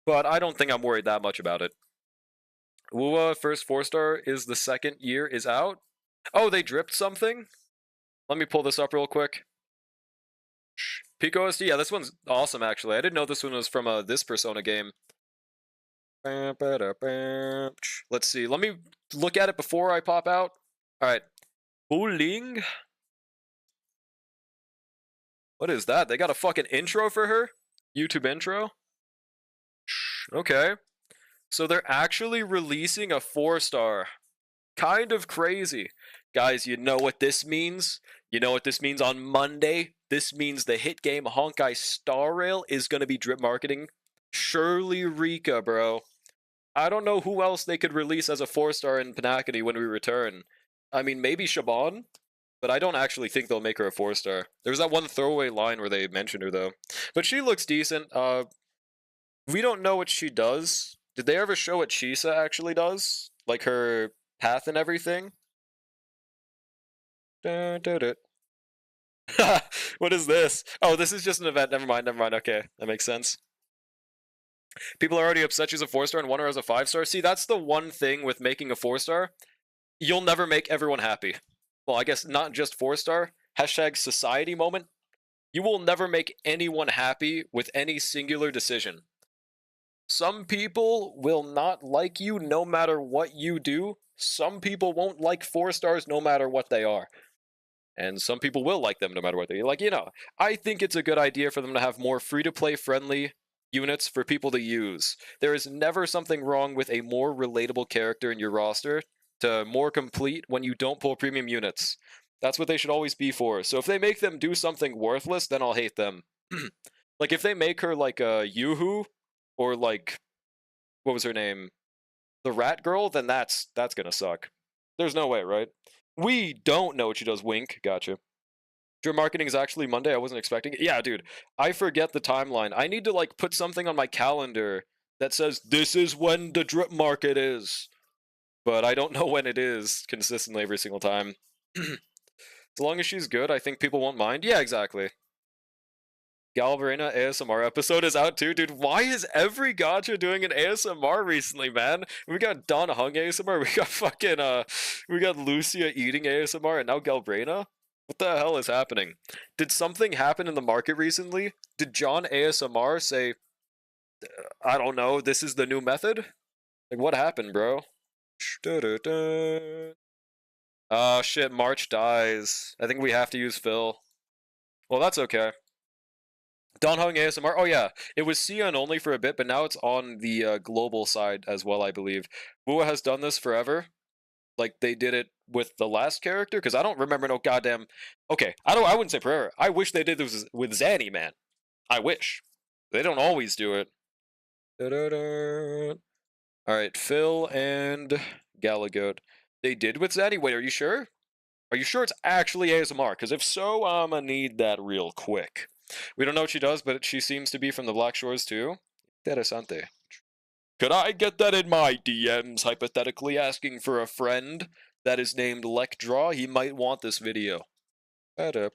But I don't think I'm worried that much about it. Wua first 4-star is the second year is out. Oh, they dripped something? Let me pull this up real quick. Pico SD, yeah, this one's awesome, actually. I didn't know this one was from this Persona game. Let's see. Let me look at it before I pop out. Alright. Buling? What is that? They got a fucking intro for her? YouTube intro? Okay. So they're actually releasing a 4-star. Kind of crazy. Guys, you know what this means? You know what this means on Monday? This means the hit game Honkai Star Rail is going to be drip marketing. Surely Rika, bro. I don't know who else they could release as a 4-star in Panacity when we return. I mean, maybe Shaban, but I don't actually think they'll make her a 4-star. There was that one throwaway line where they mentioned her, though. But she looks decent. We don't know what she does. Did they ever show what Chisa actually does? Like her path and everything? What is this? Oh, this is just an event. Never mind, never mind. Okay, that makes sense. People are already upset she's a 4-star and want her as a 5-star. See, that's the one thing with making a 4-star. You'll never make everyone happy. Well, I guess not just 4-star. Hashtag society moment. You will never make anyone happy with any singular decision. Some people will not like you no matter what you do. Some people won't like 4-stars no matter what they are. And some people will like them no matter what they like. I think it's a good idea for them to have more free-to-play friendly units for people to use. There is never something wrong with a more relatable character in your roster to more complete when you don't pull premium units. That's what they should always be for. So if they make them do something worthless, then I'll hate them. Like if they make her like a Yoo-hoo or like what was her name? The Rat Girl, then that's gonna suck. There's no way, right? We don't know what she does. Wink. Gotcha. Drip marketing is actually Monday. I wasn't expecting it. Yeah, dude. I forget the timeline. I need to like put something on my calendar that says this is when the drip market is. But I don't know when it is consistently every single time. As long as she's good, I think people won't mind. Yeah, exactly. Galvarina ASMR episode is out too. Dude, why is every gacha doing an ASMR recently, man? We got Don Hung ASMR, we got fucking, we got Lucia eating ASMR, and now Galvarina? What the hell is happening? Did something happen in the market recently? Did John ASMR say, I don't know, this is the new method? Like, what happened, bro? Oh, shit, March dies. I think we have to use Phil. Well, that's okay. Don Hung ASMR. Oh yeah, it was CN only for a bit, but now it's on the global side as well, I believe. Bua has done this forever, like they did it with the last character, because I don't remember no goddamn. Okay, I wouldn't say forever. I wish they did this with Zanny, man. I wish. They don't always do it. All right, Phil and Galagoat. They did with Zanny. Wait, are you sure? Are you sure it's actually ASMR? Because if so, I'ma need that real quick. We don't know what she does, but she seems to be from the Black Shores too. Interessante. Could I get that in my DMs, hypothetically asking for a friend that is named Lekdraw? He might want this video. Alright,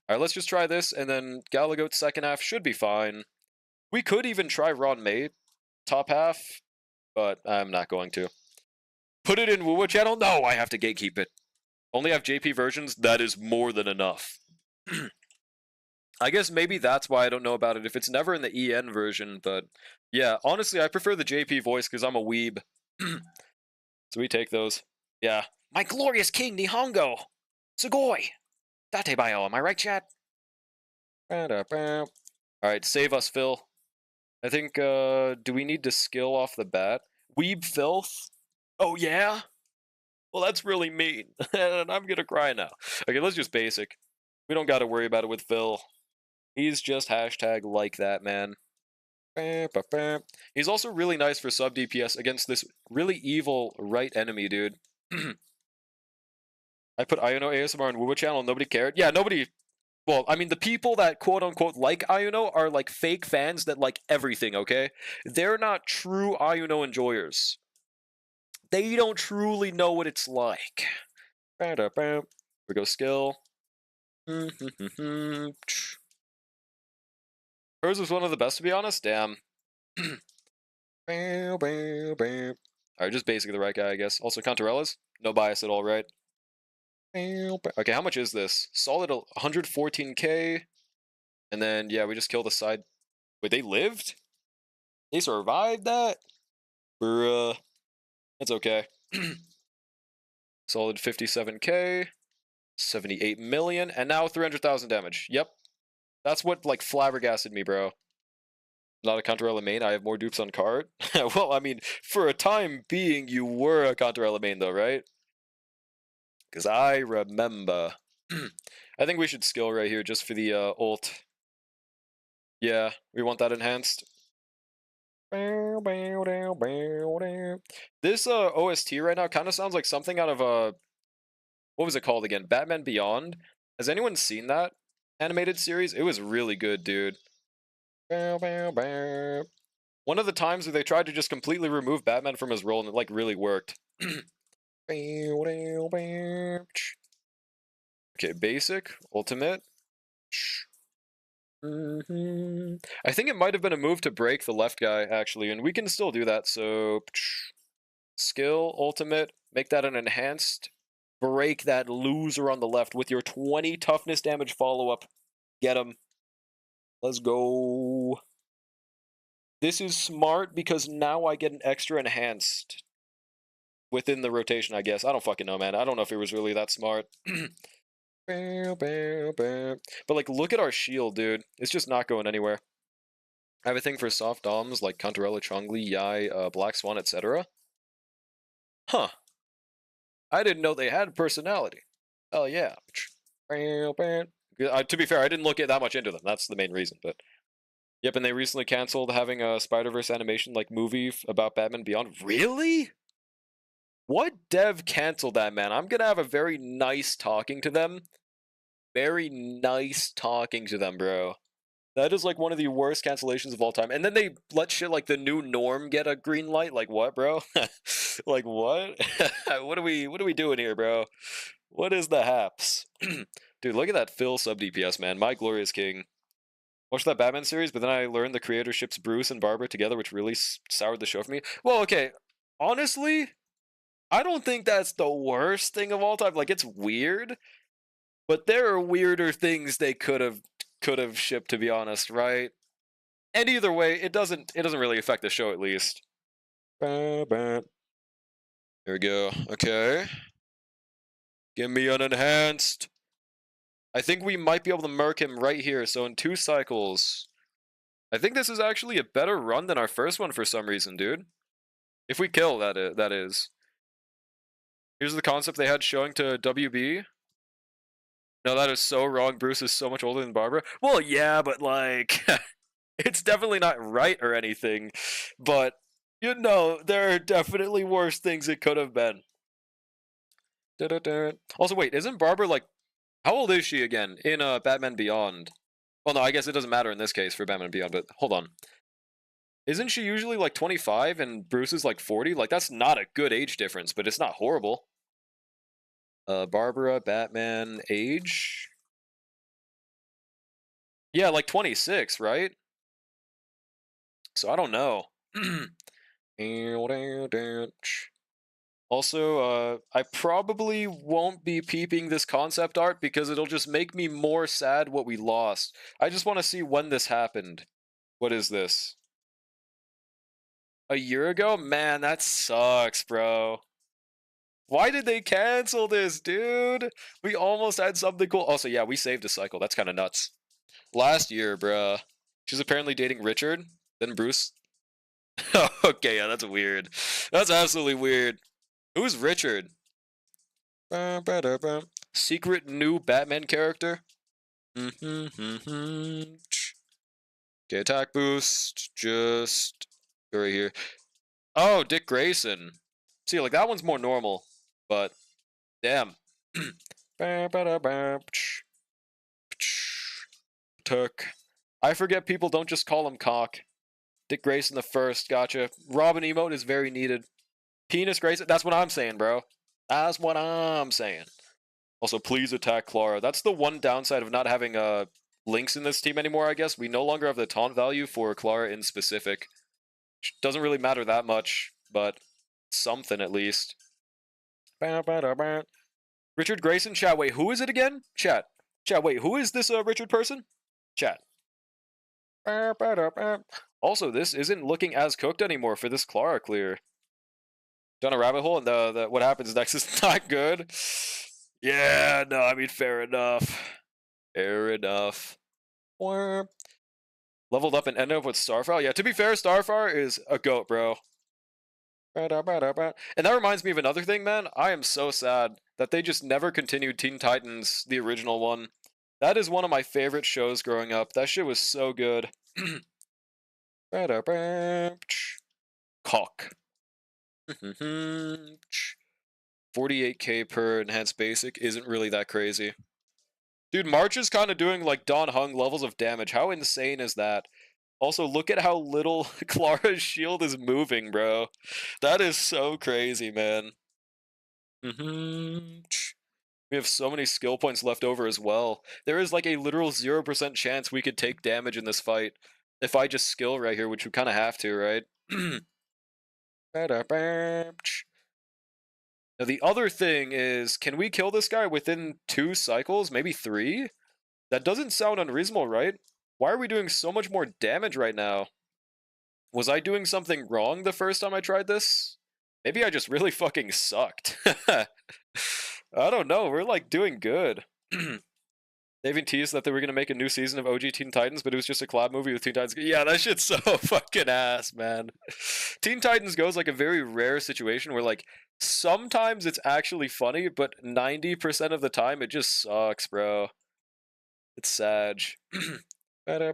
let's just try this, and then Galagoat's second half should be fine. We could even try Ron May top half, but I'm not going to. Put it in Wuwa channel? No, I have to gatekeep it. Only have JP versions? That is more than enough. I guess maybe that's why I don't know about it, if it's never in the EN version, but yeah, honestly, I prefer the JP voice because I'm a weeb. So we take those. Yeah. My glorious king, Nihongo! Sugoi! Datebayo, am I right, chat? Alright, save us, Phil. I think, do we need to skill off the bat? Weeb filth? Oh, yeah? Well, that's really mean, and I'm gonna cry now. Okay, let's just basic. We don't gotta worry about it with Phil. He's just hashtag like that, man. He's also really nice for sub DPS against this really evil right enemy, dude. I put Iono ASMR on Wuwa channel, nobody cared. Yeah, nobody. Well, I mean, the people that quote unquote like Iono are like fake fans that like everything, okay? They're not true Iono enjoyers. They don't truly know what it's like. We go skill. Hers was one of the best, to be honest. Damn. Alright, just basically the right guy, I guess. Also, Contarella's? No bias at all, right? Okay, how much is this? Solid 114k. And then, yeah, we just kill the side. Wait, they lived? They survived that? Bruh. That's okay. Solid 57k. 78 million. And now 300,000 damage. Yep. That's what, like, flabbergasted me, bro. Not a Contarella main, I have more dupes on card. Well, I mean, for a time being, you were a Contarella main, though, right? Because I remember. I think we should skill right here just for the ult. Yeah, we want that enhanced. This OST right now kind of sounds like something out of what was it called again? Batman Beyond. Has anyone seen that animated series? It was really good, dude. One of the times where they tried to just completely remove Batman from his role and it like really worked. Okay, basic, ultimate. I think it might have been a move to break the left guy, actually, and we can still do that, so... Skill, ultimate, make that an enhanced. Break that loser on the left with your 20 toughness damage follow-up. Get him. Let's go. This is smart because now I get an extra enhanced within the rotation, I guess. I don't fucking know, man. I don't know if it was really that smart. But, like, look at our shield, dude. It's just not going anywhere. I have a thing for soft doms like Cantarella, Chongli, Yai, Black Swan, etc. Huh. I didn't know they had personality. Oh, yeah. To be fair, I didn't look that much into them. That's the main reason, but... Yep, and they recently canceled having a Spider-Verse animation like movie about Batman Beyond. Really? What dev canceled that, man? I'm gonna have a very nice talking to them. Very nice talking to them, bro. That is like one of the worst cancellations of all time. And then they let shit like the new norm get a green light. Like what, bro? Like what? What are we doing here, bro? What is the haps? Dude, look at that Phil sub DPS, man. My glorious king. Watched that Batman series, but then I learned the creator ships Bruce and Barbara together, which really soured the show for me. Well, okay, honestly, I don't think that's the worst thing of all time. Like, it's weird, but there are weirder things they could have shipped, to be honest, right? And either way, it doesn't really affect the show, at least. There we go. Okay. Give me an enhanced. I think we might be able to murk him right here. So in 2 cycles, I think this is actually a better run than our first one for some reason, dude. If we kill, that is. Here's the concept they had showing to WB. No, that is so wrong. Bruce is so much older than Barbara. Well, yeah, but like, it's definitely not right or anything. But, you know, there are definitely worse things it could have been. Also, wait, isn't Barbara like, how old is she again in Batman Beyond? Well, no, I guess it doesn't matter in this case for Batman Beyond, but hold on. Isn't she usually like 25 and Bruce is like 40? Like, that's not a good age difference, but it's not horrible. Barbara, Batman, age? Yeah, like 26, right? So I don't know. Also, I probably won't be peeping this concept art because it'll just make me more sad what we lost. I just want to see when this happened. What is this? A year ago? Man, that sucks, bro. Why did they cancel this, dude? We almost had something cool. Also, yeah, we saved a cycle. That's kind of nuts. Last year, bruh. She's apparently dating Richard, then Bruce. Okay, yeah, that's weird. That's absolutely weird. Who's Richard? Secret new Batman character? Okay, attack boost. Just go right here. Oh, Dick Grayson. See, like, that one's more normal, but damn. Took. I forget people don't just call him cock. Dick Grayson the first, gotcha. Robin emote is very needed. Penis Grayson, that's what I'm saying, bro. That's what I'm saying. Also, please attack Clara. That's the one downside of not having links in this team anymore, I guess. We no longer have the taunt value for Clara in specific. Which doesn't really matter that much, but something at least. Richard Grayson, chat, wait, who is it again? Chat, wait, who is this Richard person? Chat. Also, this isn't looking as cooked anymore for this Clara clear. Down a rabbit hole, and what happens next is not good. Yeah, no, I mean, fair enough. Fair enough. Leveled up and ended up with Starfire? Yeah, to be fair, Starfire is a goat, bro. And that reminds me of another thing, man. I am so sad that they just never continued Teen Titans, the original one. That is one of my favorite shows growing up. That shit was so good. Cock. 48k per enhanced basic isn't really that crazy. Dude, March is kind of doing like Don Hung levels of damage. How insane is that? Also, look at how little Clara's shield is moving, bro. That is so crazy, man. We have so many skill points left over as well. There is like a literal 0% chance we could take damage in this fight. If I just skill right here, which we kind of have to, right? Now, the other thing is, can we kill this guy within 2 cycles? Maybe 3? That doesn't sound unreasonable, right? Why are we doing so much more damage right now? Was I doing something wrong the first time I tried this? Maybe I just really fucking sucked. I don't know, we're like doing good. They even teased that they were going to make a new season of OG Teen Titans, but it was just a collab movie with Teen Titans. Yeah, that shit's so fucking ass, man. Teen Titans Go is like a very rare situation where like sometimes it's actually funny, but 90% of the time it just sucks, bro. It's sad. Yeah,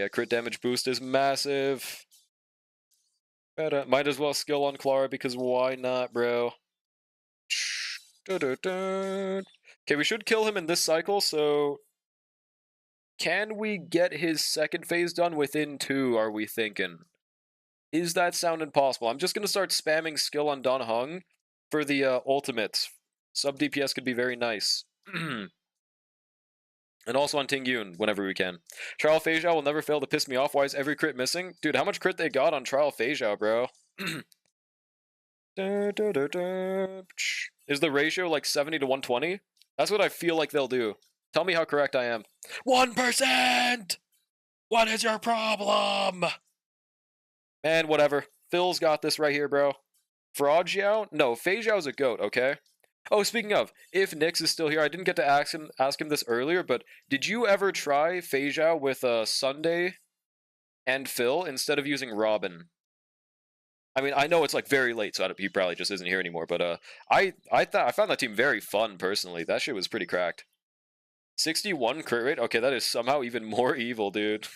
crit damage boost is massive. Might as well skill on Clara because why not, bro? Okay, we should kill him in this cycle, so... Can we get his second phase done within 2, are we thinking? Is that sounding possible? I'm just going to start spamming skill on Don Hung for the ultimates. Sub DPS could be very nice. And also on Ting Yun, whenever we can. Trial Phase will never fail to piss me off. Why is every crit missing? Dude, how much crit they got on Trial Phase, bro? Is the ratio like 70 to 120? That's what I feel like they'll do. Tell me how correct I am. 1%! What is your problem? Man, whatever. Phil's got this right here, bro. Fraud Xiao? No, Fei Xiao's a goat, okay? Oh, speaking of, if Nyx is still here, I didn't get to ask him this earlier, but did you ever try Fei Xiao with Sunday and Phil instead of using Robin? I mean, I know it's like very late, so he probably just isn't here anymore. But I found that team very fun personally. That shit was pretty cracked. 61 crit rate. Okay, that is somehow even more evil, dude.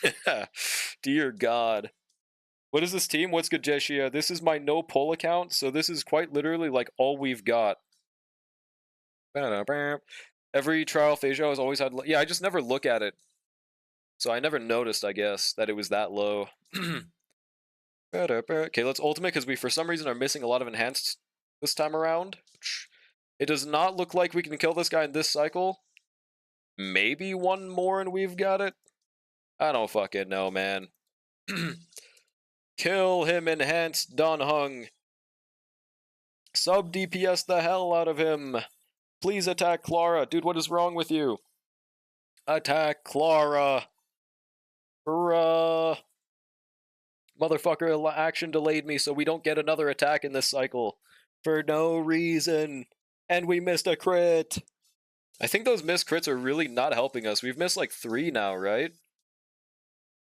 Dear God. What is this team? What's good, Jeshia? This is my no pull account, so this is quite literally like all we've got. Every trial Phasio has always had. Yeah, I just never look at it, so I never noticed. I guess that it was that low. Okay, let's ultimate because we for some reason are missing a lot of enhanced this time around. It does not look like we can kill this guy in this cycle. Maybe one more and we've got it. I don't fucking know, man. Kill him, enhanced Don Hung. Sub DPS the hell out of him. Please attack Clara. Dude, what is wrong with you? Attack Clara. Bruh. Motherfucker, action delayed me so we don't get another attack in this cycle. For no reason. And we missed a crit. I think those missed crits are really not helping us. We've missed like 3 now, right?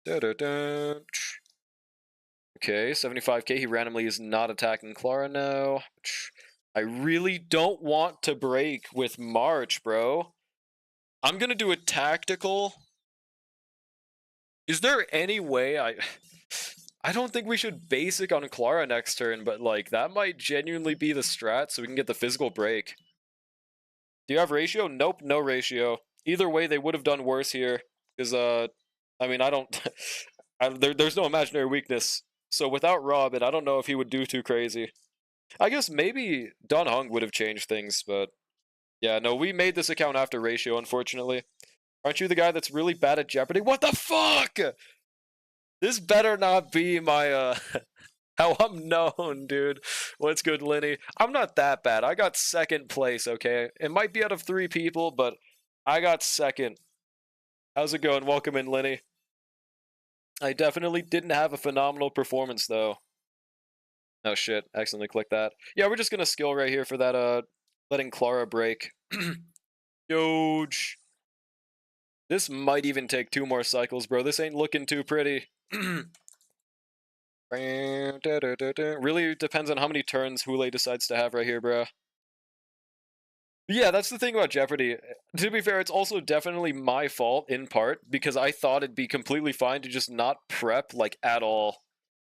Okay, 75k. He randomly is not attacking Clara now. I really don't want to break with March, bro. I'm gonna do a tactical. Is there any way I don't think we should basic on Clara next turn, but like that might genuinely be the strat so we can get the physical break. Do you have ratio? Nope, no ratio. Either way, they would have done worse here. Because, I mean, I don't... there's no imaginary weakness. So without Robin, I don't know if he would do too crazy. I guess maybe Don Hung would have changed things, but... Yeah, no, we made this account after ratio, unfortunately. Aren't you the guy that's really bad at Jeopardy? What the fuck?! This better not be my, how I'm known, dude. What's good, Lenny? I'm not that bad. I got 2nd place, okay? It might be out of 3 people, but I got 2nd. How's it going? Welcome in, Lenny. I definitely didn't have a phenomenal performance, though. Oh, shit. Accidentally clicked that. Yeah, we're just gonna skill right here for that, letting Clara break. Huge. This might even take 2 more cycles, bro. This ain't looking too pretty. Really depends on how many turns Hule decides to have right here, bro. Yeah, that's the thing about Jeopardy. To be fair, it's also definitely my fault in part because I thought it'd be completely fine to just not prep like at all.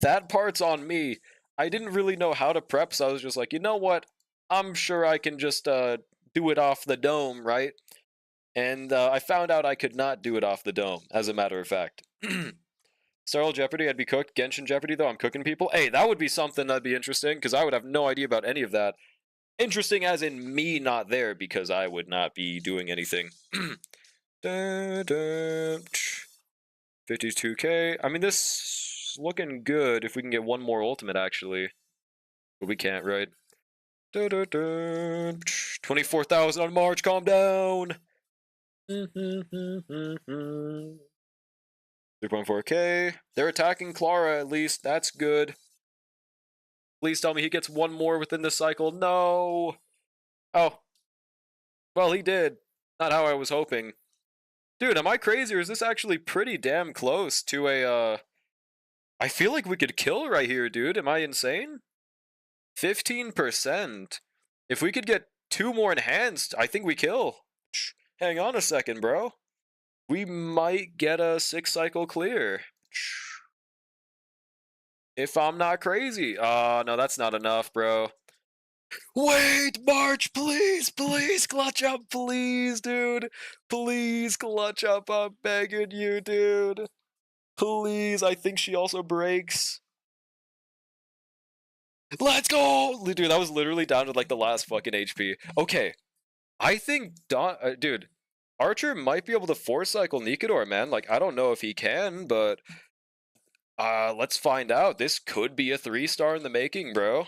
That part's on me. I didn't really know how to prep, so I was just like, you know what? I'm sure I can just do it off the dome, right? And I found out I could not do it off the dome, as a matter of fact. Starl Jeopardy, I'd be cooked. Genshin Jeopardy, though, I'm cooking people. Hey, that would be something that'd be interesting, because I would have no idea about any of that. Interesting as in me not there, because I would not be doing anything. 52k. I mean, this is looking good if we can get one more ultimate, actually. But we can't, right? 24,000 on March, calm down! 3.4k. They're attacking Clara, at least. That's good. Please tell me he gets one more within this cycle. No! Oh. Well, he did. Not how I was hoping. Dude, am I crazy or is this actually pretty damn close to a, I feel like we could kill right here, dude. Am I insane? 15%. If we could get 2 more enhanced, I think we kill. Hang on a second, bro. We might get a 6-cycle clear. If I'm not crazy. No, that's not enough, bro. Wait, March, please, please, clutch up, please, dude. Please, clutch up, I'm begging you, dude. Please, I think she also breaks. Let's go! Dude, that was literally down to, like, the last fucking HP. Okay, I think, dude, Archer might be able to 4-cycle Nikador, man. Like, I don't know if he can, but let's find out. This could be a 3-star in the making, bro.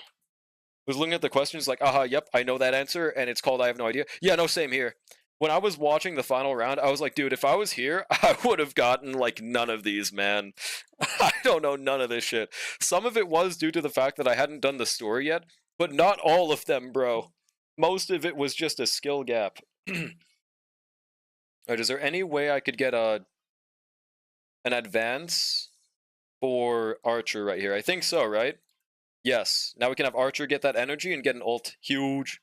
Was looking at the questions like, yep, I know that answer, and it's called I have no idea. Yeah, no, same here. When I was watching the final round, I was like, dude, if I was here, I would have gotten, like, none of these, man. I don't know none of this shit. Some of it was due to the fact that I hadn't done the story yet, but not all of them, bro. Most of it was just a skill gap. Alright, is there any way I could get an advance for Archer right here? I think so, right? Yes. Now we can have Archer get that energy and get an ult. Huge.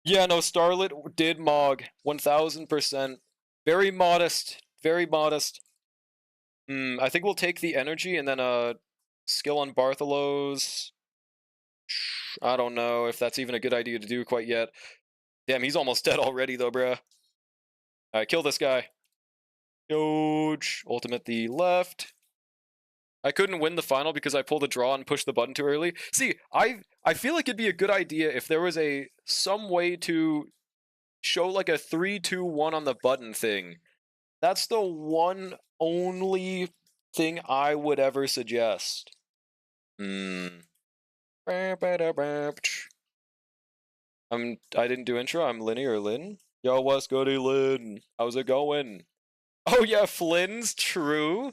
Yeah, no, Starlet did Mog. 1000%. Very modest. Very modest. I think we'll take the energy and then skill on Bartholos. I don't know if that's even a good idea to do quite yet. Damn, he's almost dead already though, bruh. Alright, kill this guy. Huge. Ultimate the left. I couldn't win the final because I pulled a draw and pushed the button too early. See, I feel like it'd be a good idea if there was some way to show like a 3-2-1 on the button thing. That's the one only thing I would ever suggest. I didn't do intro. I'm Linear Lin. Yo, what's goody Lin? How's it going? Oh yeah, Flynn's true.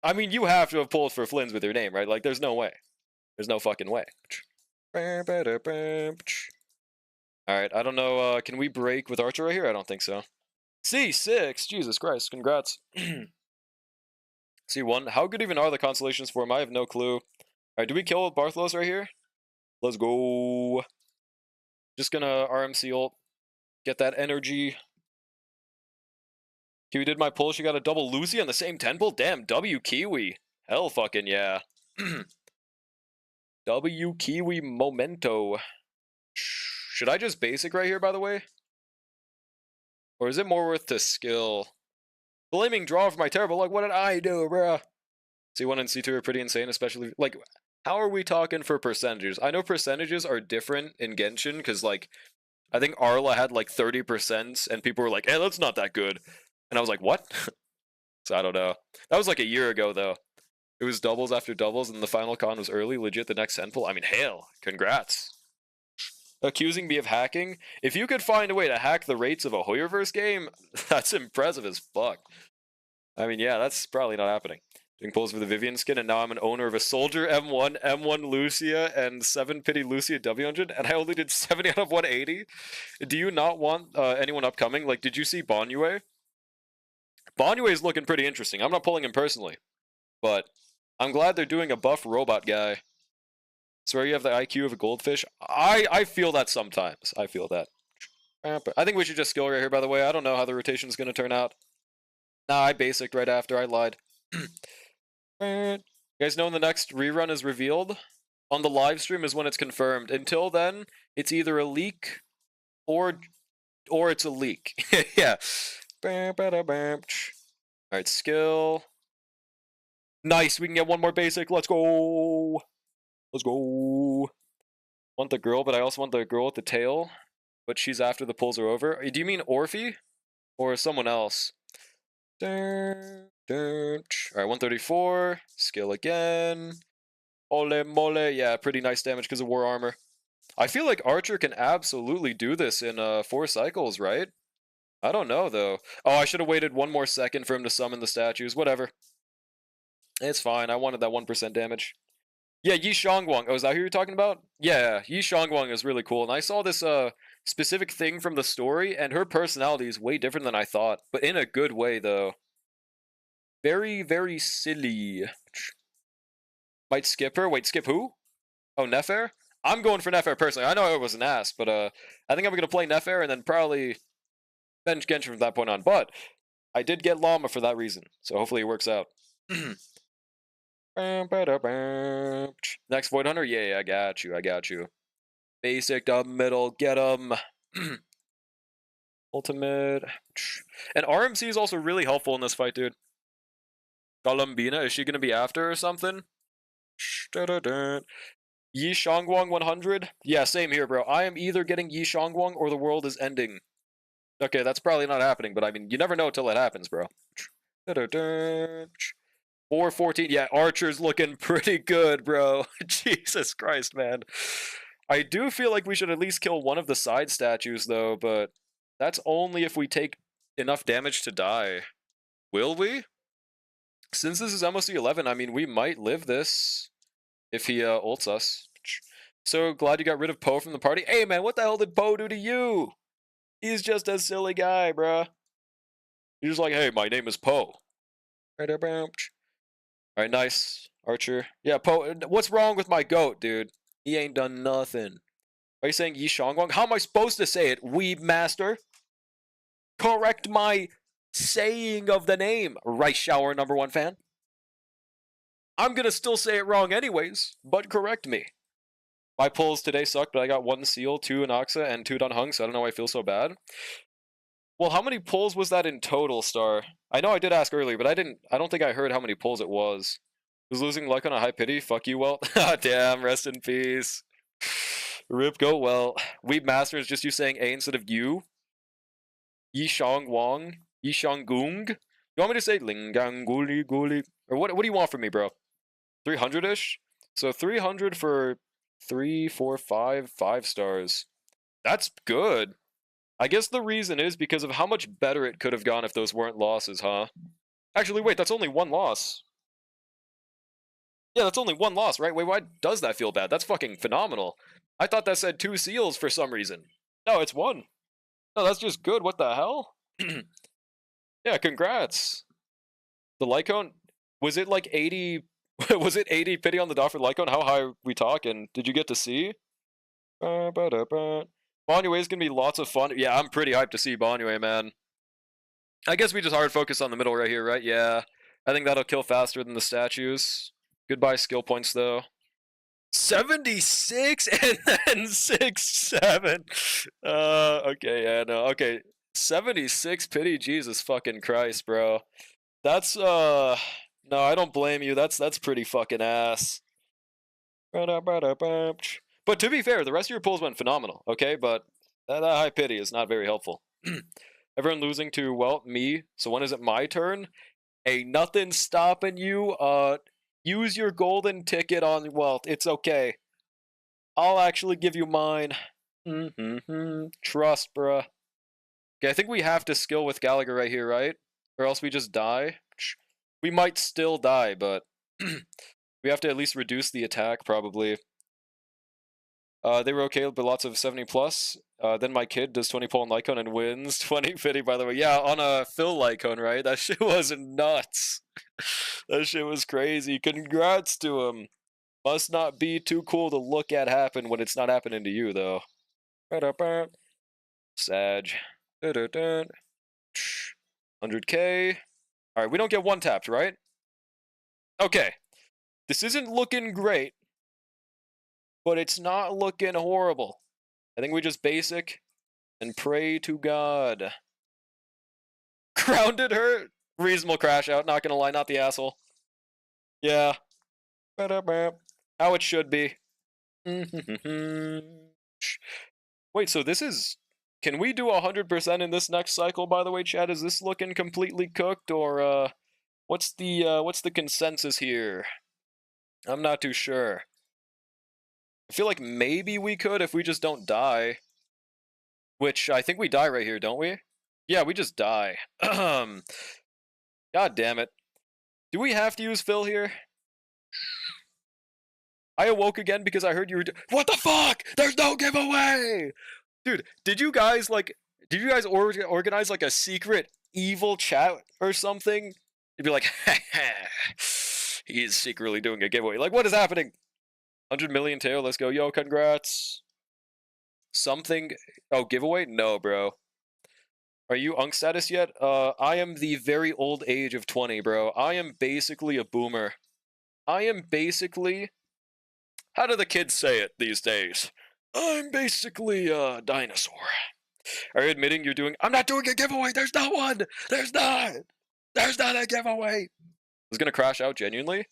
I mean, you have to have pulled for Flynn's with your name, right? Like, there's no way. There's no fucking way. Alright, I don't know, can we break with Archer right here? I don't think so. C6! Jesus Christ, congrats. C1, how good even are the constellations for him? I have no clue. Alright, do we kill Bartholos right here? Let's go. Just gonna RMC ult. Get that energy. Kiwi did my pull. She got a double Lucy on the same 10 pull. Damn, W Kiwi. Hell fucking yeah. W Kiwi Momento. Should I just basic right here, by the way? Or is it more worth to skill? Blaming draw for my terrible luck. What did I do, bruh? C1 and C2 are pretty insane, especially, like, how are we talking for percentages? I know percentages are different in Genshin, because, like, I think Arla had, like, 30%, and people were like, hey, that's not that good. And I was like, what? So I don't know. That was, like, a year ago, though. It was doubles after doubles, and the final con was early, legit the next sample. I mean, hail. Congrats. Accusing me of hacking? If you could find a way to hack the rates of a Hoyoverse game, that's impressive as fuck. I mean, yeah, that's probably not happening. Doing pulls for the Vivian skin, and now I'm an owner of a Soldier M1, M1 Lucia, and 7 Pity Lucia W100, and I only did 70 out of 180? Do you not want anyone upcoming? Like, did you see Bonyue? Bonyue is looking pretty interesting. I'm not pulling him personally, but I'm glad they're doing a buff robot guy. Swear you have the IQ of a goldfish. I feel that sometimes. I feel that. I think we should just skill right here, by the way. I don't know how the rotation's going to turn out. Nah, I basicked right after. I lied. You guys know when the next rerun is revealed? On the live stream is when it's confirmed. Until then, it's either a leak or it's a leak. Yeah. Alright, skill. Nice, we can get one more basic. Let's go. Let's go. Want the girl, but I also want the girl with the tail. But she's after the pulls are over. Do you mean Orphe? Or someone else? Alright, 134. Skill again. Ole mole. Yeah, pretty nice damage because of war armor. I feel like Archer can absolutely do this in 4 cycles, right? I don't know, though. Oh, I should have waited one more second for him to summon the statues. Whatever. It's fine. I wanted that 1% damage. Yeah, Yi Shangwang. Oh, is that who you're talking about? Yeah, Yi Shangwang is really cool. And I saw this specific thing from the story, and her personality is way different than I thought. But in a good way, though. Very, very silly. Might skip her. Wait, skip who? Oh, Nefer? I'm going for Nefer personally. I know I was an ass, but I think I'm going to play Nefer and then probably bench Genshin from that point on. But I did get Llama for that reason, so hopefully it works out. Next Void Hunter? Yeah, I got you. Basic up middle, get him. Ultimate. And RMC is also really helpful in this fight, dude. Galambina, is she going to be after or something? Yi Shangwang 100? Yeah, same here, bro. I am either getting Yi Shangwang or the world is ending. Okay, that's probably not happening, but I mean, you never know till it happens, bro. 414. Yeah, Archer's looking pretty good, bro. Jesus Christ, man. I do feel like we should at least kill one of the side statues, though, but that's only if we take enough damage to die. Will we? Since this is MOC 11, I mean, we might live this if he ults us. So glad you got rid of Poe from the party. Hey, man, what the hell did Poe do to you? He's just a silly guy, bruh. He's just like, hey, my name is Poe. Alright, nice. Archer. Yeah, Poe. What's wrong with my goat, dude? He ain't done nothing. Are you saying Yi Shangwang? How am I supposed to say it, weeb master? Correct my saying of the name, Rice Shower #1 fan. I'm gonna still say it wrong anyways, but correct me. My pulls today sucked, but I got 1 Seal, 2 Inoxa, and 2 Dunhung, so I don't know why I feel so bad. Well, how many pulls was that in total, Star? I know I did ask earlier, but I don't think I heard how many pulls it was. Was losing luck on a high pity? Fuck you, Welt. Damn, rest in peace. Rip, go well. Weeb Master is just you saying A instead of you. Yi Shangwang? Yi Shangung? You want me to say Lingang Guli Guli? Or what do you want from me, bro? 300-ish? So 300 for 3, 4, 5 stars. That's good. I guess the reason is because of how much better it could have gone if those weren't losses, huh? Actually, wait, that's only 1 loss. Yeah, that's only 1 loss, right? Wait, why does that feel bad? That's fucking phenomenal. I thought that said 2 seals for some reason. No, it's 1. No, that's just good. What the hell? Yeah, congrats. The Lycone, was it like 80... was it 80 pity on the dot for Lycone? How high are we talking? Did you get to see? Banyue is going to be lots of fun. Yeah, I'm pretty hyped to see Banyue, man. I guess we just hard focus on the middle right here, right? Yeah. I think that'll kill faster than the statues. Goodbye skill points, though. 76 and then 6-7. Okay, yeah, no. Okay, 76 pity. Jesus fucking Christ, bro. That's, no, I don't blame you. That's pretty fucking ass. But to be fair, the rest of your pulls went phenomenal, okay? But that high pity is not very helpul. Everyone losing to, well, me. So when is it my turn? Ain't nothing stopping you. Use your golden ticket on Welt. It's okay. I'll actually give you mine. Trust, bruh. Okay, I think we have to skill with Gallagher right here, right? Or else we just die. We might still die, but we have to at least reduce the attack, probably. They were okay, but lots of 70 plus. Then my kid does 20 pull on Lycone and wins. 20 pity, by the way. Yeah, on a Phil Lycone, right? That shit was nuts. That shit was crazy. Congrats to him. Must not be too cool to look at happen when it's not happening to you, though. Sag. 100k. Alright, we don't get one tapped, right? Okay. This isn't looking great, but it's not looking horrible. I think we just basic and pray to God. Grounded her? Reasonable crash out, not gonna lie, not the asshole. Yeah. How it should be. Wait, so this is... Can we do 100% in this next cycle, by the way, chat? Is this looking completely cooked, or, what's the consensus here? I'm not too sure. I feel like maybe we could if we just don't die. Which, I think we die right here, don't we? Yeah, we just die. God damn it. Do we have to use Phil here? I awoke again because I heard you were... What the fuck? There's no giveaway! Dude, did you guys organize like a secret evil chat or something? You'd be like, he's secretly doing a giveaway. Like, what is happening? 100 million tail, let's go. Yo, congrats. Something... Oh, giveaway? No, bro. Are you Unk status yet? I am the very old age of 20, bro. I am basically a boomer. I am basically... How do the kids say it these days? I'm basically a dinosaur. Are you admitting you're doing... I'm not doing a giveaway! There's not one! There's not! There's not a giveaway! I was gonna crash out genuinely.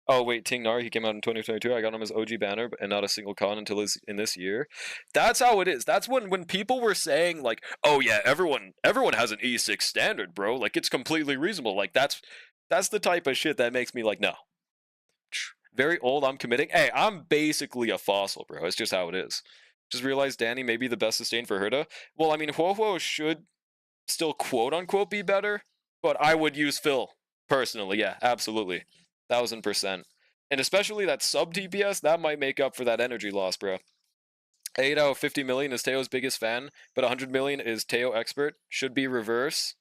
Oh, wait, Ting Nar, he came out in 2022. I got him as OG banner, and not a single con until in this year. That's how it is. That's when people were saying, like, oh yeah, everyone has an E6 standard, bro. Like, it's completely reasonable. Like, that's the type of shit that makes me like, no. Very old, I'm committing. Hey, I'm basically a fossil, bro. It's just how it is. Just realized Danny may be the best sustain for Herda. Well, I mean, Huohuo should still quote-unquote be better, but I would use Phil, personally. Yeah, absolutely. 1000%. And especially that sub-TPS, that might make up for that energy loss, bro. 8 out of 50 million is Teo's biggest fan, but 100 million is Teo expert. Should be reverse.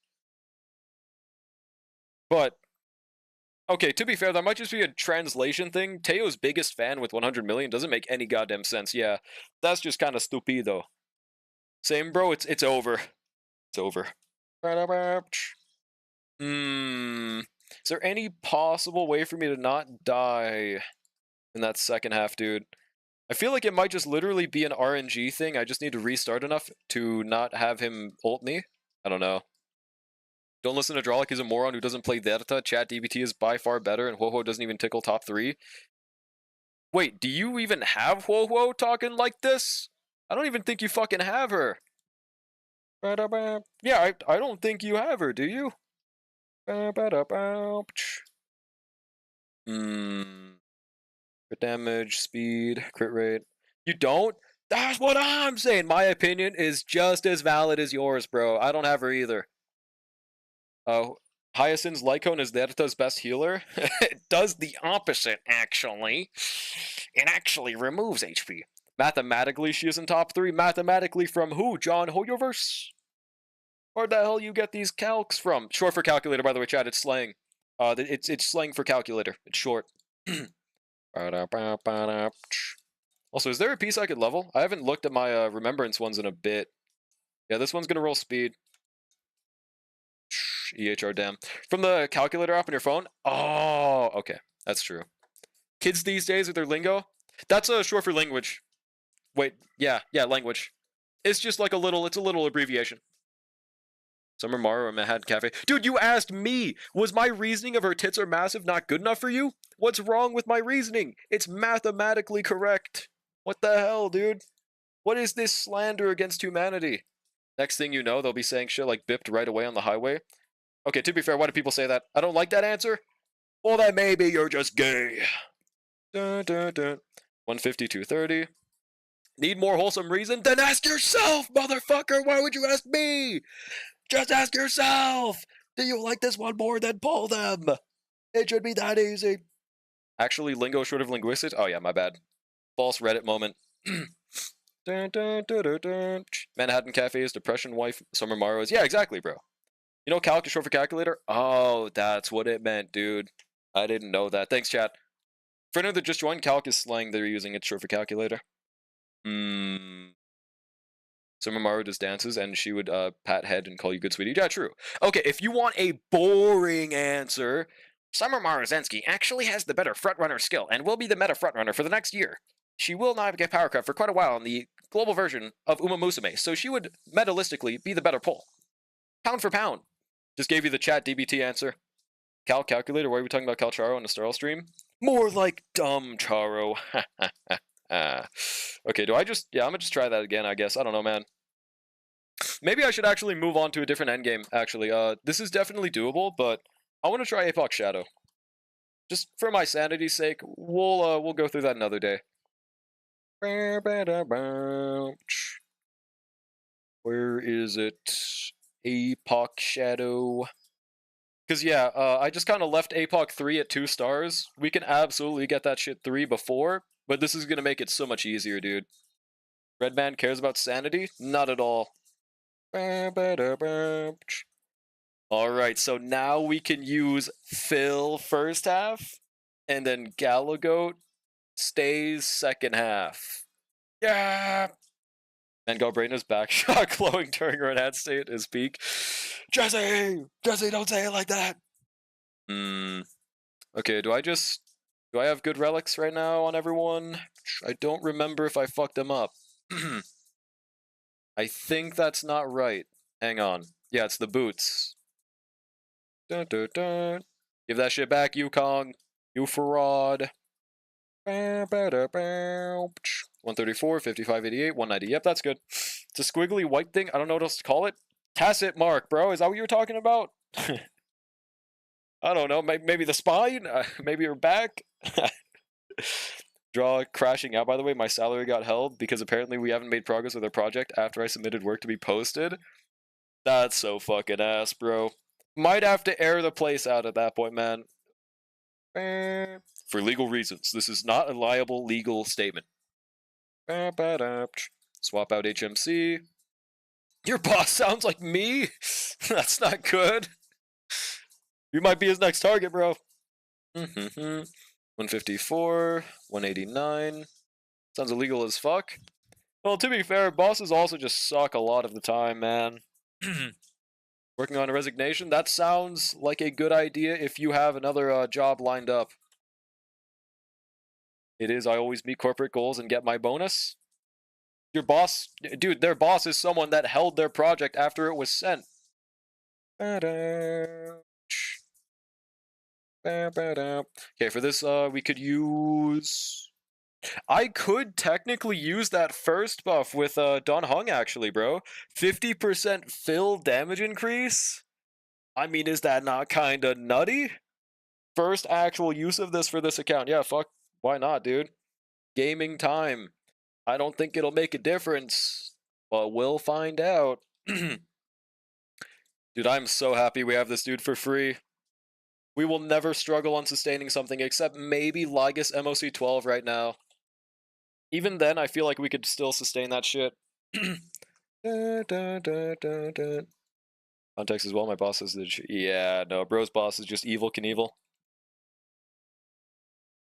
But... Okay, to be fair, that might just be a translation thing. Teo's biggest fan with 100 million doesn't make any goddamn sense. Yeah, that's just kind of stupido. Same, bro. It's over. It's over. Is there any possible way for me to not die in that second half, dude? I feel like it might just literally be an RNG thing. I just need to restart enough to not have him ult me. I don't know. Don't listen to Drolic, he's a moron who doesn't play Delta. Chat DBT is by far better, and Huohuo doesn't even tickle top 3. Wait, do you even have Huohuo talking like this? I don't even think you fucking have her. Yeah, I don't think you have her, do you? Crit damage, speed, crit rate. You don't? That's what I'm saying! My opinion is just as valid as yours, bro. I don't have her either. Hyacinth's Lycone is Delta's best healer. It does the opposite, actually. It actually removes HP. Mathematically, she is in top 3. Mathematically from who? John Hoyoverse? Where the hell you get these calcs from? Short for calculator, by the way, chat. It's slang. It's slang for calculator. It's short. Also, is there a piece I could level? I haven't looked at my remembrance ones in a bit. Yeah, this one's gonna roll speed. EHR damn. From the calculator app on your phone? Oh, okay. That's true. Kids these days with their lingo? That's a short for language. Wait, yeah, language. It's just like it's a little abbreviation. Summer Mario or Manhattan Cafe. Dude, you asked me! Was my reasoning of her tits are massive not good enough for you? What's wrong with my reasoning? It's mathematically correct. What the hell, dude? What is this slander against humanity? Next thing you know, they'll be saying shit like bipped right away on the highway. Okay, to be fair, why do people say that? I don't like that answer. Well, then maybe you're just gay. 150, 230. Need more wholesome reason? Then ask yourself, motherfucker! Why would you ask me? Just ask yourself! Do you like this one more than pull them? It should be that easy. Actually, lingo short of linguistics? Oh yeah, my bad. False Reddit moment. Manhattan Cafe's depression wife, Summer Mario's. Yeah, exactly, bro. You know calc is short for calculator? Oh, that's what it meant, dude. I didn't know that. Thanks, chat. For anyone that just joined, calc is slang they're using. It's short for calculator. Summer Maru does dances, and she would pat head and call you good sweetie. Yeah, true. Okay, if you want a boring answer, Summer Maruzensky actually has the better frontrunner skill and will be the meta frontrunner for the next year. She will not get power cut for quite a while in the global version of Uma Musume, so she would metalistically be the better pull. Pound for pound. Just gave you the chat DBT answer. Cal calculator, why are we talking about Cal Charo on the Starl stream? More like dumb Charo. Okay, do I just... Yeah, I'm gonna just try that again, I guess. I don't know, man. Maybe I should actually move on to a different endgame, actually. This is definitely doable, but I want to try Apoc Shadow. Just for my sanity's sake, we'll go through that another day. Where is it? Apoc Shadow. Because, yeah, I just kind of left Apoc 3 at 2 stars. We can absolutely get that shit 3 before, but this is going to make it so much easier, dude. Redman cares about sanity? Not at all. Alright, so now we can use Phil first half, and then Galagoat stays second half. Yeah! And Galbraina's backshot glowing during her enhanced state is peak. Jesse! Jesse, don't say it like that! Okay, do I have good relics right now on everyone? I don't remember if I fucked them up. I think that's not right. Hang on. Yeah, it's the boots. Dun, dun, dun. Give that shit back, Yukong. You fraud. 134, 55, 88, 190. Yep, that's good. It's a squiggly white thing. I don't know what else to call it. Tacit mark, bro. Is that what you were talking about? I don't know. Maybe the spine? Maybe your back? Draw crashing out, by the way. My salary got held because apparently we haven't made progress with our project after I submitted work to be posted. That's so fucking ass, bro. Might have to air the place out at that point, man. For legal reasons. This is not a liable legal statement. Swap out HMC. Your boss sounds like me? That's not good. You might be his next target, bro. 154, 189. Sounds illegal as fuck. Well, to be fair, bosses also just suck a lot of the time, man. Working on a resignation? That sounds like a good idea if you have another job lined up. It is, I always meet corporate goals and get my bonus. Your boss, dude, their boss is someone that held their project after it was sent. Okay, for this, we could use... I could technically use that first buff with Don Hung, actually, bro. 50% fill damage increase? I mean, is that not kinda nutty? First actual use of this for this account. Yeah, fuck. Why not, dude? Gaming time. I don't think it'll make a difference, but we'll find out. Dude, I'm so happy we have this dude for free. We will never struggle on sustaining something except maybe Ligus MOC12 right now. Even then, I feel like we could still sustain that shit. Context as well, my boss is the... Yeah, no, bro's boss is just evil Knievel.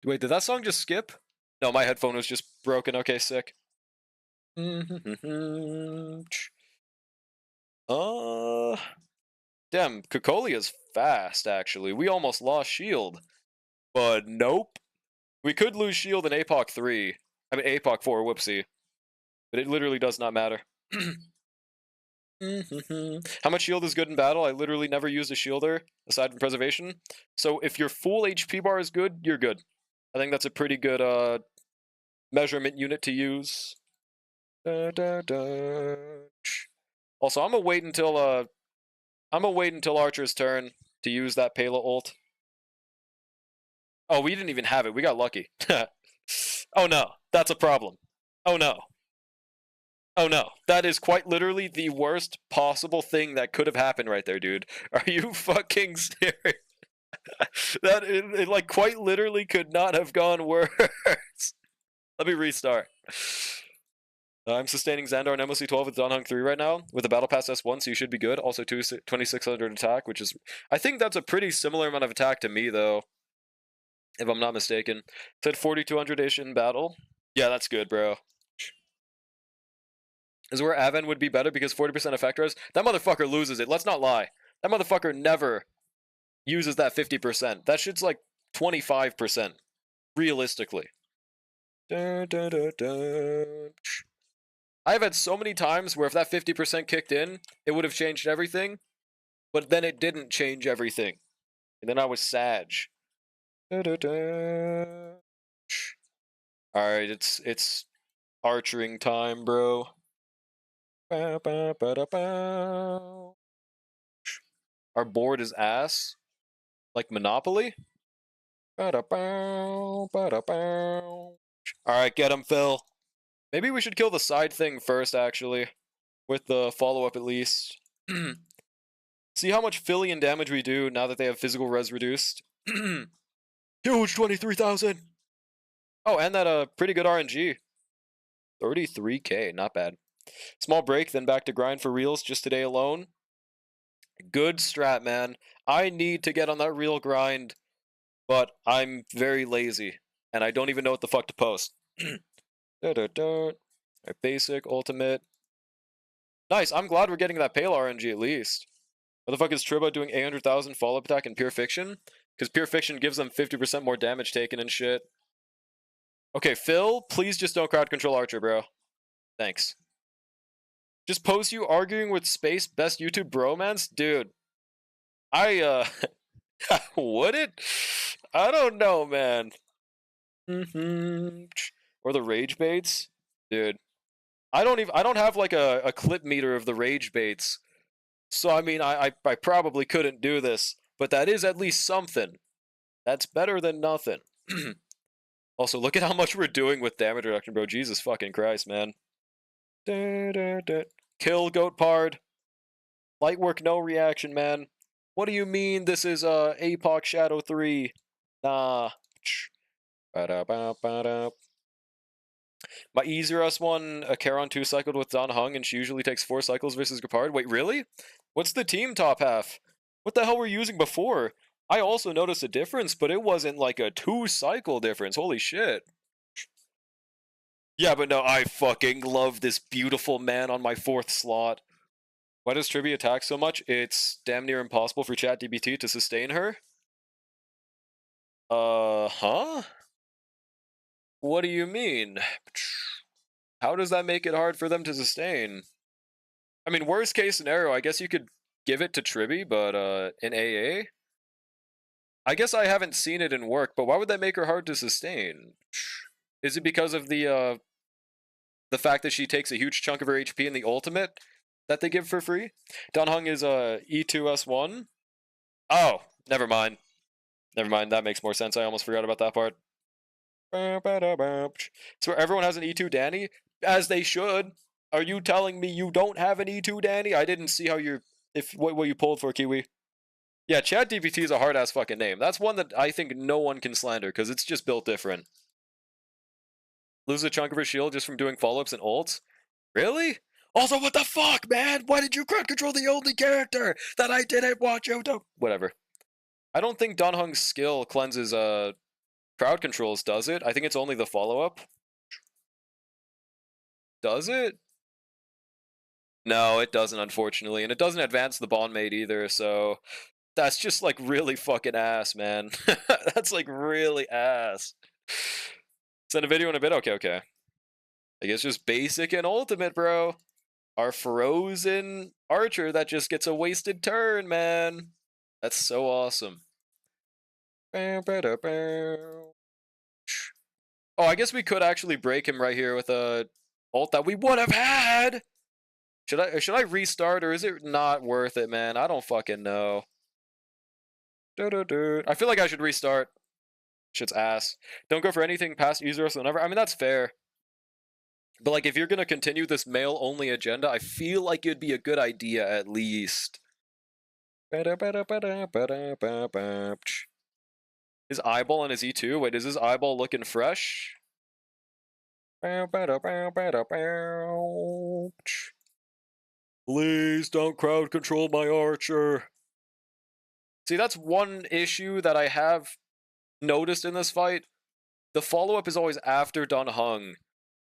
Wait, did that song just skip? No, my headphone was just broken. Okay, sick. Damn, Kokolia's fast, actually. We almost lost shield. But nope. We could lose shield in Apoc 3. I mean, Apoc 4, whoopsie. But it literally does not matter. How much shield is good in battle? I literally never used a shielder, aside from preservation. So if your full HP bar is good, you're good. I think that's a pretty good measurement unit to use. Also, I'm gonna wait until Archer's turn to use that Pela ult. Oh, we didn't even have it. We got lucky. Oh no, that's a problem. Oh no. Oh no, that is quite literally the worst possible thing that could have happened right there, dude. Are you fucking serious? That it like quite literally could not have gone worse. Let me restart. I'm sustaining Xandar and MOC12 with Donhung 3 right now, with the Battle Pass S1, so you should be good. Also 2600 attack, which is... I think that's a pretty similar amount of attack to me, though. if I'm not mistaken. Said 4200-ish in battle. Yeah, that's good, bro. Is where Aven would be better because 40% effect res? That motherfucker loses it. Let's not lie. That motherfucker never uses that 50%. That shit's like 25%, realistically. Dun, dun, dun, dun. I've had so many times where if that 50% kicked in, it would have changed everything, but then it didn't change everything. And then I was sad. Alright, it's archering time, bro. Our board is ass. Like Monopoly? Alright, get him, Phil. Maybe we should kill the side thing first, actually. With the follow-up, at least. See how much Phillian damage we do now that they have physical res reduced. Huge 23,000! Oh, and that pretty good RNG. 33k, not bad. Small break, then back to grind for reals just today alone. Good strat, man. I need to get on that real grind, but I'm very lazy, and I don't even know what the fuck to post. Basic, ultimate. Nice, I'm glad we're getting that pale RNG at least. What the fuck is Triba doing 800,000 follow-up attack in Pure Fiction? Because Pure Fiction gives them 50% more damage taken and shit. Okay, Phil, please just don't crowd control Archer, bro. Thanks. Just post you arguing with Space best YouTube bromance? Dude. I would it? I don't know, man. Or the rage baits? Dude. I don't have like a clip meter of the rage baits. So I mean I probably couldn't do this, but that is at least something. That's better than nothing. Also, look at how much we're doing with damage reduction, bro. Jesus fucking Christ, man. Kill Goat Pard. Light work, no reaction, man. What do you mean this is APOC Shadow 3? Nah. My Ezreus one, a Charon 2 cycled with Don Hung, and she usually takes 4 cycles versus Gepard. Wait, really? What's the team top half? What the hell were you using before? I also noticed a difference, but it wasn't like a 2-cycle difference. Holy shit. Yeah, but no, I fucking love this beautiful man on my 4th slot. Why does Trivia attack so much? It's damn near impossible for ChatGPT to sustain her. Huh? What do you mean? How does that make it hard for them to sustain? I mean, worst case scenario, I guess you could give it to Tribby, but in AA? I guess I haven't seen it in work, but why would that make her hard to sustain? Is it because of the fact that she takes a huge chunk of her HP in the ultimate that they give for free? Don Hung is E2S1? Oh, never mind. Never mind, that makes more sense. I almost forgot about that part. So everyone has an E2 Danny? As they should. Are you telling me you don't have an E2 Danny? I didn't see how you're... what you pulled for, Kiwi. Yeah, ChatGPT is a hard-ass fucking name. That's one that I think no one can slander, because it's just built different. Lose a chunk of her shield just from doing follow-ups and ults? Really? Also, what the fuck, man? Why did you crowd control the only character that I didn't watch out of? Whatever. I don't think Don Hung's skill cleanses crowd controls, does it? I think it's only the follow-up. Does it? No, it doesn't, unfortunately. And it doesn't advance the bond mate either, so... That's just, like, really fucking ass, man. That's, like, really ass. Send a video in a bit? Okay. I guess just basic and ultimate, bro. Our frozen archer that just gets a wasted turn, man. That's so awesome. Oh, I guess we could actually break him right here with a ult that we would have had. Should I restart, or is it not worth it, man? I don't fucking know. I feel like I should restart. Shit's ass. Don't go for anything past Ezreus whenever. I mean, that's fair. But, like, if you're gonna continue this male-only agenda, I feel like it'd be a good idea, at least. His eyeball on his E2? Wait, is his eyeball looking fresh? Please don't crowd control my archer. See, that's one issue that I have noticed in this fight, the follow-up is always after done hung.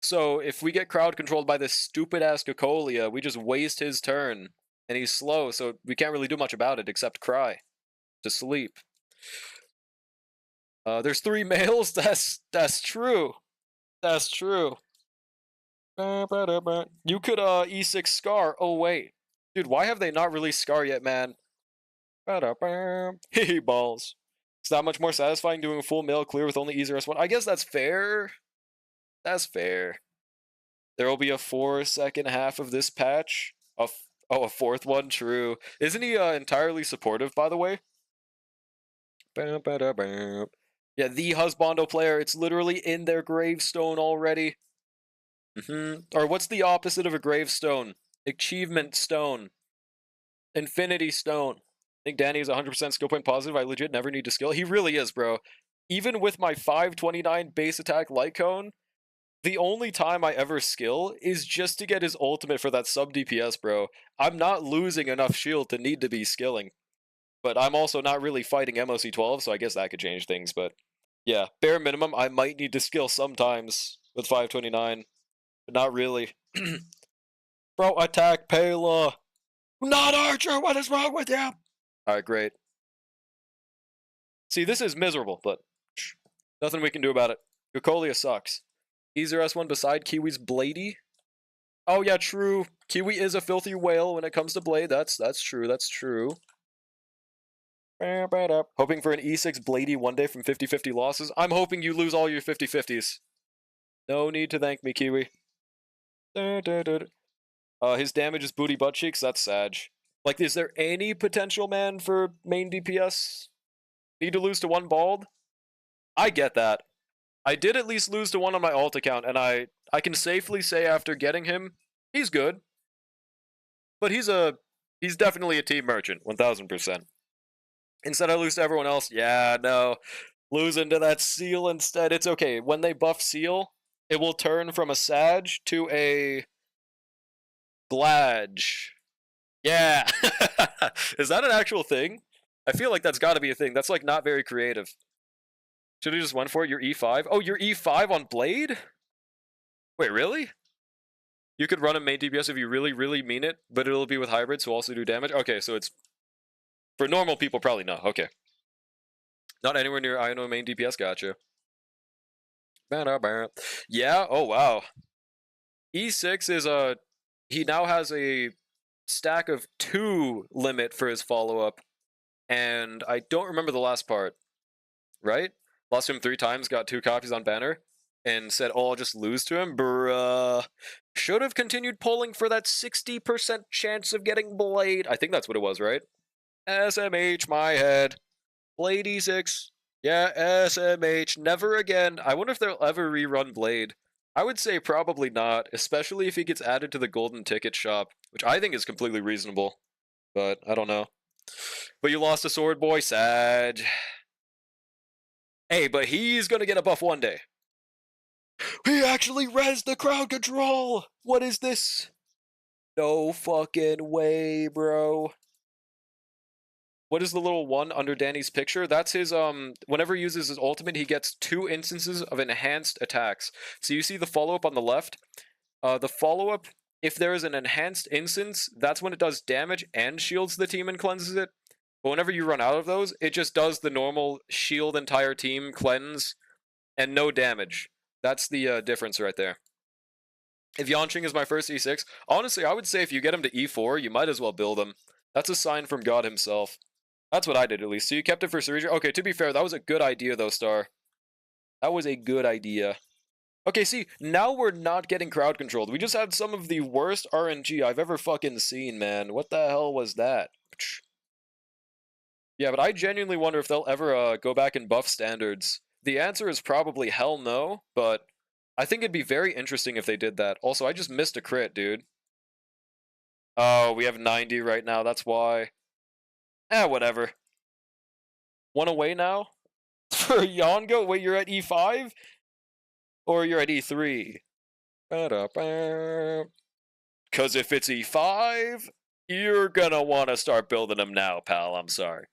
So if we get crowd controlled by this stupid-ass Cocolia, we just waste his turn. And he's slow, so we can't really do much about it except cry. To sleep. There's 3 males? That's true. That's true. You could E6 Scar. Oh wait. Dude, why have they not released Scar yet, man? Hee balls. It's not much more satisfying doing a full male clear with only EZRS1. I guess that's fair. That's fair. There will be a 4-second half of this patch. Oh, a 4th one? True. Isn't he entirely supportive, by the way? Yeah, the husbando player. It's literally in their gravestone already. Or what's the opposite of a gravestone? Achievement stone. Infinity stone. I think Danny is 100% skill point positive. I legit never need to skill. He really is, bro. Even with my 529 base attack light cone, the only time I ever skill is just to get his ultimate for that sub DPS, bro. I'm not losing enough shield to need to be skilling. But I'm also not really fighting MOC12, so I guess that could change things. But yeah, bare minimum, I might need to skill sometimes with 529. But not really. Bro, attack Pela. Not Archer, what is wrong with you? Alright, great. See, this is miserable, but nothing we can do about it. Cocolia sucks. EZRS1 beside Kiwi's Bladey? Oh yeah, true. Kiwi is a filthy whale when it comes to Blade. That's true, that's true. Hoping for an E6 Bladey one day from 50-50 losses. I'm hoping you lose all your 50-50s. No need to thank me, Kiwi. His damage is booty butt cheeks. That's Sag. Like, is there any potential, man, for main DPS? Need to lose to 1 bald? I get that. I did at least lose to 1 on my alt account, and I can safely say after getting him, he's good. But he's definitely a team merchant, 1000%. Instead I lose to everyone else, yeah, no. Losing to that Seal instead, it's okay. When they buff Seal, it will turn from a Sag to a Bladge. Yeah! Is that an actual thing? I feel like that's gotta be a thing. That's like not very creative. Should have just went for it? Your E5? Oh, your E5 on Blade? Wait, really? You could run a main DPS if you really, really mean it, but it'll be with hybrids who also do damage? Okay, so it's... For normal people, probably not. Okay. Not anywhere near Ino main DPS, gotcha. Yeah, oh wow. E6 is a... He now has a stack of 2 limit for his follow-up. And I don't remember the last part. Right? Lost to him 3 times, got 2 copies on banner, and said, oh, I'll just lose to him? Bruh. Should have continued polling for that 60% chance of getting Blade. I think that's what it was, right? SMH, my head. Blade E6. Yeah, SMH. Never again. I wonder if they'll ever rerun Blade. I would say probably not, especially if he gets added to the golden ticket shop, which I think is completely reasonable. But I don't know. But you lost a sword boy, Sag. Hey, but he's gonna get a buff one day. He actually rezzed the crowd control! What is this? No fucking way, bro. What is the little one under Danny's picture? That's his, whenever he uses his ultimate, he gets 2 instances of enhanced attacks. So you see the follow-up on the left? The follow-up, if there is an enhanced instance, that's when it does damage and shields the team and cleanses it. But whenever you run out of those, it just does the normal shield entire team, cleanse, and no damage. That's the difference right there. If Yanqing is my first E6, honestly, I would say if you get him to E4, you might as well build him. That's a sign from God himself. That's what I did, at least. So you kept it for Cereja? Okay, to be fair, that was a good idea, though, Star. That was a good idea. Okay, see, now we're not getting crowd controlled. We just had some of the worst RNG I've ever fucking seen, man. What the hell was that? Yeah, but I genuinely wonder if they'll ever go back and buff standards. The answer is probably hell no, but I think it'd be very interesting if they did that. Also, I just missed a crit, dude. Oh, we have 90 right now, that's why. Whatever. 1 away now? For Yongo? Wait, you're at E5? Or you're at E3? Because if it's E5, you're gonna want to start building them now, pal. I'm sorry.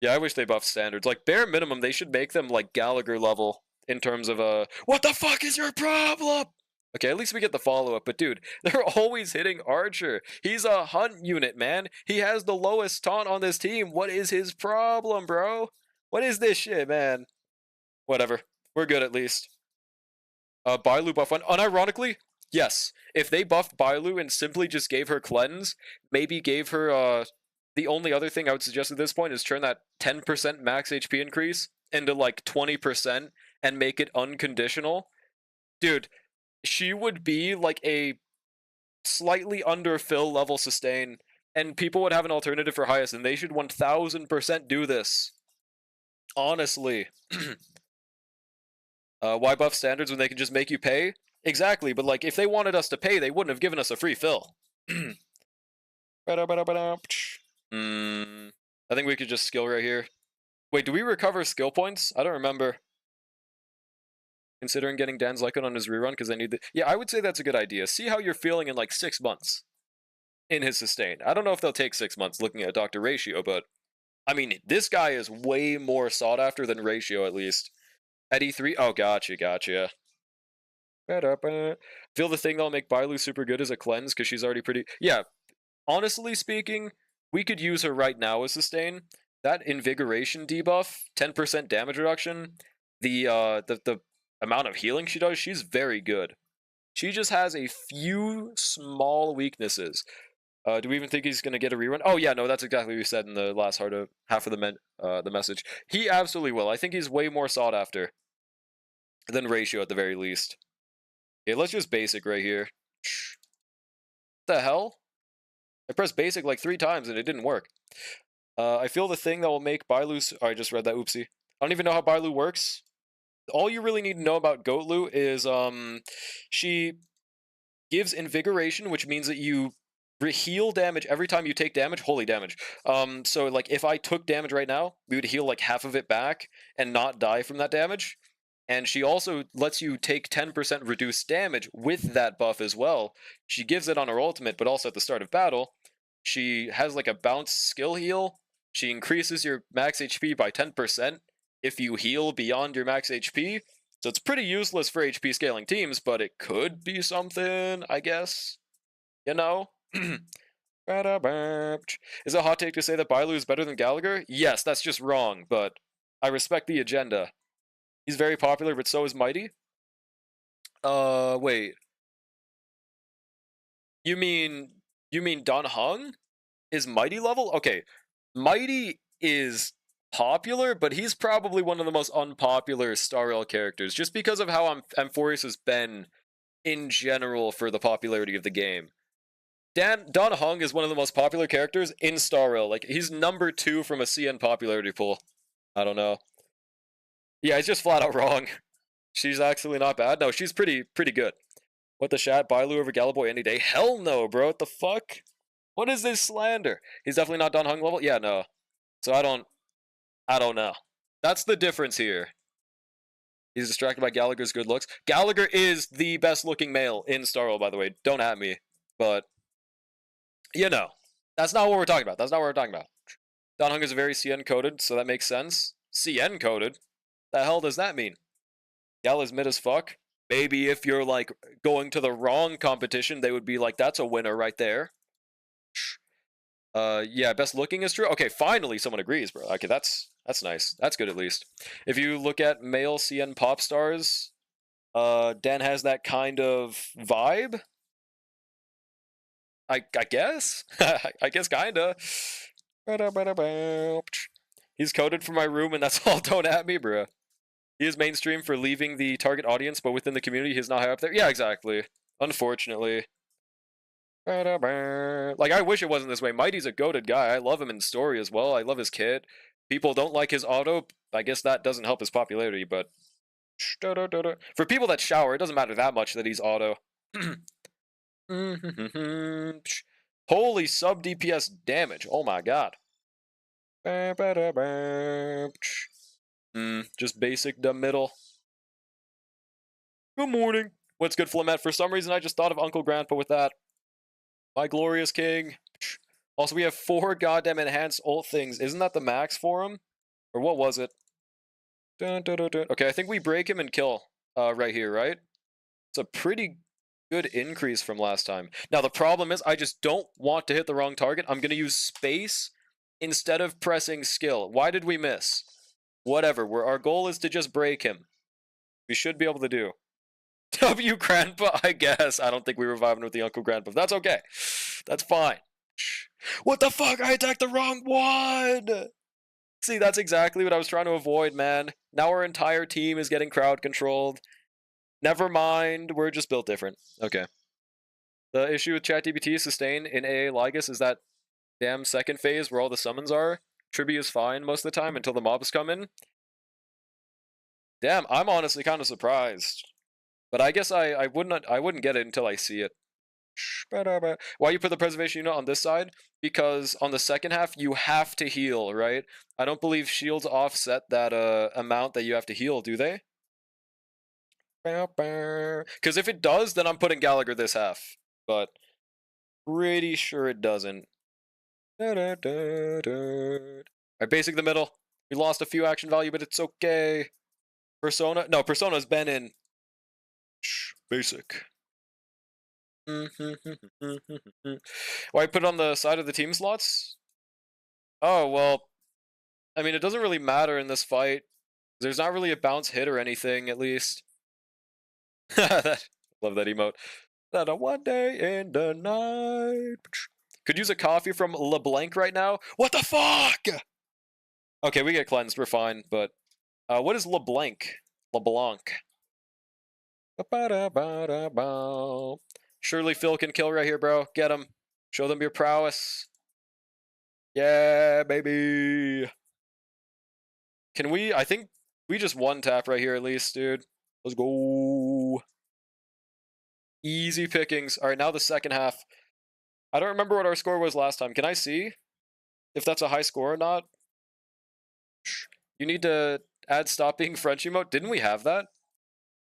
Yeah, I wish they buffed standards. Like, bare minimum, they should make them, like, Gallagher level in terms of, what the fuck is your problem? Okay, at least we get the follow-up, but dude, they're always hitting Archer. He's a hunt unit, man. He has the lowest taunt on this team. What is his problem, bro? What is this shit, man? Whatever. We're good, at least. Bailu buff one. Unironically, yes. If they buffed Bailu and simply just gave her cleanse, maybe gave her, the only other thing I would suggest at this point is turn that 10% max HP increase into like 20% and make it unconditional. Dude, she would be like a slightly under Phil level sustain, and people would have an alternative for highest, and they should 1000% do this. Honestly. Why buff standards when they can just make you pay? Exactly, but like if they wanted us to pay, they wouldn't have given us a free fill. I think we could just skill right here. Wait, do we recover skill points? I don't remember. Considering getting Dan's Lycan on his rerun because I need the... Yeah, I would say that's a good idea. See how you're feeling in like 6 months in his sustain. I don't know if they'll take 6 months looking at Dr. Ratio, but I mean, this guy is way more sought after than Ratio at least. At E3? Oh, gotcha. Feel the thing that'll make Bailu super good as a cleanse because she's already pretty... Yeah, honestly speaking, we could use her right now as sustain. That invigoration debuff, 10% damage reduction, the amount of healing she does, she's very good. She just has a few small weaknesses. Do we even think he's going to get a rerun? Oh, yeah, no, that's exactly what we said in the last half of the message. He absolutely will. I think he's way more sought after than Ratio at the very least. Okay, let's just basic right here. What the hell? I pressed basic like 3 times and it didn't work. I feel the thing that will make Bailu... Oh, I just read that, oopsie. I don't even know how Bailu works. All you really need to know about Gauntlet is she gives invigoration, which means that you heal damage every time you take damage. Holy damage. So like if I took damage right now, we would heal like half of it back and not die from that damage. And she also lets you take 10% reduced damage with that buff as well. She gives it on her ultimate, but also at the start of battle. She has like a bounce skill heal. She increases your max HP by 10% if you heal beyond your max HP. So it's pretty useless for HP scaling teams, but it could be something, I guess. You know? Is it a hot take to say that Bailu is better than Gallagher? Yes, that's just wrong, but I respect the agenda. He's very popular, but so is Mighty. Wait. You mean Don Hung is Mighty level? Okay, Mighty is popular, but he's probably one of the most unpopular Star Rail characters, just because of how Amphorius has been in general for the popularity of the game. Don Hung is one of the most popular characters in Star Rail. Like, he's number 2 from a CN popularity pool. I don't know. Yeah, he's just flat out wrong. She's actually not bad. No, she's pretty good. What the shat? Bailu over Galaboy any day? Hell no, bro. What the fuck? What is this slander? He's definitely not Don Hung level? Yeah, no. So I don't know. That's the difference here. He's distracted by Gallagher's good looks. Gallagher is the best looking male in Star Rail, by the way. Don't at me. But, you know. That's not what we're talking about. Don Hung is very CN coded, so that makes sense. CN coded? The hell does that mean? Gal is mid as fuck. Maybe if you're like going to the wrong competition, they would be like, that's a winner right there. Yeah, best looking is true. Okay, finally someone agrees, bro. Okay, that's nice. That's good at least. If you look at male CN pop stars, Dan has that kind of vibe. I guess. I guess kinda. He's coded for my room, and that's all. Don't at me, bro. He is mainstream for leaving the target audience, but within the community, he's not high up there. Yeah, exactly. Unfortunately. Like, I wish it wasn't this way. Mighty's a goated guy. I love him in story as well. I love his kit. People don't like his auto. I guess that doesn't help his popularity, but... For people that shower, it doesn't matter that much that he's auto. Holy sub DPS damage. Oh my god. Just basic the middle. Good morning. What's good, Flamet? For some reason, I just thought of Uncle Grandpa with that. My glorious king. Also, we have 4 goddamn enhanced ult things. Isn't that the max for him? Or what was it? Dun, dun, dun, dun. Okay, I think we break him and kill right here, right? It's a pretty good increase from last time. Now, the problem is I just don't want to hit the wrong target. I'm going to use space instead of pressing skill. Why did we miss? Whatever. Our goal is to just break him. We should be able to do. W Grandpa, I guess. I don't think we were vibing with the Uncle Grandpa. That's okay. That's fine. What the fuck? I attacked the wrong one! See, that's exactly what I was trying to avoid, man. Now our entire team is getting crowd controlled. Never mind, we're just built different. Okay. The issue with ChatGPT sustain in AA Ligus is that damn second phase where all the summons are. Tribute is fine most of the time until the mobs come in. Damn, I'm honestly kind of surprised. But I guess I wouldn't get it until I see it. Why you put the preservation unit on this side? Because on the second half you have to heal, right? I don't believe shields offset that amount that you have to heal, do they? Because if it does, then I'm putting Gallagher this half. But pretty sure it doesn't. Alright, basic the middle. We lost a few action value, but it's okay. Persona? No, Persona's been in basic. Why put it on the side of the team slots? Oh, well, I mean, it doesn't really matter in this fight. There's not really a bounce hit or anything, at least. Love that emote. That a one day in the night. Could use a coffee from LeBlanc right now. What the fuck? Okay, we get cleansed. We're fine. But what is LeBlanc? LeBlanc. Surely Phil can kill right here, bro. Get him. Show them your prowess. Yeah, baby. Can we? I think we just one tap right here at least, dude. Let's go. Easy pickings. All right, now the second half. I don't remember what our score was last time. Can I see if that's a high score or not? You need to add stop being French emote. Didn't we have that?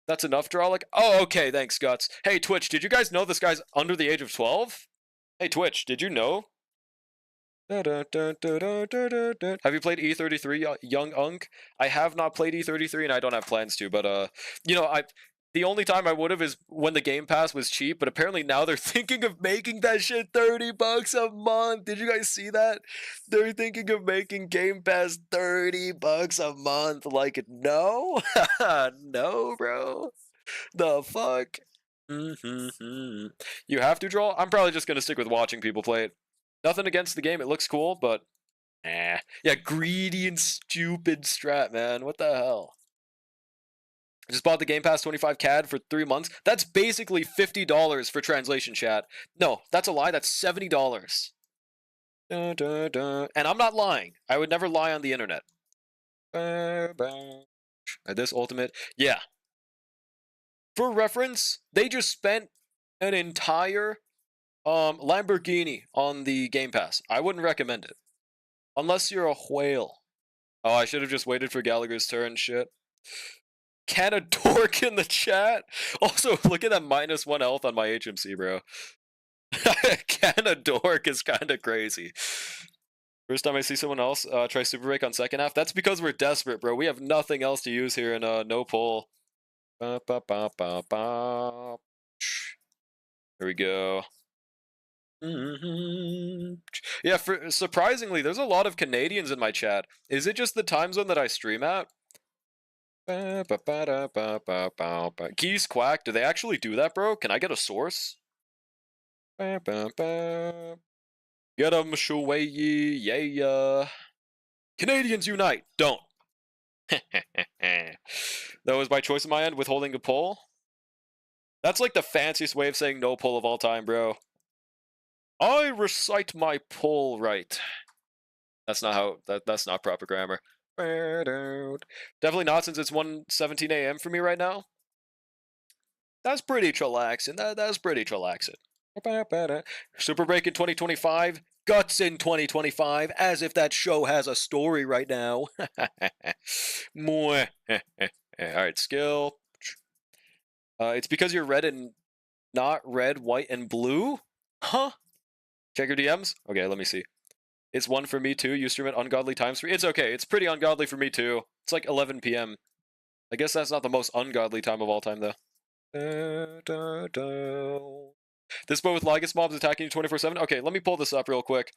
That's enough draw. Like, oh, okay. Thanks, Guts. Hey, Twitch, did you guys know this guy's under the age of 12? Hey, Twitch, did you know? Have you played E33, Young Unk? I have not played E33, and I don't have plans to. But you know, the only time I would have is when the Game Pass was cheap. But apparently now they're thinking of making that shit $30 a month. Did you guys see that? They're thinking of making Game Pass $30 a month. Like, no, no, bro. The fuck. You have to draw. I'm probably just gonna stick with watching people play it. Nothing against the game, it looks cool, but yeah, greedy and stupid strat, man. What the hell? I just bought the Game Pass 25 CAD for 3 months. That's basically $50 for translation chat. No, that's a lie. That's $70. Dun, dun, dun. And I'm not lying. I would never lie on the internet. This ultimate, yeah. For reference, they just spent an entire Lamborghini on the Game Pass. I wouldn't recommend it. Unless you're a whale. Oh, I should have just waited for Gallagher's turn, shit. Can a dork in the chat? Also, look at that -1 health on my HMC, bro. Can a dork is kind of crazy. First time I see someone else try Super Break on second half. That's because we're desperate, bro. We have nothing else to use here in no pull. There we go. Yeah, surprisingly, there's a lot of Canadians in my chat. Is it just the time zone that I stream at? Keys Quack, do they actually do that, bro? Can I get a source? Get 'em, Shuwei, yeah. Canadians unite! Don't. That was by choice on my end, withholding a poll. That's like the fanciest way of saying no poll of all time, bro. I recite my poll right. That's not how. That's not proper grammar. Definitely not, since it's 1:17 a.m. for me right now. That's pretty chillaxing. That's pretty chillaxing. Super Break in 2025. Guts in 2025. As if that show has a story right now. Alright, skill. It's because you're red and not red, white, and blue? Huh? Check your DMs? Okay, let me see. It's 1 for me too. You stream at ungodly times for. It's okay. It's pretty ungodly for me too. It's like 11 p.m. I guess that's not the most ungodly time of all time though. This bow with Lygus mobs attacking you 24/7. Okay, let me pull this up real quick.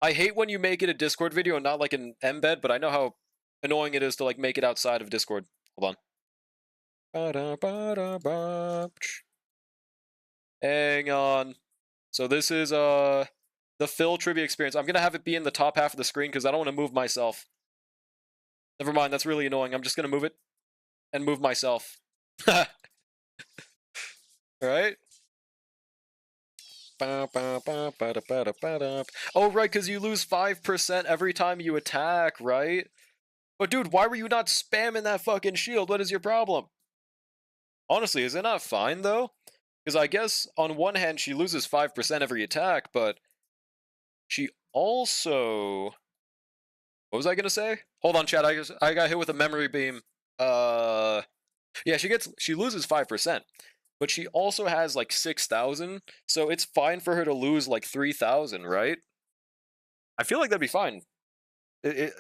I hate when you make it a Discord video and not like an embed, but I know how annoying it is to like make it outside of Discord. Hold on. Hang on. So this is the Phil trivia experience. I'm gonna have it be in the top half of the screen because I don't want to move myself. Never mind, that's really annoying. I'm just gonna move it and move myself. Alright. Oh, right, because you lose 5% every time you attack, right? But dude, why were you not spamming that fucking shield? What is your problem? Honestly, is it not fine, though? Because I guess, on one hand, she loses 5% every attack, but she also... What was I gonna say? Hold on, chat, I got hit with a memory beam. Yeah, she loses 5%. But she also has like 6,000, so it's fine for her to lose like 3,000, right? I feel like that'd be fine.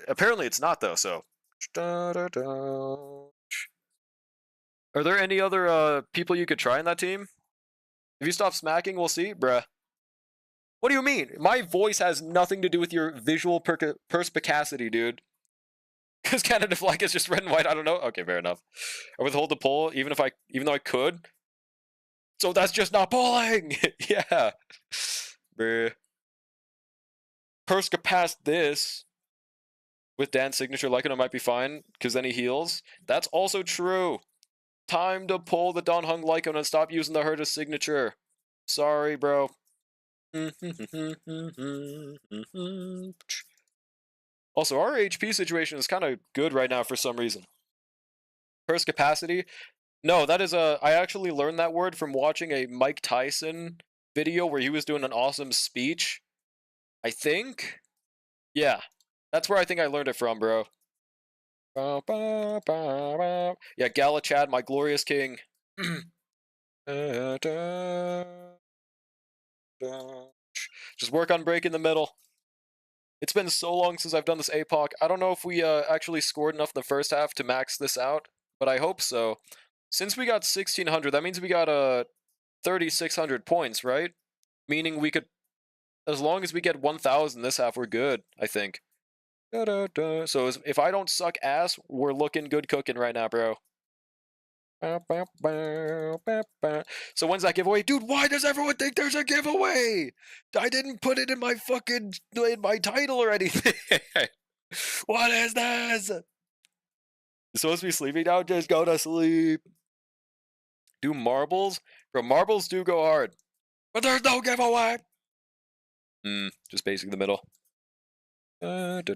Apparently it's not though, so. Are there any other people you could try in that team? If you stop smacking, we'll see, bruh. What do you mean? My voice has nothing to do with your visual perspicacity, dude. Because Canada flag is just red and white. I don't know. Okay, fair enough. I withhold the pull, even though I could. So that's just not pulling! Yeah. Bruh. Perska past this. With Dan's signature, Lycanon might be fine, because then he heals. That's also true. Time to pull the Don Hung Lycanon and stop using the Herta signature. Sorry, bro. Also, our HP situation is kind of good right now for some reason. Perska capacity. No, that is I actually learned that word from watching a Mike Tyson video where he was doing an awesome speech. I think? Yeah. That's where I think I learned it from, bro. Yeah, Gala Chad, my glorious king. Just work on breaking the middle. It's been so long since I've done this APOC. I don't know if we actually scored enough in the first half to max this out, but I hope so. Since we got 1,600, that means we got 3,600 points, right? Meaning we could, as long as we get 1,000 this half, we're good, I think. So if I don't suck ass, we're looking good cooking right now, bro. So when's that giveaway? Dude, why does everyone think there's a giveaway? I didn't put it in my title or anything. What is this? You're supposed to be sleeping now? Just go to sleep. Do marbles? Bro, marbles do go hard. But there's no giveaway! Just basing the middle. Wait,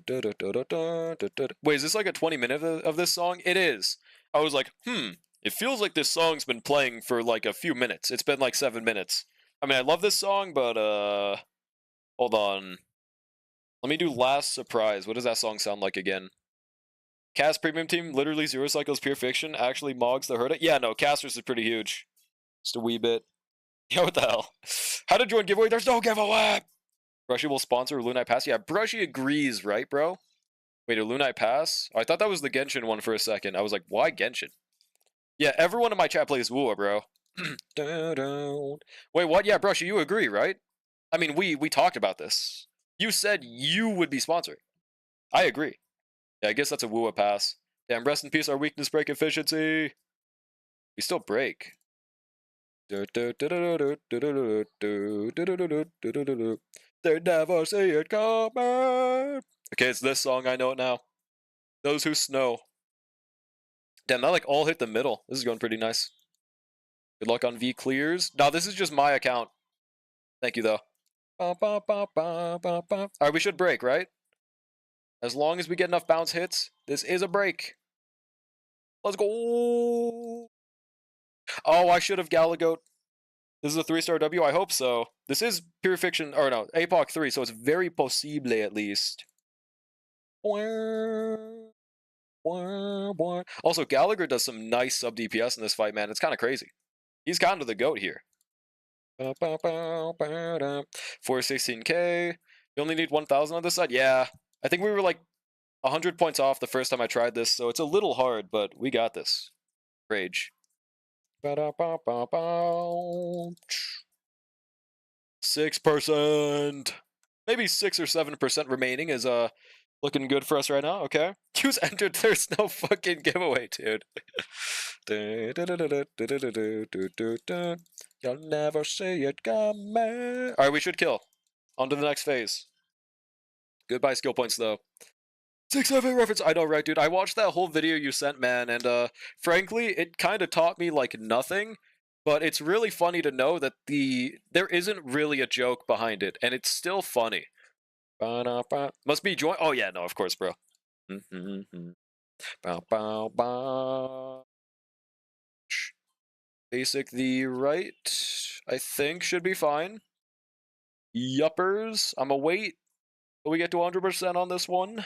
is this like a 20-minute of this song? It is. I was like, it feels like this song's been playing for like a few minutes. It's been like 7 minutes. I mean, I love this song, but hold on. Let me do Last Surprise. What does that song sound like again? Cast Premium Team, literally 0 cycles, pure fiction. Actually, Mogs the Herta. Yeah, no, Casters is pretty huge. Just a wee bit. Yeah, what the hell? How to join giveaway? There's no giveaway! Brushy will sponsor Lunite Pass. Yeah, Brushy agrees, right, bro? Wait, a Lunite Pass? Oh, I thought that was the Genshin one for a second. I was like, why Genshin? Yeah, everyone in my chat plays Wua, bro. Wait, what? Yeah, Brushy, you agree, right? I mean, we talked about this. You said you would be sponsoring. I agree. Yeah, I guess that's a Wua Pass. Damn, rest in peace, our weakness break efficiency. We still break. They never see it coming. Okay, it's this song. I know it now. Those Who Snow. Damn, that like all hit the middle. This is going pretty nice. Good luck on V clears. No, this is just my account. Thank you, though. Alright, we should break, right? As long as we get enough bounce hits, this is a break. Let's go. Oh, I should have Galagoat. This is a 3-star W? I hope so. This is Pure Fiction, or no, APOC 3, so it's very possible at least. Also, Gallagher does some nice sub DPS in this fight, man. It's kind of crazy. He's kind of the GOAT here. 416k. You only need 1,000 on this side? Yeah. I think we were like 100 points off the first time I tried this, so it's a little hard, but we got this. Rage. 6%. Maybe 6 or 7% remaining is looking good for us right now. Okay. Use entered. There's no fucking giveaway, dude. You'll never see it coming. Alright, we should kill. On to the next phase. Goodbye skill points though. 6-7 reference. I know, right, dude? I watched that whole video you sent, man, and frankly, it kind of taught me like nothing. But it's really funny to know that there isn't really a joke behind it, and it's still funny. Must be joy. Oh yeah, no, of course, bro. Basic the right, I think, should be fine. Yuppers. I'm a wait. Will we get to 100% on this one?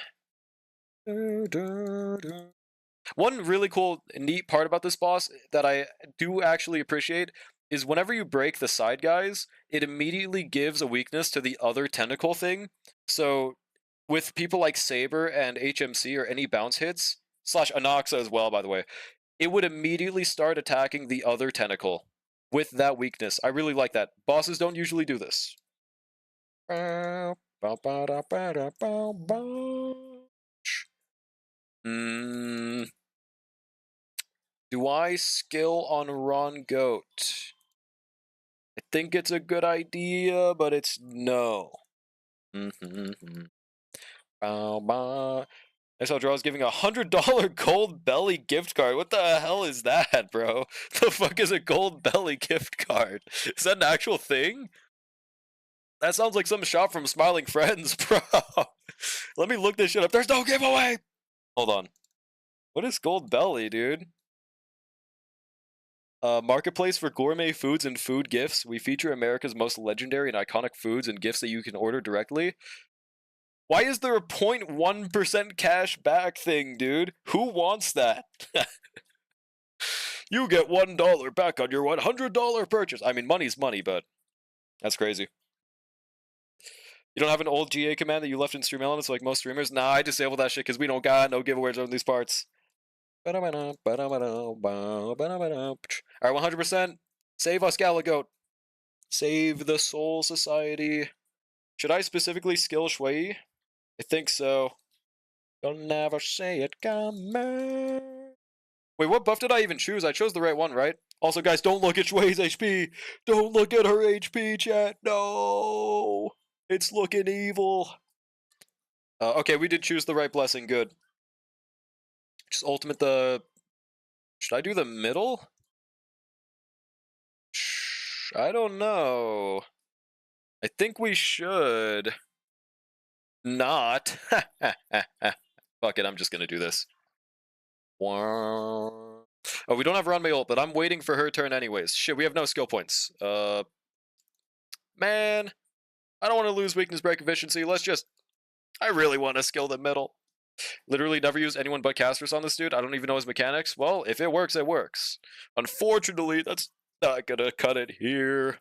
One really cool, neat part about this boss that I do actually appreciate is whenever you break the side guys, it immediately gives a weakness to the other tentacle thing. So with people like Saber and HMC or any bounce hits, slash Anoxa as well, by the way, it would immediately start attacking the other tentacle with that weakness. I really like that. Bosses don't usually do this. Do I skill on Ron Goat? I think it's a good idea, but it's no. SL is giving $100 gold belly gift card. What the hell is that, bro? The fuck is a gold belly gift card? Is that an actual thing? That sounds like some shop from Smiling Friends, bro. Let me look this shit up. There's no giveaway! Hold on. What is gold belly, dude? Marketplace for gourmet foods and food gifts. We feature America's most legendary and iconic foods and gifts that you can order directly. Why is there a 0.1% cash back thing, dude? Who wants that? You get $1 back on your $100 purchase. I mean, money's money, but that's crazy. You don't have an old GA command that you left in Stream Elements like most streamers? Nah, I disabled that shit because we don't got no giveaways on these parts. Alright, 100%. Save us, Galagoat. Save the Soul Society. Should I specifically skill Shui? I think so. You'll never see it coming. Wait, what buff did I even choose? I chose the right one, right? Also, guys, don't look at Shui's HP. Don't look at her HP, chat. No. It's looking evil. Okay, we did choose the right blessing. Good. Just ultimate the... Should I do the middle? I don't know. I think we should. Not. Fuck it, I'm just gonna do this. Oh, we don't have Ranmei ult, but I'm waiting for her turn anyways. Shit, we have no skill points. Man. I don't want to lose weakness break efficiency. Let's just... I really want to skill the middle. Literally never used anyone but casters on this dude. I don't even know his mechanics. Well, if it works, it works. Unfortunately, that's not gonna cut it here.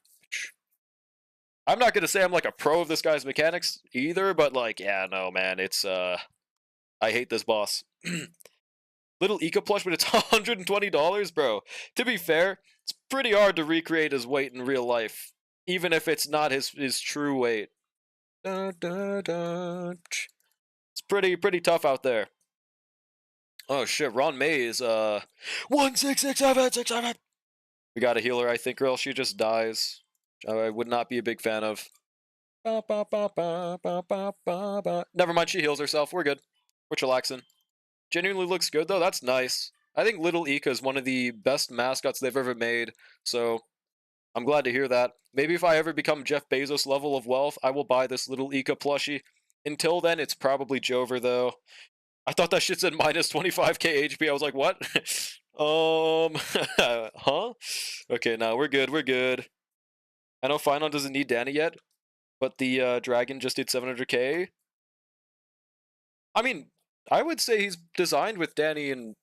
I'm not gonna say I'm like a pro of this guy's mechanics either, but like, yeah, no, man, it's I hate this boss. Little Eco plush, but it's $120, bro. To be fair, it's pretty hard to recreate his weight in real life, even if it's not his true weight. It's pretty tough out there. Oh shit, Ron May is 166767. We got a healer, I think, or else she just dies. I would not be a big fan of. Never mind, she heals herself. We're good. We're chillaxing. Genuinely looks good though. That's nice. I think Little Ika is one of the best mascots they've ever made. So I'm glad to hear that. Maybe if I ever become Jeff Bezos level of wealth, I will buy this Little Ika plushie. Until then, it's probably Jover though. I thought that shit said minus 25k HP. I was like, what? Huh? Okay, no, we're good, we're good. I know Finon doesn't need Danny yet, but the dragon just did 700k. I mean, I would say he's designed with Danny and...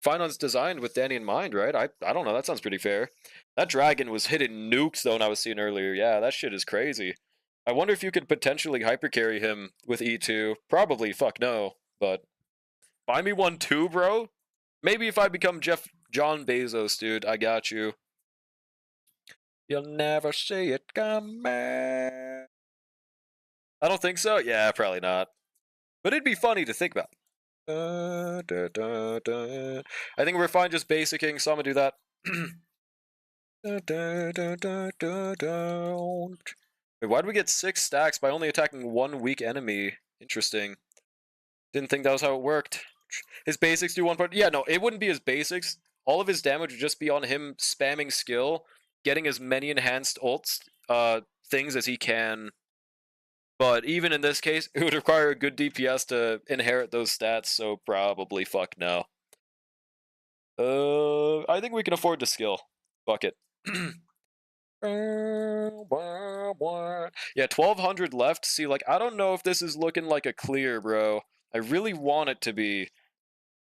Finon's designed with Danny in mind, right? I don't know, that sounds pretty fair. That dragon was hitting nukes though, and I was seeing earlier. Yeah, that shit is crazy. I wonder if you could potentially hypercarry him with E2. Probably, fuck no. But buy me one too, bro. Maybe if I become John Bezos, dude, I got you. You'll never see it coming. I don't think so. Yeah, probably not. But it'd be funny to think about. I think we're fine just basicing, so I'm gonna do that. Wait, why did we get 6 stacks by only attacking one weak enemy? Interesting. Didn't think that was how it worked. His basics do 1 part. Yeah, no, it wouldn't be his basics. All of his damage would just be on him spamming skill, getting as many enhanced ults things as he can. But even in this case, it would require a good DPS to inherit those stats, so probably fuck no. I think we can afford to skill. Fuck it. Yeah, 1200 left. See, like, I don't know if this is looking like a clear, bro. I really want it to be,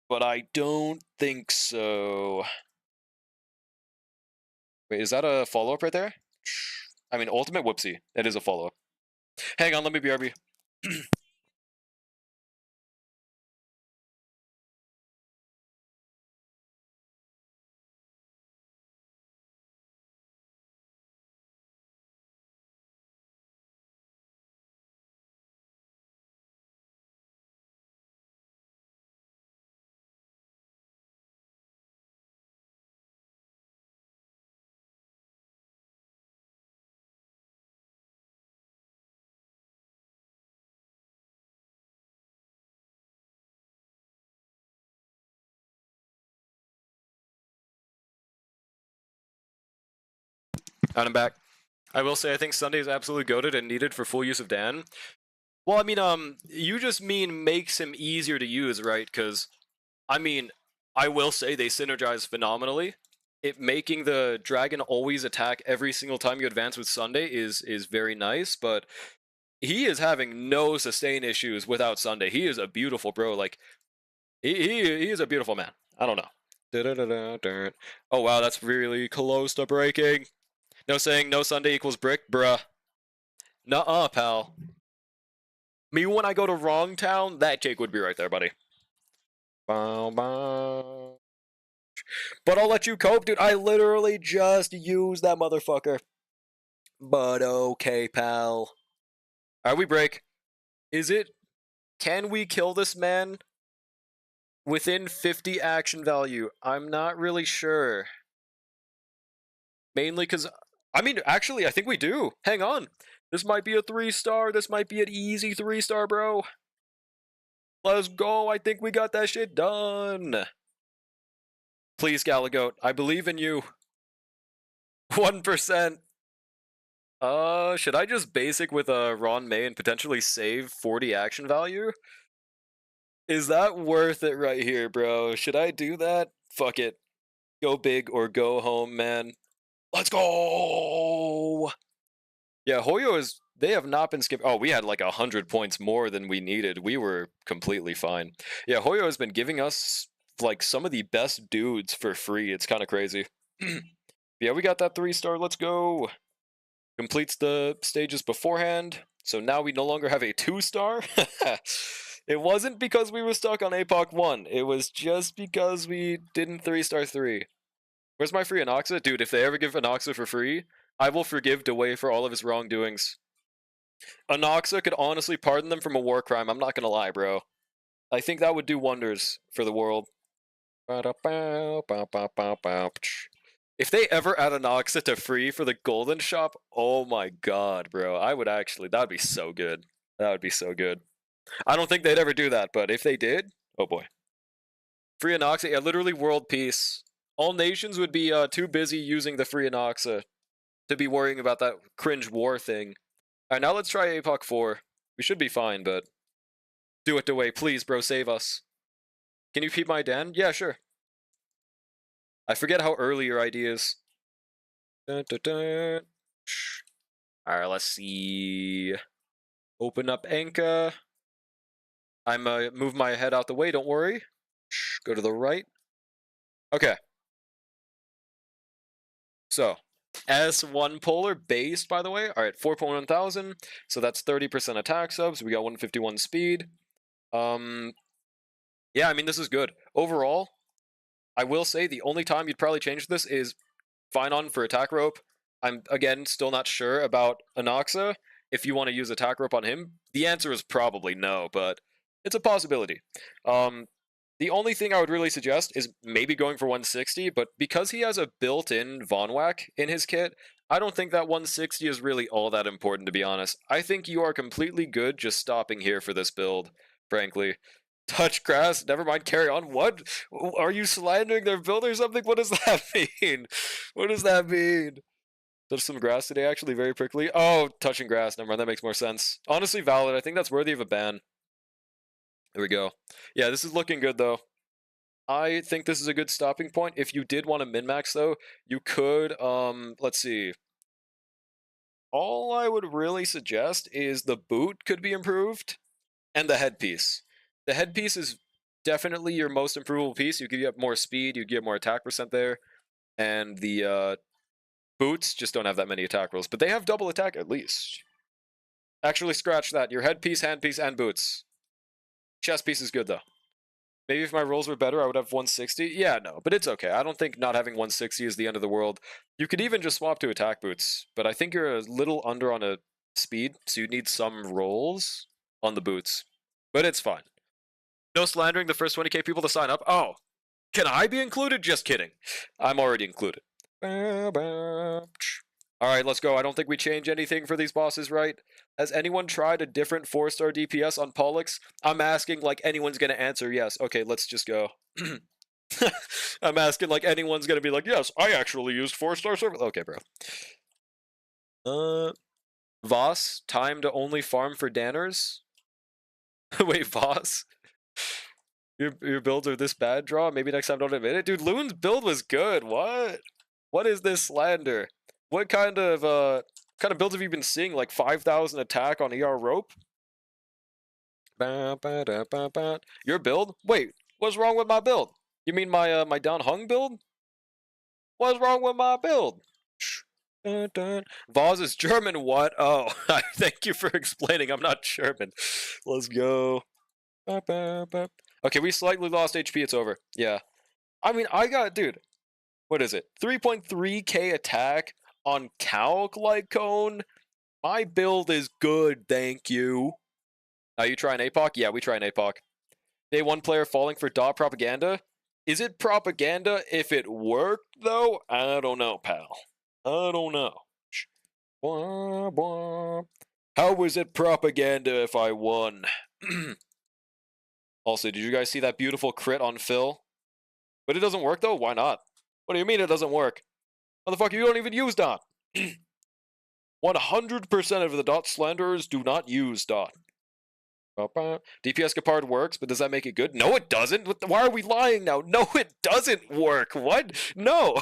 but I don't think so. Wait, is that a follow-up right there? I mean, ultimate whoopsie. It is a follow-up. Hang on, let me BRB. And I'm back. I will say I think Sunday is absolutely goated and needed for full use of Dan. Well, I mean, you just mean makes him easier to use, right? Because, I mean, I will say they synergize phenomenally. It making the dragon always attack every single time you advance with Sunday is very nice, but he is having no sustain issues without Sunday. He is a beautiful bro. Like he is a beautiful man. I don't know. Oh wow, that's really close to breaking. No saying no Sunday equals brick, bruh. Nuh-uh, pal. Me when I go to wrong town, that cake would be right there, buddy. Bow, bow. But I'll let you cope, dude. I literally just used that motherfucker. But okay, pal. Alright, we break. Is it... Can we kill this man within 50 action value? I'm not really sure. Mainly because... I mean, actually, I think we do. Hang on. This might be a 3-star. This might be an easy 3-star, bro. Let's go. I think we got that shit done. Please, Galagoat. I believe in you. 1%. Should I just basic with a Ron May and potentially save 40 action value? Is that worth it right here, bro? Should I do that? Fuck it. Go big or go home, man. Let's go! Yeah, Hoyo is... They have not been skipping... Oh, we had like 100 points more than we needed. We were completely fine. Yeah, Hoyo has been giving us like some of the best dudes for free. It's kind of crazy. Yeah, we got that 3-star. Let's go. Completes the stages beforehand. So now we no longer have a 2-star. It wasn't because we were stuck on APOC 1. It was just because we didn't 3-star 3. Where's my free Anoxa? Dude, if they ever give Anoxa for free, I will forgive DeWay for all of his wrongdoings. Anoxa could honestly pardon them from a war crime. I'm not gonna lie, bro. I think that would do wonders for the world. If they ever add Anoxa to free for the Golden Shop, oh my god, bro. I would actually... That would be so good. That would be so good. I don't think they'd ever do that, but if they did, oh boy. Free Anoxa, yeah, literally world peace. All nations would be too busy using the free Anoxa to be worrying about that cringe war thing. Alright, now let's try APOC 4. We should be fine, but... Do it, DeWay. Please, bro, save us. Can you peep my Dan? Yeah, sure. I forget how early your ID is. Dun, dun, dun. Alright, let's see. Open up Enka. I'm move my head out the way, don't worry. Go to the right. Okay. So, S1 Polar based, by the way. All right, 4.1 thousand. So that's 30% attack subs. We got 151 speed. Yeah, I mean, this is good. Overall, I will say the only time you'd probably change this is Finon for attack rope. I'm, again, still not sure about Anoxa. If you want to use attack rope on him, the answer is probably no, but it's a possibility. The only thing I would really suggest is maybe going for 160, but because he has a built-in Von Whack in his kit, I don't think that 160 is really all that important, to be honest. I think you are completely good just stopping here for this build, frankly. Touch grass, never mind, carry on. What? Are you slandering their build or something? What does that mean? What does that mean? Touch some grass today, actually, very prickly. Oh, touching grass, never mind, that makes more sense. Honestly, valid, I think that's worthy of a ban. There we go. Yeah, this is looking good, though. I think this is a good stopping point. If you did want to min-max, though, you could, let's see. All I would really suggest is the boot could be improved, and the headpiece. The headpiece is definitely your most improvable piece. You get more speed, you get more attack percent there, and the boots just don't have that many attack rolls, but they have double attack at least. Actually, scratch that. Your headpiece, handpiece, and boots. Chest piece is good, though. Maybe if my rolls were better, I would have 160. Yeah, no, but it's okay. I don't think not having 160 is the end of the world. You could even just swap to attack boots, but I think you're a little under on a speed, so you need some rolls on the boots. But it's fine. No slandering the first 20k people to sign up. Oh, can I be included? Just kidding. I'm already included. Alright, let's go. I don't think we change anything for these bosses, right? Has anyone tried a different 4-star DPS on Pollux? I'm asking like anyone's gonna answer yes. Okay, let's just go. I'm asking like anyone's gonna be like, yes, I actually used 4-star service. Okay, bro. Voss, time to only farm for Danners? Wait, Voss? Your builds are this bad, Draw? Maybe next time don't admit it? Dude, Loon's build was good. What? What is this slander? What kind of builds have you been seeing? Like 5,000 attack on ER rope? Your build? Wait, what's wrong with my build? You mean my my down hung build? What's wrong with my build? Voz is German, what? Oh, thank you for explaining. I'm not German. Let's go. Okay, we slightly lost HP, it's over. Yeah. I mean, I got, dude, what is it? 3.3k attack on Calc like cone? My build is good, thank you. Are you trying APOC? Yeah, we try an APOC. Day 1 player falling for dot propaganda? Is it propaganda if it worked, though? I don't know, pal. I don't know. How was it propaganda if I won? Also, did you guys see that beautiful crit on Phil? But it doesn't work, though? Why not? What do you mean it doesn't work? Motherfucker, you don't even use dot. 100% of the dot slanderers do not use dot. DPS Capard works, but does that make it good? No, it doesn't. Why are we lying now? No, it doesn't work. What? No.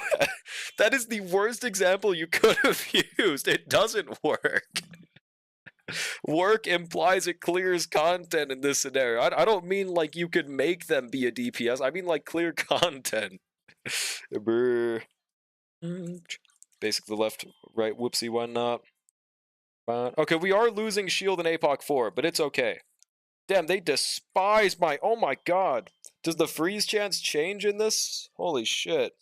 That is the worst example you could have used. It doesn't work. Work implies it clears content in this scenario. I don't mean like you could make them be a DPS. I mean like clear content. Basically left, right, whoopsie, why not? Okay, we are losing shield and APOC 4, but it's okay. Damn, they despise my... Oh my god. Does the freeze chance change in this? Holy shit.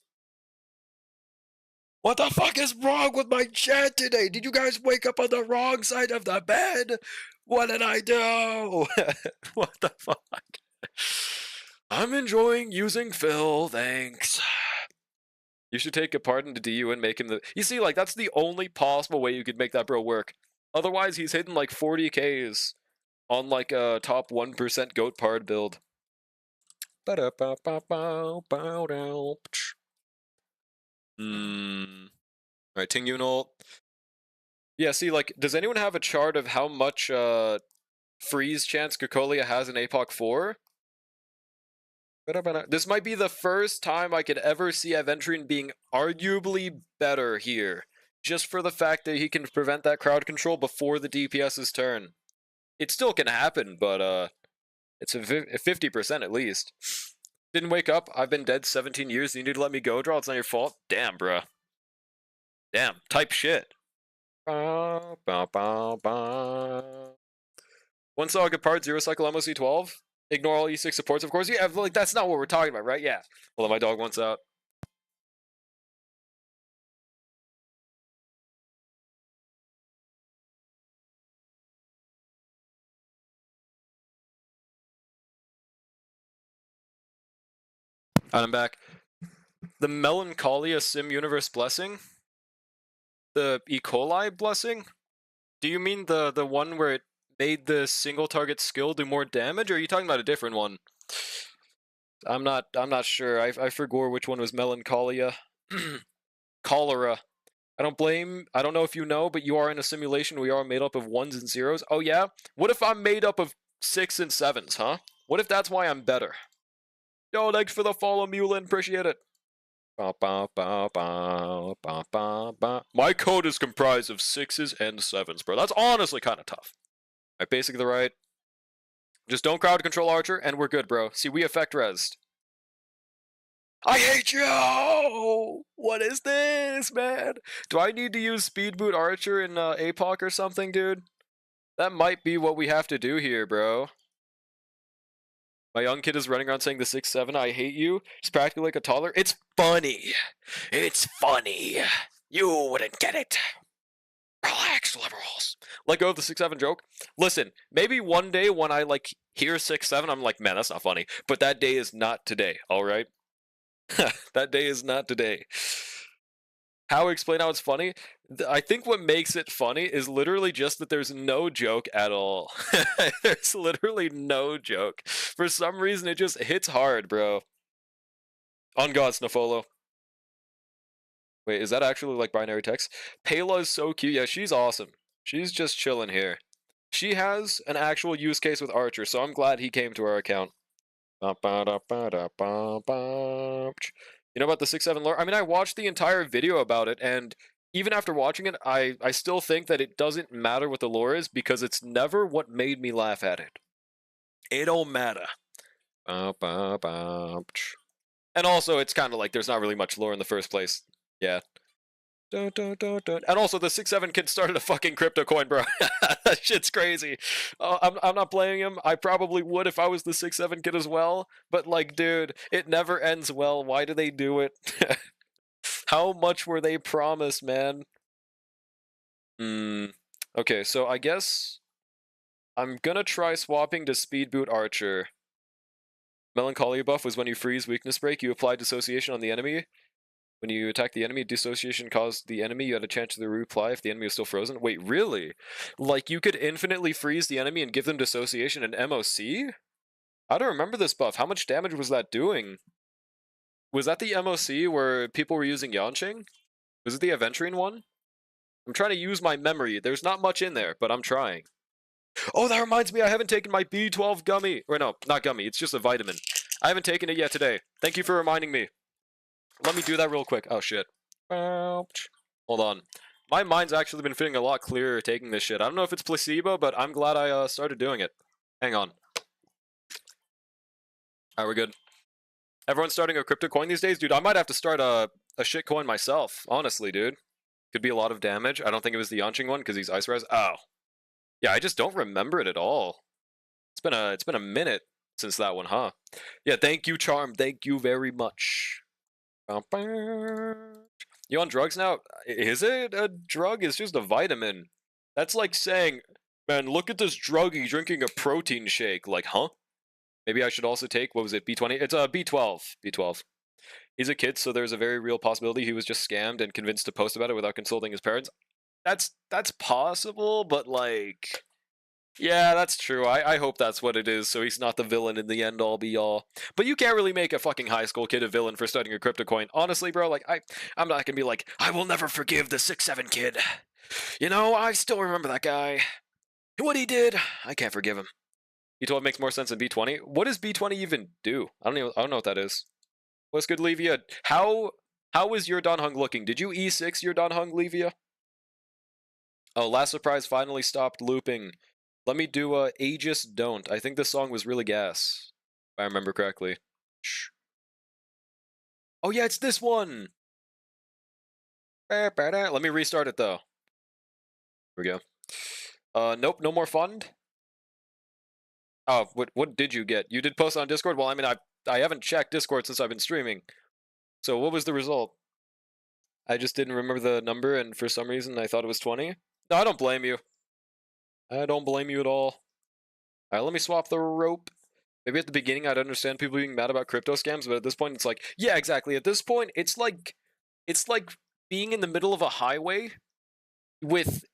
What the fuck is wrong with my chat today? Did you guys wake up on the wrong side of the bed? What did I do? What the fuck? I'm enjoying using Phil, thanks. You should take a pardon to DU and make him the... You see, like, that's the only possible way you could make that bro work. Otherwise, he's hitting like 40Ks on like a top 1% goat pard build. Alright, Ting Yun ult. Yeah, see, like, does anyone have a chart of how much freeze chance Cocolia has in APOC 4? This might be the first time I could ever see Aventurine being arguably better here. Just for the fact that he can prevent that crowd control before the DPS's turn. It still can happen, but it's a 50% at least. Didn't wake up. I've been dead 17 years. You need to let me go, Draw. It's not your fault. Damn, bruh. Damn, type shit. Ba, ba, ba, ba. One saga part, 0 cycle MOC 12. Ignore all E6 supports, of course. Yeah, like that's not what we're talking about, right? Yeah. Hold on, my dog wants out. And I'm back. The Melancholia Sim Universe blessing? The E. coli blessing? Do you mean the one where it made the single target skill do more damage, or are you talking about a different one? I'm not sure. I forgot which one was Melancholia. Cholera. I don't know if you know, but you are in a simulation. We are made up of ones and zeros. Oh yeah? What if I'm made up of 6 and 7s, huh? What if that's why I'm better? Yo, thanks for the follow, Mulin. Appreciate it. Ba, ba, ba, ba, ba, ba, ba. My code is comprised of 6s and 7s, bro. That's honestly kind of tough. Alright, basically the right. Just don't crowd control Archer, and we're good, bro. See, we affect res. I hate you! What is this, man? Do I need to use Speed Boot Archer in APOC or something, dude? That might be what we have to do here, bro. My young kid is running around saying the 6-7, I hate you. It's practically like a toddler. It's funny. It's funny. You wouldn't get it. Relax, liberals. Let go of the 6-7 joke. Listen, maybe one day when I like hear 6-7, I'm like, man, that's not funny. But that day is not today, alright? That day is not today. How explain how it's funny? I think what makes it funny is literally just that there's no joke at all. There's literally no joke. For some reason, it just hits hard, bro. On God, Snowfolo. Wait, is that actually like binary text? Payla is so cute. Yeah, she's awesome. She's just chilling here. She has an actual use case with Archer, so I'm glad he came to our account. You know about the 6-7 lore? I mean, I watched the entire video about it, and even after watching it, I still think that it doesn't matter what the lore is, because it's never what made me laugh at it. It don't matter. And also, it's kind of like there's not really much lore in the first place. Yeah. Dun, dun, dun, dun. And also, the 6-7 kid started a fucking crypto coin, bro. That shit's crazy. I'm not blaming him. I probably would if I was the 6-7 kid as well. But, like, dude, it never ends well. Why do they do it? How much were they promised, man? Okay, so I guess I'm gonna try swapping to Speed Boot Archer. Melancholia buff was when you freeze weakness break, you apply dissociation on the enemy. When you attack the enemy, dissociation caused the enemy. You had a chance to reply if the enemy was still frozen. Wait, really? Like, you could infinitely freeze the enemy and give them dissociation and MOC? I don't remember this buff. How much damage was that doing? Was that the MOC where people were using Yanqing? Was it the Aventurine one? I'm trying to use my memory. There's not much in there, but I'm trying. Oh, that reminds me, I haven't taken my B12 gummy. Or no, not gummy. It's just a vitamin. I haven't taken it yet today. Thank you for reminding me. Let me do that real quick. Oh, shit. Hold on. My mind's actually been feeling a lot clearer taking this shit. I don't know if it's placebo, but I'm glad I started doing it. Hang on. Alright, we're good. Everyone's starting a crypto coin these days? Dude, I might have to start a shit coin myself. Honestly, dude. Could be a lot of damage. I don't think it was the Yanqing one, because he's ice res. Oh. Yeah, I just don't remember it at all. It's been a minute since that one, huh? Yeah, thank you, Charm. Thank you very much. You on drugs now? Is it a drug? It's just a vitamin. That's like saying, man, look at this druggie drinking a protein shake. Like, huh? Maybe I should also take, what was it, B20? It's a B12. B12. He's a kid, so there's a very real possibility he was just scammed and convinced to post about it without consulting his parents. That's possible, but like... Yeah, that's true. I hope that's what it is, so he's not the villain in the end all be all. But you can't really make a fucking high school kid a villain for starting a crypto coin. Honestly, bro, like, I'm not gonna be like, I will never forgive the 6-7 kid. You know, I still remember that guy. What he did, I can't forgive him. B12 makes more sense than B20. What does B20 even do? I don't know what that is. What's good, Levia? How is your Don Hung looking? Did you E6 your Don Hung, Levia? Oh, Last Surprise finally stopped looping. Let me do Aegis Don't. I think this song was really gas, if I remember correctly. Shh. Oh yeah, it's this one! Let me restart it though. Here we go. Nope, no more fund. Oh, what did you get? You did post on Discord? Well, I mean, I haven't checked Discord since I've been streaming. So what was the result? I just didn't remember the number, and for some reason I thought it was 20. No, I don't blame you. I don't blame you at all. Alright, let me swap the rope. Maybe at the beginning I'd understand people being mad about crypto scams, but at this point it's like, yeah, exactly. At this point, it's like being in the middle of a highway with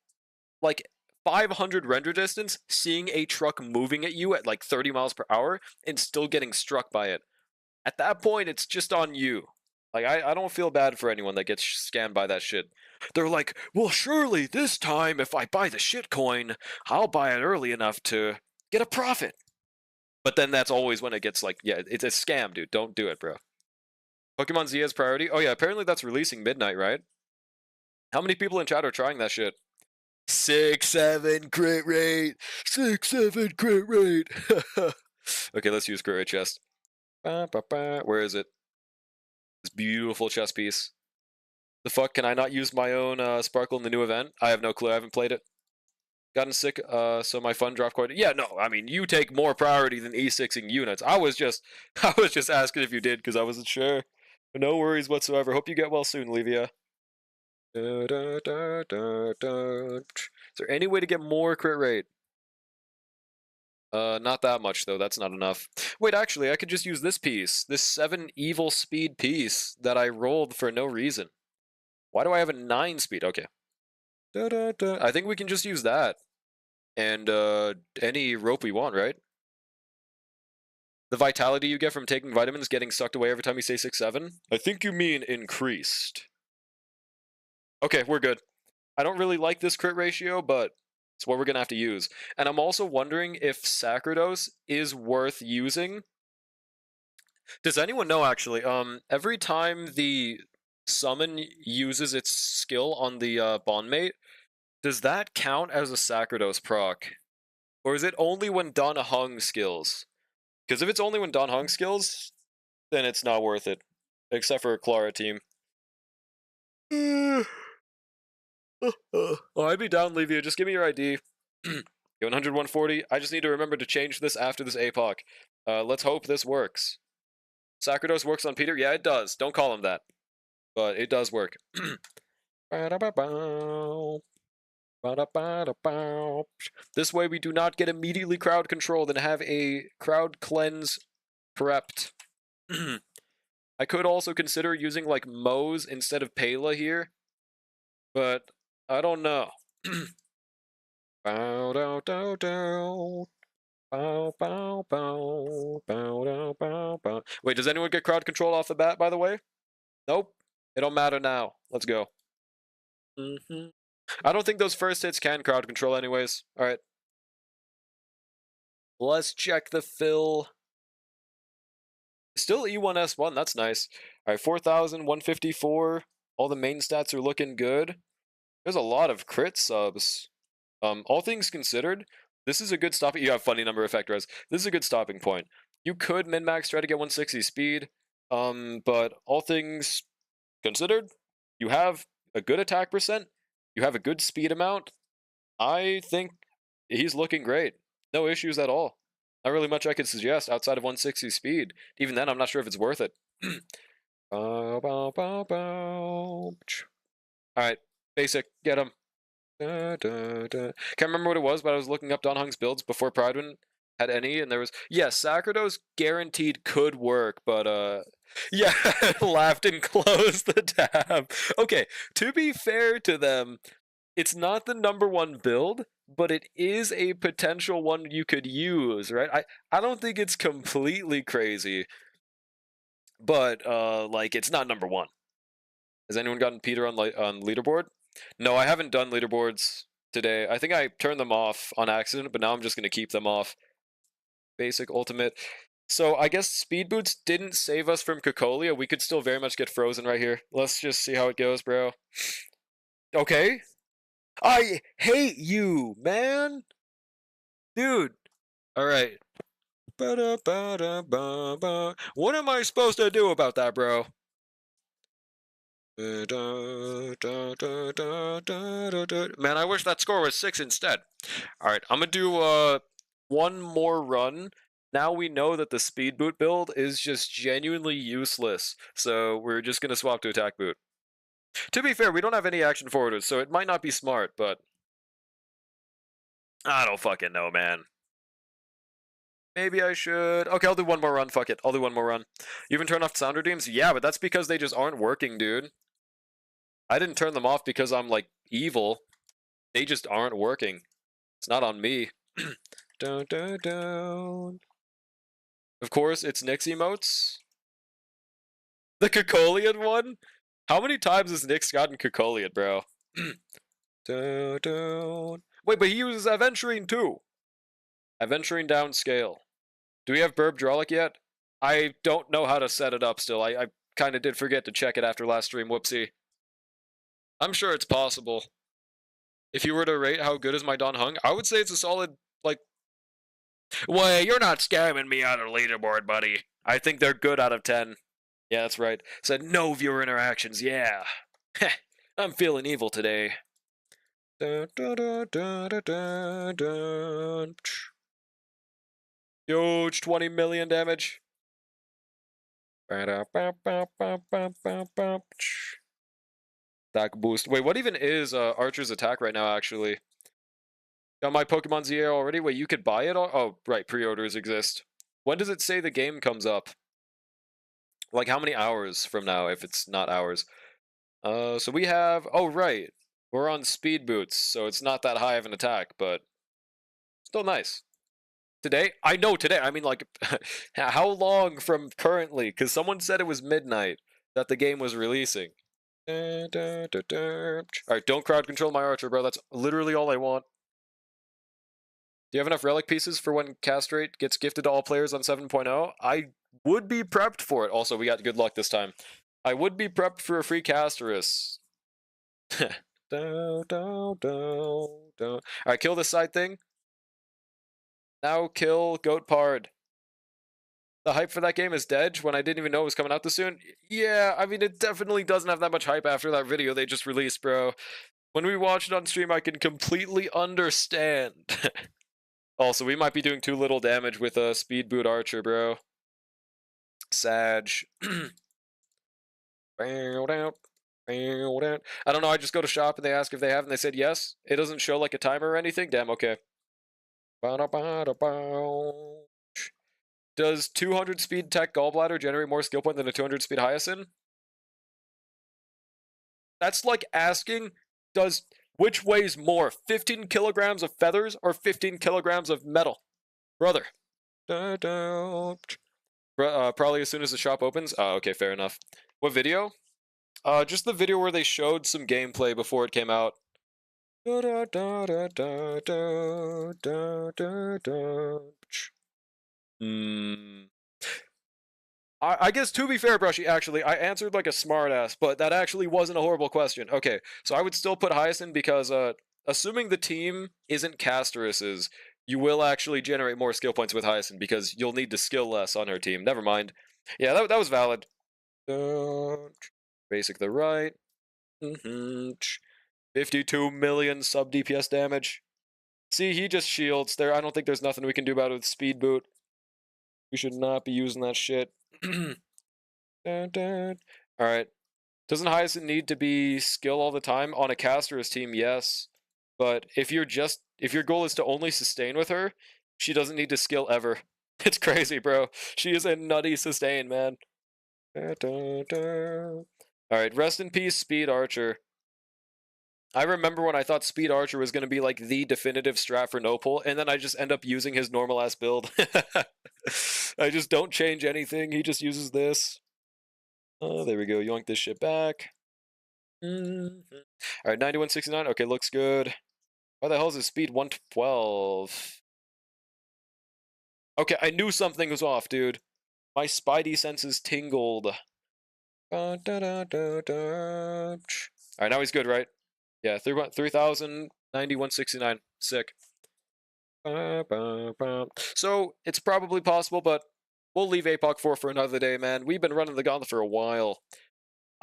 like 500 render distance, seeing a truck moving at you at like 30 miles per hour, and still getting struck by it. At that point, it's just on you. Like, I don't feel bad for anyone that gets scammed by that shit. They're like, well, surely this time, if I buy the shit coin, I'll buy it early enough to get a profit. But then that's always when it gets like, yeah, it's a scam, dude. Don't do it, bro. Pokemon Z has priority? Oh yeah, apparently that's releasing midnight, right? How many people in chat are trying that shit? 6-7 crit rate! 6-7 crit rate! Okay, let's use crit rate chest. Where is it? This beautiful chest piece. The fuck, can I not use my own sparkle in the new event? I have no clue, I haven't played it. Gotten sick, so my fun dropped quite. Yeah, no, I mean, you take more priority than E6ing units. I was just asking if you did because I wasn't sure. No worries whatsoever. Hope you get well soon, Levia. Is there any way to get more crit rate? Not that much though. That's not enough. Wait, actually, I could just use this piece, this 7 evil speed piece that I rolled for no reason. Why do I have a 9 speed? Okay. I think we can just use that. And any rope we want, right? The vitality you get from taking vitamins getting sucked away every time you say 6-7? I think you mean increased. Okay, we're good. I don't really like this crit ratio, but it's what we're gonna have to use. And I'm also wondering if Sacrados is worth using. Does anyone know, actually? Every time the summon uses its skill on the bondmate, does that count as a Sacrados proc? Or is it only when Don Hung skills? Because if it's only when Don Hung skills, then it's not worth it. Except for a Clara team. Oh, I'd be down, Levia. Just give me your ID. 100, 140. I just need to remember to change this after this APOC. Let's hope this works. Sacrados works on Peter? Yeah, it does. Don't call him that. But it does work. This way we do not get immediately crowd controlled and have a crowd cleanse prepped. I could also consider using like Moe's instead of Pela here, but I don't know. Wait, does anyone get crowd control off the bat, by the way? Nope. It don't matter now. Let's go. I don't think those first hits can crowd control anyways. Alright. Let's check the fill. Still E1S1, that's nice. Alright, 4,154. All the main stats are looking good. There's a lot of crit subs. All things considered, this is a good stopping. You have funny number effect res. This is a good stopping point. You could min-max try to get 160 speed, but all things considered, you have a good attack percent. You have a good speed amount. I think he's looking great. No issues at all. Not really much I could suggest outside of 160 speed. Even then, I'm not sure if it's worth it. Alright, basic, get him. Can't remember what it was, but I was looking up Don Hung's builds before Pridewind had any, and there was... Yes, Sacrados guaranteed could work, but, yeah, laughed and closed the tab. Okay, to be fair to them, it's not the #1 build, but it is a potential one you could use, right? I don't think it's completely crazy, but, like, it's not #1. Has anyone gotten Peter on leaderboard? No, I haven't done leaderboards today. I think I turned them off on accident, but now I'm just going to keep them off. Basic, ultimate. So I guess speed boots didn't save us from Cocolia. We could still very much get frozen right here. Let's just see how it goes, bro. Okay. I hate you, man. Dude. All right. What am I supposed to do about that, bro? Man, I wish that score was 6 instead. Alright, I'm gonna do one more run. Now we know that the speed boot build is just genuinely useless, so we're just gonna swap to attack boot. To be fair, we don't have any action forwarders, so it might not be smart, but I don't fucking know, man. Maybe I should. Okay, I'll do one more run. Fuck it. I'll do one more run. You even turn off sound redeems? Yeah, but that's because they just aren't working, dude. I didn't turn them off because I'm, like, evil. They just aren't working. It's not on me. Dun, dun, dun. Of course, it's Nyx emotes. The Cacolian one? How many times has Nyx gotten Cacolian, bro? Dun, dun. Wait, but he uses Aventurine too. Aventurine downscale. Do we have Burb Drolic yet? I don't know how to set it up still. I kind of did forget to check it after last stream. Whoopsie. I'm sure it's possible. If you were to rate how good is my Don Hung, I would say it's a solid, like... Wait, you're not scamming me out of leaderboard, buddy. I think they're good out of 10. Yeah, that's right. Said no viewer interactions, yeah. I'm feeling evil today. Dun, dun, dun, dun, dun, dun. Huge 20 million damage. Attack boost. Wait, what even is Archer's attack right now, actually? Got my Pokemon ZA already? Wait, you could buy it? Oh, right, pre-orders exist. When does it say the game comes up? Like, how many hours from now, if it's not hours? So we have... Oh, right. We're on speed boots, so it's not that high of an attack, but... Still nice. Today? I know today. I mean, like, how long from currently? Because someone said it was midnight that the game was releasing. Alright, don't crowd control my Archer, bro. That's literally all I want. Do you have enough relic pieces for when Castrate gets gifted to all players on 7.0? I would be prepped for it. Also, we got good luck this time. I would be prepped for a free Casterus. Alright, kill this side thing. Now kill Goatpard. The hype for that game is dead when I didn't even know it was coming out this soon. Yeah, I mean, it definitely doesn't have that much hype after that video they just released, bro. When we watch it on stream, I can completely understand. Also, we might be doing too little damage with a speed boot Archer, bro. Sag. I don't know, I just go to shop and they ask if they have, and they said yes. It doesn't show like a timer or anything. Damn, okay. Does 200 speed tech Gallbladder generate more skill point than a 200 speed Hyacinth? That's like asking, which weighs more, 15 kilograms of feathers or 15 kilograms of metal? Brother. Probably as soon as the shop opens. Okay, fair enough. What video? Just the video where they showed some gameplay before it came out. I guess, to be fair, Brushy, actually, I answered like a smartass, but that actually wasn't a horrible question. Okay, so I would still put Hyacinth because, assuming the team isn't Casterus's, you will actually generate more skill points with Hyacinth because you'll need to skill less on her team. Never mind. Yeah, that was valid. Basic the right. 52 million sub DPS damage. See, he just shields. I don't think there's nothing we can do about it with Speed Boot. We should not be using that shit. Alright. Doesn't Hyacinth need to be skill all the time? On a Caster's team, yes. But if your goal is to only sustain with her, she doesn't need to skill ever. It's crazy, bro. She is a nutty sustain, man. Alright, rest in peace, Speed Archer. I remember when I thought Speed Archer was going to be like the definitive strat for no pull, and then I just end up using his normal ass build. I just don't change anything, he just uses this. Oh, there we go, yoink this shit back. Alright, 9169, okay, looks good. Why the hell is his speed 112? Okay, I knew something was off, dude. My spidey senses tingled. Alright, now he's good, right? Yeah, 3,000, 9169. Sick. So, it's probably possible, but we'll leave APOC 4 for another day, man. We've been running the Gauntlet for a while.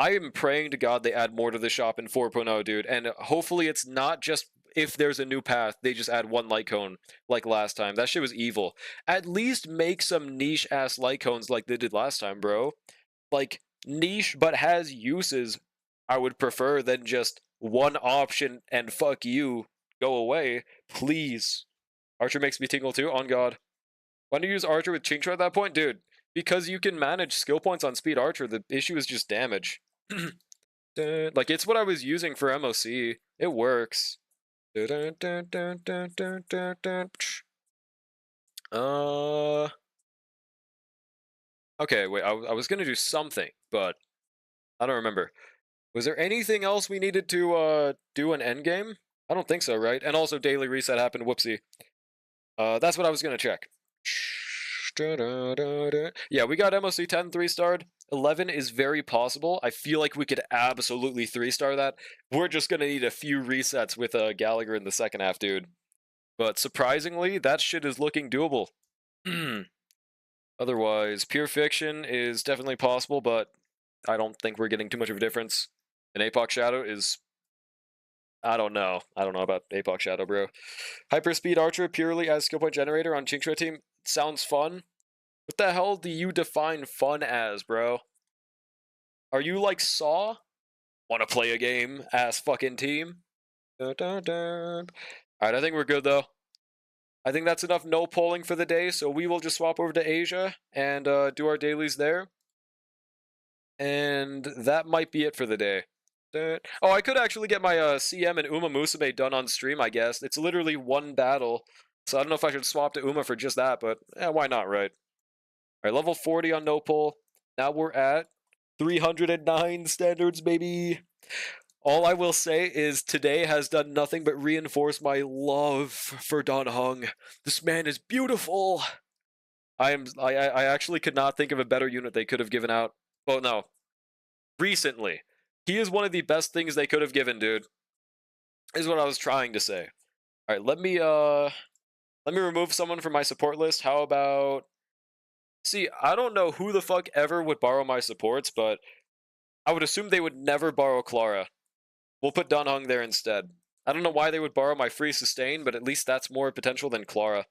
I am praying to God they add more to the shop in 4.0, dude. And hopefully it's not just if there's a new path, they just add one light cone like last time. That shit was evil. At least make some niche ass light cones like they did last time, bro. Like niche but has uses I would prefer than just one option and fuck you, go away. Please. Archer makes me tingle too, on God. Why don't you use Archer with Chingtra at that point? Dude, because you can manage skill points on Speed Archer, the issue is just damage. Like, it's what I was using for MOC. It works. Okay, wait, I was gonna do something, but I don't remember. Was there anything else we needed to do an endgame? I don't think so, right? And also daily reset happened, whoopsie. That's what I was gonna check. Yeah, we got MOC 10 3-starred. 11 is very possible. I feel like we could absolutely 3-star that. We're just gonna need a few resets with Gallagher in the second half, dude. But surprisingly, that shit is looking doable. Otherwise, Pure Fiction is definitely possible, but I don't think we're getting too much of a difference. And Apoc Shadow is... I don't know. I don't know about Apoc Shadow, bro. Hyperspeed Archer purely as skill point generator on Chingtra team sounds fun. What the hell do you define fun as, bro? Are you like Saw? Wanna play a game, ass fucking team? Alright, I think we're good though. I think that's enough no polling for the day, so we will just swap over to Asia and do our dailies there. And that might be it for the day. Oh, I could actually get my CM and Uma Musume done on stream, I guess. It's literally one battle, so I don't know if I should swap to Uma for just that, but why not, right? Alright, level 40 on no poll. Now we're at 309 standards, baby. All I will say is today has done nothing but reinforce my love for Dan Heng. This man is beautiful. I actually could not think of a better unit they could have given out. Oh no. Recently. He is one of the best things they could have given, dude. Is what I was trying to say. Alright, let me remove someone from my support list. How about... See, I don't know who the fuck ever would borrow my supports, but I would assume they would never borrow Clara. We'll put Dan Heng there instead. I don't know why they would borrow my free sustain, but at least that's more potential than Clara.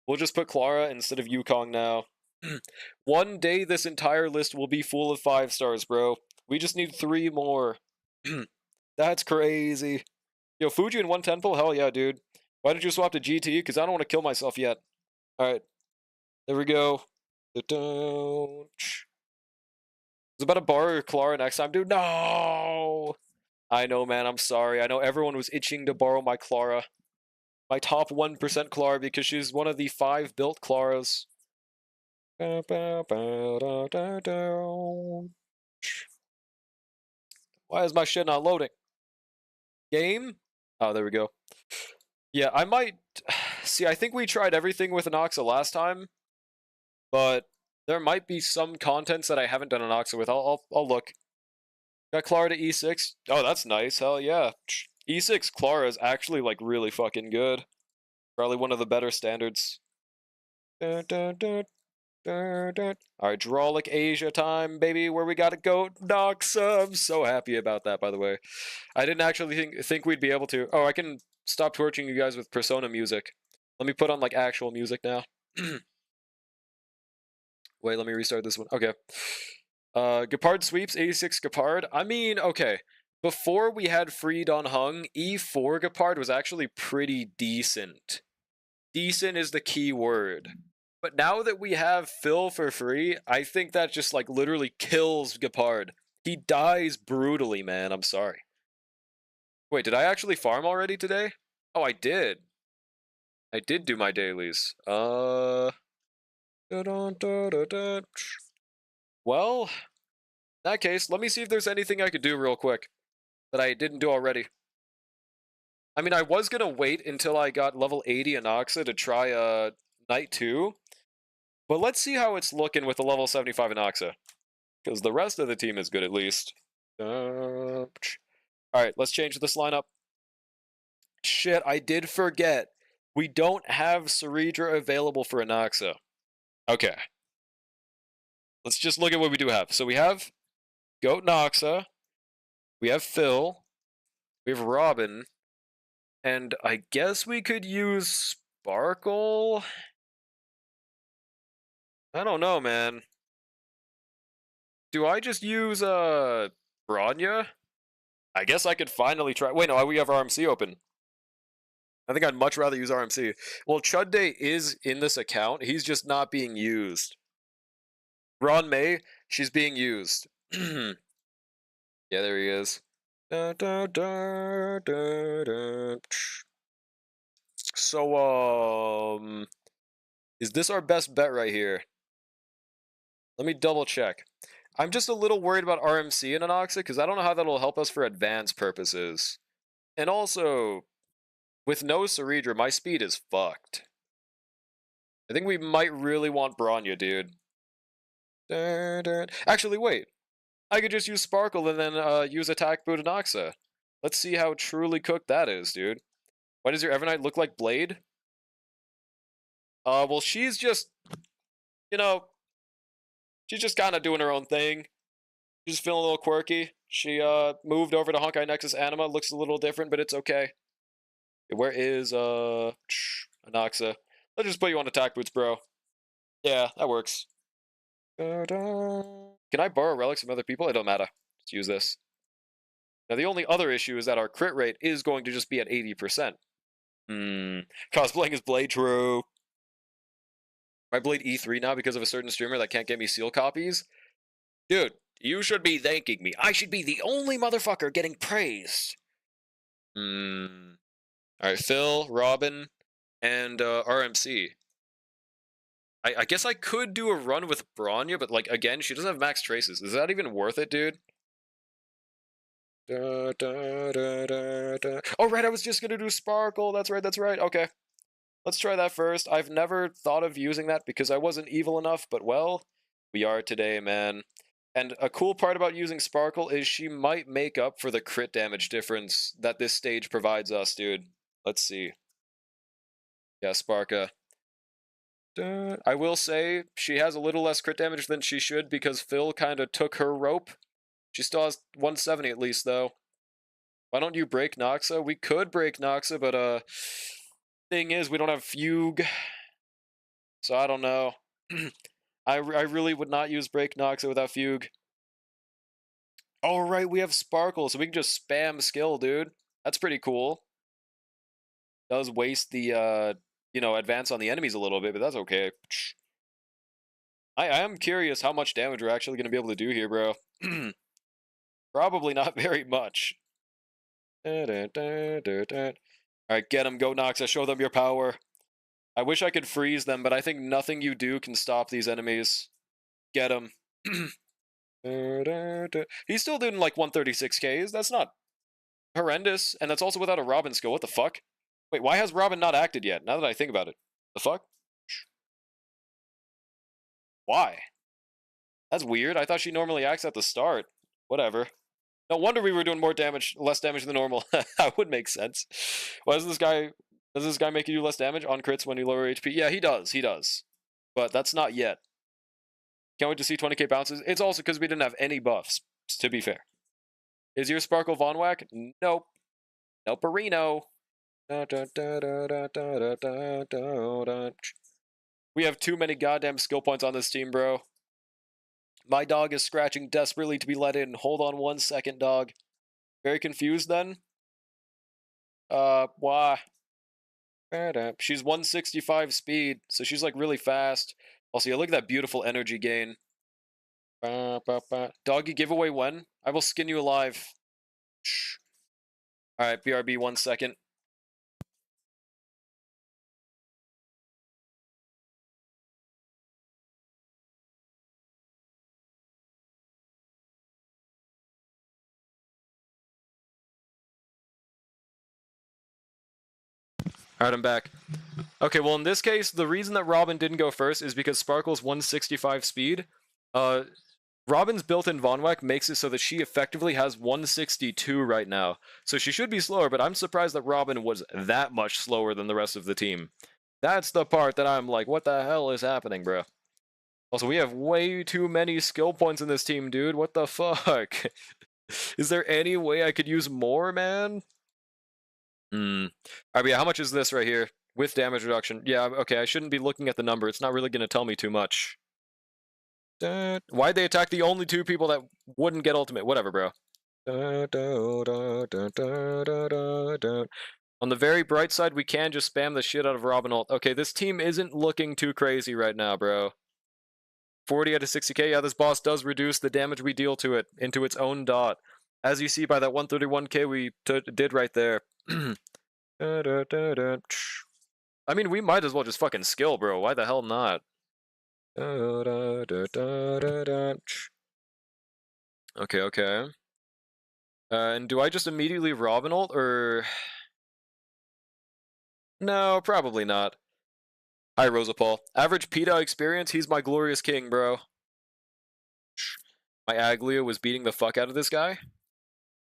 We'll just put Clara instead of Yukong now. One day this entire list will be full of 5 stars, bro. We just need 3 more. That's crazy. Yo, Fuji and 1 Temple? Hell yeah, dude. Why did you swap to GT? Because I don't want to kill myself yet. Alright. There we go. I was about to borrow Clara next time, dude. No! I know, man. I'm sorry. I know everyone was itching to borrow my Clara. My top 1% Clara because she's one of the 5 built Claras. Why is my shit not loading? Game? Oh, there we go. Yeah, I might... See, I think we tried everything with Anoxa last time, but there might be some contents that I haven't done Anoxa with. I'll look. Got Clara to E6. Oh, that's nice. Hell yeah. E6 Clara is actually, like, really fucking good. Probably one of the better standards. Alright, Drawlic Asia time, baby, where we gotta go. Noxa! I'm so happy about that, by the way. I didn't actually think we'd be able to. Oh, I can stop torching you guys with Persona music. Let me put on, like, actual music now. Wait, let me restart this one. Okay. Gepard sweeps, 86 Gepard. I mean, okay. Before we had free Dan Heng, E4 Gepard was actually pretty decent. Decent is the key word. But now that we have Phil for free, I think that just, like, literally kills Gepard. He dies brutally, man. I'm sorry. Wait, did I actually farm already today? Oh, I did. I did do my dailies. Well, in that case, let me see if there's anything I could do real quick that I didn't do already. I mean, I was gonna wait until I got level 80 Anoxa to try Night 2, but let's see how it's looking with the level 75 Anoxa, because the rest of the team is good at least. Alright, let's change this lineup. Shit, I did forget. We don't have Ceridra available for Anoxa. Okay. Let's just look at what we do have. So we have Goat Noxa. We have Phil. We have Robin. And I guess we could use Sparkle? I don't know, man. Do I just use, Bronya? I guess I could finally try. Wait, no, we have RMC open. I think I'd much rather use RMC. Well, Chud Day is in this account. He's just not being used. Ron May, she's being used. Yeah, there he is. So, is this our best bet right here? Let me double check. I'm just a little worried about RMC in Anoxa, because I don't know how that'll help us for advance purposes. And also, with no Cerebra, my speed is fucked. I think we might really want Bronya, dude. Actually, wait. I could just use Sparkle and then use Attack Boot Anoxa. Let's see how truly cooked that is, dude. Why does your Evernight look like Blade? Well, she's just, you know, she's just kind of doing her own thing. She's feeling a little quirky. She moved over to Honkai Nexus Anima. Looks a little different, but it's okay. Where is Anoxa? Let's just put you on attack boots, bro. Yeah, that works. Can I borrow relics from other people? It don't matter. Let's use this. Now the only other issue is that our crit rate is going to just be at 80%. Cosplaying is Blade, true. I Blade E3 now because of a certain streamer that can't get me seal copies? Dude, you should be thanking me. I should be the only motherfucker getting praised. Alright, Phil, Robin, and RMC. I guess I could do a run with Bronya, but, like, again, she doesn't have max traces. Is that even worth it, dude? Oh, right, I was just gonna do Sparkle. That's right. Okay. Let's try that first. I've never thought of using that because I wasn't evil enough, but, well, we are today, man. And a cool part about using Sparkle is she might make up for the crit damage difference that this stage provides us, dude. Let's see. Yeah, Sparka. I will say, she has a little less crit damage than she should because Phil kind of took her rope. She still has 170 at least, though. Why don't you break Noxa? We could break Noxa, but, thing is, we don't have Fugue. So I don't know. I really would not use break Noxa without Fugue. Alright, we have Sparkle, so we can just spam skill, dude. That's pretty cool. Does waste the, advance on the enemies a little bit, but that's okay. I am curious how much damage we're actually going to be able to do here, bro. Probably not very much. Alright, get them, go Noxa, show them your power. I wish I could freeze them, but I think nothing you do can stop these enemies. Get them. He's still doing like 136Ks. That's not horrendous, and that's also without a Robin skill. What the fuck? Wait, why has Robin not acted yet? Now that I think about it. The fuck? Why? That's weird. I thought she normally acts at the start. Whatever. No wonder we were doing less damage than normal. That would make sense. Why does this guy make you do less damage on crits when you lower HP? Yeah, he does. But that's not yet. Can't wait to see 20k bounces. It's also because we didn't have any buffs, to be fair. Is your Sparkle Von Whack? Nope. Nope-erino. We have too many goddamn skill points on this team, bro. My dog is scratching desperately to be let in. Hold on 1 second, dog. Very confused then? Why? She's 165 speed, so she's like really fast. Also, yeah, look at that beautiful energy gain. Doggy giveaway when? I will skin you alive. Shh. Alright, BRB 1 second. Alright, I'm back. Okay, well in this case, the reason that Robin didn't go first is because Sparkle's 165 speed. Robin's built-in Von Whack makes it so that she effectively has 162 right now. So she should be slower, but I'm surprised that Robin was that much slower than the rest of the team. That's the part that I'm like, what the hell is happening, bro? Also, we have way too many skill points in this team, dude. What the fuck? Is there any way I could use more, man? Alright, but yeah, how much is this right here? With damage reduction. Yeah, okay, I shouldn't be looking at the number. It's not really going to tell me too much. Why'd they attack the only two people that wouldn't get ultimate? Whatever, bro. On the very bright side, we can just spam the shit out of Robin ult. Okay, this team isn't looking too crazy right now, bro. 40 out of 60k. Yeah, this boss does reduce the damage we deal to it into its own dot. As you see by that 131k we did right there. I mean, we might as well just fucking skill, bro. Why the hell not? Okay, okay. And do I just immediately Robin ult, or... No, probably not. Hi, Rosa Paul. Average PETA experience, he's my glorious king, bro. My Aglia was beating the fuck out of this guy?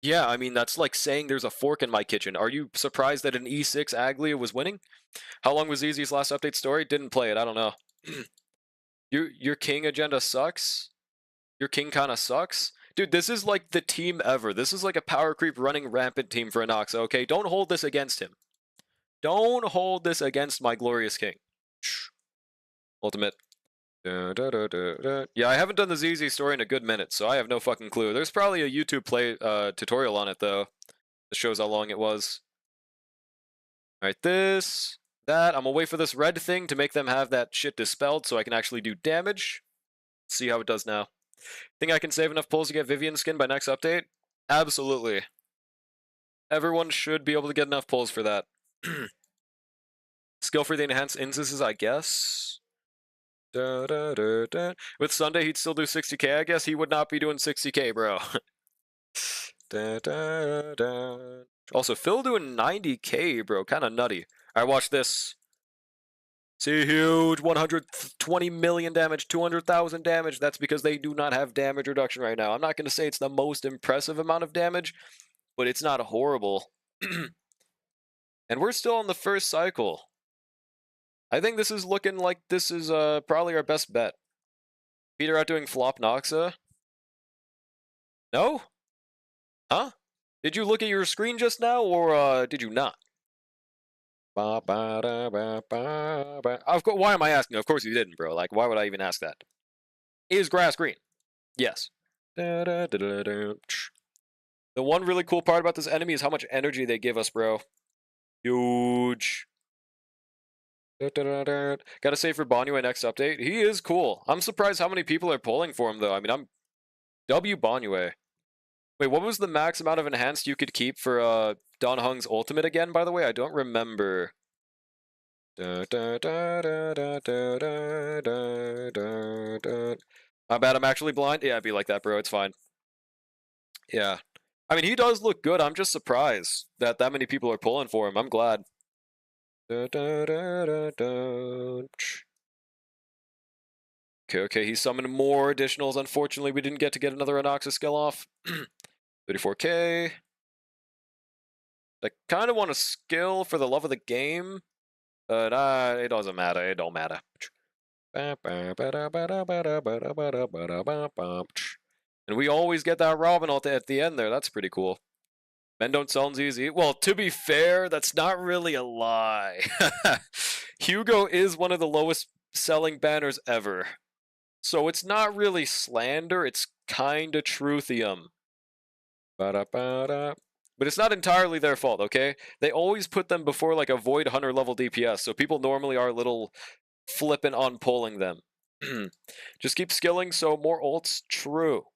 Yeah, I mean, that's like saying there's a fork in my kitchen. Are you surprised that an E6 Aglia was winning? How long was Easy's last update story? Didn't play it, I don't know. Your king agenda sucks? Your king kinda sucks? Dude, this is like the team ever. This is like a power creep running rampant team for Anoxa, okay? Don't hold this against him. Don't hold this against my glorious king. Ultimate. Yeah, I haven't done the ZZ story in a good minute, so I have no fucking clue. There's probably a YouTube play tutorial on it, though. That shows how long it was. Alright, this, that. I'm gonna wait for this red thing to make them have that shit dispelled so I can actually do damage. See how it does now. Think I can save enough pulls to get Vivian skin by next update? Absolutely. Everyone should be able to get enough pulls for that. Skill for the enhanced instances, I guess. With Sunday, he'd still do 60k. I guess he would not be doing 60k, bro. Also, Phil doing 90k, bro. Kind of nutty. Alright, watch this. See, huge 120 million damage, 200,000 damage. That's because they do not have damage reduction right now. I'm not going to say it's the most impressive amount of damage, but it's not horrible. And we're still on the first cycle. I think this is looking like this is probably our best bet. Peter out doing flop Noxa? No? Huh? Did you look at your screen just now, or did you not? Of course, why am I asking? Of course you didn't, bro. Like, why would I even ask that? Is grass green? Yes. The one really cool part about this enemy is how much energy they give us, bro. Huge. Gotta say for Bonyue next update, he is cool. I'm surprised how many people are pulling for him, though. I mean, I'm W Bonyue. Wait, what was the max amount of enhanced you could keep for Don Hung's ultimate again, by the way? I don't remember. My bad, I'm actually blind? Yeah, I'd be like that, bro. It's fine. Yeah. I mean, he does look good. I'm just surprised that many people are pulling for him. I'm glad. Okay, he summoned more additionals. Unfortunately, we didn't get another Anoxa skill off. 34k. I kind of want a skill for the love of the game, but it doesn't matter. It don't matter. And we always get that Robin ult at the end there. That's pretty cool. Men don't sound easy. Well, to be fair, that's not really a lie. Hugo is one of the lowest selling banners ever. So it's not really slander, it's kinda truthium. But it's not entirely their fault, okay? They always put them before like a Void Hunter level DPS, so people normally are a little flippant on pulling them. Just keep skilling, so more ults, true.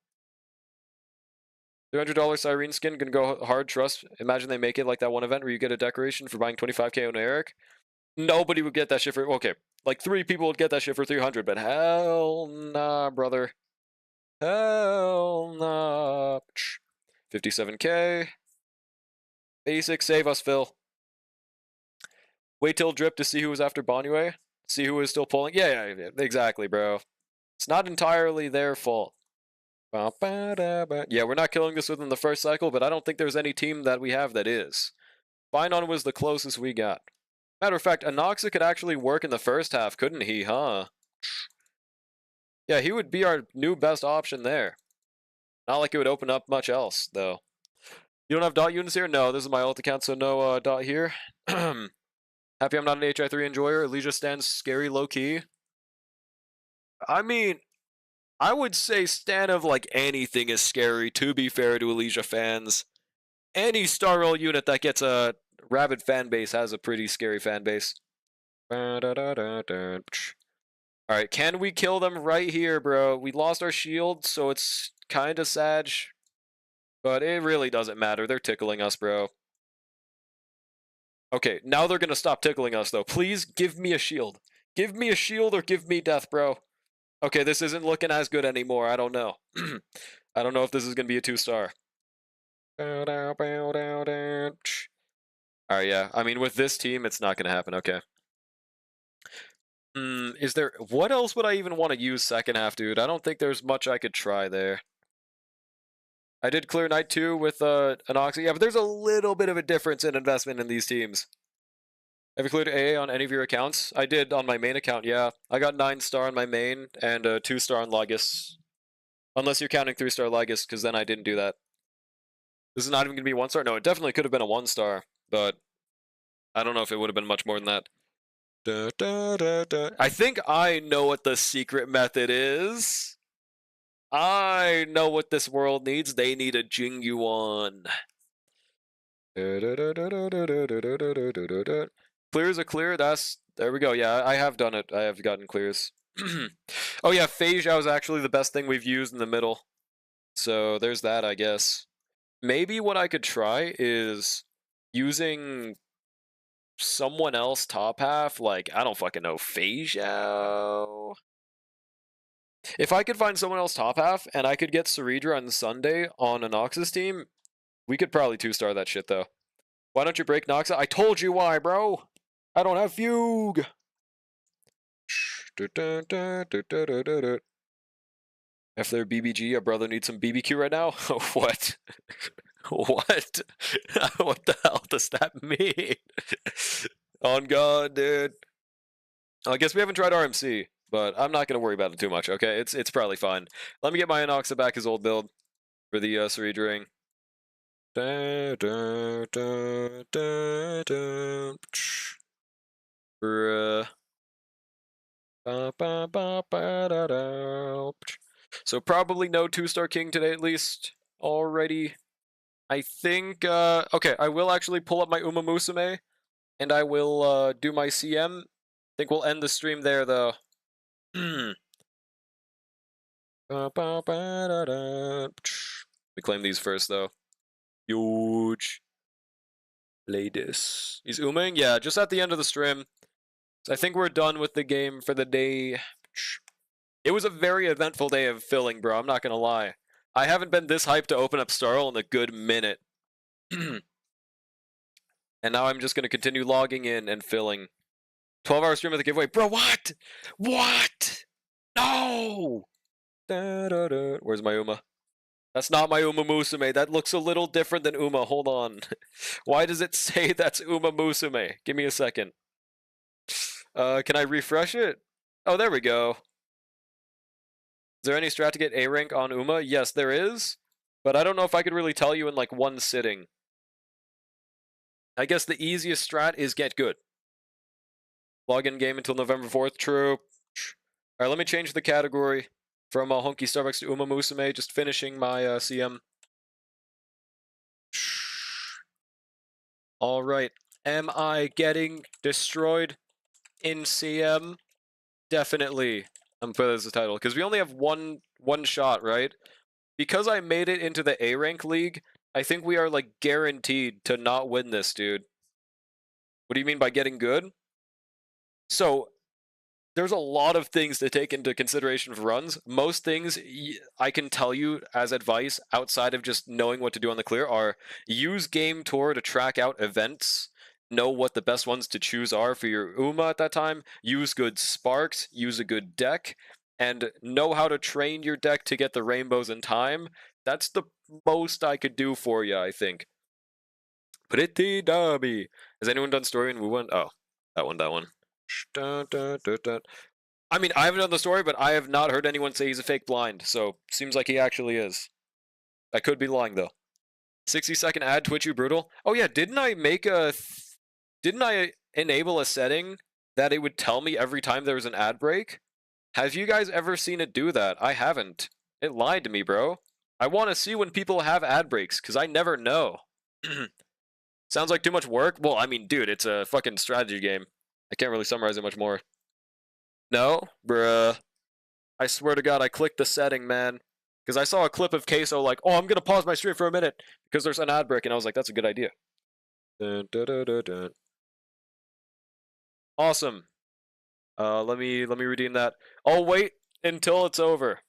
$300 Siren skin, gonna go hard, trust. Imagine they make it like that one event where you get a decoration for buying 25k on Eric. Nobody would get that shit for, okay, like 3 people would get that shit for 300, but hell nah, brother. Hell nah. 57k. Basic, save us, Phil. Wait till drip to see who was after Bonyue. See who is still pulling. Yeah, exactly, bro. It's not entirely their fault. Yeah, we're not killing this within the first cycle, but I don't think there's any team that we have that is. Finon was the closest we got. Matter of fact, Anoxa could actually work in the first half, couldn't he, huh? Yeah, he would be our new best option there. Not like it would open up much else, though. You don't have dot units here? No, this is my ult account, so no dot here. Happy I'm not an HI3 enjoyer. Elysia stands scary low-key. I mean, I would say stand of like anything is scary, to be fair to Elysia fans. Any Star Roll unit that gets a rabid fan base has a pretty scary fan base. Alright, can we kill them right here, bro? We lost our shield, so it's kinda sad. But it really doesn't matter. They're tickling us, bro. Okay, now they're gonna stop tickling us, though. Please give me a shield. Give me a shield or give me death, bro. Okay, this isn't looking as good anymore. I don't know. I don't know if this is gonna be a 2-star. Alright, yeah. I mean, with this team, it's not gonna happen. Okay. Is there... What else would I even want to use second half, dude? I don't think there's much I could try there. I did clear Knight 2 with an Oxy. Yeah, but there's a little bit of a difference in investment in these teams. Have you cleared AA on any of your accounts? I did on my main account, yeah. I got 9-star on my main and 2-star on Lagus. Unless you're counting 3-star Lagus, because then I didn't do that. This is not even going to be 1-star? No, it definitely could have been a 1-star, but I don't know if it would have been much more than that. I think I know what the secret method is. I know what this world needs. They need a Jingyuan. Clears a clear. There we go. Yeah, I have done it. I have gotten clears. Oh yeah, Phage Out is actually the best thing we've used in the middle. So there's that, I guess. Maybe what I could try is using someone else top half. Like, I don't fucking know, Phage Out. If I could find someone else top half and I could get Ceridra on Sunday on a Noxus team, we could probably 2-star that shit though. Why don't you break Noxa? I told you why, bro. I don't have Fugue. If they're BBG, a brother needs some BBQ right now? What? What? What the hell does that mean? On God, dude. I guess we haven't tried RMC, but I'm not gonna worry about it too much. Okay, it's probably fine. Let me get my Anoxa back his old build for the Ceridra ring. Bruh. So probably no 2-star king today at least already. I think, okay, I will actually pull up my Uma Musume, and I will do my CM. I think we'll end the stream there though. We claim these first though. Huge. Ladies. He's Uming? Yeah, just at the end of the stream. So I think we're done with the game for the day. It was a very eventful day of filling, bro. I'm not gonna lie. I haven't been this hyped to open up Starl in a good minute. And now I'm just gonna continue logging in and filling. 12-hour stream of the giveaway. Bro, what? What? No! Where's my Uma? That's not my Uma Musume. That looks a little different than Uma. Hold on. Why does it say that's Uma Musume? Give me a second. Can I refresh it? Oh, there we go. Is there any strat to get A rank on Uma? Yes, there is. But I don't know if I could really tell you in like one sitting. I guess the easiest strat is get good. Login game until November 4th. True. Alright, let me change the category from Honky Starbucks to Uma Musume. Just finishing my CM. Alright. Am I getting destroyed in CM? Definitely. I'm putting this as a title. Because we only have one shot, right? Because I made it into the A rank league, I think we are like guaranteed to not win this, dude. What do you mean by getting good? So there's a lot of things to take into consideration for runs. Most things I can tell you as advice outside of just knowing what to do on the clear are use Game Tour to track out events, know what the best ones to choose are for your Uma at that time, use good sparks, use a good deck, and know how to train your deck to get the rainbows in time. That's the most I could do for you, I think. Pretty Derby. Has anyone done story in Wu1? Oh, that one. I mean, I haven't done the story, but I have not heard anyone say he's a fake blind, so seems like he actually is. I could be lying though. 60-second ad, Twitchy Brutal. Oh yeah, didn't I enable a setting that it would tell me every time there was an ad break? Have you guys ever seen it do that? I haven't. It lied to me, bro. I want to see when people have ad breaks, because I never know. Sounds like too much work? Well, I mean, dude, it's a fucking strategy game. I can't really summarize it much more. No? Bruh. I swear to God, I clicked the setting, man. Because I saw a clip of Queso like, oh, I'm going to pause my stream for a minute because there's an ad break, and I was like, that's a good idea. Dun, dun, dun, dun, dun. Awesome. Let me redeem that. I'll wait until it's over.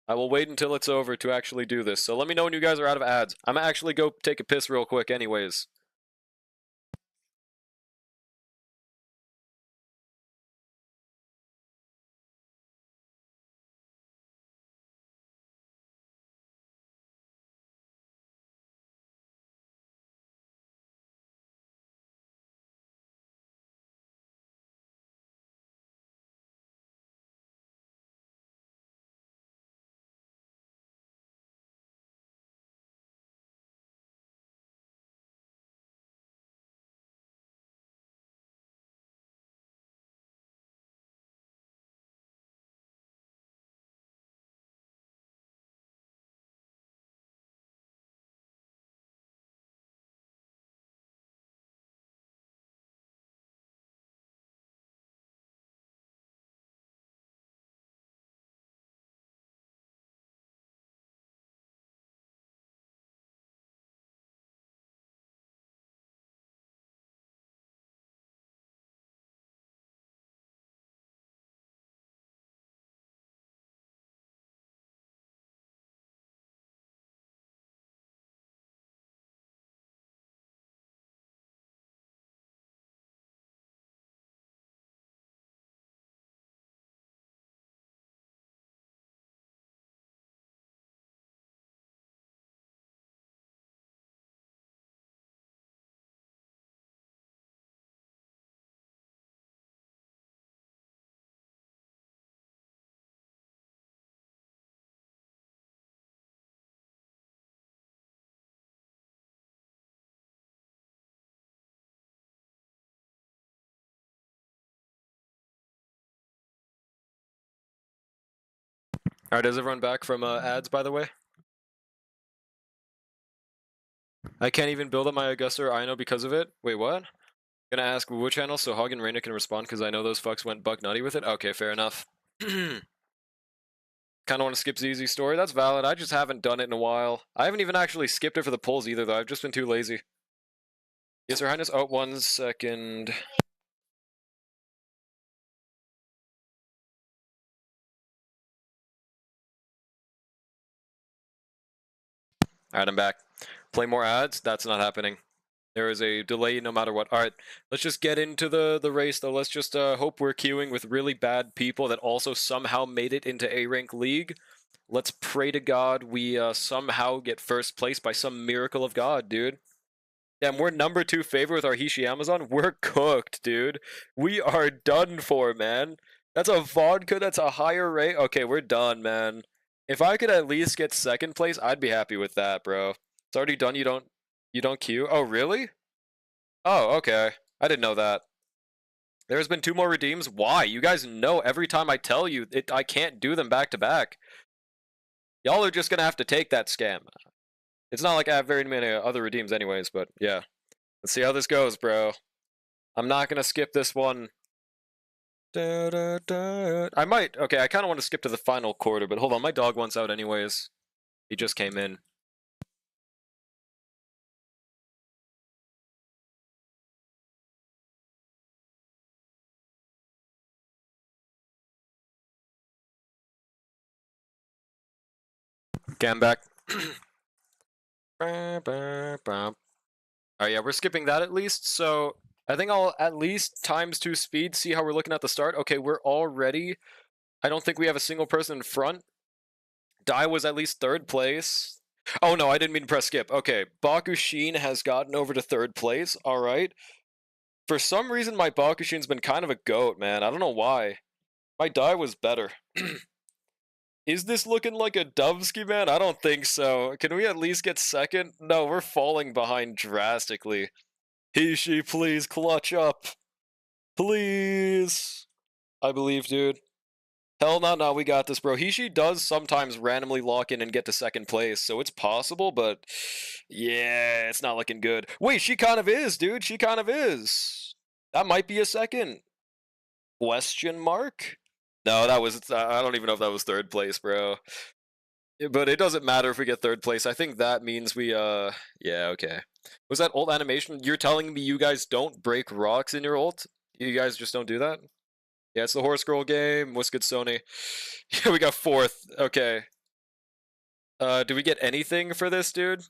I will wait until it's over to actually do this. So let me know when you guys are out of ads. I'm gonna actually go take a piss real quick anyways. Alright, is everyone back from ads, by the way? I can't even build up my Augusta or Ino because of it. Wait, what? Gonna ask which channel so Hog and Reina can respond because I know those fucks went buck nutty with it. Okay, fair enough. Kinda want to skip ZZ story. That's valid. I just haven't done it in a while. I haven't even actually skipped it for the polls either, though. I've just been too lazy. Yes, Your Highness. Oh, 1 second. Alright, I'm back. Play more ads? That's not happening. There is a delay no matter what. Alright, let's just get into the race, though. Let's just hope we're queuing with really bad people that also somehow made it into A-Rank League. Let's pray to God we somehow get first place by some miracle of God, dude. Damn, we're number 2 favorite with our Hishi Amazon. We're cooked, dude. We are done for, man. That's a vodka, that's a higher rate. Okay, we're done, man. If I could at least get second place, I'd be happy with that, bro. It's already done, you don't queue? Oh, really? Oh, okay. I didn't know that. There's been 2 more redeems. Why? You guys know every time I tell you, I can't do them back to back. Y'all are just gonna have to take that scam. It's not like I have very many other redeems anyways, but yeah. Let's see how this goes, bro. I'm not gonna skip this one. I might. Okay, I kind of want to skip to the final quarter, but hold on. My dog wants out anyways. He just came in. Okay, I'm back. Alright, yeah, we're skipping that at least. So I think I'll at least ×2 speed, see how we're looking at the start. Okay, we're already... I don't think we have a single person in front. Dai was at least 3rd place. Oh no, I didn't mean to press skip. Okay, Bakushin has gotten over to 3rd place. Alright. For some reason, my Bakushin's been kind of a goat, man. I don't know why. My die was better. Is this looking like a Dubsky, man? I don't think so. Can we at least get second? No, we're falling behind drastically. Hishi, please clutch up. Please. I believe, dude. Hell no, we got this, bro. Hishi does sometimes randomly lock in and get to second place, so it's possible, but yeah, it's not looking good. Wait, she kind of is, dude. She kind of is. That might be a second. Question mark? No, that was, I don't even know if that was third place, bro. But it doesn't matter if we get third place. I think that means we, yeah, okay. Was that ult animation? You're telling me you guys don't break rocks in your ult? You guys just don't do that? Yeah, it's the horse scroll game. What's good, Sony? Yeah, we got fourth. Okay. Do we get anything for this, dude?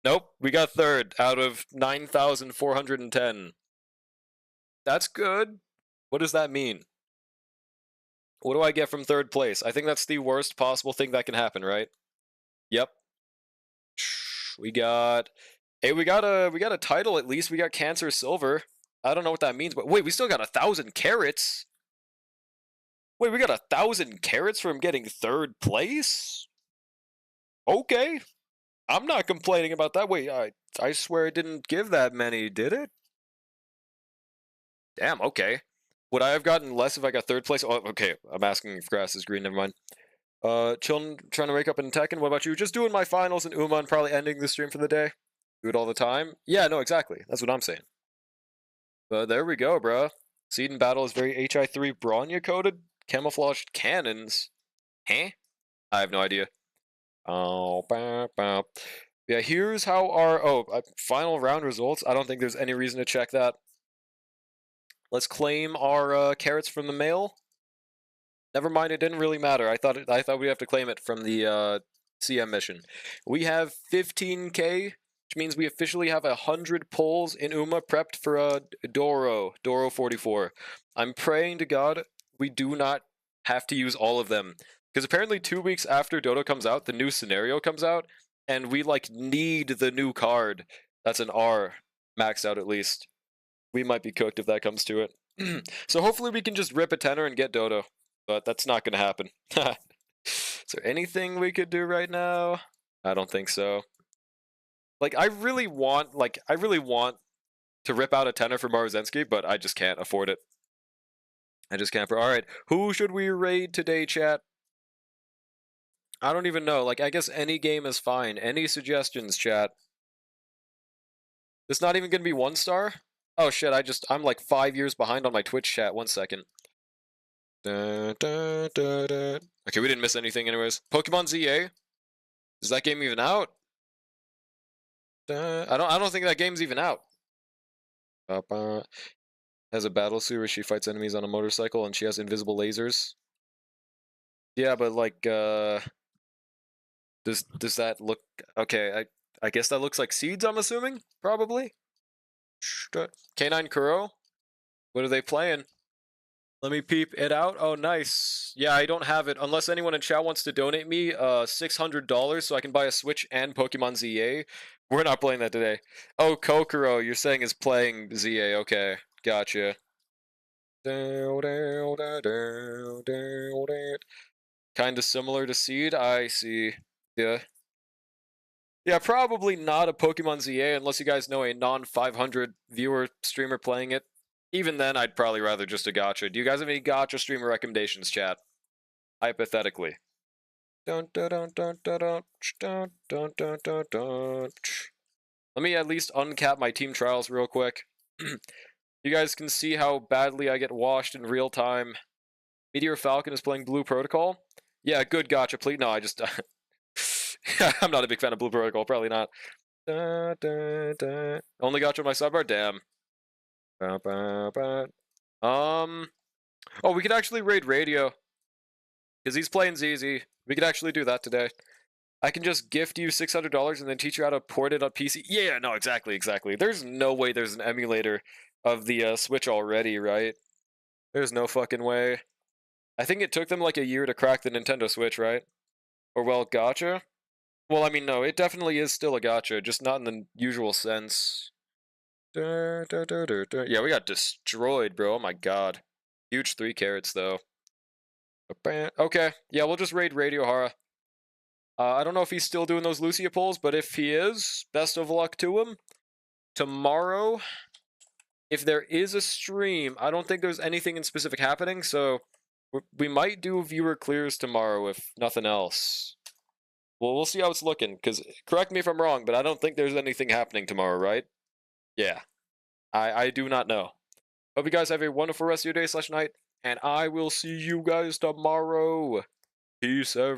Nope. We got third out of 9,410. That's good. What does that mean? What do I get from third place? I think that's the worst possible thing that can happen, right? Yep. We got... Hey, we got a title at least. We got Cancer Silver. I don't know what that means, but wait, we still got 1,000 carats? Wait, we got 1,000 carats from getting third place? Okay. I'm not complaining about that. Wait, I swear it didn't give that many, did it? Damn, okay. Would I have gotten less if I got third place? Oh, okay, I'm asking if grass is green, never mind. Chilling, trying to wake up in Tekken. What about you? Just doing my finals in Uma and probably ending the stream for the day. Do it all the time. Yeah, no, exactly. That's what I'm saying. But there we go, bro. Seed and Battle is very HI3 Bronya coded. Camouflaged cannons. Huh? I have no idea. Oh, yeah, here's how our final round results. I don't think there's any reason to check that. Let's claim our carrots from the mail. Never mind, it didn't really matter. I thought we'd have to claim it from the CM mission. We have 15k, which means we officially have 100 pulls in Uma prepped for Doro 44. I'm praying to God we do not have to use all of them, because apparently 2 weeks after Dodo comes out, the new scenario comes out, and we like need the new card. That's an R, maxed out at least. We might be cooked if that comes to it. So hopefully we can just rip a tenor and get Dodo, but that's not gonna happen. Is there anything we could do right now? I don't think so. Like, I really want to rip out a tenor for Maruzensky, but I just can't afford it. I just can't. Alright, who should we raid today, chat? I don't even know. Like, I guess any game is fine. Any suggestions, chat? It's not even gonna be 1 star? Oh shit, I'm like 5 years behind on my Twitch chat. 1 second. Okay, we didn't miss anything anyways. Pokemon ZA? Is that game even out? I don't think that game's even out. Has a battle suit where she fights enemies on a motorcycle and she has invisible lasers. Yeah, but like does that look okay? I guess that looks like Seeds, I'm assuming? Probably. K9 Kuro? What are they playing? Let me peep it out. Oh, nice. Yeah, I don't have it. Unless anyone in chat wants to donate me $600 so I can buy a Switch and Pokemon ZA. We're not playing that today. Oh, Kokoro, you're saying is playing ZA. Okay, gotcha. Kinda similar to Seed, I see. Yeah. Yeah, probably not a Pokemon ZA unless you guys know a non-500 viewer streamer playing it. Even then, I'd probably rather just a gacha. Do you guys have any gacha streamer recommendations, chat? Hypothetically. Let me at least uncap my team trials real quick. You guys can see how badly I get washed in real time. Meteor Falcon is playing Blue Protocol. Yeah, good gacha, please. No, I just... I'm not a big fan of Blue Protocol, probably not. Only gacha on my sidebar? Damn. Oh, we could actually raid Radio. Because he's playing ZZ. We could actually do that today. I can just gift you $600 and then teach you how to port it on PC. Yeah, no, exactly. There's no way there's an emulator of the Switch already, right? There's no fucking way. I think it took them like a year to crack the Nintendo Switch, right? Or, well, gacha? Well, I mean, no, it definitely is still a gacha, just not in the usual sense. Yeah, we got destroyed, bro. Oh my god. Huge 3 carats, though. Okay, yeah, we'll just raid Radio Hara. I don't know if he's still doing those Lucia pulls, but if he is, best of luck to him. Tomorrow, if there is a stream, I don't think there's anything in specific happening, so we might do viewer clears tomorrow, if nothing else. Well, we'll see how it's looking, because correct me if I'm wrong, but I don't think there's anything happening tomorrow, right? Yeah. I do not know. Hope you guys have a wonderful rest of your day/night, and I will see you guys tomorrow. Peace, everyone.